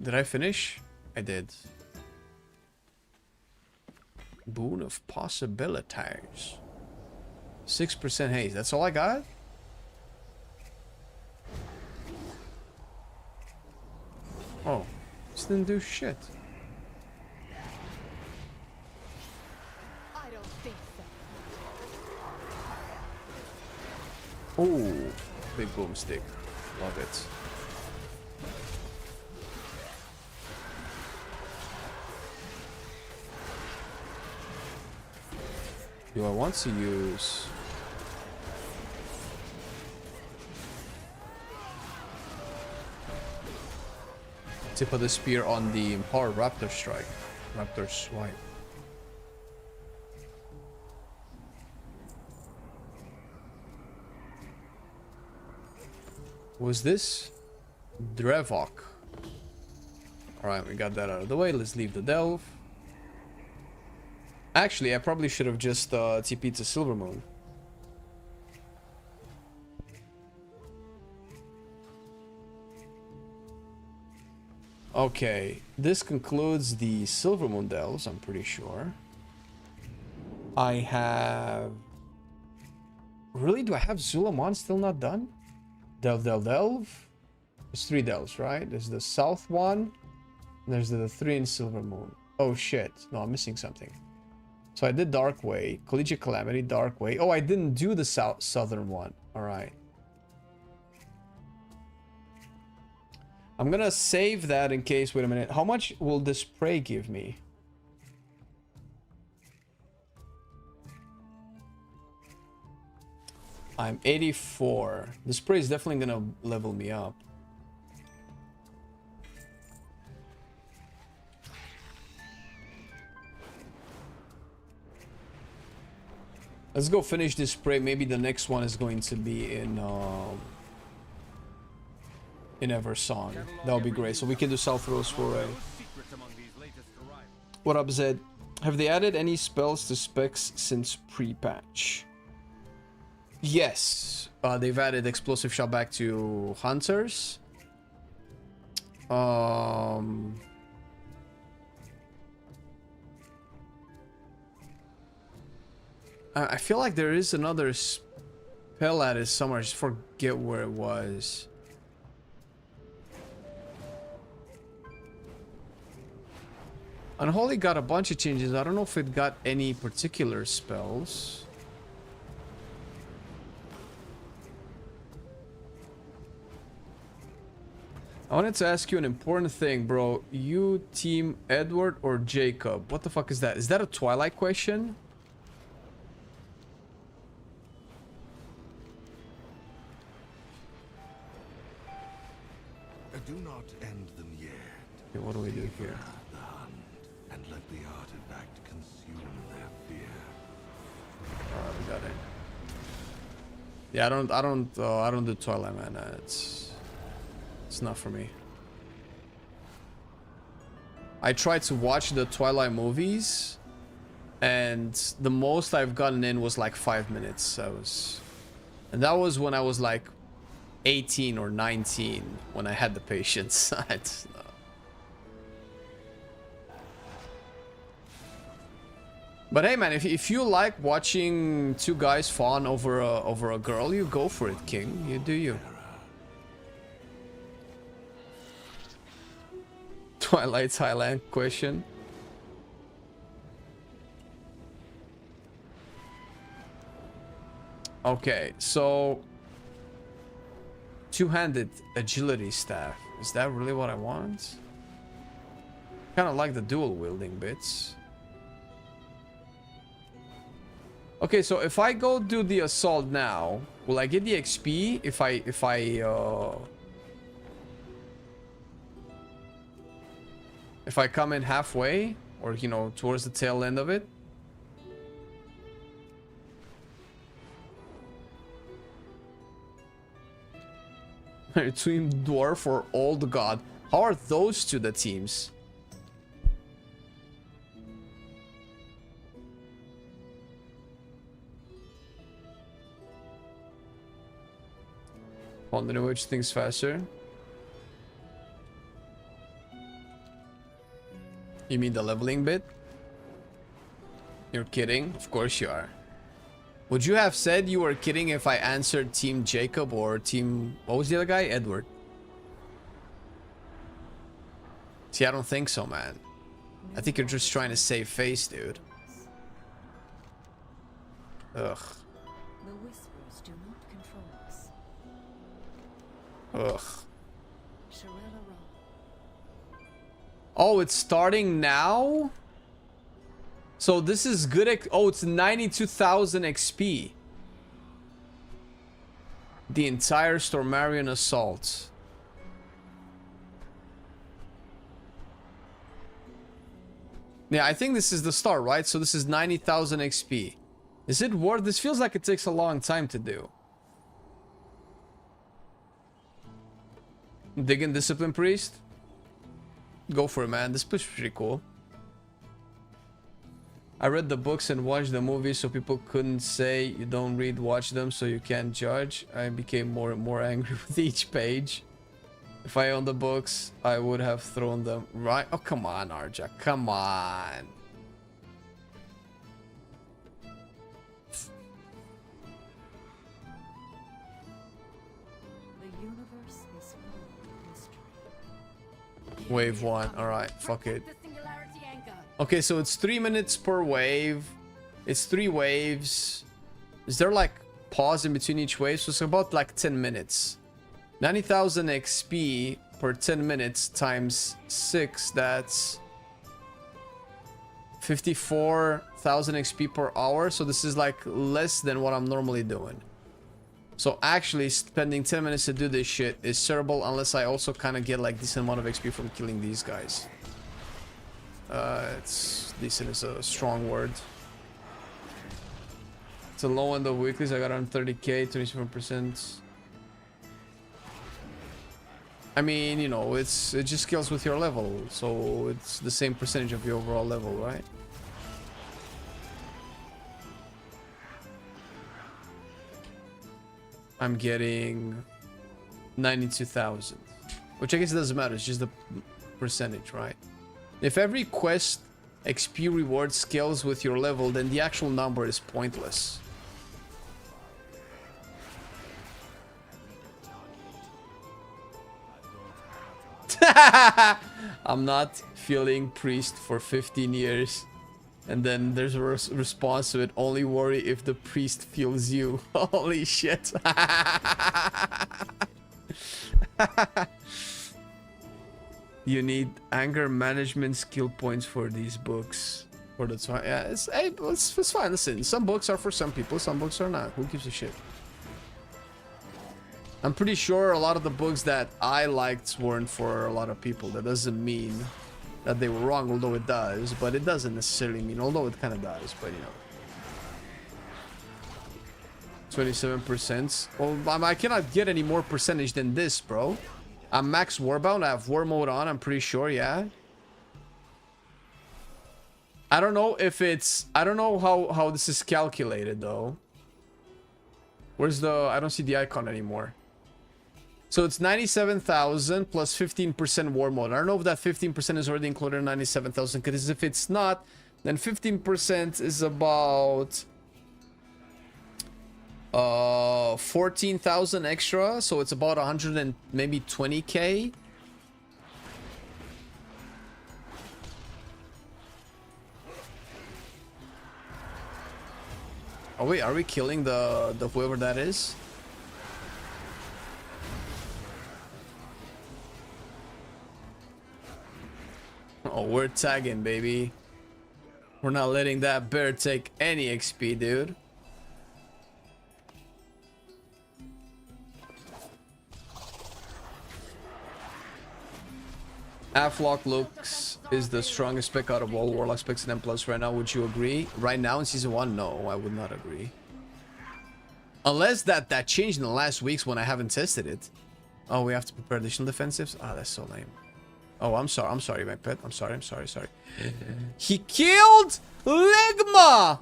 Did I finish? I did. Boon of possibilities. 6% haze. That's all I got? Oh, this didn't do shit. I don't think so. Oh, big boomstick. Love it. Do I want to use... tip of the spear on the Empowered Raptor Strike? Raptor Swipe. Was this? Drevok. Alright, we got that out of the way. Let's leave the delve. Actually, I probably should have just TP'd to Silvermoon. Okay, this concludes the Silvermoon delves, I'm pretty sure. I have... Really? Do I have Zulamon still not done? Delve. There's 3 delves, right? There's the south one. And there's the 3 in Silvermoon. Oh shit. No, I'm missing something. So I did Dark Way, Collegiate Calamity, Dark Way. Oh, I didn't do the southern one. Alright. I'm gonna save that in case... Wait a minute. How much will the spray give me? I'm 84. The spray is definitely gonna level me up. Let's go finish this spray. Maybe the next one is going to be in Eversong. That would be great. So we can do South Rose Foray. What up, Zed? Have they added any spells to specs since pre-patch? Yes. They've added Explosive Shot back to Hunters. I feel like there is another spell added somewhere. I just forget where it was. Unholy got a bunch of changes. I don't know if it got any particular spells. I wanted to ask you an important thing, bro. You team Edward or Jacob? What the fuck is that? Is that a Twilight question? Do not end them yet. Okay, what do we do here? The hunt and let the artifact consume their fear. Alright, we got it. Yeah, I don't do Twilight, man. It's not for me. I tried to watch the Twilight movies, and the most I've gotten in was like 5 minutes. And that was when I was like 18 or 19, when I had the patience. But hey, man, if you like watching 2 guys fawn over a girl, you go for it, King. You do you. Twilight Thailand question. Okay, so 2-handed agility staff. Is that really what I want? Kind of like the dual wielding bits. Okay, so if I go do the assault now, will I get the XP if I come in halfway, or you know, towards the tail end of it? Between dwarf or old god. How are those 2 the teams? Wonder which thing's faster. You mean the leveling bit? You're kidding? Of course you are. Would you have said you were kidding if I answered Team Jacob or Team... What was the other guy? Edward. See, I don't think so, man. I think you're just trying to save face, dude. Ugh. The whispers do not control us. Ugh. Shirella Ra. Oh, it's starting now? So this is good. Oh, it's 92,000 XP. The entire Stormarian assault. Yeah, I think this is the start, right? So this is 90,000 XP. Is it worth? This feels like it takes a long time to do. Dig in Discipline Priest? Go for it, man. This push is pretty cool. I read the books and watched the movies so people couldn't say you don't read, watch them so you can't judge. I became more and more angry with each page. If I owned the books, I would have thrown them right. Oh, come on, Arja. Come on. The universe is full of mystery. Wave 1. Alright, fuck it. The singularity anchor. Okay, so it's 3 minutes per wave. It's 3 waves. Is there like pause in between each wave? So it's about like 10 minutes. 90,000 XP per 10 minutes times 6. That's 54,000 XP per hour. So this is like less than what I'm normally doing. So actually spending 10 minutes to do this shit is servable unless I also kind of get like decent amount of XP from killing these guys. It's decent is a strong word. It's a low end of weeklies. I got on 30k, 27%. I mean, you know, it just scales with your level, so it's the same percentage of your overall level, right? I'm getting 92,000, which I guess doesn't matter. It's just the percentage, right? If every quest XP reward scales with your level, then the actual number is pointless. I'm not feeling priest for 15 years. And then there's a response to it. Only worry if the priest feels you. Holy shit. You need anger management skill points for these books. For the time. Yeah, it's fine. Listen, some books are for some people, some books are not. Who gives a shit? I'm pretty sure a lot of the books that I liked weren't for a lot of people. That doesn't mean that they were wrong, although it does. But it doesn't necessarily mean, although it kind of does, but you know. 27%. Well, I cannot get any more percentage than this, bro. I'm max warbound. I have war mode on, I'm pretty sure, yeah. I don't know if it's... I don't know how this is calculated, though. Where's the... I don't see the icon anymore. So it's 97,000 plus 15% war mode. I don't know if that 15% is already included in 97,000, because if it's not, then 15% is about 14,000 extra, so it's about 100 and maybe 20k. Oh wait, are we killing the whoever that is? Oh, we're tagging, baby. We're not letting that bear take any XP, dude. Aflock looks is the strongest spec out of all Warlock specs in M+ right now. Would you agree? Right now in Season 1, no, I would not agree. Unless that changed in the last weeks when I haven't tested it. Oh, we have to prepare additional defensives? Ah, that's so lame. Oh, I'm sorry, my pet. I'm sorry. He killed Ligma!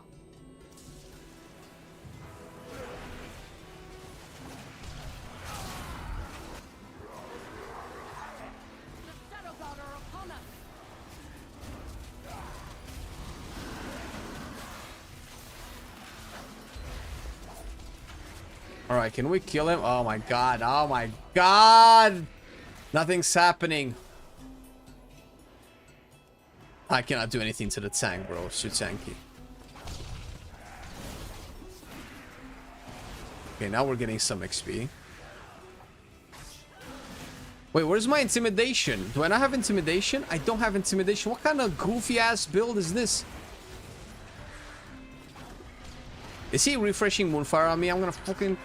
Alright, can we kill him? Oh my god, oh my god! Nothing's happening. I cannot do anything to the tank, bro. It's too tanky. Okay, now we're getting some XP. Wait, where's my intimidation? Do I not have intimidation? I don't have intimidation. What kind of goofy ass build is this? Is he refreshing Moonfire on me? I'm gonna fucking...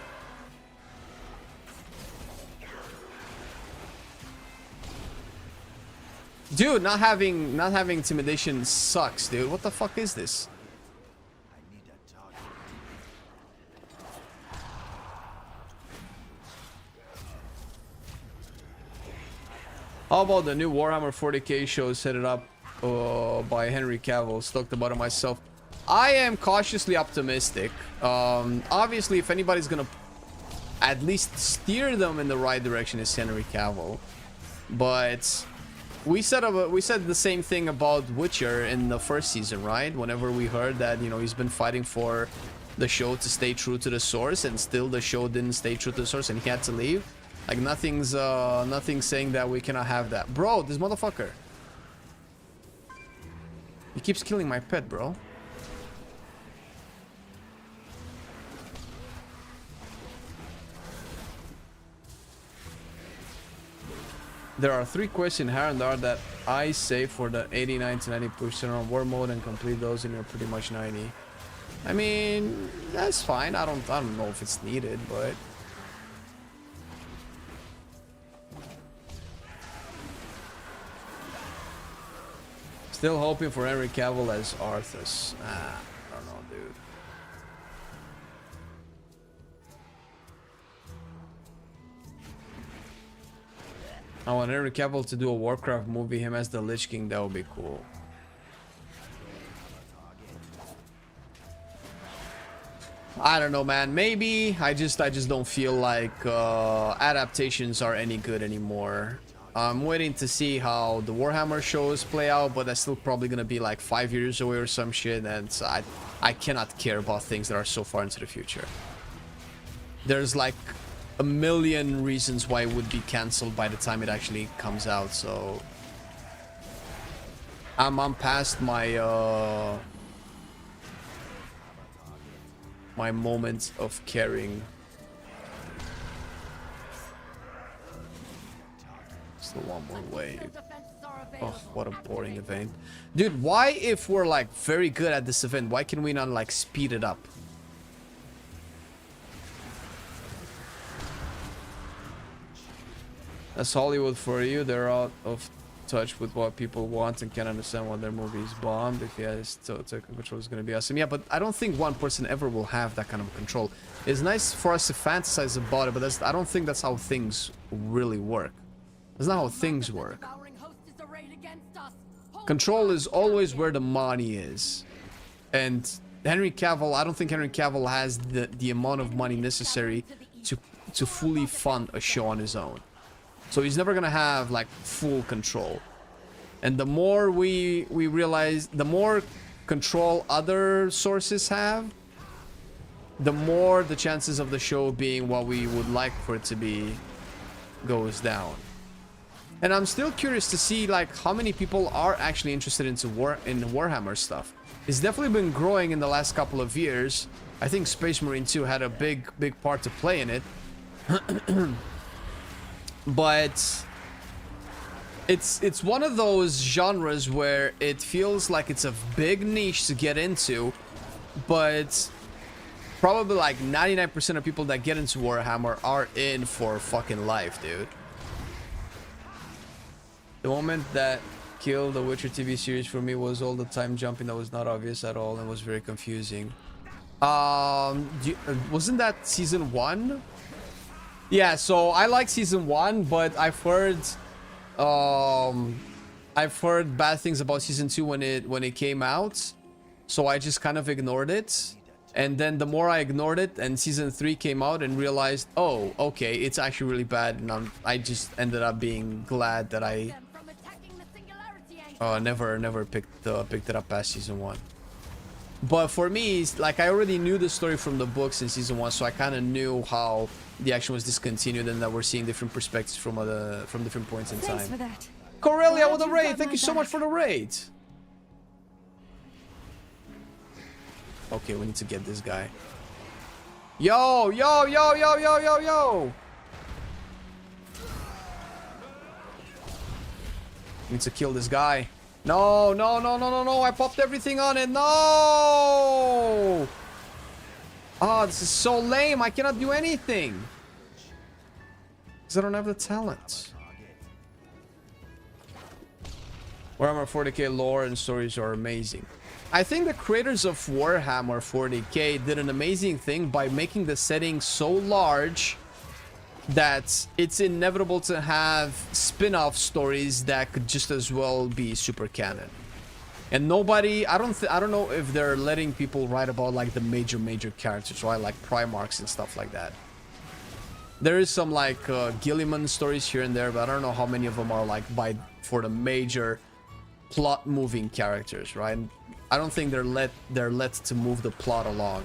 Dude, not having intimidation sucks, dude. What the fuck is this? How about the new Warhammer 40k show set it up by Henry Cavill? Stoked about it myself. I am cautiously optimistic. Obviously, if anybody's gonna at least steer them in the right direction, it's Henry Cavill. But we said the same thing about Witcher in the first season, right? Whenever we heard that, you know, he's been fighting for the show to stay true to the source, and still the show didn't stay true to the source, and he had to leave. Like, nothing's saying that we cannot have that. Bro, this motherfucker. He keeps killing my pet, bro. There are 3 quests in Harandar that I say for the 89 to 90% on war mode, and complete those and you're pretty much 90. I mean, that's fine. I don't know if it's needed, but still hoping for Henry Cavill as Arthas. I don't know, dude. I want Henry Cavill to do a Warcraft movie, him as the Lich King. That would be cool. I don't know, man. Maybe. I just don't feel like adaptations are any good anymore. I'm waiting to see how the Warhammer shows play out, but that's still probably gonna be like 5 years away or some shit, and I cannot care about things that are so far into the future. There's like a million reasons why it would be cancelled by the time it actually comes out, so I'm past my my moment of caring. Still one more wave. Oh, what a boring event. Dude, why, if we're like very good at this event, why can we not like speed it up? That's Hollywood for you. They're out of touch with what people want and can't understand why their movie is bombed. If he has total control, is going to be awesome. Yeah, but I don't think one person ever will have that kind of control. It's nice for us to fantasize about it, but I don't think that's how things really work. That's not how things work. Control is always where the money is. And Henry Cavill, I don't think Henry Cavill has the amount of money necessary to fully fund a show on his own. So he's never gonna have like full control. And the more we realize, the more control other sources have, the more the chances of the show being what we would like for it to be goes down. And I'm still curious to see like how many people are actually interested in Warhammer stuff. It's definitely been growing in the last couple of years. I think Space Marine 2 had a big part to play in it. But it's one of those genres where it feels like it's a big niche to get into, but probably like 99% of people that get into Warhammer are in for fucking life, dude. The moment that killed the Witcher TV series for me was all the time jumping that was not obvious at all and was very confusing. Wasn't that season 1? Yeah, so I like season 1, but I've heard bad things about season 2 when it came out, so I just kind of ignored it. And then the more I ignored it, and season 3 came out, and realized, oh, okay, it's actually really bad, and I just ended up being glad that I never picked it up past season 1. But for me, it's like I already knew the story from the books in season 1, so I kind of knew how the action was discontinued and that we're seeing different perspectives from different points in time. Thanks for that. Corellia with the raid. Thank you so much for the raid. Okay, we need to get this guy. Yo, yo, yo, yo, yo, yo, yo. Need to kill this guy. No, no, no, no, no, no. I popped everything on it. No. Oh, this is so lame. I cannot do anything. Because I don't have the talent. Warhammer 40k lore and stories are amazing. I think the creators of Warhammer 40k did an amazing thing by making the setting so large that it's inevitable to have spin-off stories that could just as well be super canon. And nobody, I don't know if they're letting people write about like the major characters, right? Like Primarchs and stuff like that. There is some like Gilliman stories here and there, but I don't know how many of them are like for the major plot moving characters, right? I don't think they're let to move the plot along,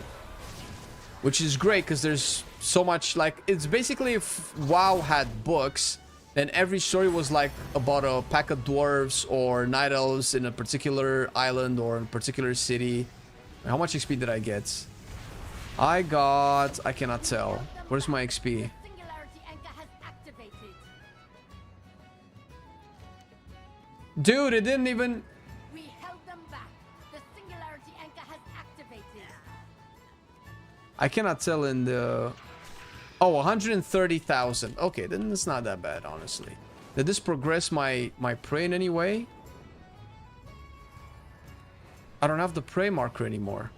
which is great because there's so much. Like, it's basically if WoW had books, then every story was like about a pack of dwarves or night elves in a particular island or in a particular city. How much XP did I get? I cannot tell. Where's my XP? Dude, it didn't even... We held them back. The singularity anchor has activated. I cannot tell in the... Oh, 130,000. Okay, then it's not that bad, honestly. Did this progress my prey in any way? I don't have the prey marker anymore.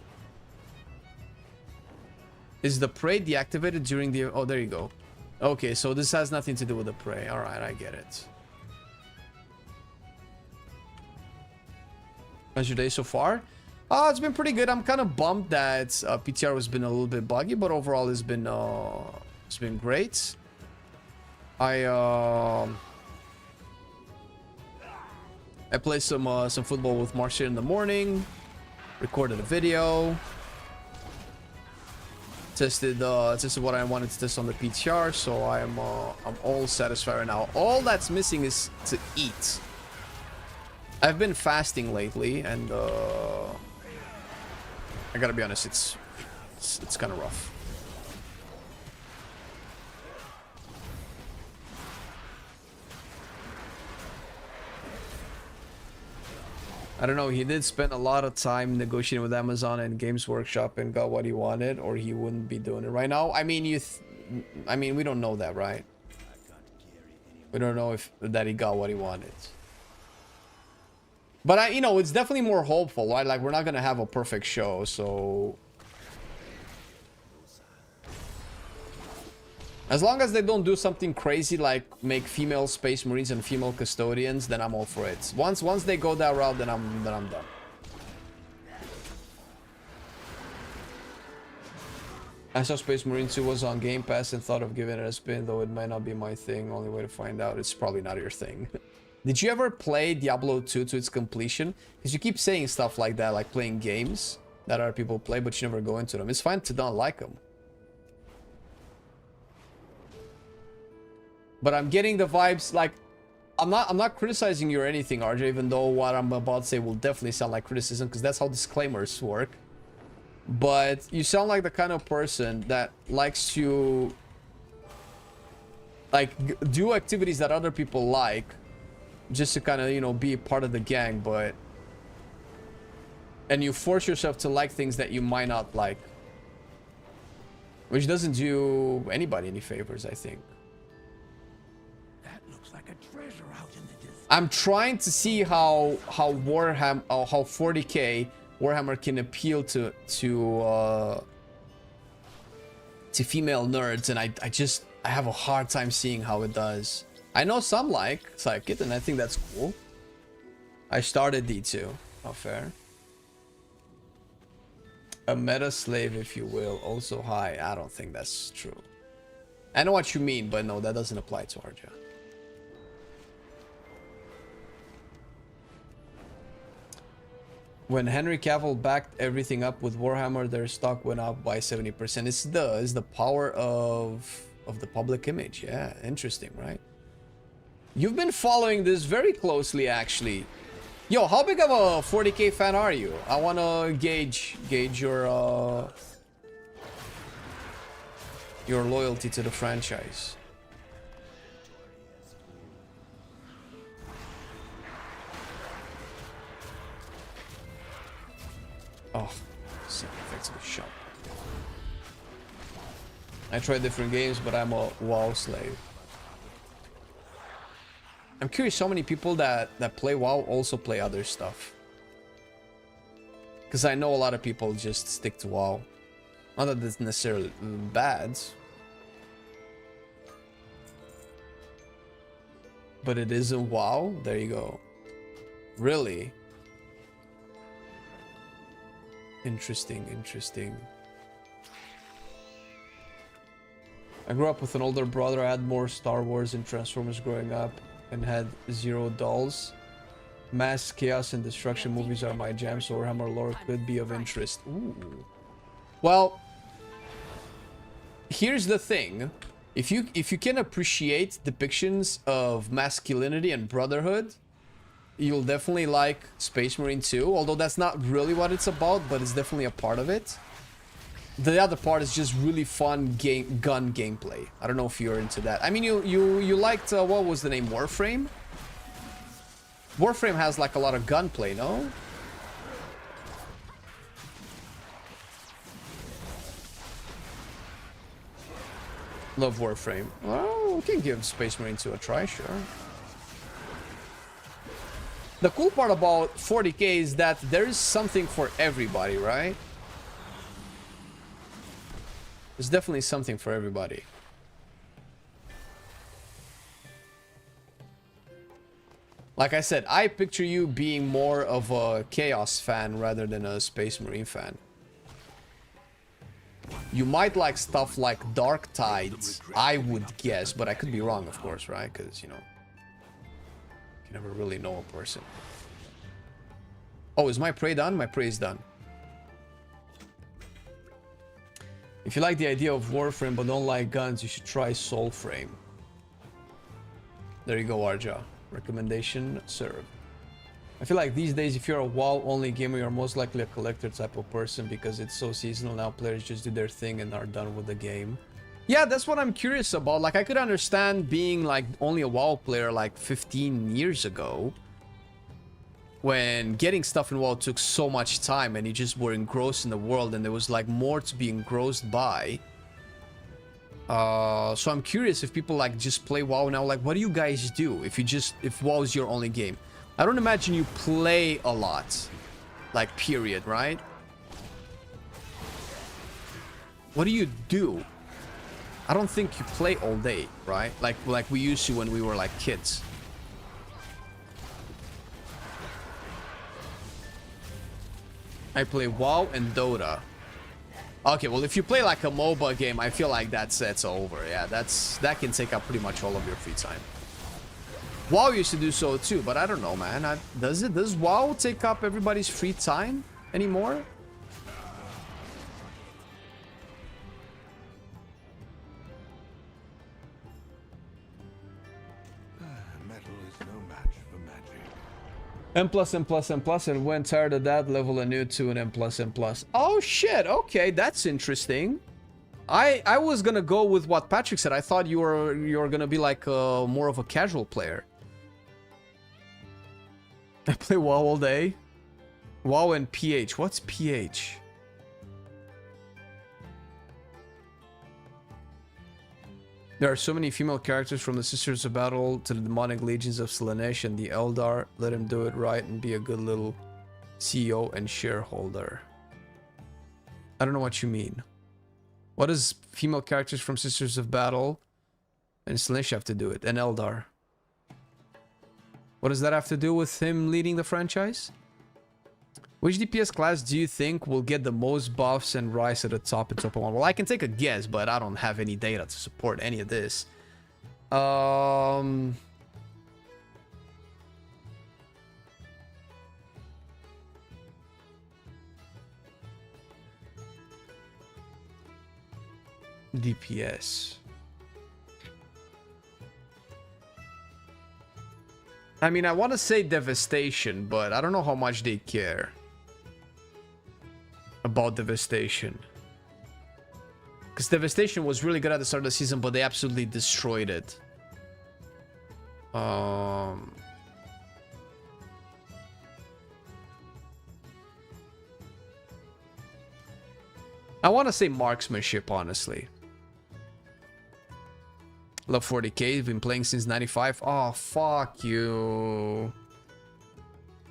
Is the prey deactivated during the... Oh, there you go. Okay, so this has nothing to do with the prey. Alright, I get it. How's your day so far? It's been pretty good. I'm kind of bummed that PTR has been a little bit buggy, but overall it's been great. I played some football with Marcia in the morning, recorded a video, tested what I wanted to test on the PTR, so I'm all satisfied right now. All that's missing is to eat. I've been fasting lately, and I gotta be honest, it's kind of rough. I don't know, he did spend a lot of time negotiating with Amazon and Games Workshop and got what he wanted, or he wouldn't be doing it right now. I mean, we don't know that, right? We don't know that he got what he wanted. But you know, it's definitely more hopeful, right? Like, we're not gonna have a perfect show, so as long as they don't do something crazy like make female space marines and female custodians, then I'm all for it. Once they go that route, then I'm done. I saw Space Marine 2 was on Game Pass and thought of giving it a spin, though it might not be my thing. Only way to find out, it's probably not your thing. Did you ever play Diablo 2 to its completion? Because you keep saying stuff like that, like playing games that other people play, but you never go into them. It's fine to not like them. But I'm getting the vibes, like, I'm not criticizing you or anything, RJ, even though what I'm about to say will definitely sound like criticism, because that's how disclaimers work. But you sound like the kind of person that likes to, like, do activities that other people like, just to kind of, you know, be a part of the gang, but... And you force yourself to like things that you might not like. Which doesn't do anybody any favors, I think. That looks like a treasure out in the distance. I'm trying to see how Warhammer, how 40k Warhammer can appeal to female nerds, and I have a hard time seeing how it does. I know some like it, and I think that's cool. I started D2. Not fair. A meta slave, if you will, also high. I don't think that's true. I know what you mean, but no, that doesn't apply to Arja. When Henry Cavill backed everything up with Warhammer, their stock went up by 70%. It's the power of the public image. Yeah, interesting, right? You've been following this very closely, actually. Yo, how big of a 40k fan are you? I want to gauge your your loyalty to the franchise. Oh, sound effects of the shop. I try different games, but I'm a WoW slave. I'm curious how many people that play WoW also play other stuff. Because I know a lot of people just stick to WoW. Not that it's necessarily bad. But it isn't WoW? There you go. Really? Interesting, interesting. I grew up with an older brother. I had more Star Wars and Transformers growing up and had 0 dolls. Mass chaos and destruction movies are my jam, so Warhammer lore could be of interest. Ooh. Well, here's the thing. If you can appreciate depictions of masculinity and brotherhood, you'll definitely like Space Marine 2, although that's not really what it's about, but it's definitely a part of it. The other part is just really fun gun gameplay. I don't know if you're into that. I mean, you liked what was the name? Warframe? Warframe has like a lot of gunplay, no? Love Warframe. Well, we can give Space Marine 2 a try, sure. The cool part about 40k is that there is something for everybody, right? There's definitely something for everybody. Like I said, I picture you being more of a Chaos fan rather than a Space Marine fan. You might like stuff like Dark Tides, I would guess, but I could be wrong, of course, right? Because, you know, you never really know a person. Oh, is my prey done? My prey is done. If you like the idea of Warframe but don't like guns, you should try Soulframe. There you go, Arja. Recommendation served. I feel like these days, if you're a WoW-only gamer, you're most likely a collector type of person because it's so seasonal now. Players just do their thing and are done with the game. Yeah, that's what I'm curious about. Like, I could understand being like only a WoW player like 15 years ago, when getting stuff in WoW took so much time and you just were engrossed in the world and there was like more to be engrossed by. So I'm curious if people like just play WoW now. Like, what do you guys do if WoW is your only game? I don't imagine you play a lot, like, period, right? What do you do? I don't think you play all day, right? Like we used to when we were like kids. I play WoW and Dota. Okay, well, if you play like a MOBA game, I feel like that's over. Yeah, that can take up pretty much all of your free time. WoW used to do so too, but I don't know, man. Does WoW take up everybody's free time anymore? Metal is no match for magic. M+, and when tired of that, level a new to an M+. Oh shit, okay, that's interesting. I was gonna go with what Patrick said. I thought you were gonna be like more of a casual player. I play WoW all day. WoW and PH. What's PH? There are so many female characters, from the Sisters of Battle to the demonic legions of Slaanesh and the Eldar. Let him do it right and be a good little CEO and shareholder. I don't know what you mean. What does female characters from Sisters of Battle and Slaanesh have to do it? And Eldar. What does that have to do with him leading the franchise? Which DPS class do you think will get the most buffs and rise at the top in top 1? Well, I can take a guess, but I don't have any data to support any of this. DPS. I mean, I want to say Devastation, but I don't know how much they care about Devastation. Because Devastation was really good at the start of the season, but they absolutely destroyed it. I want to say marksmanship, honestly. Love 40k, been playing since 95. Oh, fuck you.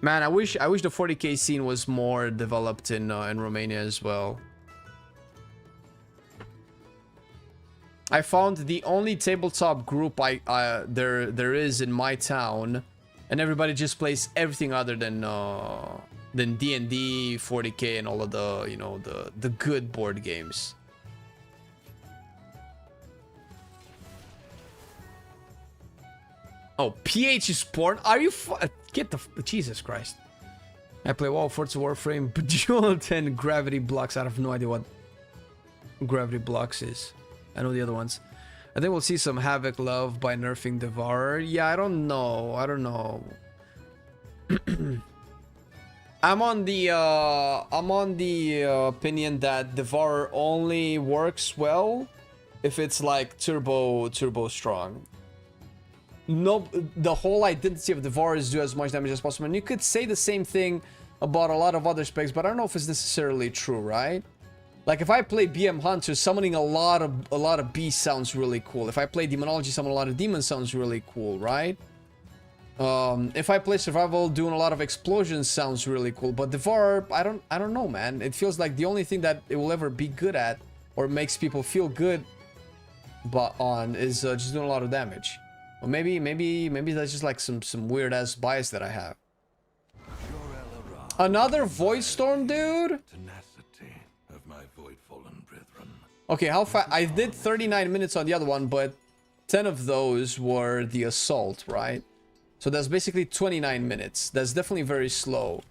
Man, I wish the 40k scene was more developed in Romania as well. I found the only tabletop group there is in my town, and everybody just plays everything other than D&D, 40k, and all of the, you know, the good board games. Oh, PH is porn? Are you get the Jesus Christ. I play WoW, Forza Warframe, Bejeweled 10 Gravity Blocks. I have no idea what Gravity Blocks is. I know the other ones. I think we'll see some Havoc love by nerfing Devourer. Yeah, I don't know. I don't know. I'm on the opinion that Devourer only works well if it's like turbo strong. No, the whole identity of Devourer is do as much damage as possible. And you could say the same thing about a lot of other specs, but I don't know if it's necessarily true, right? Like if I play BM Hunter, summoning a lot of beasts sounds really cool. If I play Demonology, summoning a lot of demons sounds really cool, right? If I play Survival, doing a lot of explosions sounds really cool. But Devourer, I don't know, man. It feels like the only thing that it will ever be good at or makes people feel good is just doing a lot of damage. Or maybe that's just like some weird ass bias that I have. Another Void Storm, dude. Okay, how fast? I did 39 minutes on the other one, but 10 of those were the assault, right? So that's basically 29 minutes. That's definitely very slow.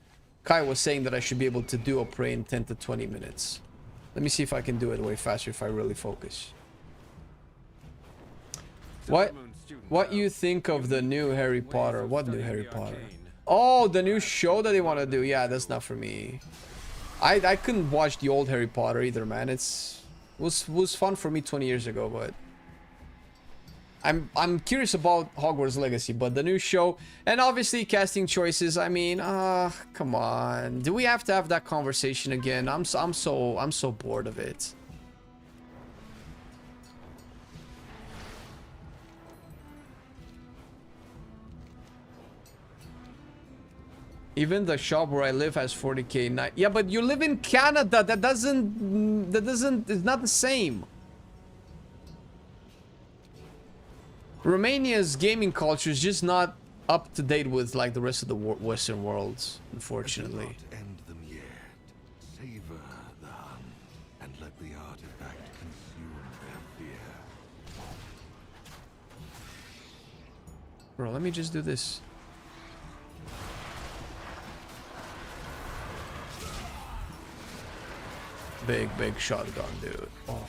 Kai was saying that I should be able to do a prey in 10 to 20 minutes. Let me see if I can do it way faster if I really focus. What you think of the new Harry Potter? What new Harry Potter? Oh, the new show that they want to do. Yeah, that's not for me. I couldn't watch the old Harry Potter either, man. It was fun for me 20 years ago, but I'm curious about Hogwarts Legacy, but the new show and obviously casting choices. I mean, come on. Do we have to have that conversation again? I'm so bored of it. Even the shop where I live has 40k night. Yeah, but you live in Canada. That doesn't. It's not the same. Romania's gaming culture is just not up to date with like the rest of the Western worlds, unfortunately. End them yet. Savor the hunt and let the artifact consume their fear. Bro, let me just do this. Big shotgun, dude. Oh.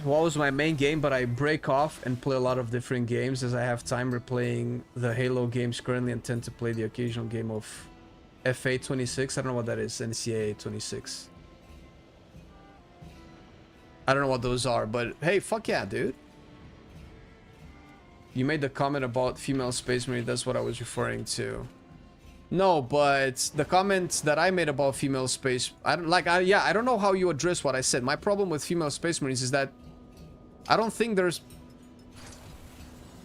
WoW was my main game, but I break off and play a lot of different games as I have time replaying the Halo games currently and tend to play the occasional game of FA 26. I don't know what that is. NCAA 26. I don't know what those are, but hey, fuck yeah, dude. You made the comment about female Space Marine. That's what I was referring to. No, but the comments that I made about female space, I don't know how you address what I said. My problem with female Space Marines is that I don't think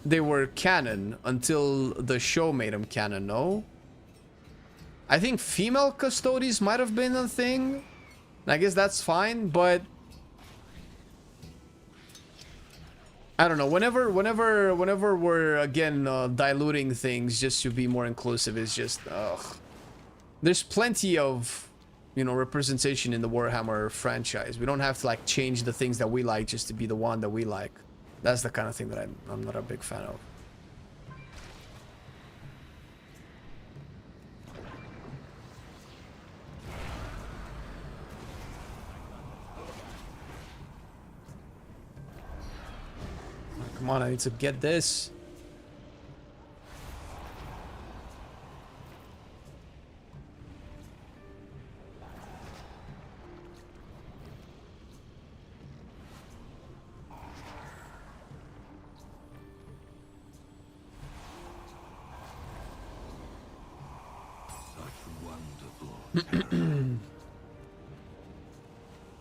they were canon until the show made them canon, no? I think female custodies might have been a thing. I guess that's fine, but I don't know. Whenever we're again diluting things just to be more inclusive, is just there's plenty of, you know, representation in the Warhammer franchise. We don't have to like change the things that we like just to be the one that we like. That's the kind of thing that I'm not a big fan of. Come on, I need to get this.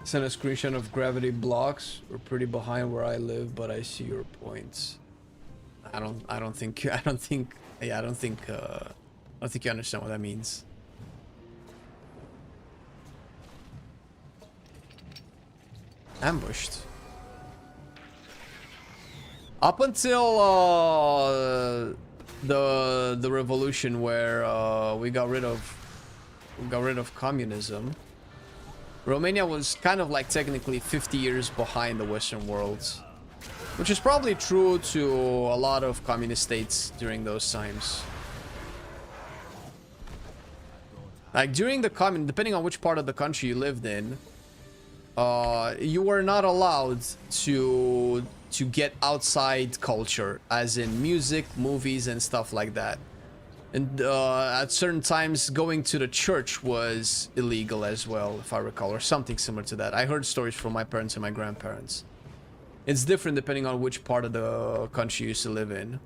Send a screenshot of gravity blocks. We're pretty behind where I live, but I see your points. I don't think you understand what that means. Ambushed. Up until the revolution where we got rid of communism, Romania was kind of like technically 50 years behind the Western world, which is probably true to a lot of communist states during those times. Like during the depending on which part of the country you lived in, you were not allowed to get outside culture, as in music, movies, and stuff like that. And at certain times, going to the church was illegal as well, if I recall, or something similar to that. I heard stories from my parents and my grandparents. It's different depending on which part of the country you used to live in.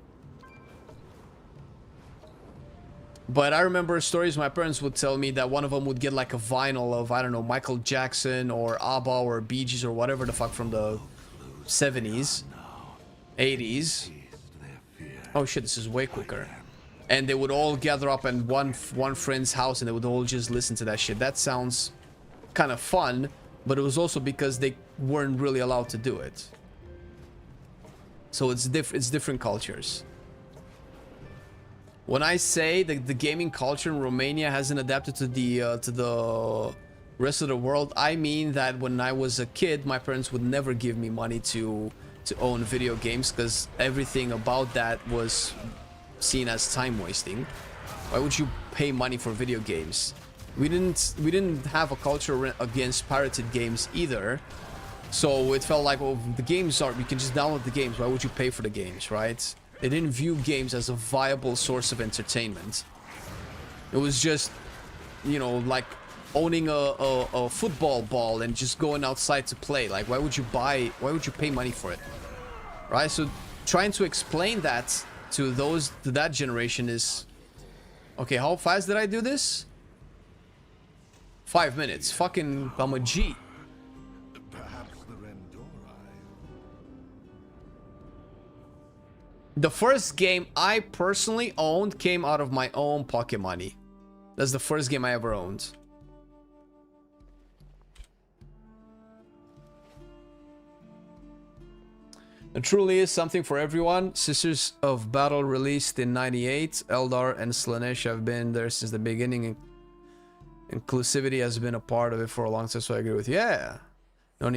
But I remember stories my parents would tell me that one of them would get like a vinyl of, I don't know, Michael Jackson or ABBA or Bee Gees or whatever the fuck from the 70s, 80s. Oh shit, this is way quicker. And they would all gather up at one friend's house and they would all just listen to that shit. That sounds kind of fun, but it was also because they weren't really allowed to do it. So it's different cultures. When I say that the gaming culture in Romania hasn't adapted to the rest of the world, I mean that when I was a kid, my parents would never give me money to own video games because everything about that was seen as time wasting. Why would you pay money for video games? We didn't have a culture against pirated games either, so it felt like, well, the games are, you can just download the games, why would you pay for the games, right? They didn't view games as a viable source of entertainment. It was just, you know, like owning a football ball and just going outside to play. Like, why would you pay money for it, right? So trying to explain that to that generation is, okay, how fast did I do this? 5 minutes. Fucking, I'm a G. Perhaps the Rendori. The first game I personally owned came out of my own pocket money. That's the first game I ever owned. It truly is something for everyone. Sisters of Battle released in '98. Eldar and Slanesh have been there since the beginning. Inclusivity has been a part of it for a long time, so I agree with you. Yeah. No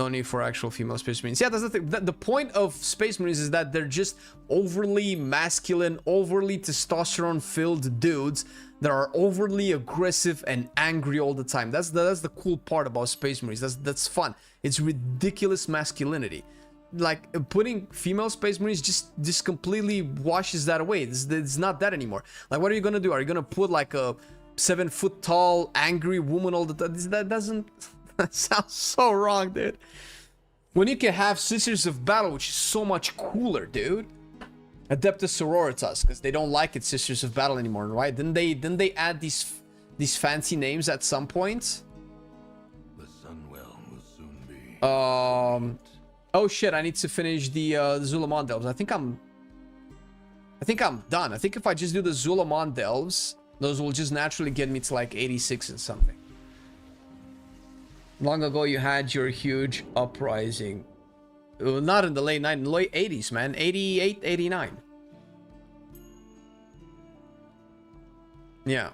need for actual female space marines. Yeah, that's the thing. The point of space marines is that they're just overly masculine, overly testosterone-filled dudes that are overly aggressive and angry all the time. That's the cool part about space marines. That's fun. It's ridiculous masculinity. Like, putting female space marines just completely washes that away. It's not that anymore. Like, what are you gonna do? Are you gonna put like a 7 foot tall angry woman all the time? That doesn't that sounds so wrong, dude. When you can have Sisters of Battle, which is so much cooler, dude. Adeptus Sororitas, because they don't like it Sisters of Battle anymore, right? Didn't they add these fancy names at some point? The Sunwell will soon be. Oh shit, I need to finish the Zulamon Delves. I think I'm done. I think if I just do the Zulamon Delves, those will just naturally get me to like 86 and something. Long ago you had your huge uprising. Not in the late 80s, man. 88, 89. Yeah.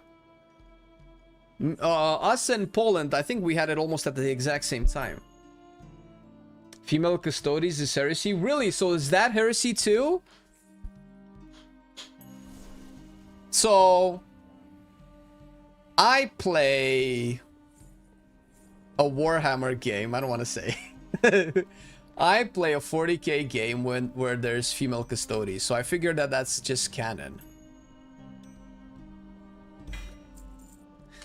Us and Poland, I think we had it almost at the exact same time. Female Custodes is heresy? Really? So is that heresy too? So I play a Warhammer game. I don't want to say. I play a 40k game where there's female Custodes. So I figured that that's just canon.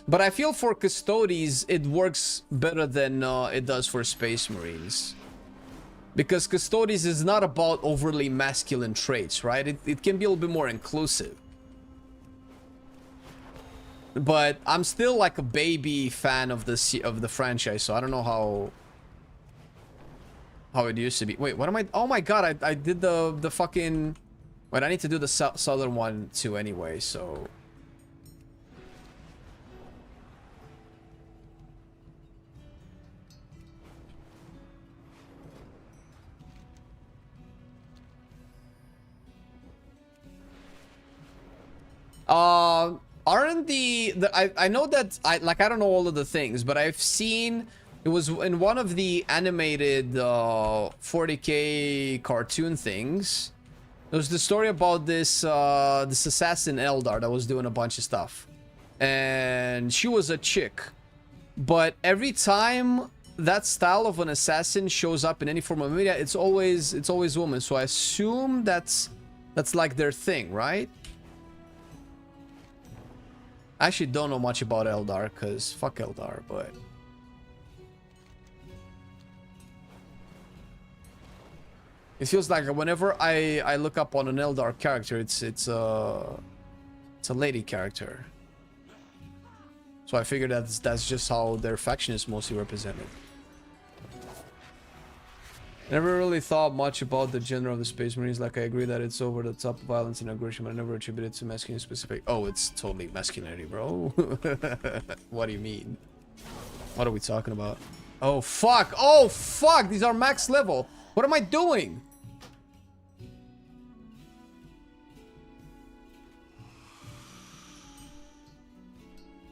But I feel for Custodes, it works better than it does for Space Marines. Because Custodes is not about overly masculine traits, right? It can be a little bit more inclusive. But I'm still like a baby fan of the franchise, so I don't know how it used to be. Wait, what am I? Oh my god, I did the fucking. Wait, I need to do the southern one too anyway, so. Aren't I know that I don't know all of the things, but I've seen it was in one of the animated 40K cartoon things. There was the story about this this assassin Eldar that was doing a bunch of stuff, and she was a chick, but every time that style of an assassin shows up in any form of media, it's always woman. So I assume that's like their thing, right? I actually don't know much about Eldar, because fuck Eldar, but... It feels like whenever I look up on an Eldar character, it's a lady character. So I figured that's just how their faction is mostly represented. I never really thought much about the gender of the Space Marines. Like, I agree that it's over the top violence and aggression, but I never attributed it to masculine specific. Oh, it's totally masculinity, bro. What do you mean? What are we talking about? Oh, fuck! Oh, fuck! These are max level! What am I doing?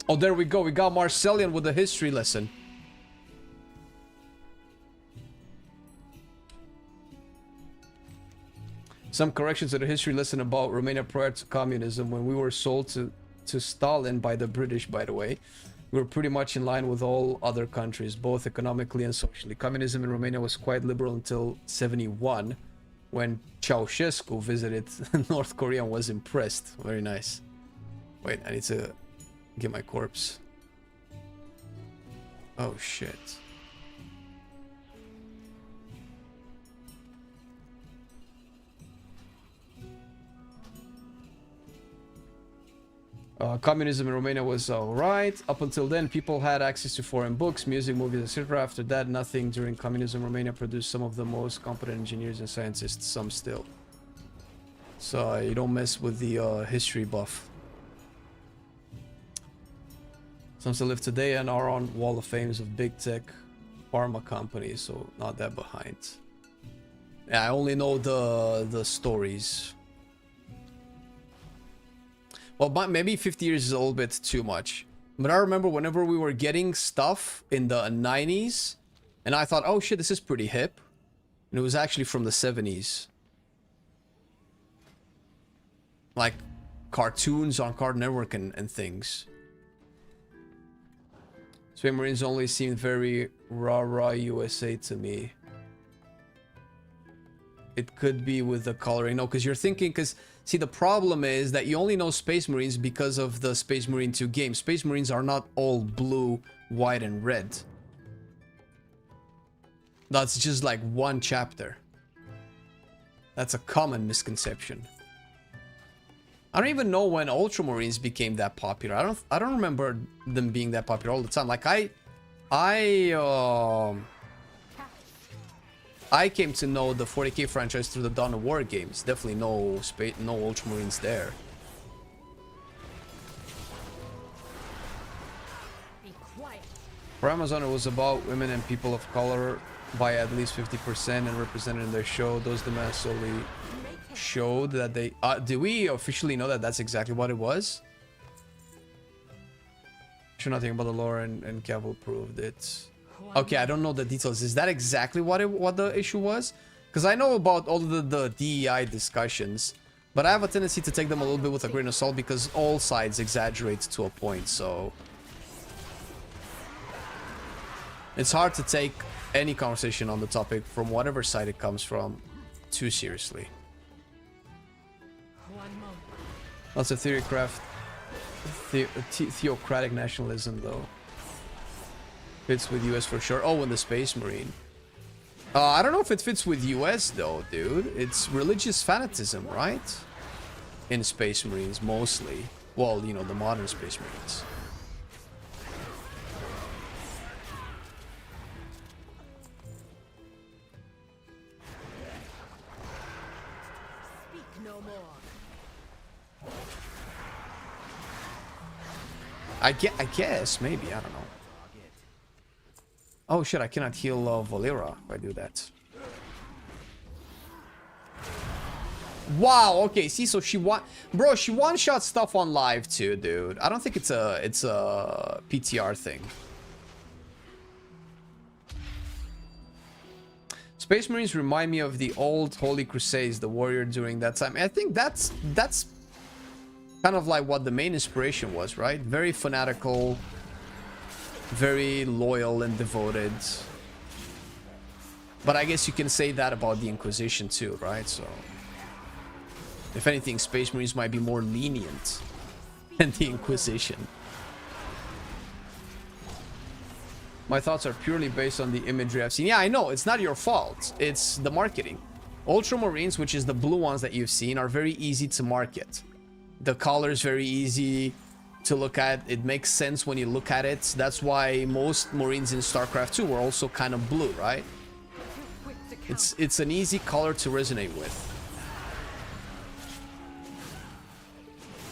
Oh, there we go. We got Marcelian with the history lesson. Some corrections to the history lesson about Romania prior to communism. When we were sold to Stalin by the British, by the way, we were pretty much in line with all other countries, both economically and socially. Communism in Romania was quite liberal until 71, when Ceausescu visited North Korea and was impressed. Very nice. Wait, I need to get my corpse. Oh, shit. Communism in Romania was alright. Up until then, people had access to foreign books, music, movies, etc. After that, nothing. During communism, Romania produced some of the most competent engineers and scientists, some still. So you don't mess with the history buff. Some still live today and are on Wall of Fames of big tech pharma companies, so not that behind. Yeah, I only know the stories. Well, maybe 50 years is a little bit too much. But I remember whenever we were getting stuff in the 90s, and I thought, oh shit, this is pretty hip. And it was actually from the 70s. Like cartoons on Cartoon Network and things. Space Marines only seemed very rah-rah USA to me. It could be with the coloring. No, because you're thinking, because... See, the problem is that you only know Space Marines because of the Space Marine 2 game. Space Marines are not all blue, white, and red. That's just like one chapter. That's a common misconception. I don't even know when Ultramarines became that popular. I don't remember them being that popular all the time. Like I came to know the 40K franchise through the Dawn of War games. Definitely no Ultramarines there. Be quiet. For Amazon, it was about women and people of color by at least 50% and represented in their show. Those demands solely showed that they... do we officially know that that's exactly what it was? Sure, nothing about the lore and Cavill proved it. Okay, I don't know the details. Is that exactly what the issue was? Because I know about all the DEI discussions, but I have a tendency to take them a little bit with a grain of salt because all sides exaggerate to a point, so... It's hard to take any conversation on the topic from whatever side it comes from too seriously. That's a theocratic nationalism, though. Fits with US for sure. Oh, and the Space Marine. I don't know if it fits with US, though, dude. It's religious fanatism, right? In Space Marines, mostly. Well, you know, the modern Space Marines. I guess, maybe, I don't know. Oh shit, I cannot heal Valera if I do that. Wow, okay, see, so she bro, she one-shot stuff on live too, dude. I don't think it's a PTR thing. Space Marines remind me of the old Holy Crusades, the warrior during that time. I think that's kind of like what the main inspiration was, right? Very fanatical, very loyal and devoted. But I guess you can say that about the Inquisition too, right? So if anything, Space Marines might be more lenient than the Inquisition. My thoughts are purely based on the imagery I've seen. Yeah, I know, it's not your fault. It's the marketing. Ultramarines, which is the blue ones that you've seen, are very easy to market. The color is very easy to look at. It makes sense when you look at it. That's why most Marines in StarCraft 2 were also kind of blue, right? It's an easy color to resonate with.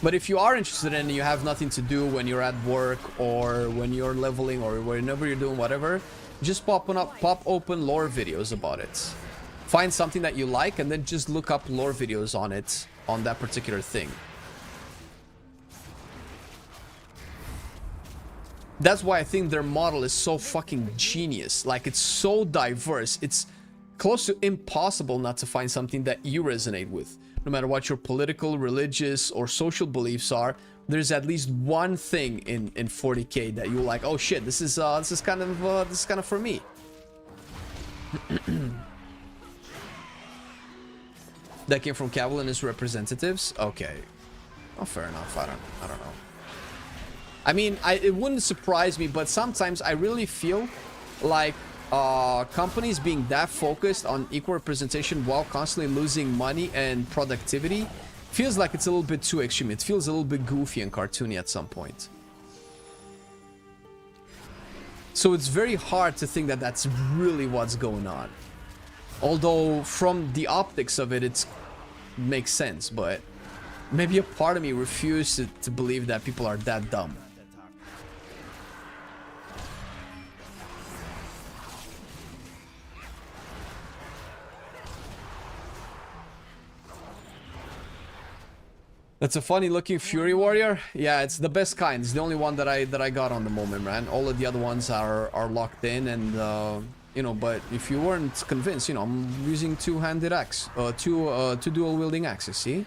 But if you are interested in it and you have nothing to do when you're at work or when you're leveling or whenever you're doing whatever, just pop open lore videos about it. Find something that you like and then just look up lore videos on it, on that particular thing. That's why I think their model is so fucking genius. Like, it's so diverse. It's close to impossible not to find something that you resonate with. No matter what your political, religious, or social beliefs are, there's at least one thing in 40k that you're like, oh shit, this is kind of for me. That came from Cavill and his representatives. Okay, oh, fair enough. I don't know. I mean, it wouldn't surprise me, but sometimes I really feel like companies being that focused on equal representation while constantly losing money and productivity feels like it's a little bit too extreme. It feels a little bit goofy and cartoony at some point. So it's very hard to think that that's really what's going on. Although from the optics of it, it makes sense, but maybe a part of me refuses to believe that people are that dumb. That's a funny looking Fury Warrior. Yeah, it's the best kind. It's the only one that I got on the moment, man. All of the other ones are locked in, and you know. But if you weren't convinced, you know, I'm using two-handed axe, two dual-wielding axes. See,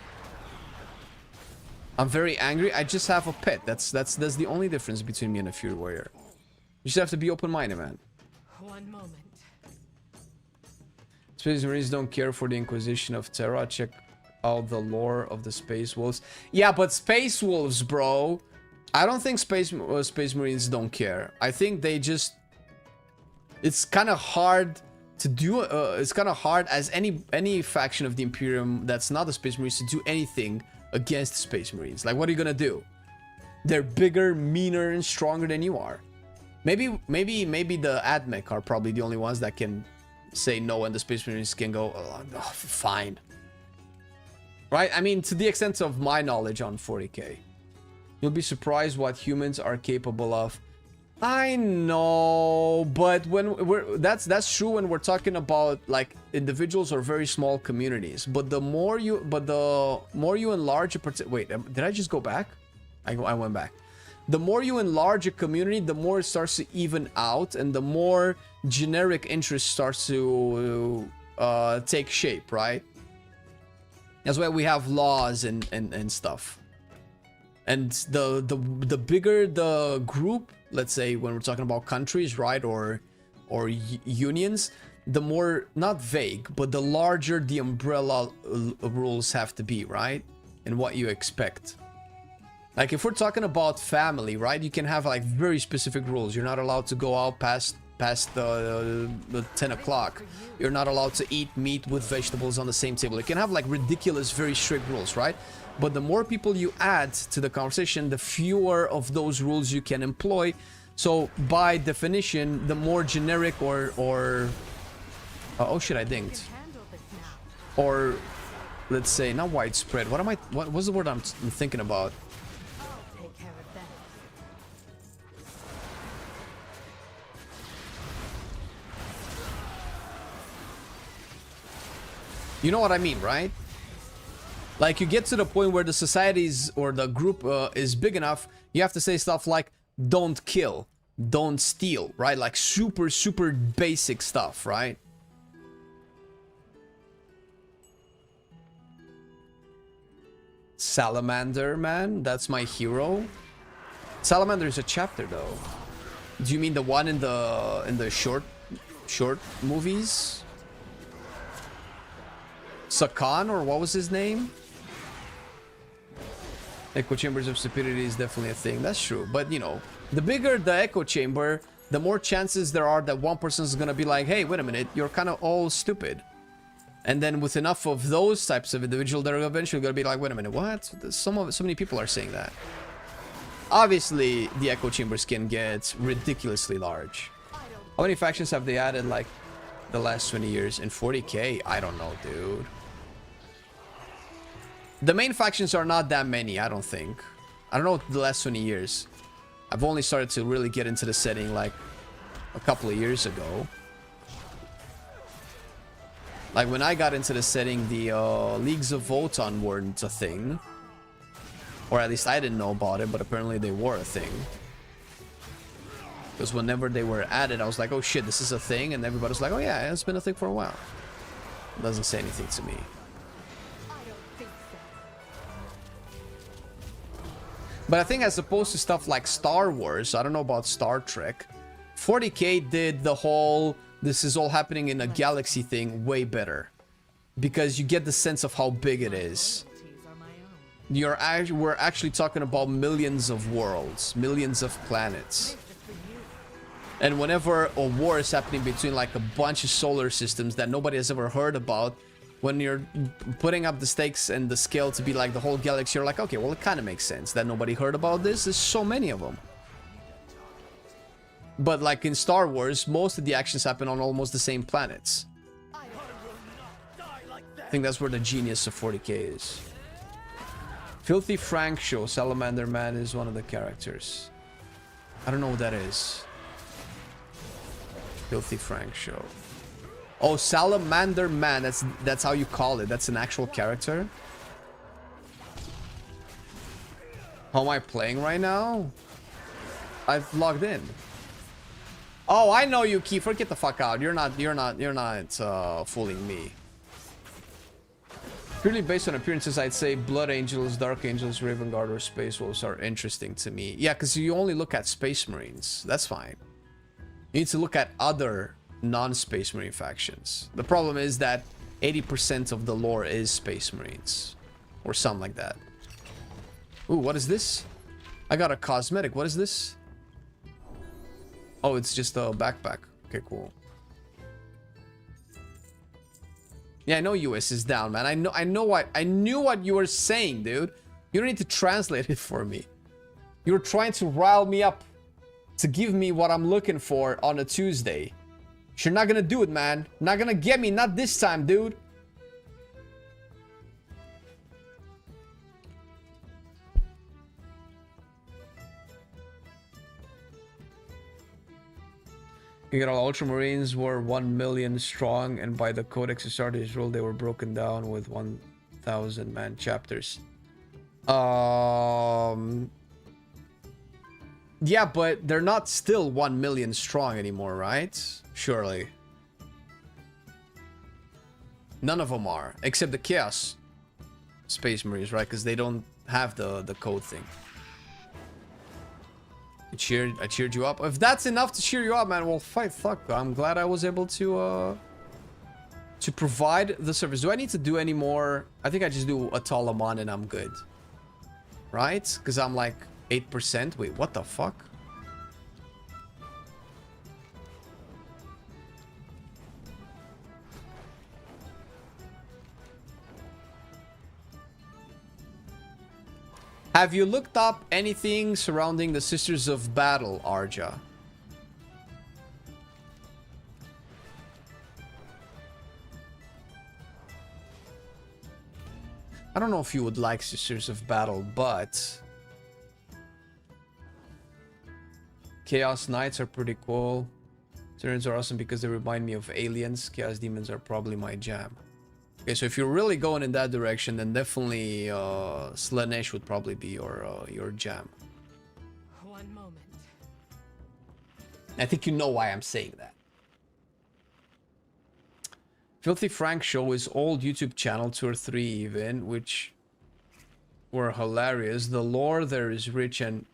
I'm very angry. I just have a pet. That's the only difference between me and a Fury Warrior. You just have to be open-minded, man. One moment. Space Marines don't care for the Inquisition of Terra. Check out the lore of the Space Wolves. Yeah, but Space Wolves, bro. I don't think Space Marines don't care. I think they just... It's kind of hard to do... it's kind of hard as any faction of the Imperium that's not the Space Marines to do anything against the Space Marines. Like, what are you gonna do? They're bigger, meaner, and stronger than you are. Maybe the AdMech are probably the only ones that can say no, and the Space Marines can go, oh, fine. Right? I mean, to the extent of my knowledge on 40k. You'll be surprised what humans are capable of. I know, but when that's true when we're talking about like individuals or very small communities. But the more you enlarge a wait, did I just go back? I went back. The more you enlarge a community, the more it starts to even out, and the more generic interest starts to take shape, right? That's why we have laws and stuff. And the bigger the group, let's say when we're talking about countries, right, or unions, the more, not vague, but the larger the umbrella rules have to be, right? And what you expect. Like if we're talking about family, right, you can have like very specific rules. You're not allowed to go out past the 10 o'clock. You're not allowed to eat meat with vegetables on the same table. You can have like ridiculous, very strict rules, right? But the more people you add to the conversation, the fewer of those rules you can employ. So by definition, the more generic or oh shit, I dinged. Or let's say not widespread. What was the word I'm thinking about? You know what I mean, right? Like, you get to the point where the societies or the group is big enough, you have to say stuff like, don't kill, don't steal, right? Like, super, super basic stuff, right? Salamander, man, that's my hero. Salamander is a chapter, though. Do you mean the one in the short movies? Sakan, or what was his name? Echo chambers of stupidity is definitely a thing. That's true. But, you know, the bigger the echo chamber, the more chances there are that one person is going to be like, hey, wait a minute, you're kind of all stupid. And then with enough of those types of individual, they're eventually going to be like, wait a minute, what? So many people are saying that. Obviously, the echo chambers can get ridiculously large. How many factions have they added, like, the last 20 years? In 40k? I don't know, dude. The main factions are not that many, I don't think. I don't know the last 20 years. I've only started to really get into the setting, like, a couple of years ago. Like, when I got into the setting, the Leagues of Votan weren't a thing. Or at least I didn't know about it, but apparently they were a thing. Because whenever they were added, I was like, oh shit, this is a thing. And everybody's like, oh yeah, it's been a thing for a while. It doesn't say anything to me. But I think as opposed to stuff like Star Wars, I don't know about Star Trek, 40k did the whole, this is all happening in a galaxy thing way better. Because you get the sense of how big it is. We're actually talking about millions of worlds, millions of planets. And whenever a war is happening between like a bunch of solar systems that nobody has ever heard about, when you're putting up the stakes and the scale to be like the whole galaxy, you're like, okay, well, it kind of makes sense that nobody heard about this. There's so many of them. But like in Star Wars, most of the actions happen on almost the same planets. I think that's where the genius of 40k is. Filthy Frank Show, Salamander Man is one of the characters. I don't know what that is. Filthy Frank Show. Oh, Salamander Man, that's how you call it. That's an actual character. How am I playing right now? I've logged in. Oh, I know you, Kiefer. Get the fuck out. You're not fooling me. Purely based on appearances, I'd say Blood Angels, Dark Angels, Raven Guard, or Space Wolves are interesting to me. Yeah, because you only look at Space Marines. That's fine. You need to look at other non-Space Marine factions. The problem is that 80% of the lore is Space Marines. Or something like that. Ooh, what is this? I got a cosmetic. What is this? Oh, it's just a backpack. Okay, cool. Yeah, I know US is down, man. I knew what you were saying, dude. You don't need to translate it for me. You're trying to rile me up to give me what I'm looking for on a Tuesday. You're not gonna do it, man. Not gonna get me, not this time, dude. You get all Ultramarines were 1 million strong, and by the Codex Astartes rule, they were broken down with 1,000 man chapters. Yeah, but they're not still 1 million strong anymore, right? Surely. None of them are, except the Chaos Space Marines, right? Because they don't have the code thing. I cheered you up. If that's enough to cheer you up, man, well, fuck. I'm glad I was able to provide the service. Do I need to do any more? I think I just do a Talaman and I'm good. Right? Because I'm like 8%. Wait, what the fuck? Have you looked up anything surrounding the Sisters of Battle, Arja? I don't know if you would like Sisters of Battle, but Chaos Knights are pretty cool. Turns are awesome because they remind me of aliens. Chaos Demons are probably my jam. Okay, so if you're really going in that direction, then definitely Slanesh would probably be your jam. One moment. I think you know why I'm saying that. Filthy Frank show his old YouTube channel, 2 or 3 even, which were hilarious. The lore there is rich and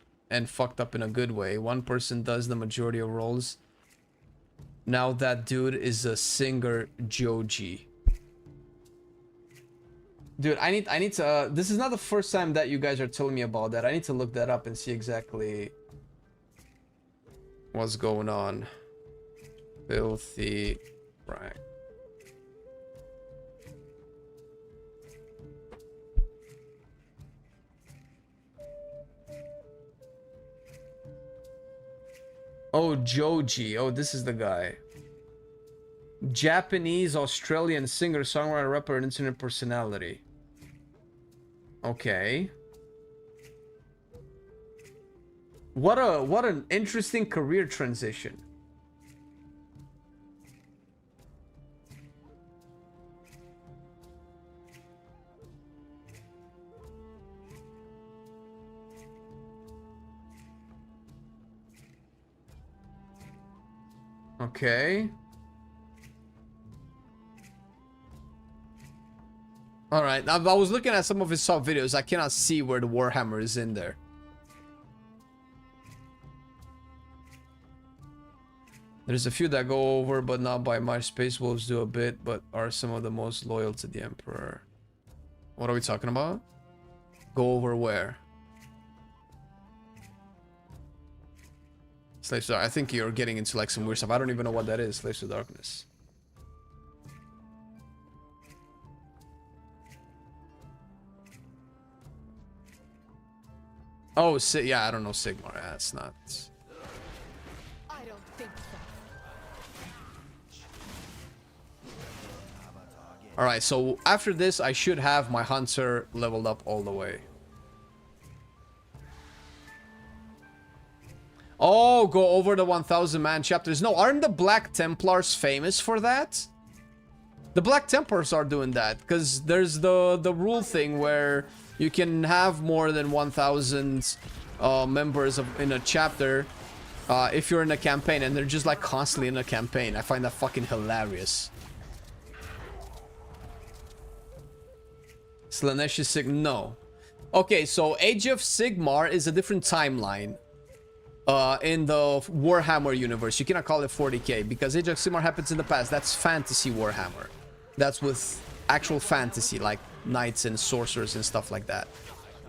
fucked up in a good way. One person does the majority of roles. Now that dude is a singer Joji. Dude, I need to this is not the first time that you guys are telling me about that. I need to look that up and see exactly what's going on. Filthy Frank. Oh, Joji. Oh, this is the guy. Japanese, Australian singer, songwriter, rapper, and internet personality. Okay. What an interesting career transition. Okay. All right. I was looking at some of his sub videos. I cannot see where the Warhammer is in there. There's a few that go over, but not by much. Space Wolves do a bit, but are some of the most loyal to the Emperor. What are we talking about? Go over where? Slaves to... I think you're getting into like some weird stuff. I don't even know what that is. Slaves to Darkness. Oh, yeah, I don't know Sigmar. Yeah, it's not... I don't think so. Alright, so after this, I should have my Hunter leveled up all the way. Oh, go over the 1,000 man chapters. No, aren't the Black Templars famous for that? The Black Templars are doing that, because there's the rule thing where you can have more than 1,000 members in a chapter if you're in a campaign, and they're just like constantly in a campaign. I find that fucking hilarious. Slanesh is sick. No. Okay, so Age of Sigmar is a different timeline. In the Warhammer universe, you cannot call it 40k because Age of Sigmar happens in the past. That's fantasy Warhammer. That's with actual fantasy, like knights and sorcerers and stuff like that.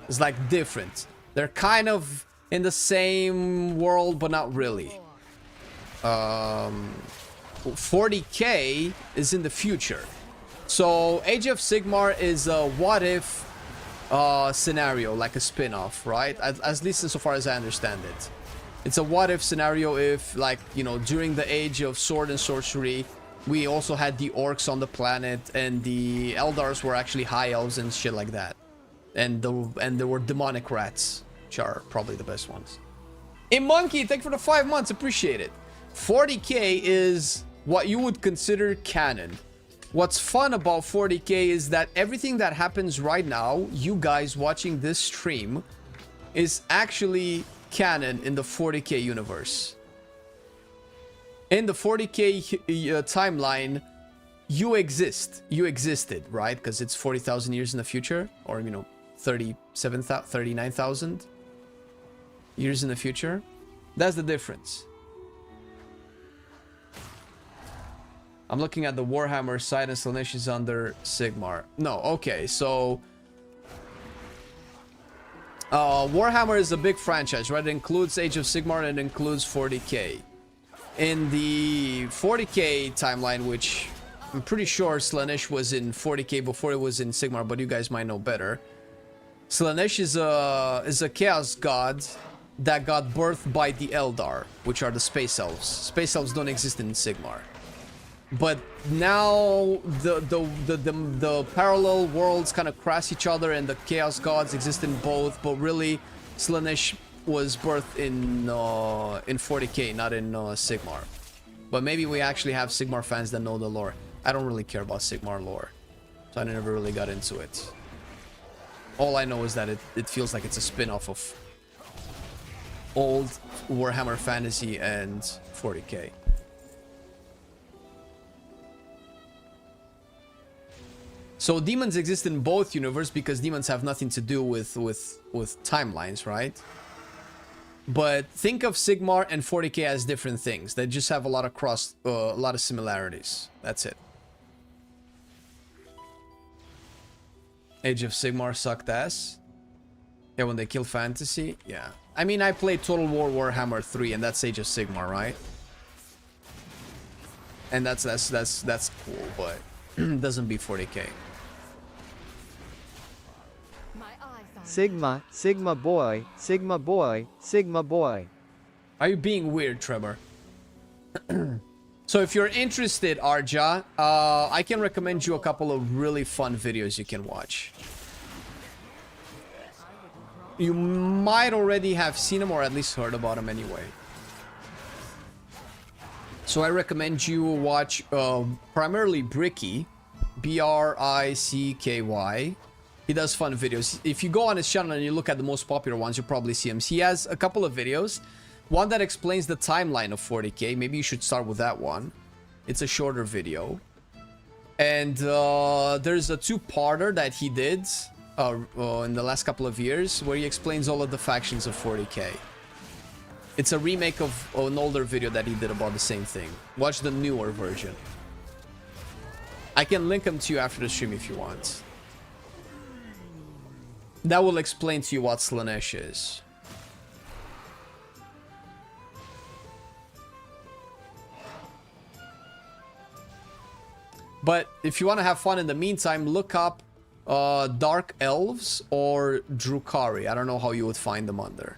It's like different. They're kind of in the same world, but not really. 40k is in the future. So Age of Sigmar is a what if scenario, like a spin-off, right? At least insofar as I understand it. It's a what if scenario if, like, you know, during the age of sword and sorcery, we also had the orcs on the planet, and the Eldars were actually high elves and shit like that. And there were demonic rats, which are probably the best ones. Hey Monkey, thank you for the 5 months, appreciate it. 40k is what you would consider canon. What's fun about 40k is that everything that happens right now, you guys watching this stream, is actually canon in the 40k universe. In the 40k timeline, you existed, right? Because it's 40,000 years in the future, or, you know, 39,000 years in the future. That's the difference. I'm looking at the Warhammer side, and Slanesh is under Sigmar. No, okay, so Warhammer is a big franchise, right? It includes Age of Sigmar and it includes 40k. In the 40k timeline, which I'm pretty sure Slanesh was in 40k before it was in Sigmar, but you guys might know better. Slanesh is a chaos god that got birthed by the Eldar, which are the space elves. Space elves don't exist in Sigmar. But now the parallel worlds kind of cross each other, and the chaos gods exist in both. But really, Slanesh was birthed in 40k, not in Sigmar. But maybe we actually have Sigmar fans that know the lore. I don't really care about Sigmar lore. So I never really got into it. All I know is that it feels like it's a spin-off of old Warhammer Fantasy and 40k. So demons exist in both universes because demons have nothing to do with timelines, right? But think of Sigmar and 40k as different things. They just have a lot of similarities. That's it. Age of Sigmar sucked ass. Yeah, when they kill fantasy. Yeah. I mean, I played Total War Warhammer 3, and that's Age of Sigmar, right? And that's cool, but it doesn't beat 40k. Sigma, Sigma boy, Sigma boy, Sigma boy. Are you being weird, Trevor? So if you're interested, Arja, I can recommend you a couple of really fun videos you can watch. You might already have seen them or at least heard about them anyway. So I recommend you watch primarily Bricky, Bricky. He does fun videos. If you go on his channel and you look at the most popular ones, you'll probably see him. He has a couple of videos. One that explains the timeline of 40k. Maybe you should start with that one. It's a shorter video. And there's a two-parter that he did in the last couple of years where he explains all of the factions of 40k. It's a remake of an older video that he did about the same thing. Watch the newer version. I can link them to you after the stream if you want. That will explain to you what Slanesh is. But if you want to have fun in the meantime, look up Dark Elves or Drukhari. I don't know how you would find them under.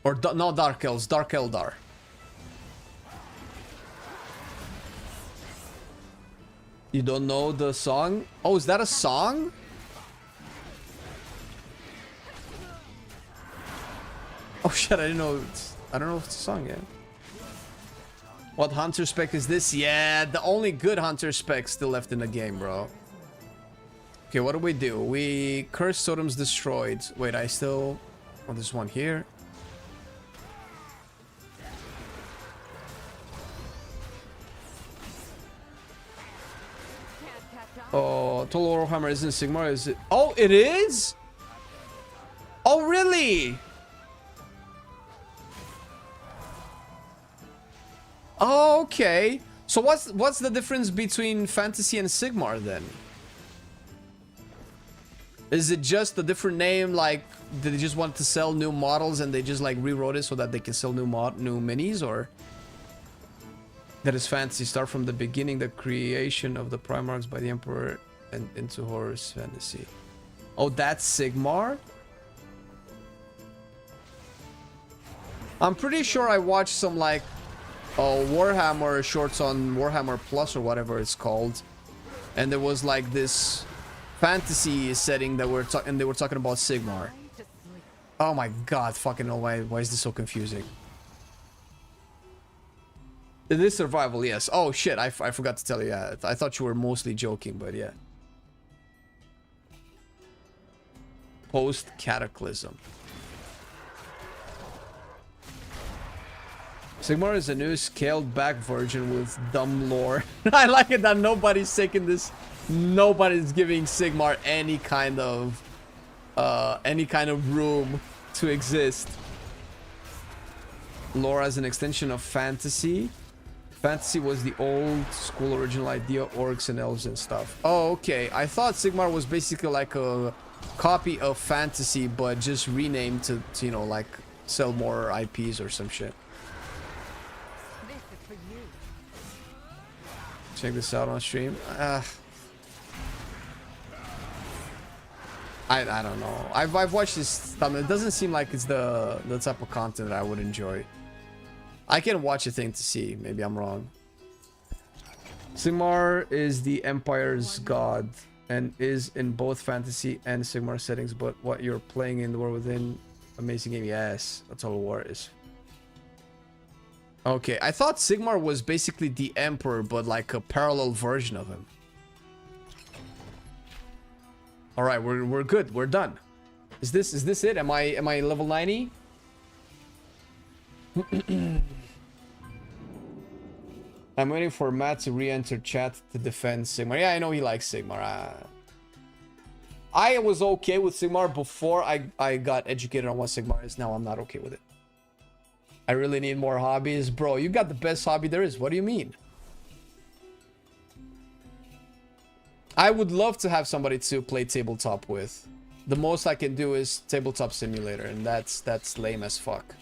Or not Dark Elves, Dark Eldar. You don't know the song? Oh, is that a song? Oh shit, I didn't know. I don't know if it's a song yet. What hunter spec is this? Yeah, the only good hunter spec still left in the game, bro. Okay, what do? We curse totems destroyed. Wait, I still... Oh, there's one here. Oh, Total Warhammer isn't Sigmar, is it? Oh, it is? Oh, really? Oh, okay. So what's the difference between Fantasy and Sigmar then? Is it just a different name? Like, did they just want to sell new models and they just like rewrote it so that they can sell new minis, or? That is fantasy. Start from the beginning, the creation of the Primarchs by the Emperor, and into Horus fantasy. Oh, that's Sigmar? I'm pretty sure I watched some like Warhammer shorts on Warhammer Plus or whatever it's called, and there was like this fantasy setting that they were talking about Sigmar. Oh my god, fucking hell, why is this so confusing? It is survival, yes. Oh shit, I forgot to tell you. Yeah, I thought you were mostly joking, but yeah. Post-cataclysm. Sigmar is a new scaled-back version with dumb lore. I like it that nobody's taking this. Nobody's giving Sigmar any kind of room to exist. Lore as an extension of fantasy. Fantasy was the old school original idea, orcs and elves and stuff. Oh, okay. I thought Sigmar was basically like a copy of fantasy, but just renamed to you know, like sell more IPs or some shit. Check this out on stream. I don't know. I've watched this stuff. It doesn't seem like it's the type of content that I would enjoy. I can watch a thing to see. Maybe I'm wrong. Sigmar is the Empire's god and is in both fantasy and Sigmar settings, but what you're playing in the War Within, amazing game. Yes, that's all War is. Okay, I thought Sigmar was basically the Emperor, but like a parallel version of him. All right, we're good. We're done. Is this it? Am I level 90? I'm waiting for Matt to re-enter chat to defend Sigmar. Yeah, I know he likes Sigmar. I was okay with Sigmar before I got educated on what Sigmar is. Now I'm not okay with it. I really need more hobbies. Bro, you got the best hobby there is. What do you mean? I would love to have somebody to play tabletop with. The most I can do is tabletop simulator, and that's lame as fuck.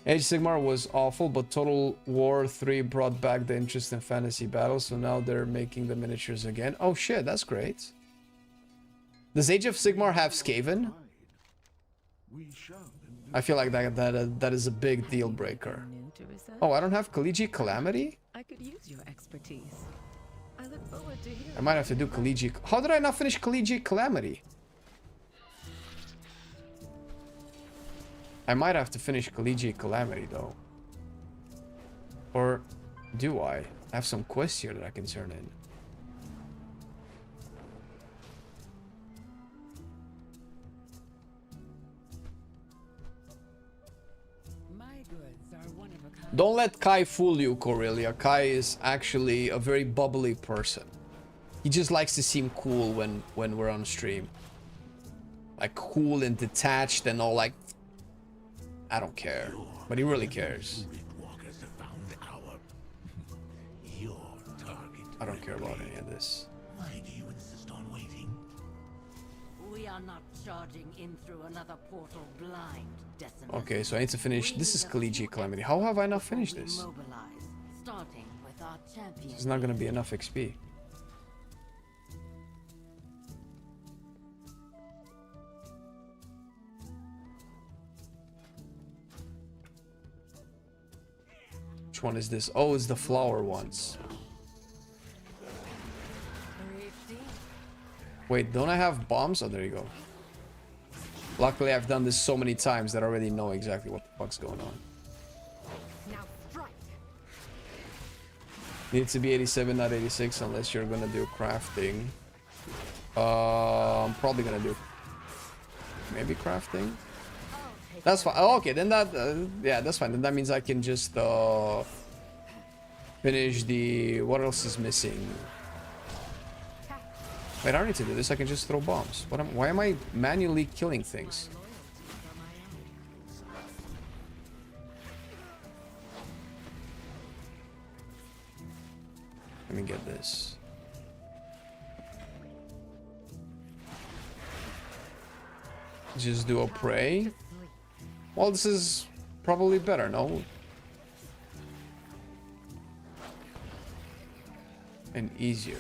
Age Sigmar was awful, but Total War 3 brought back the interest in fantasy battles, so now they're making the miniatures again. Oh shit, that's great. Does Age of Sigmar have Skaven? I feel like that is a big deal breaker. Oh, I don't have Collegiate Calamity? I could use your expertise. I look forward to hearing. I might have to do Collegiate... How did I not finish Collegiate Calamity? I might have to finish Collegiate Calamity, though. Or do I? I have some quests here that I can turn in. Don't let Kai fool you, Corellia. Kai is actually a very bubbly person. He just likes to seem cool when we're on stream. Like cool and detached and all like... I don't care. But he really cares. I don't care about any of this. Why do you insist on waiting? We are not charging in through another portal blind, Decimus. Okay, so I need to finish. This is Collegiate Calamity. How have I not finished this? Starting with our champion. This is not gonna be enough XP. Which one is this? Oh, it's the flower ones. Wait, don't I have bombs? Oh, there you go. Luckily, I've done this so many times that I already know exactly what the fuck's going on. Needs to be 87, not 86, unless you're gonna do crafting. I'm probably gonna do maybe crafting. That's fine. Oh, okay, then that yeah, that's fine. Then that means I can just finish the... What else is missing? Wait, I don't need to do this. I can just throw bombs. Why am I manually killing things? Let me get this. Just do a prey. Well, this is probably better, no? And easier.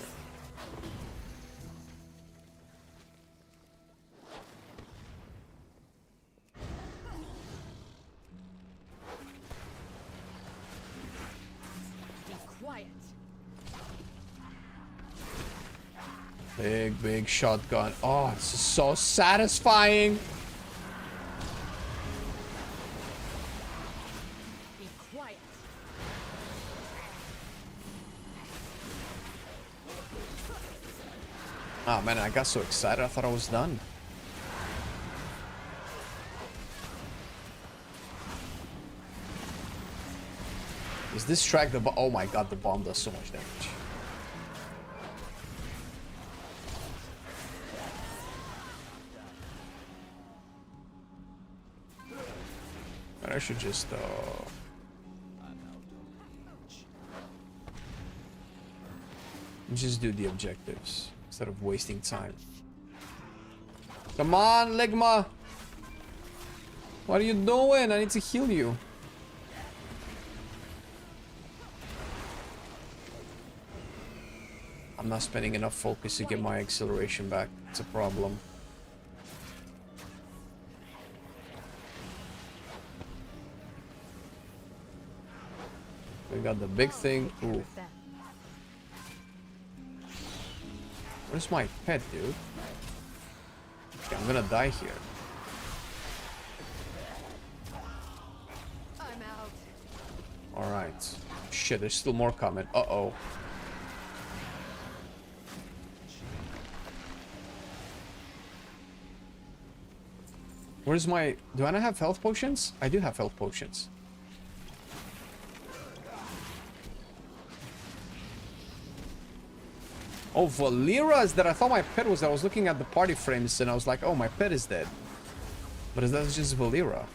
Big shotgun. Oh, this is so satisfying. Be quiet. Oh man, I got so excited. I thought I was done. Is this track the bomb? Oh my god, the bomb does so much damage. I should just do the objectives instead of wasting time. Come on, Ligma! What are you doing? I need to heal you. I'm not spending enough focus to get my acceleration back. It's a problem. We got the big thing. Ooh. Where's my pet, dude? Yeah. I'm gonna die here. I'm out. Alright. Shit, there's still more coming. Uh-oh. Where's my... Do I not have health potions? I do have health potions. Oh, Valera is that. I thought my pet was... I was looking at the party frames and I was like, oh, my pet is dead. But that's just Valera.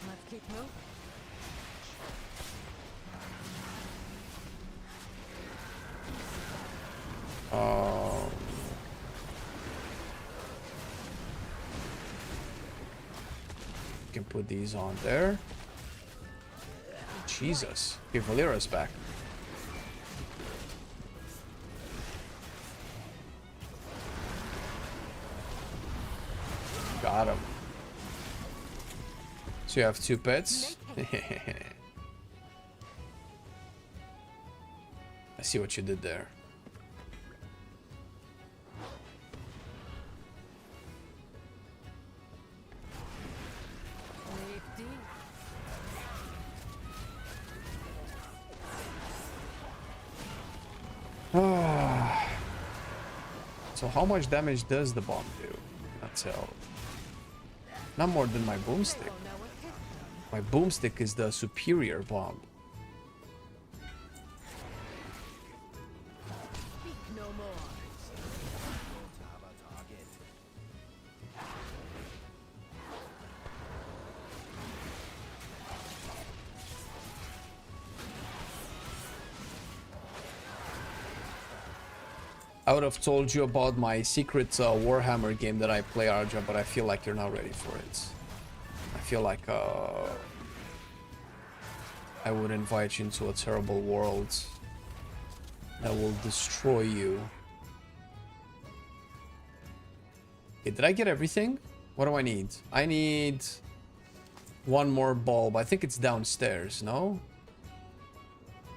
Let's keep moving. Can put these on there. Jesus. Okay, Valera's back. Got him. So you have 2 pets? I see what you did there. So how much damage does the bomb do? Not tell. Not more than my boomstick. My boomstick is the superior bomb. No more. I would have told you about my secret Warhammer game that I play, Arja, but I feel like you're not ready for it. I feel like I would invite you into a terrible world that will destroy you. Okay, did I get everything? What do I need? I need one more bulb. I think it's downstairs, no?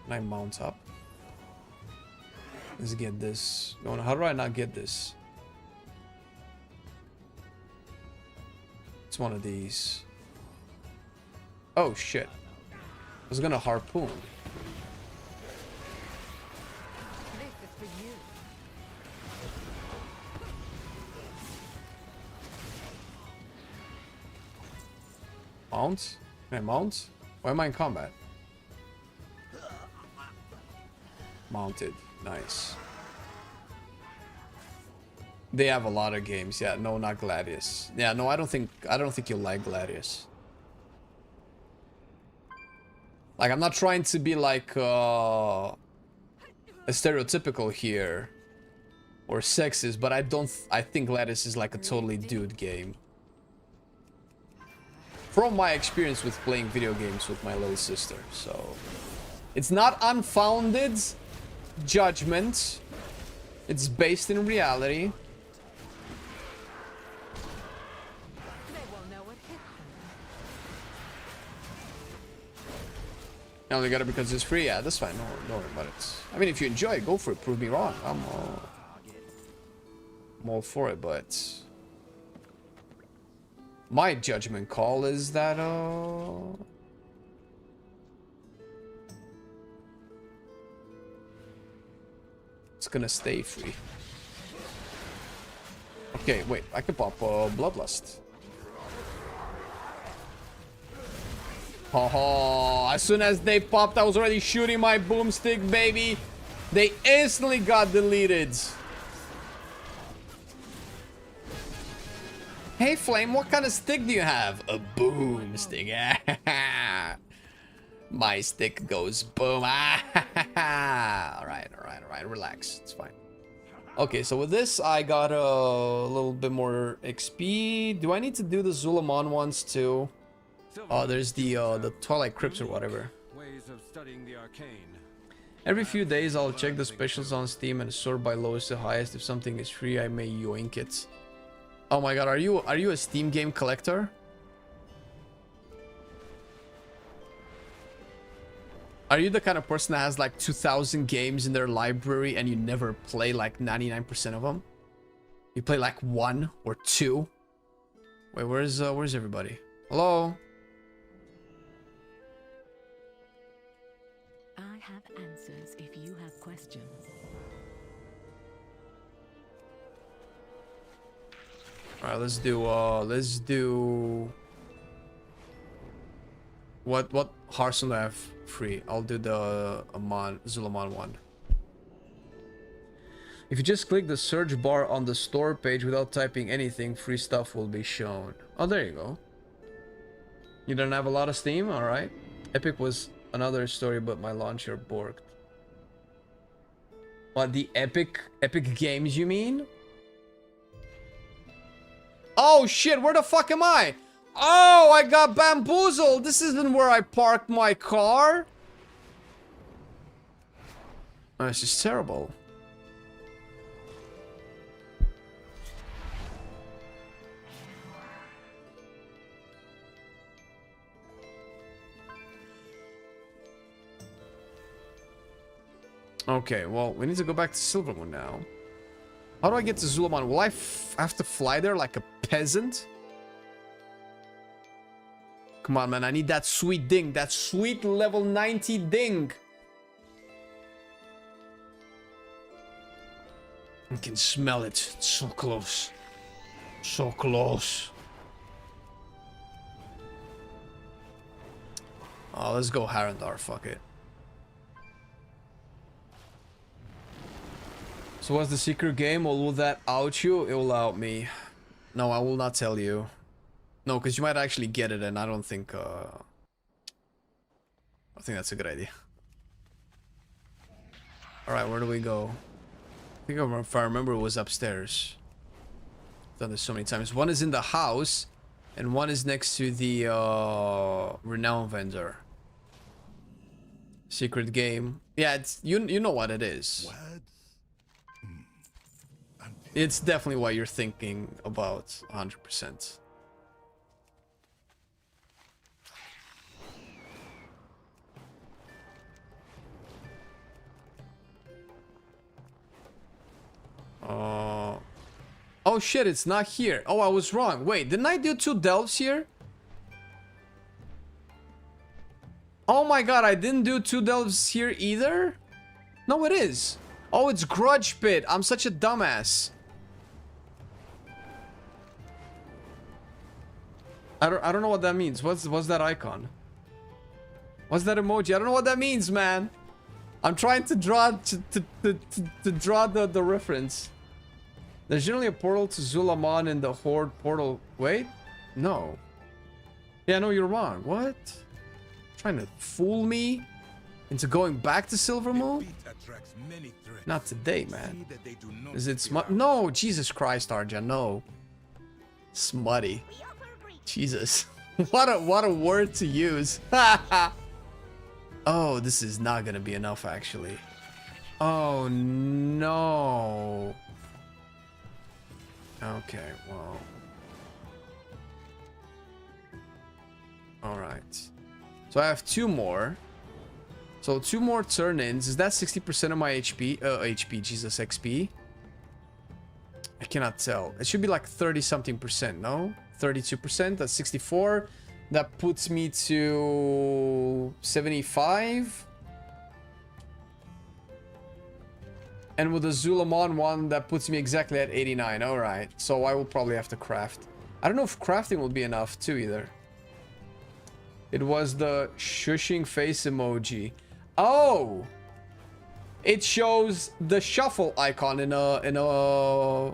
Can I mount up? Let's get this. No, how do I not get this? It's one of these. Oh shit. I was gonna harpoon. This is for you. Mount? Can I mount? Why am I in combat? Mounted. Nice. They have a lot of games. Yeah, no, not Gladius. Yeah, no, I don't think you'll like Gladius. Like, I'm not trying to be like a stereotypical here or sexist, but I think Gladius is like a totally dude game. From my experience with playing video games with my little sister, so it's not unfounded judgment. It's based in reality. They will know what hit them. I only got it because it's free. Yeah, that's fine. Don't worry about it. I mean, if you enjoy it, go for it. Prove me wrong. I'm all for it, but my judgment call is that it's gonna stay free. Okay, wait. I could pop Bloodlust. Oh, as soon as they popped, I was already shooting my boomstick, baby. They instantly got deleted. Hey, Flame, what kind of stick do you have? A boomstick. My stick goes boom. Alright, relax. It's fine. Okay, so with this, I got a little bit more XP. Do I need to do the Zulamon ones too? Oh, there's the Twilight Crypts or whatever. Ways of studying the arcane. Every few days, I'll check the specials on Steam and sort by lowest to highest. If something is free, I may yoink it. Oh my god, are you a Steam game collector? Are you the kind of person that has like 2,000 games in their library and you never play like 99% of them? You play like 1 or 2. Wait, where's everybody? Hello? I have answers if you have questions. Alright, let's do what Hearthstone do I have free? I'll do the Zulamon one. If you just click the search bar on the store page without typing anything, free stuff will be shown. Oh, there you go. You don't have a lot of Steam? Alright. Epic was another story, but my launcher borked. What, the Epic Games you mean? Oh shit, where the fuck am I? Oh, I got bamboozled. This isn't where I parked my car. Oh, this is terrible. Okay, well, we need to go back to Silvermoon now. How do I get to Zulamon? Will I have to fly there like a peasant? Come on, man. I need that sweet ding. That sweet level 90 ding. I can smell it. It's so close. So close. Oh, let's go Harandar. Fuck it. So what's the secret game? Or will that out you? It will out me. No, I will not tell you. No, because you might actually get it, and I don't think that's a good idea. Alright, where do we go? I think if I remember, it was upstairs. I've done this so many times. One is in the house, and one is next to the renown vendor. Secret game. Yeah, it's you know what it is. It's definitely what you're thinking about, 100%. Oh shit, it's not here. Oh, I was wrong. Wait, didn't I do 2 delves here? Oh my god, I didn't do 2 delves here either? No, it is. Oh, it's Grudge Pit. I'm such a dumbass. I don't know what that means. What's that icon? What's that emoji? I don't know what that means, man. I'm trying to draw to draw the reference. There's generally a portal to Zulamon in the Horde portal. Wait, no. Yeah, no, you're wrong. What? Trying to fool me into going back to Silvermoon? Not today, man. Is it smut? No, Jesus Christ, Arja, no. Smutty. Jesus. what a word to use. Oh, this is not gonna be enough, actually. Oh no. Okay, well. Alright. So I have 2 more. So 2 more turn-ins. Is that 60% of my HP, Jesus, XP? I cannot tell. It should be like 30-something percent, no? 32%, that's 64. That puts me to 75. And with the Zulamon one, that puts me exactly at 89. Alright, so I will probably have to craft. I don't know if crafting will be enough too either. It was the shushing face emoji. Oh! It shows the shuffle icon in a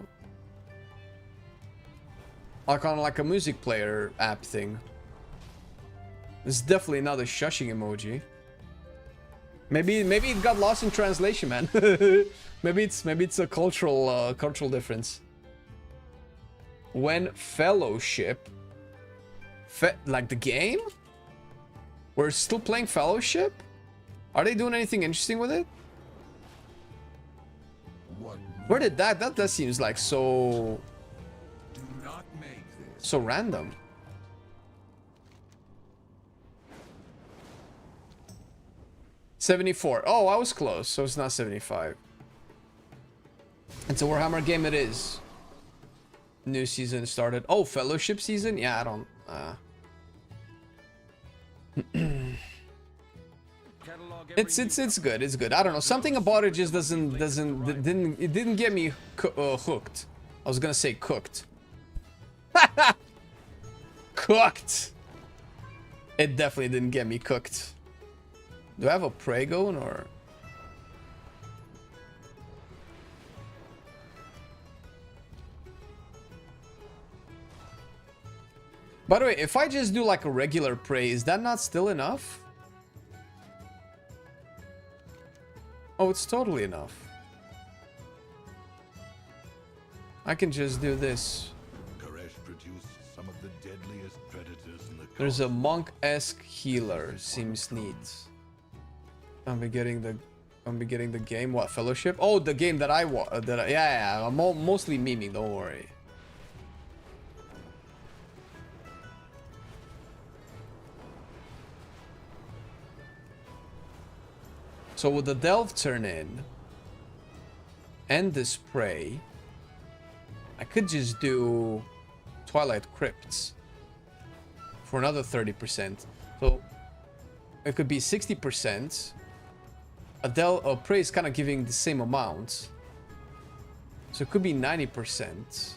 icon like a music player app thing. It's definitely not a shushing emoji. Maybe it got lost in translation, man. maybe it's a cultural difference. When Fellowship, like the game, we're still playing Fellowship. Are they doing anything interesting with it? Where did that seems like so random. $74. Oh, I was close, so it's not 75. It's a Warhammer game, it is. New season started. Oh, fellowship season? Yeah, I don't it's good. It's good. I don't know. Something about it just didn't get me hooked. I was gonna say cooked. Cooked. It definitely didn't get me cooked. Do I have a prey going or? By the way, if I just do like a regular prey, is that not still enough? Oh, it's totally enough. I can just do this. Koresh produced some of the deadliest predators in the There's a monk-esque healer. Seems neat. I'll be getting the game. What, Fellowship? Oh, the game that yeah, I'm mostly memeing, don't worry. So with the Delve turn in and this prey, I could just do Twilight Crypts for another 30%. So it could be 60%. A prey is kind of giving the same amount. So it could be 90%.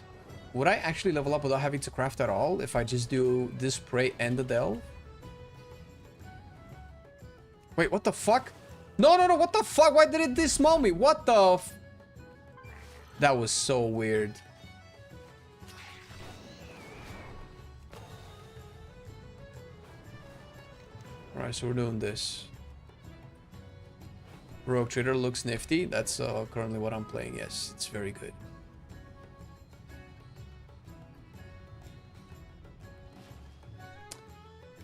Would I actually level up without having to craft at all if I just do this prey and the Delve? Wait, what the fuck? No, what the fuck? Why did it dismount me? What the f... That was so weird. Alright, so we're doing this. Rogue Trader looks nifty. That's currently what I'm playing. Yes, it's very good.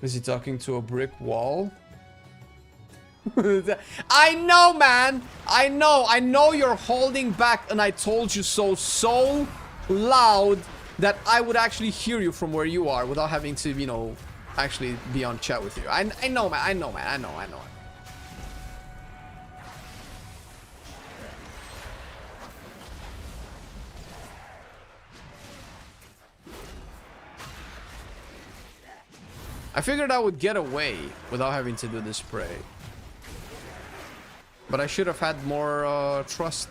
Is he talking to a brick wall? I know, man. I know you're holding back, and I told you so loud that I would actually hear you from where you are without having to, you know, actually be on chat with you. I know, man. I know. I figured I would get away without having to do this spray. But I should have had more trust.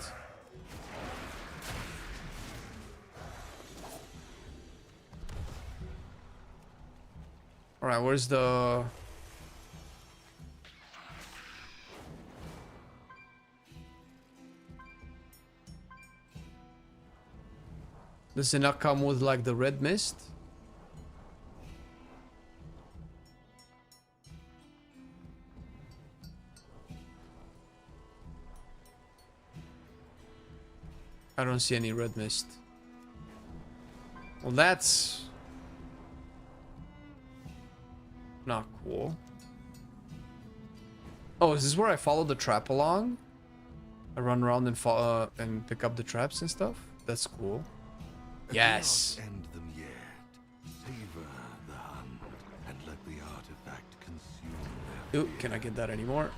Alright, where's the... Does it not come with like the red mist? I don't see any red mist. Well, that's not cool. Oh, is this where I follow the trap along? I run around and follow and pick up the traps and stuff? That's cool. Yes. End them yet. Savor the hunt and let the artifact consume their Ooh, can I get that anymore?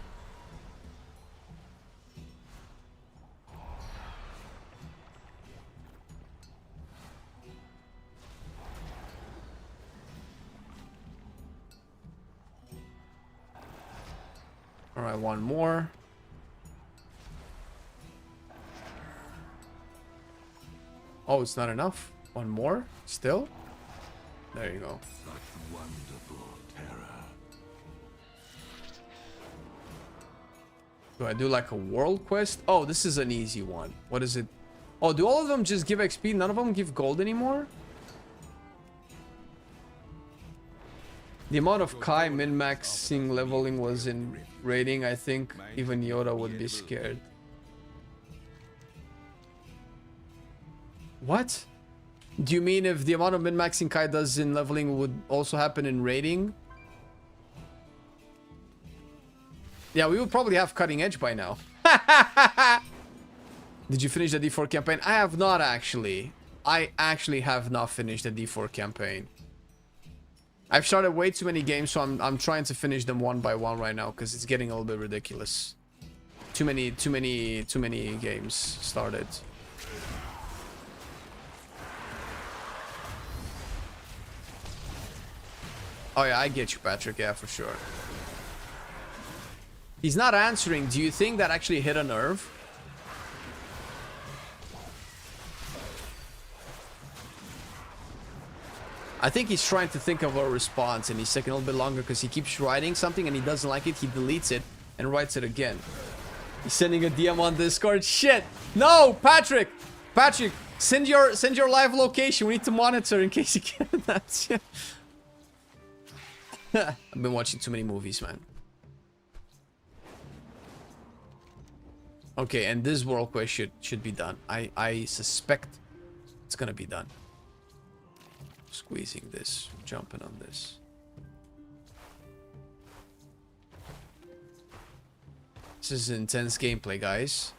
Alright, one more. Oh, it's not enough. One more? Still? There you go. such wonderful terror. Do I do like a world quest? Oh, this is an easy one. What is it? Oh, do all of them just give XP? None of them give gold anymore? The amount of Kai min-maxing leveling was in raiding, I think even Yoda would be scared. What? Do you mean if the amount of min-maxing Kai does in leveling would also happen in raiding? Yeah, we would probably have cutting edge by now. Did you finish the D4 campaign? I have not actually. I actually have not finished the D4 campaign. I've started way too many games, so I'm trying to finish them one by one right now because it's getting a little bit ridiculous. Too many games started. Oh yeah, I get you, Patrick. Yeah, for sure. He's not answering. Do you think that actually hit a nerve? I think he's trying to think of a response and he's taking a little bit longer because he keeps writing something and he doesn't like it. He deletes it and writes it again. He's sending a DM on Discord. Shit! No, Patrick! Patrick, send your live location. We need to monitor in case you can't. That's yeah. I've been watching too many movies, man. Okay, and this world quest should be done. I suspect it's gonna be done. Squeezing this, jumping on this. This is intense gameplay, guys.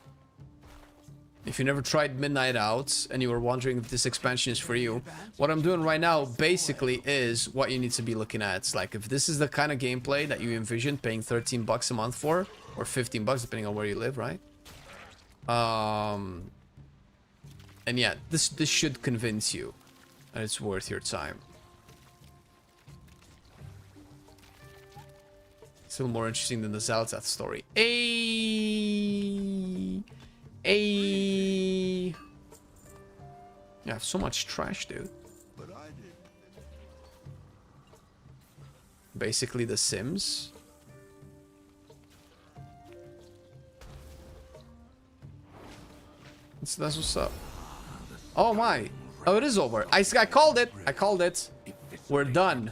If you never tried Midnight Out and you were wondering if this expansion is for you, what I'm doing right now basically is what you need to be looking at. It's like if this is the kind of gameplay that you envision paying 13 bucks a month for, or 15 bucks depending on where you live, right? And yeah, this should convince you that it's worth your time. Still more interesting than the Zalzath story. You have so much trash, dude. Basically The Sims. That's what's up. Oh my. Oh, it is over. I called it. I called it. We're done.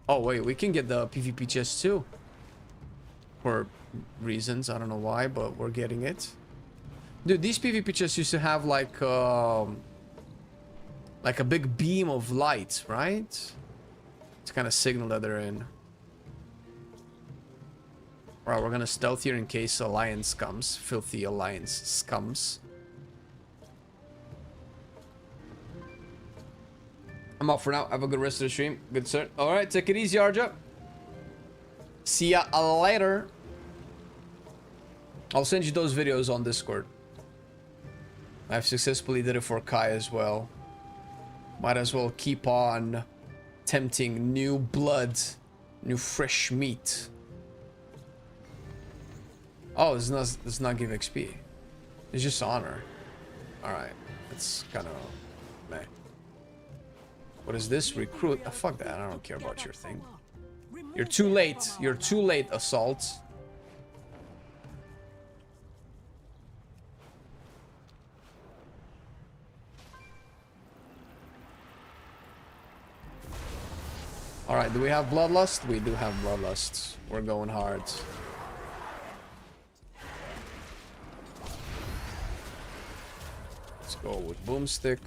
Oh, wait. We can get the PvP chest too. For reasons. I don't know why, but we're getting it. Dude, these PvP chests used to have like a big beam of light, right? It's kind of signal that they're in. Alright, we're gonna stealth here in case Alliance comes. Filthy Alliance comes. I'm out for now. Have a good rest of the stream. Good, sir. Alright, take it easy, Arja. See ya later. I'll send you those videos on Discord. I've successfully did it for Kai as well. Might as well keep on tempting new blood, new fresh meat. Oh, it does not give XP. It's just honor. Alright. It's kind of meh. What is this? Recruit? Oh, fuck that. I don't care about your thing. You're too late. You're too late, Assault. Alright, do we have Bloodlust? We do have Bloodlust. We're going hard. Let's go with Boomstick.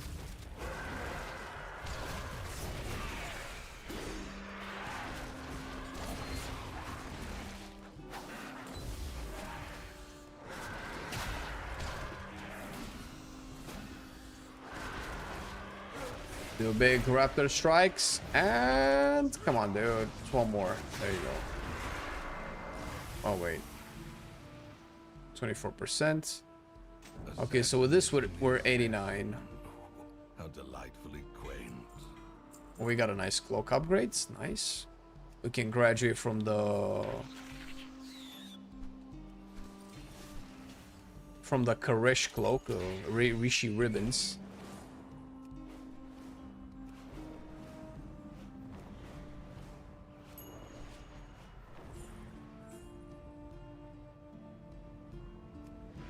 Do big Raptor strikes, and come on, dude. Just one more. There you go. Oh, wait. 24%. Okay, so with this, we're 89. How delightfully quaint. We got a nice cloak upgrades. Nice. We can graduate from the Karish cloak, Rishi ribbons.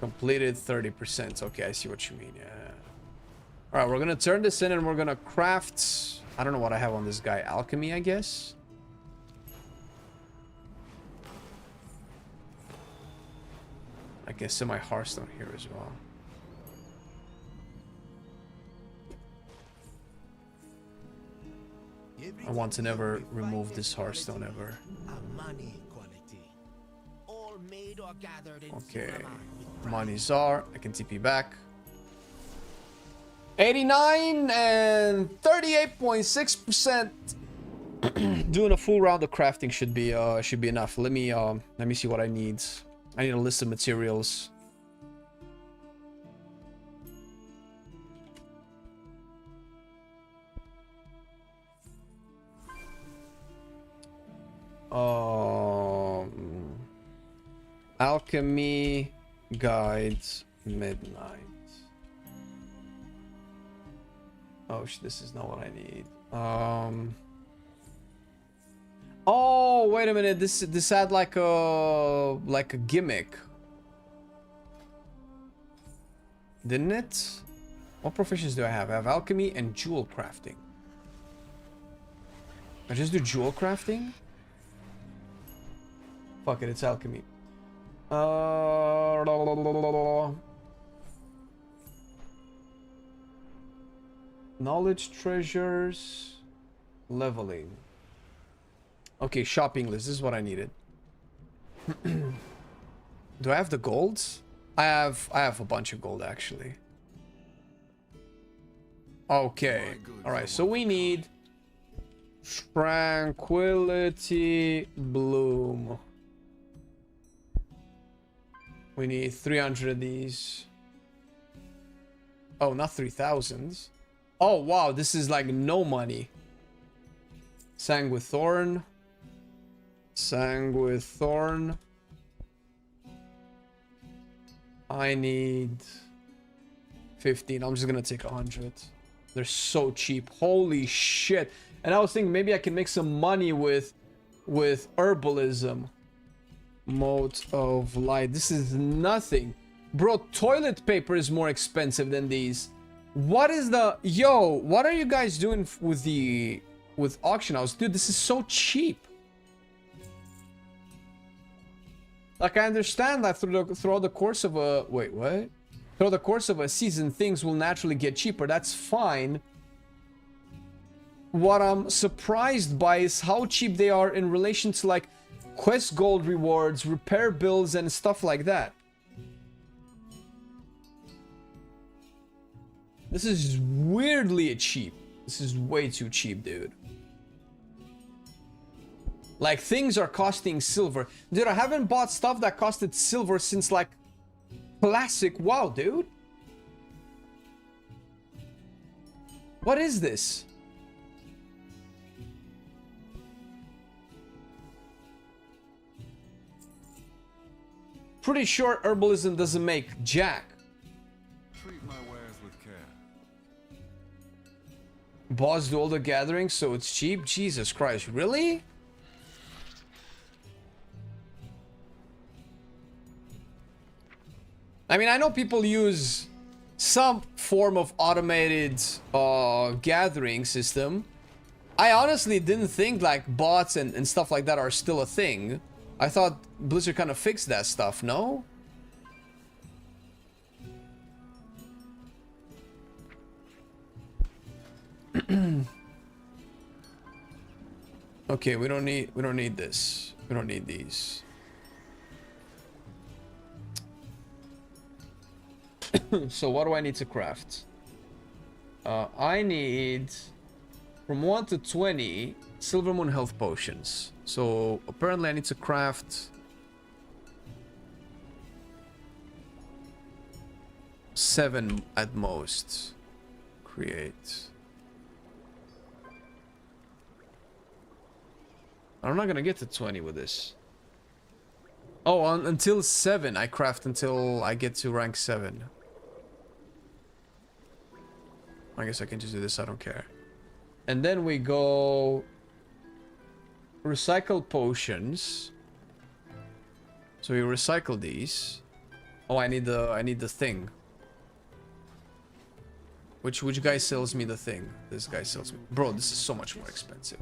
Completed 30%. Okay, I see what you mean. Yeah. All right, we're gonna turn this in and we're gonna craft. I don't know what I have on this guy. Alchemy, I guess. I guess semi Hearthstone here as well. I want to never remove this Hearthstone ever. Okay. Money Czar. I can TP back. 89 and 38.6%. Doing a full round of crafting should be enough. Let me see what I need. I need a list of materials. Alchemy Guides Midnight. Oh, this is not what I need. Oh, wait a minute. This had like a gimmick, didn't it? What professions do I have? I have alchemy and jewel crafting. I just do jewel crafting? Fuck it, it's alchemy. Knowledge treasures, leveling. Okay, shopping list. This is what I needed. Do I have the golds? I have a bunch of gold actually. Okay. All right. So we need Tranquility Bloom. We need 300 of these. Oh, not 3,000. Oh, wow. This is like no money. Sanguithorn. Sanguithorn. I need 15. I'm just gonna take 100. They're so cheap. Holy shit. And I was thinking maybe I can make some money with herbalism. Mote of light. This is nothing. Bro, toilet paper is more expensive than these. What is the... Yo, what are you guys doing with auction house? Dude, this is so cheap. Like, I understand that throughout the course of a... Wait, what? Throughout the course of a season, things will naturally get cheaper. That's fine. What I'm surprised by is how cheap they are in relation to, like, quest gold rewards, repair bills, and stuff like that. This is weirdly cheap. This is way too cheap, dude. Like, things are costing silver. Dude, I haven't bought stuff that costed silver since, like, classic WoW, dude. What is this? Pretty sure herbalism doesn't make jack. Treat my wares with care. Boss do all the gatherings, so it's cheap? Jesus Christ, really? I mean, I know people use some form of automated gathering system. I honestly didn't think like bots and stuff like that are still a thing. I thought Blizzard kind of fixed that stuff, no? Okay, we don't need this. We don't need these. So what do I need to craft? I need from 1 to 20 Silver Moon health potions. So apparently I need to craft 7 at most. Create. I'm not gonna get to 20 with this. Oh, until 7. I craft until I get to rank 7. I guess I can just do this, I don't care. And then we go... Recycle potions. So we recycle these. Oh, I need the thing. Which guy sells me the thing? This guy sells me. Bro, this is so much more expensive.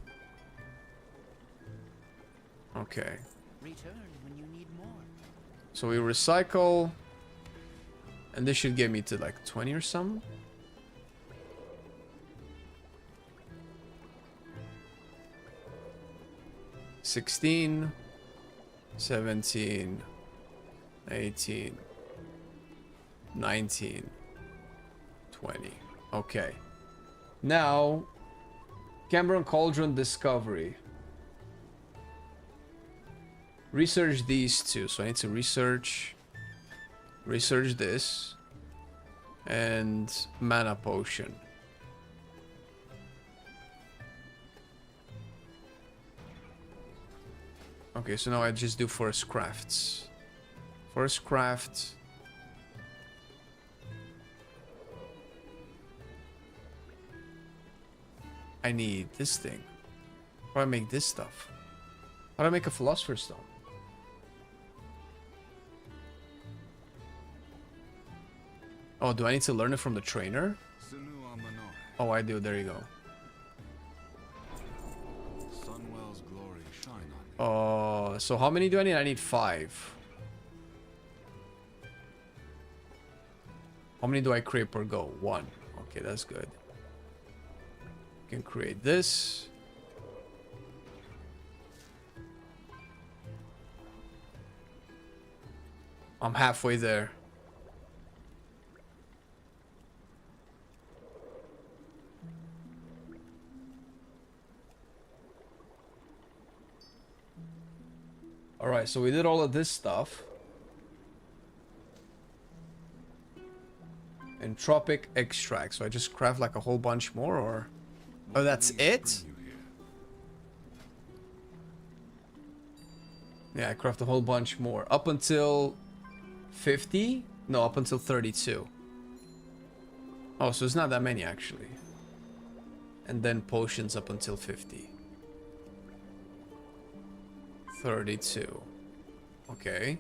Okay. Return when you need more. So we recycle. And this should get me to like 20 or something. $16, 17, 18, 19, 20. Okay. Now, Cameron Cauldron Discovery. Research these two. So I need to research this. And Mana Potion. Okay, so now I just do forest crafts. First craft. I need this thing. How do I make this stuff? How do I make a philosopher's stone? Oh, do I need to learn it from the trainer? Oh, I do. There you go. Sunwell's glory shine on me. Oh, so how many do I need? I need 5. How many do I create per go? 1. Okay, that's good. Can create this. I'm halfway there. All right, so we did all of this stuff. Entropic extract. So I just craft like a whole bunch more, or... Oh, that's it? Yeah, I craft a whole bunch more. Up until 50? No, up until 32. Oh, so it's not that many actually. And then potions up until 50. 32. Okay.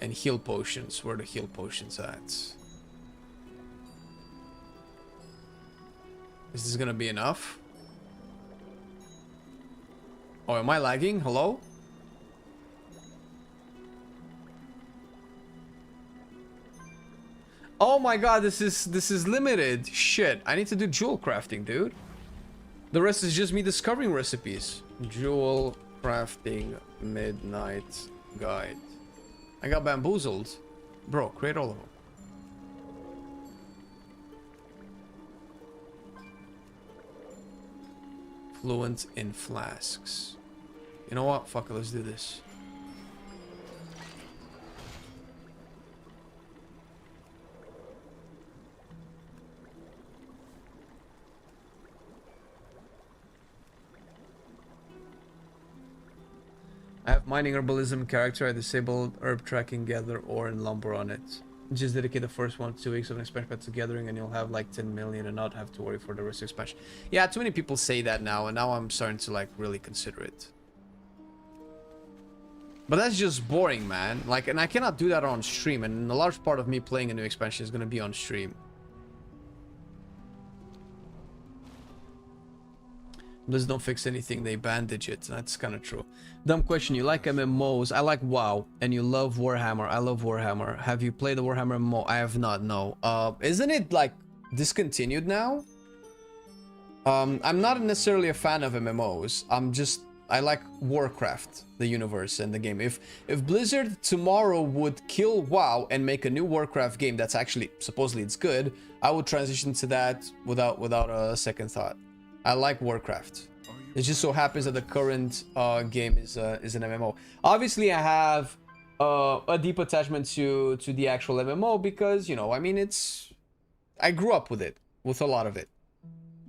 And heal potions. Where are the heal potions at? Is this gonna be enough? Oh, am I lagging? Hello? Oh my god, this is limited. Shit, I need to do jewel crafting, dude. The rest is just me discovering recipes. Jewel crafting midnight guide. I got bamboozled. Bro, create all of them. Fluent in flasks. You know what? Fuck it, let's do this. I have mining herbalism character. I disabled herb tracking, gather ore and lumber on it. Just dedicate the first 1 to 2 weeks of an expansion pack to gathering and you'll have like 10 million and not have to worry for the rest of the expansion. Yeah, too many people say that now, and now I'm starting to like really consider it. But that's just boring, man. Like, and I cannot do that on stream, and a large part of me playing a new expansion is going to be on stream. Blizz don't fix anything, they bandage it. That's kind of true. Dumb question, you like MMOs? I like WoW, and you love Warhammer. I love Warhammer. Have you played the Warhammer MMO? I have not, no. Isn't it like discontinued now? I'm not necessarily a fan of MMOs. I like Warcraft, the universe and the game. If Blizzard tomorrow would kill WoW and make a new Warcraft game that's actually, supposedly it's good, I would transition to that without a second thought. I like Warcraft. It just so happens that the current game is an MMO. Obviously, I have a deep attachment to the actual MMO because, you know, I mean, I grew up with it, with a lot of it.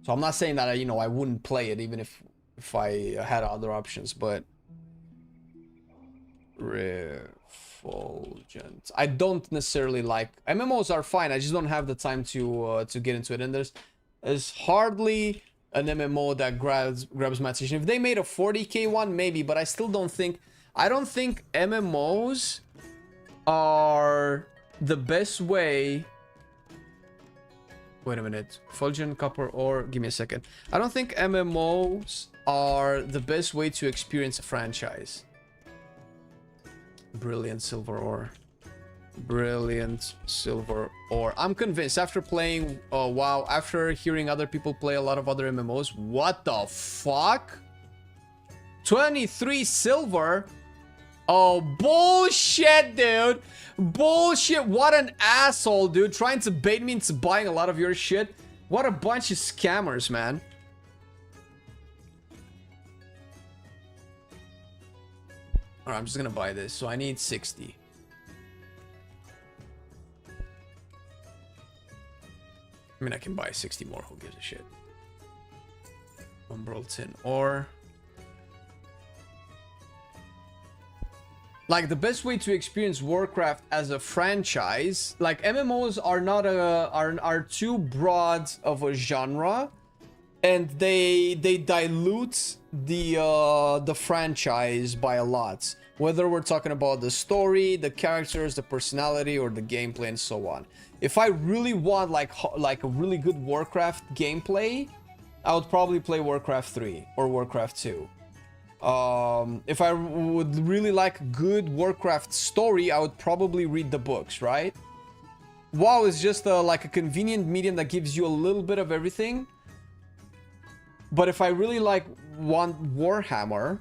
So I'm not saying that I wouldn't play it even if I had other options, but Refulgent. I don't necessarily like MMOs. Are fine. I just don't have the time to get into it, and there's hardly an MMO that grabs my attention. If they made a 40k one, maybe, but I still don't think... I don't think MMOs are the best way... Wait a minute. Fulgent, copper ore... Give me a second. I don't think MMOs are the best way to experience a franchise. Brilliant silver ore. Brilliant silver ore. I'm convinced after playing WoW, after hearing other people play a lot of other MMOs. What the fuck? 23 silver? Oh, bullshit, dude. Bullshit. What an asshole, dude. Trying to bait me into buying a lot of your shit. What a bunch of scammers, man. Alright, I'm just gonna buy this. So I need 60. I mean, I can buy 60 more. Who gives a shit? Umbral tin ore. like the best way to experience Warcraft as a franchise, like MMOs are not a are too broad of a genre, and they dilute the franchise by a lot. Whether we're talking about the story, the characters, the personality, or the gameplay, and so on. If I really want like a really good Warcraft gameplay, I would probably play Warcraft 3 or Warcraft 2. If I would really like good Warcraft story, I would probably read the books, right? WoW is just like a convenient medium that gives you a little bit of everything. But if I really want Warhammer,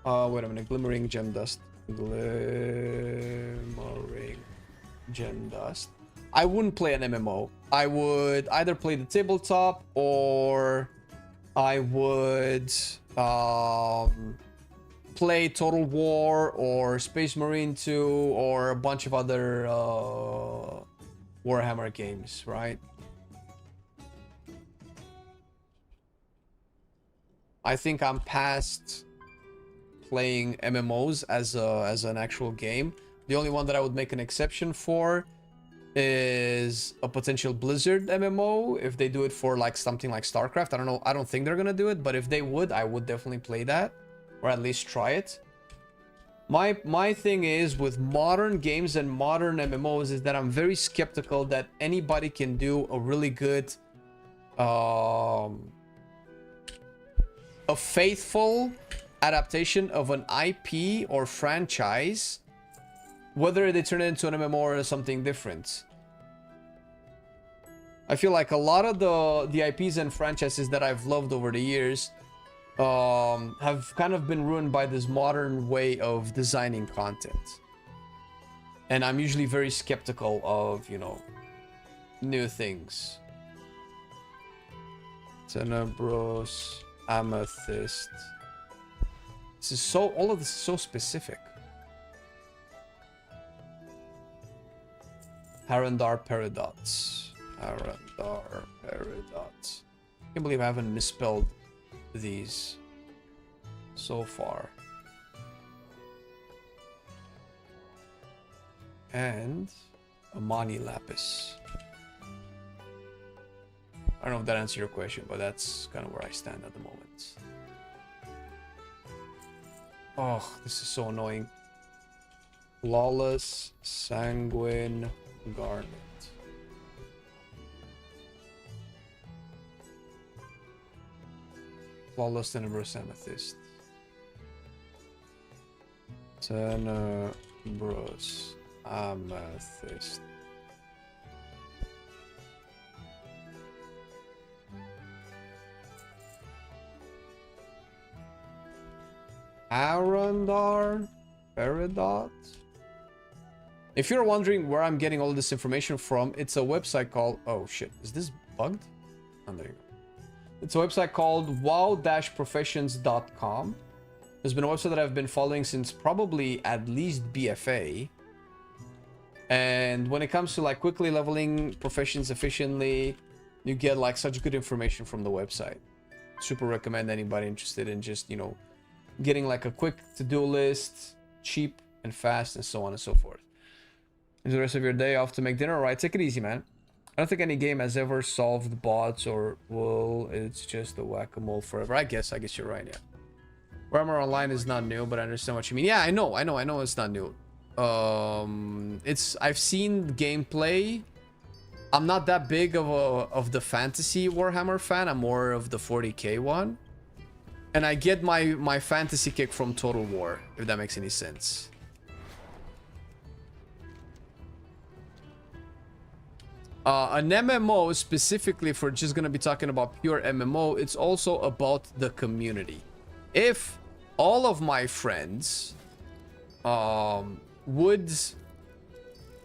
wait a minute, Glimmering Gem Dust. Glimmering Gem Dust. I wouldn't play an MMO. I would either play the tabletop, or I would play Total War or Space Marine 2 or a bunch of other Warhammer games, right? I think I'm past playing MMOs as an actual game. The only one that I would make an exception for is a potential Blizzard MMO if they do it for like something like StarCraft. I don't know. I don't think they're gonna do it, but if they would, I would definitely play that, or at least try it. My thing is with modern games and modern MMOs is that I'm very skeptical that anybody can do a really good a faithful adaptation of an IP or franchise, whether they turn it into an MMO or something different. I feel like a lot of the IPs and franchises that I've loved over the years have kind of been ruined by this modern way of designing content. And I'm usually very skeptical of, you know, new things. Tenebros, Amethyst. This is so, all of this is so specific. Harandar Paradox. Harandar Paradox. I can't believe I haven't misspelled these so far. And Amani Lapis. I don't know if that answers your question, but that's kind of where I stand at the moment. Oh, this is so annoying. Flawless Sanguine Garnet. Flawless Tenebrous Amethyst. Tenebrous Amethyst. Arandar Peridot. If you're wondering where I'm getting all this information from, it's a website called... Oh shit, is this bugged? Oh, there you go. It's a website called wow-professions.com. There's been a website that I've been following since probably at least BFA. And when it comes to like quickly leveling professions efficiently, you get like such good information from the website. Super recommend anybody interested in just, you know, getting like a quick to-do list, cheap and fast, and so on and so forth. Is the rest of your day off to make dinner? All right, take it easy, man. I don't think any game has ever solved bots or will. It's just a whack-a-mole forever. I guess you're right, yeah. Warhammer Online is not new, but I understand what you mean. Yeah, I know it's not new. I've seen gameplay. I'm not that big of the fantasy Warhammer fan. I'm more of the 40k one. And I get my fantasy kick from Total War, if that makes any sense. An MMO, specifically, if we're just going to be talking about pure MMO, it's also about the community. If all of my friends would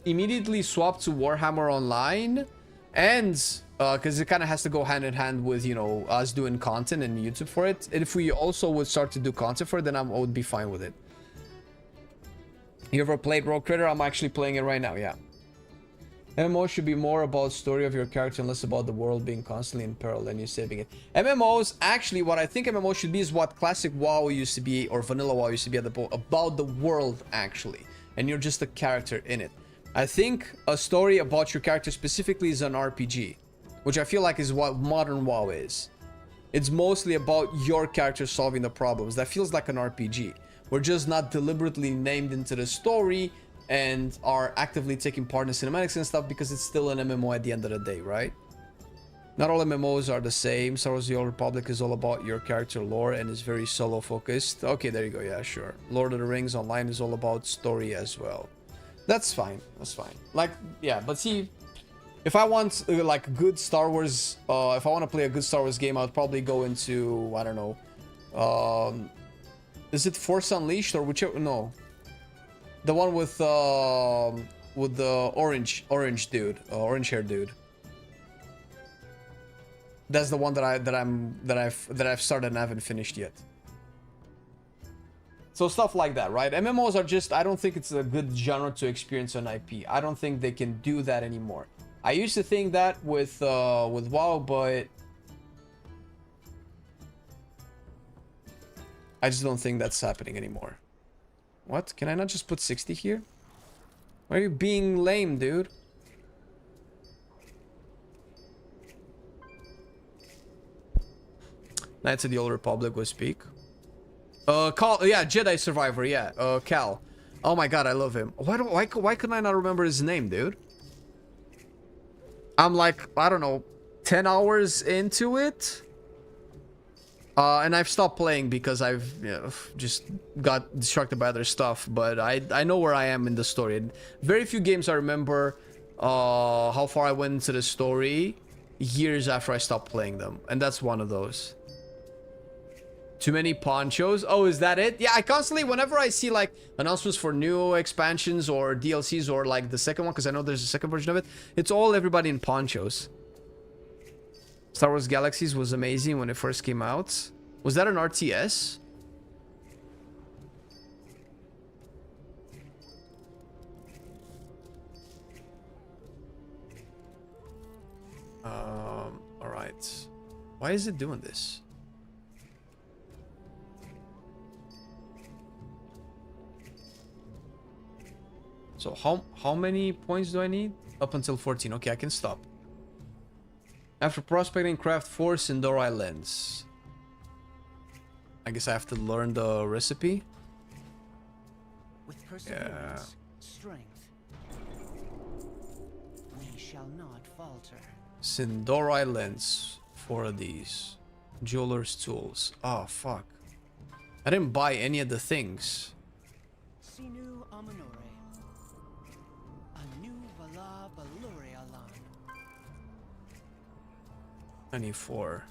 immediately swap to Warhammer Online, and because it kind of has to go hand in hand with, you know, us doing content and YouTube for it, and if we also would start to do content for it, then I would be fine with it. You ever played Rogue Trader? I'm actually playing it right now, yeah. MMO should be more about story of your character and less about the world being constantly in peril and you saving it. MMOs, actually, what I think MMO should be is what classic WoW used to be, or vanilla WoW used to be, about the world, actually. And you're just a character in it. I think a story about your character specifically is an RPG, which I feel like is what modern WoW is. It's mostly about your character solving the problems. That feels like an RPG. We're just not deliberately named into the story and are actively taking part in cinematics and stuff because it's still an MMO at the end of the day, right? Not all MMOs are the same. Star Wars: The Old Republic is all about your character lore and is very solo focused. Okay, there you go. Yeah, sure. Lord of the Rings Online is all about story as well. That's fine. That's fine. Like, yeah, but see, if I want like good Star Wars, if I want to play a good Star Wars game, I would probably go into, I don't know, is it Force Unleashed or whichever? No. The one with the orange dude, orange hair dude. That's the one that I've started and haven't finished yet. So stuff like that, right? MMOs are just, I don't think it's a good genre to experience an IP. I don't think they can do that anymore. I used to think that with WoW, but I just don't think that's happening anymore. What? Can I not just put 60 here? Why are you being lame, dude? Knights of the Old Republic will speak. Cal, yeah, Jedi Survivor, yeah. Cal. Oh my god, I love him. Why couldn't I not remember his name, dude? I'm like, I don't know, 10 hours into it. And I've stopped playing because I've just got distracted by other stuff. But I know where I am in the story. And very few games I remember how far I went into the story years after I stopped playing them. And that's one of those. Too many ponchos. Oh, is that it? Yeah, I constantly, whenever I see like announcements for new expansions or DLCs or like the second one, because I know there's a second version of it, it's all everybody in ponchos. Star Wars Galaxies was amazing when it first came out. Was that an RTS? All right. Why is it doing this? So how many points do I need? Up until 14. Okay, I can stop. After prospecting, craft 4 Sindor Islands. I guess I have to learn the recipe. With perseverance, strength, we shall not falter. Sindor Islands. 4 of these. Jeweler's tools. Oh, fuck. I didn't buy any of the things. Sinu Amanore. Anu Vala Balurialan. 94.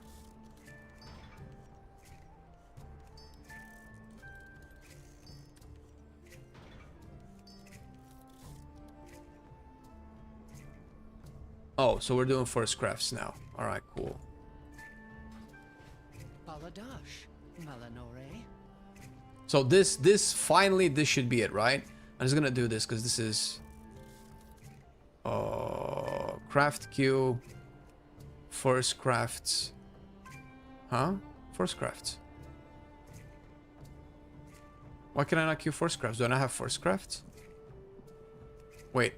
Oh, so we're doing first crafts now. All right, cool. Baladash Malanore. So this finally, this should be it, right? I'm just gonna do this because this is craft queue, first crafts, huh? First crafts. Why can I not queue first crafts? Do I not have first crafts? Wait.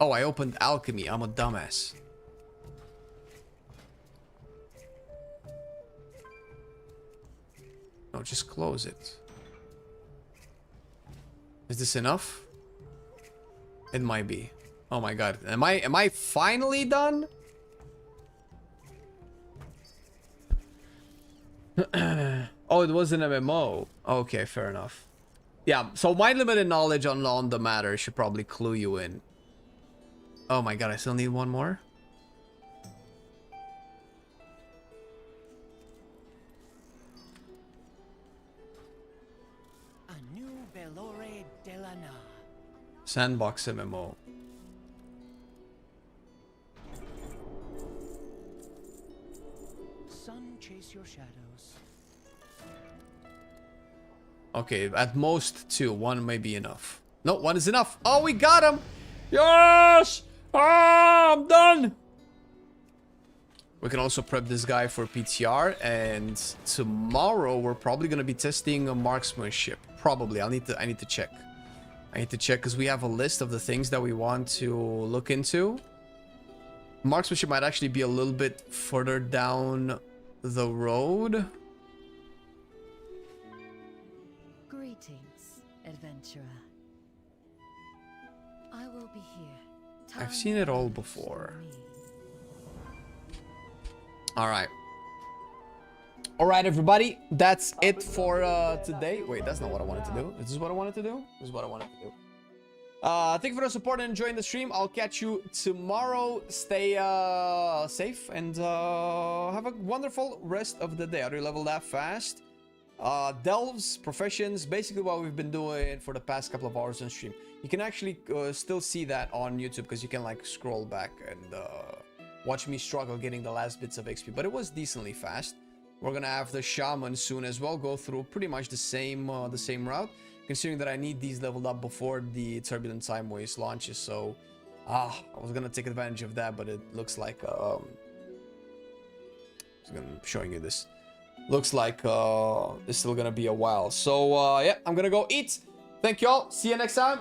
Oh, I opened alchemy. I'm a dumbass. No, just close it. Is this enough? It might be. Oh my god. Am I finally done? Oh, it was an MMO. Okay, fair enough. Yeah, so my limited knowledge on the matter should probably clue you in. Oh my god, I still need one more? Anu Belore Delana. Sandbox MMO. Sun chase your shadows. Okay, at most 2. 1 may be enough. No, 1 is enough. Oh, we got him! Yes! Ah, I'm done. We can also prep this guy for PTR, and tomorrow we're probably gonna be testing a marksmanship. Probably. I need to check. I need to check because we have a list of the things that we want to look into. Marksmanship might actually be a little bit further down the road. Greetings, adventurer. I will be here. I've seen it all before. Alright. Alright, everybody. That's it for today. Wait, that's not what I wanted to do. Is this what I wanted to do? This is what I wanted to do. Thank you for the support and enjoying the stream. I'll catch you tomorrow. Stay safe and have a wonderful rest of the day. How do you level that fast? Delves, professions, basically what we've been doing for the past couple of hours on stream. You can actually still see that on YouTube because you can like scroll back and watch me struggle getting the last bits of XP. But it was decently fast. We're gonna have the shaman soon as well, go through pretty much the same route, considering that I need these leveled up before the Turbulent Time Waste launches. So I was gonna take advantage of that, but it looks like I'm showing you this. Looks like it's still gonna be a while. So yeah, I'm gonna go eat. Thank you all. See you next time.